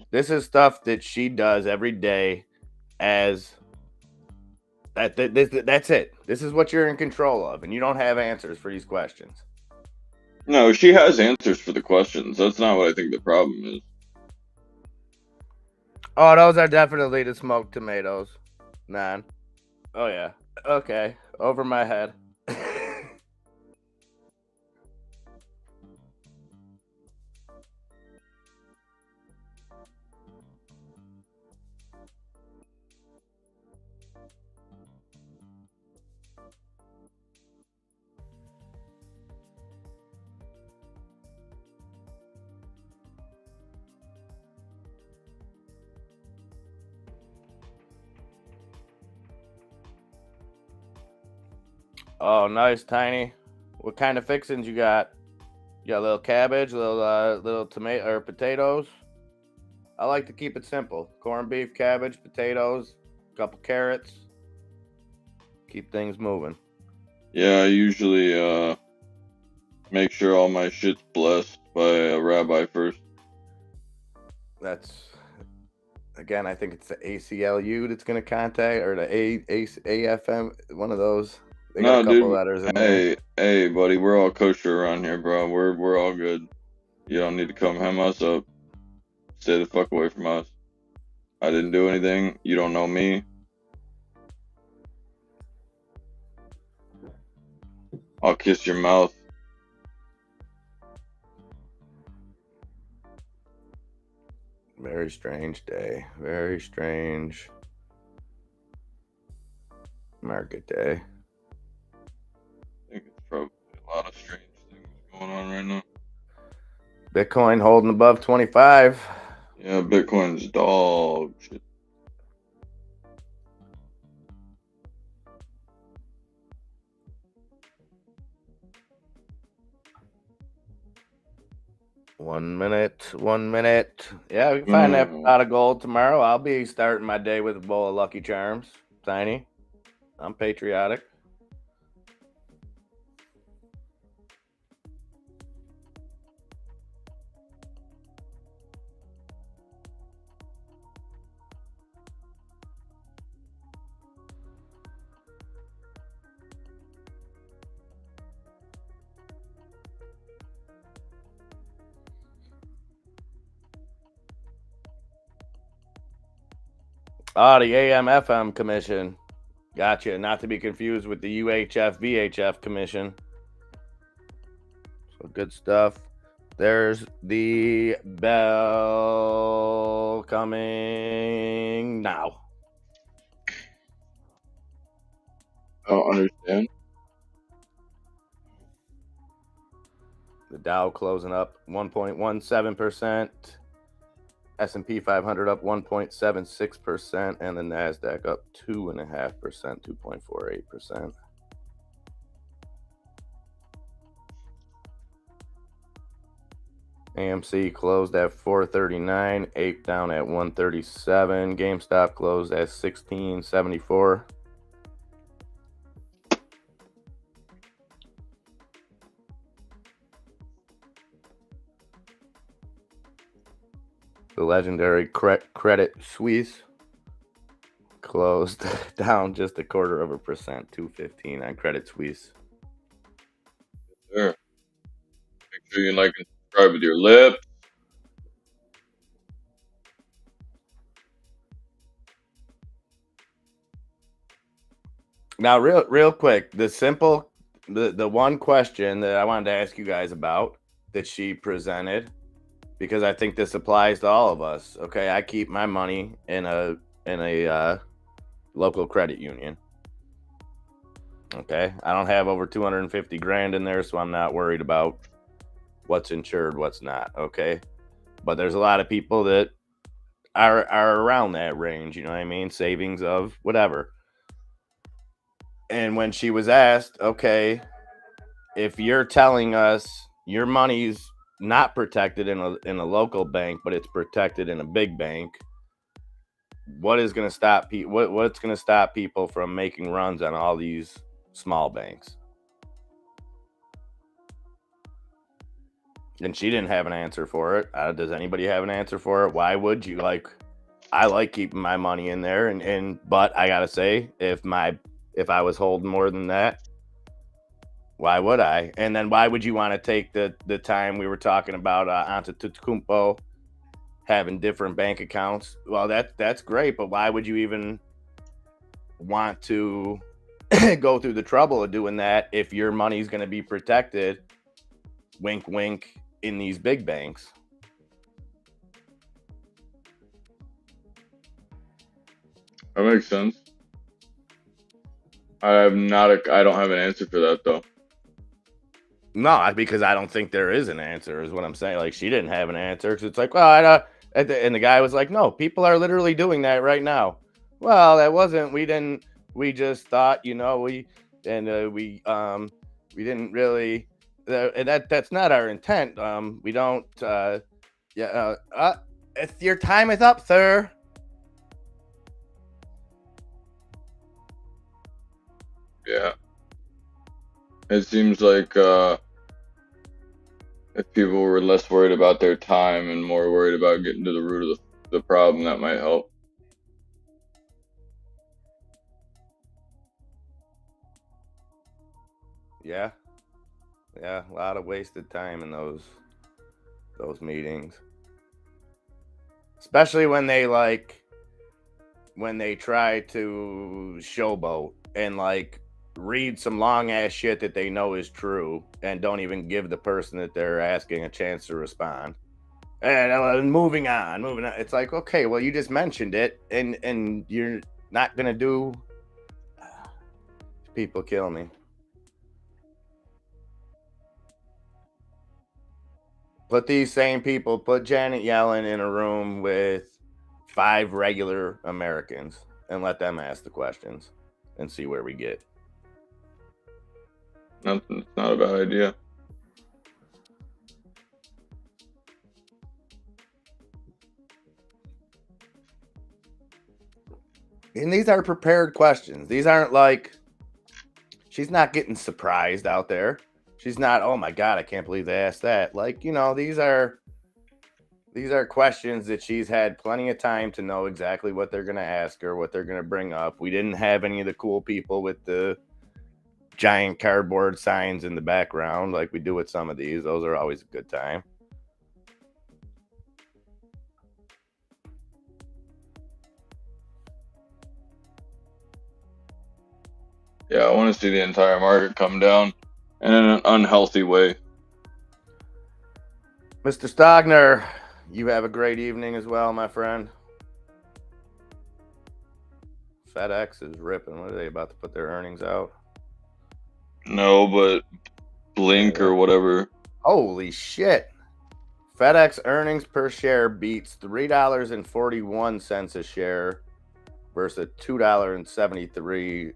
This is stuff that she does every day as that's it. This is what you're in control of, and you don't have answers for these questions. No, she has answers for the questions. That's not what I think the problem is. Oh, those are definitely the smoked tomatoes. None. Oh, yeah. Okay. Over my head. Oh, nice, Tiny. What kind of fixings you got? You got a little cabbage, little tomato or potatoes. I like to keep it simple: corned beef, cabbage, potatoes, a couple carrots. Keep things moving. Yeah, I usually make sure all my shit's blessed by a rabbi first. That's, again, I think it's the ACLU that's going to contact, or the AFM, one of those. They got No, a couple dude. letters in there. Hey, buddy, we're all kosher around here, bro. We're all good. You don't need to come hem us up. Stay the fuck away from us. I didn't do anything. You don't know me. I'll kiss your mouth. Very strange day. Very strange market day. I think it's probably a lot of strange things going on right now. Bitcoin holding above 25. Yeah, Bitcoin's dog shit. One minute. Yeah, we can find that pot of gold tomorrow. I'll be starting my day with a bowl of Lucky Charms. Tiny. I'm patriotic. The AM/FM Commission. Gotcha. Not to be confused with the UHF/VHF Commission. So good stuff. There's the bell coming now. I don't understand. The Dow closing up 1.17%. S&P 500 up 1.76%, and the NASDAQ up 2.5%, 2.48%. AMC closed at 439, Ape down at 137, GameStop closed at 1674. The legendary Credit Suisse closed down just 0.25%, 215 on Credit Suisse. Sure. Make sure you like and subscribe with your lips. Now, real quick, the one question that I wanted to ask you guys about that she presented, because I think this applies to all of us. Okay, I keep my money in a local credit union. Okay, I don't have over 250 grand in there, so I'm not worried about what's insured, what's not. Okay, but there's a lot of people that are around that range. You know what I mean? Savings of whatever. And when she was asked, okay, if you're telling us your money's not protected in a local bank, but it's protected in a big bank, what is going to stop what's going to stop people from making runs on all these small banks? And she didn't have an answer for it. Does anybody have an answer for it? Why would you? I like keeping my money in there, but I gotta say, if I was holding more than that, why would I? And then why would you want to take the time we were talking about Antetokounmpo having different bank accounts? Well, that's great, but why would you even want to go through the trouble of doing that if your money's going to be protected, wink wink, in these big banks? That makes sense. I don't have an answer for that though. No, because I don't think there is an answer, is what I'm saying. Like, she didn't have an answer, because it's like, well, I don't. And the guy was like, no, people are literally doing that right now. Well, that wasn't. We just thought, we didn't really. That's not our intent. We don't. Your time is up, sir. Yeah. It seems like if people were less worried about their time and more worried about getting to the root of the problem, that might help. Yeah. Yeah, a lot of wasted time in those meetings. Especially when they try to showboat and read some long ass shit that they know is true and don't even give the person that they're asking a chance to respond. And moving on. It's like, okay, well, you just mentioned it, and you're not gonna do. People kill me. Put these same people, put Janet Yellen in a room with 5 regular Americans and let them ask the questions and see where we get. It's not a bad idea. And these are prepared questions. These aren't she's not getting surprised out there. She's not, oh my God, I can't believe they asked that. These are questions that she's had plenty of time to know exactly what they're going to ask her, what they're going to bring up. We didn't have any of the cool people with the giant cardboard signs in the background like we do with some of these. Those are always a good time. Yeah, I want to see the entire market come down in an unhealthy way. Mr. Stogner, you have a great evening as well, my friend. FedEx is ripping. What are they about to put their earnings out? No, but Blink or whatever. Holy shit. FedEx earnings per share beats $3.41 a share versus $2.73.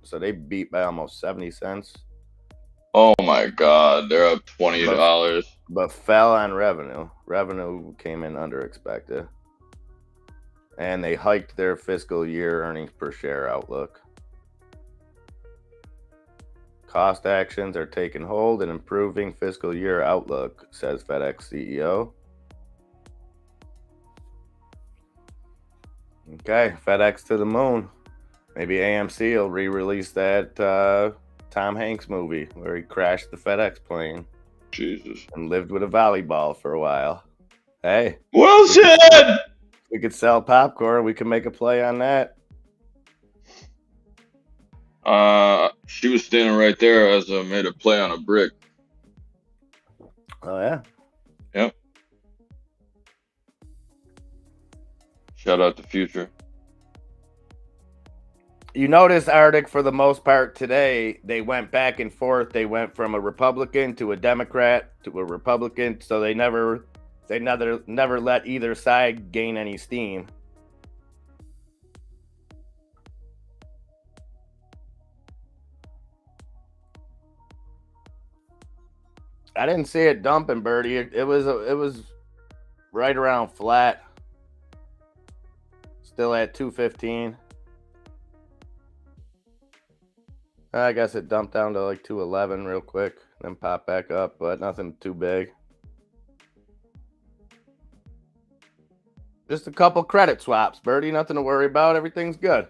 So they beat by almost 70 cents. Oh my God, they're up $20. But fell on revenue. Revenue came in under expected. And they hiked their fiscal year earnings per share outlook. Cost actions are taking hold and improving fiscal year outlook, says FedEx CEO. Okay, FedEx to the moon. Maybe AMC will re-release that Tom Hanks movie where he crashed the FedEx plane. Jesus. And lived with a volleyball for a while. Hey. Well said! We could sell popcorn. We could make a play on that. She was standing right there as I made a play on a brick. Oh, yeah? Yep. Shout out to Future. You notice, Arctic, for the most part today, they went back and forth. They went from a Republican to a Democrat to a Republican, so they never let either side gain any steam. I didn't see it dumping, Birdie. It was right around flat. Still at 215. I guess it dumped down to like 211 real quick, then popped back up, but nothing too big. Just a couple credit swaps, Birdie. Nothing to worry about. Everything's good.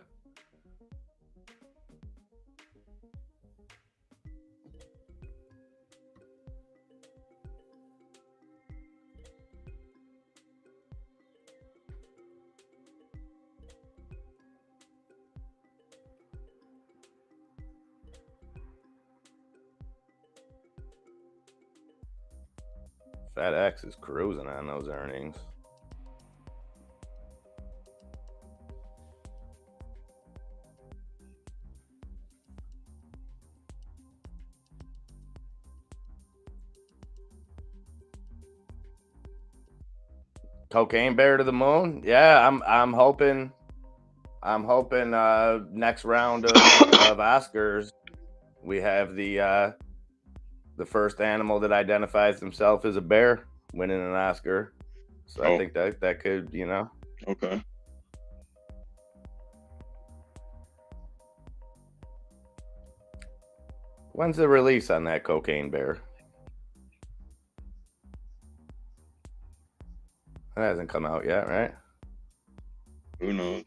FedEx is cruising on those earnings. Cocaine bear to the moon? Yeah, I'm hoping next round of Oscars we have the first animal that identifies himself as a bear winning an Oscar. So I think that could, you know. Okay. When's the release on that cocaine bear? That hasn't come out yet, right? Who knows?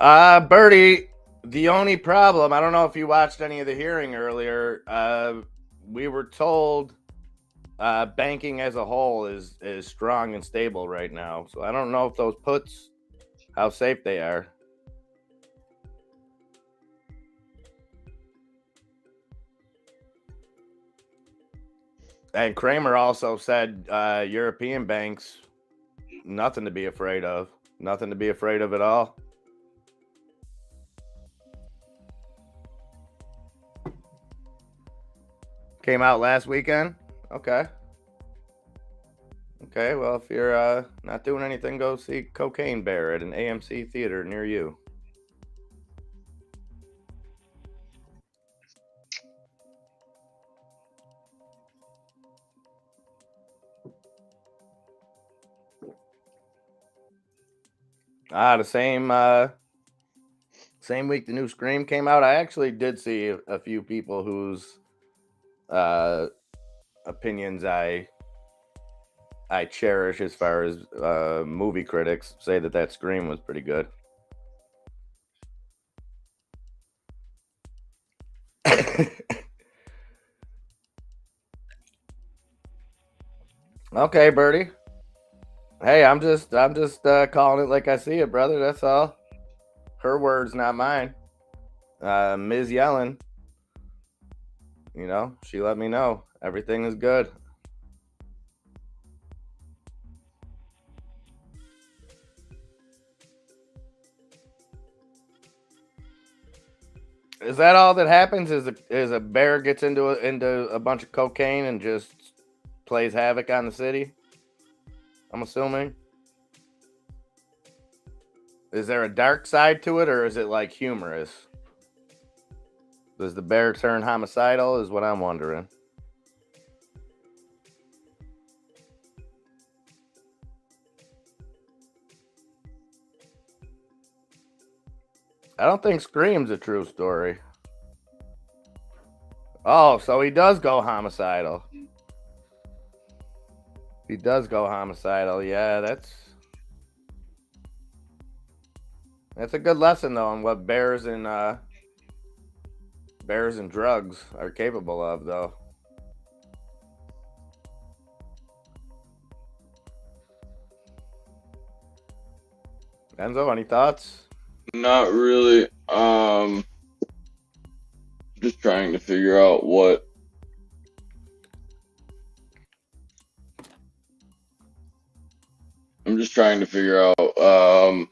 Birdie, the only problem, I don't know if you watched any of the hearing earlier, we were told banking as a whole is strong and stable right now. So I don't know if those puts, how safe they are. And Kramer also said European banks, nothing to be afraid of. Nothing to be afraid of at all. Came out last weekend? Okay. Okay, well, if you're not doing anything, go see Cocaine Bear at an AMC theater near you. The same week the new Scream came out. I actually did see a few people whose opinions I cherish as far as movie critics say that Scream was pretty good. Okay, Birdie. Hey, I'm just calling it like I see it, brother. That's all. Her words, not mine. Ms. Yellen, you know, she let me know everything is good. Is that all that happens? Is a bear gets into a bunch of cocaine and just plays havoc on the city? I'm assuming. Is there a dark side to it, or is it like humorous? Does the bear turn homicidal? Is what I'm wondering. I don't think Scream's a true story. Oh, so he does go homicidal. He does go homicidal. Yeah, that's a good lesson though on what bears and drugs are capable of, though. Enzo, any thoughts? Not really. Just trying to figure out what. I'm just trying to figure out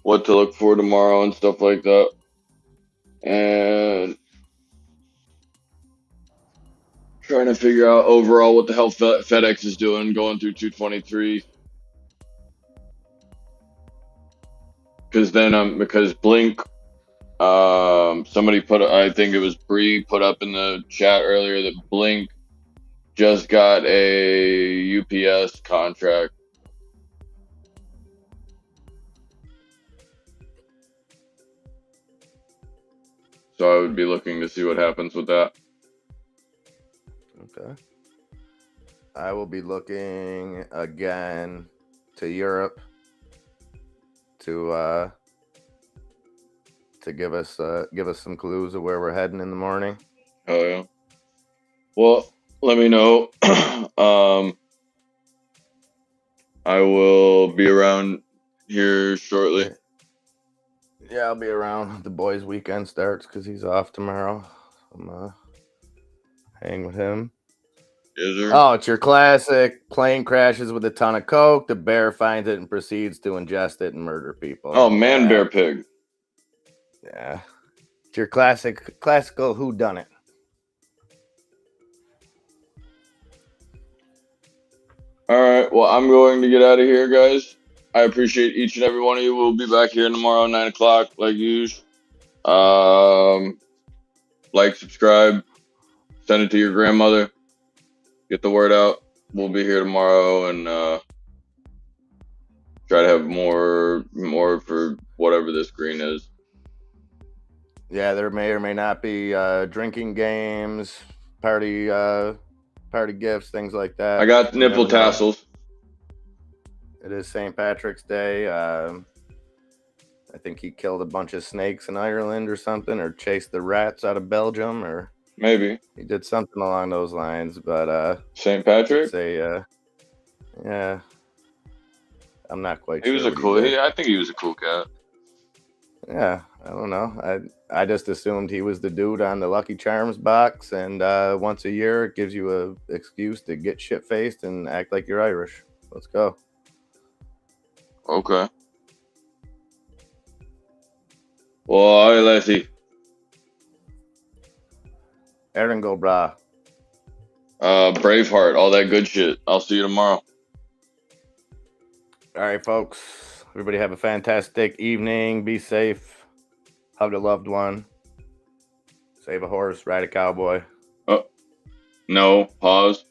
what to look for tomorrow and stuff like that. And trying to figure out overall what the hell FedEx is doing going through 223. Because Blink, somebody I think it was Bree put up in the chat earlier that Blink just got a UPS contract. So I would be looking to see what happens with that. Okay. I will be looking again to Europe to give us some clues of where we're heading in the morning. Oh yeah. Well, let me know. I will be around here shortly. Yeah, I'll be around. The boys' weekend starts because he's off tomorrow. I'm hang with him. Is there? Oh, it's your classic plane crashes with a ton of coke. The bear finds it and proceeds to ingest it and murder people. Oh, man, bear, pig. Yeah, it's your classical whodunit. All right. Well, I'm going to get out of here, guys. I appreciate each and every one of you. We'll be back here tomorrow at 9 o'clock, like usual. Like, subscribe, send it to your grandmother. Get the word out. We'll be here tomorrow and try to have more for whatever this green is. Yeah, there may or may not be drinking games, party gifts, things like that. I got You nipple never know. tassels. It is St. Patrick's Day. I think he killed a bunch of snakes in Ireland or something, or chased the rats out of Belgium, or maybe he did something along those lines. But St. Patrick? Yeah, I'm not quite He sure. was a what cool. He did. I think he was a cool cat. Yeah, I don't know. I just assumed he was the dude on the Lucky Charms box, and once a year it gives you a excuse to get shit faced and act like you're Irish. Let's go. Okay. Well, let's see. Aaron go brah. Braveheart, all that good shit. I'll see you tomorrow. All right, folks. Everybody have a fantastic evening. Be safe. Hug a loved one. Save a horse. Ride a cowboy. Oh, no. Pause.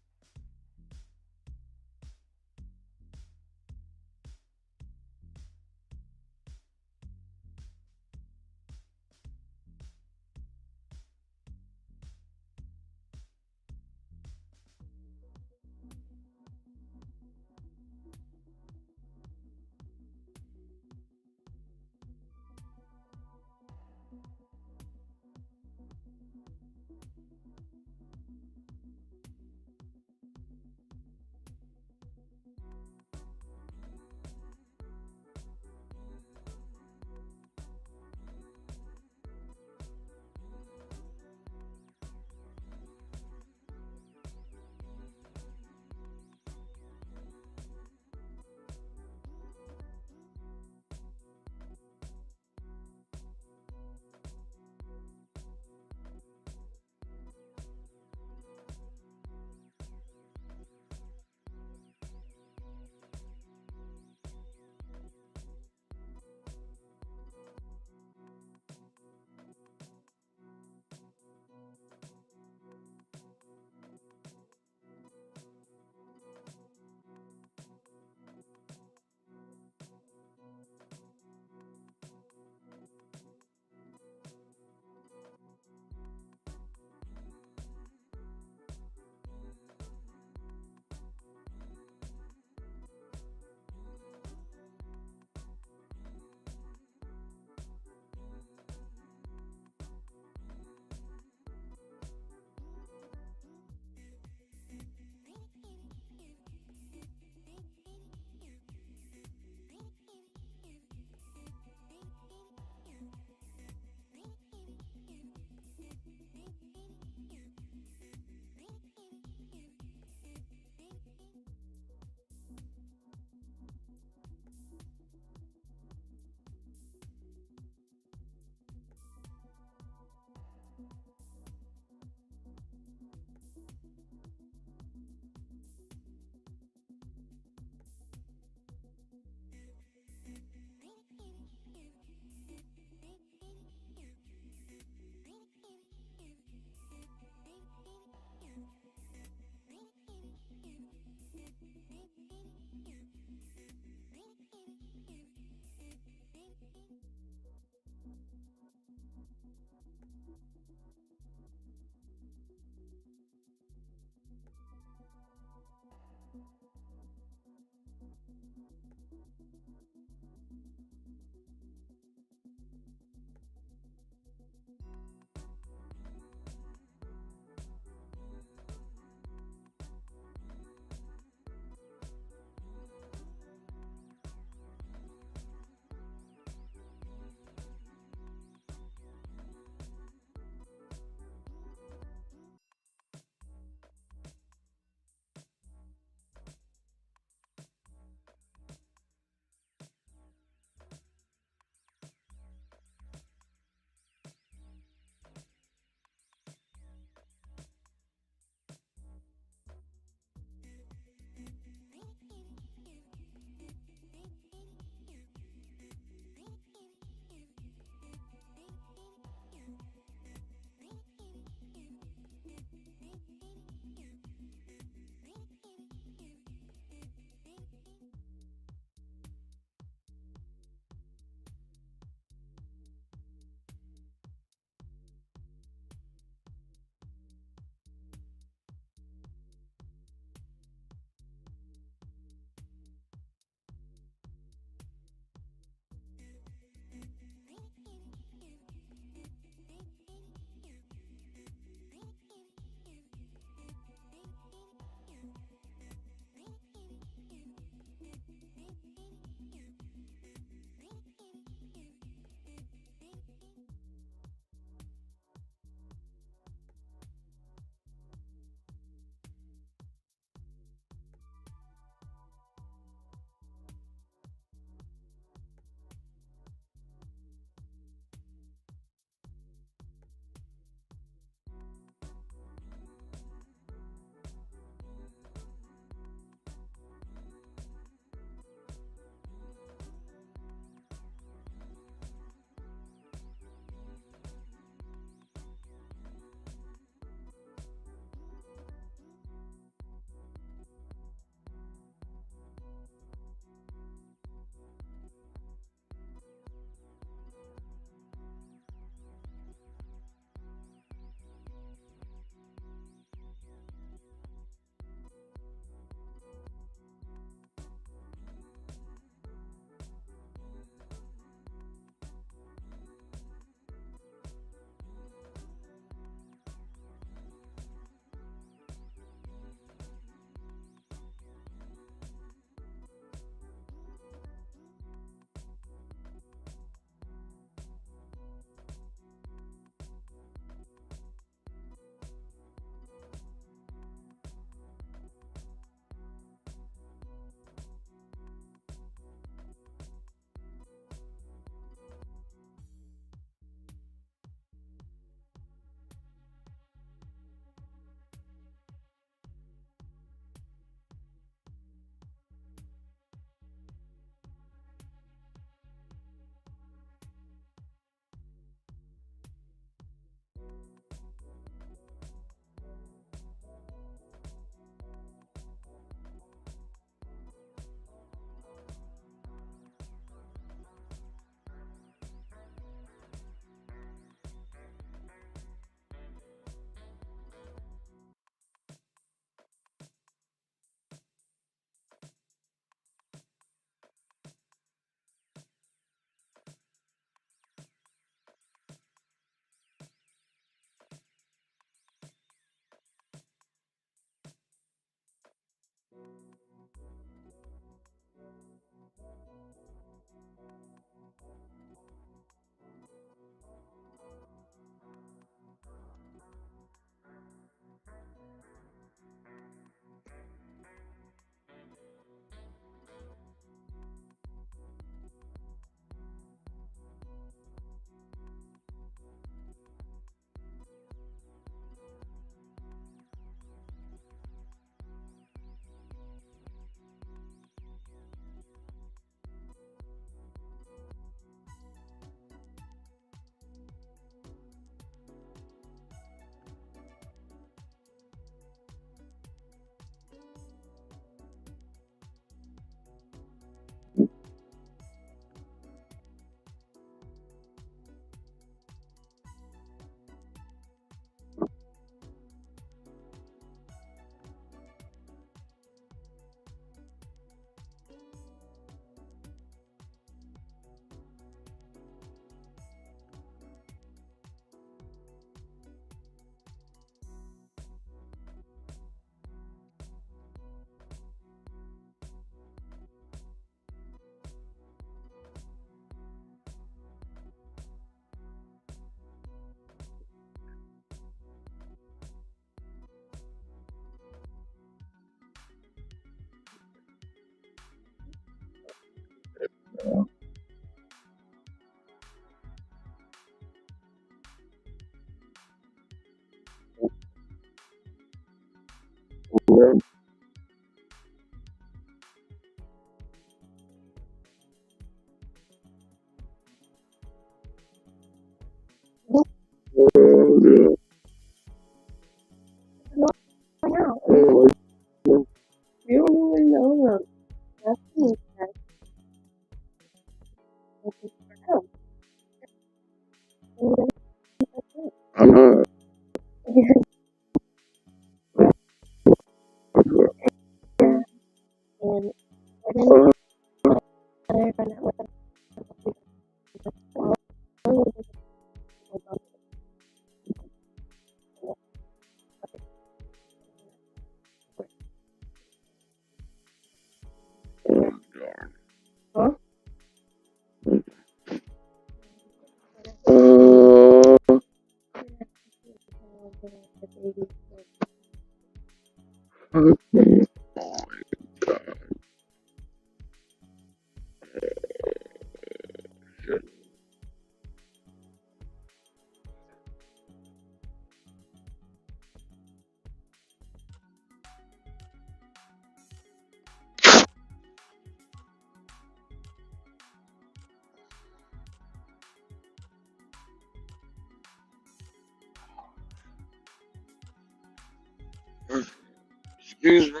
Excuse me.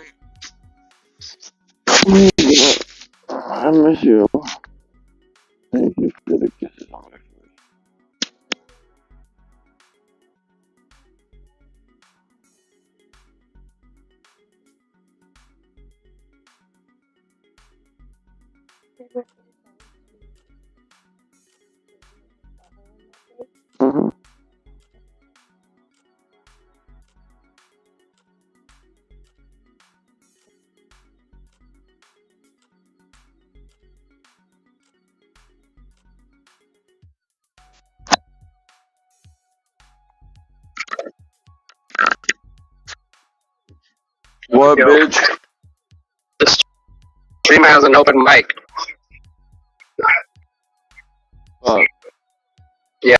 I miss you. Thank you for the kisses on my face. What, bitch? This stream has an open mic. Fuck. Yeah.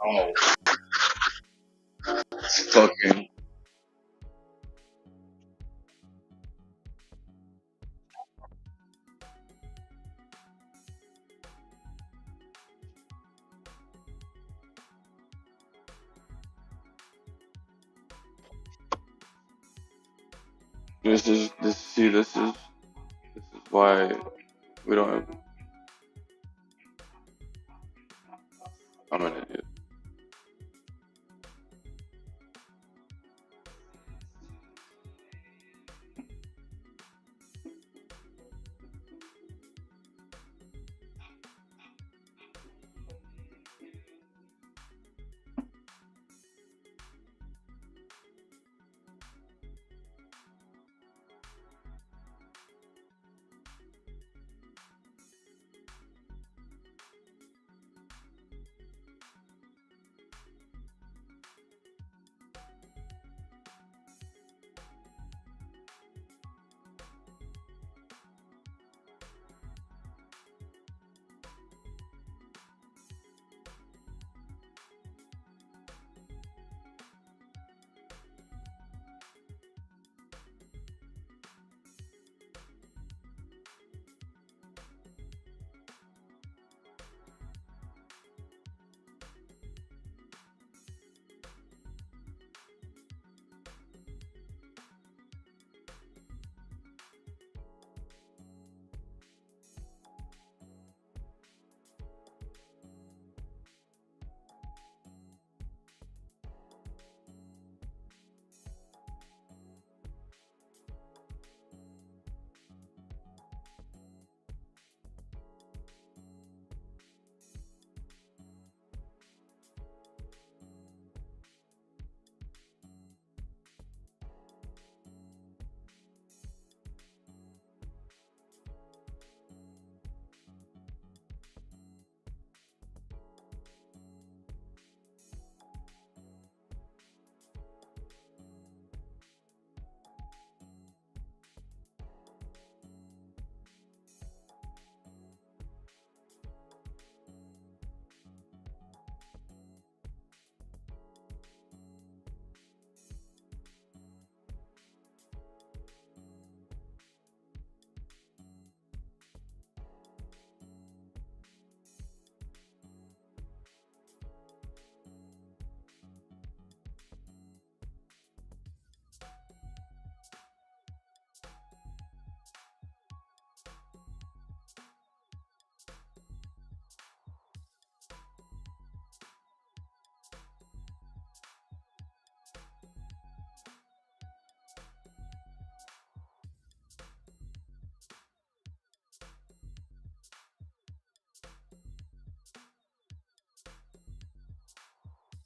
Oh. Fucking. This is why we don't have. I'm an idiot.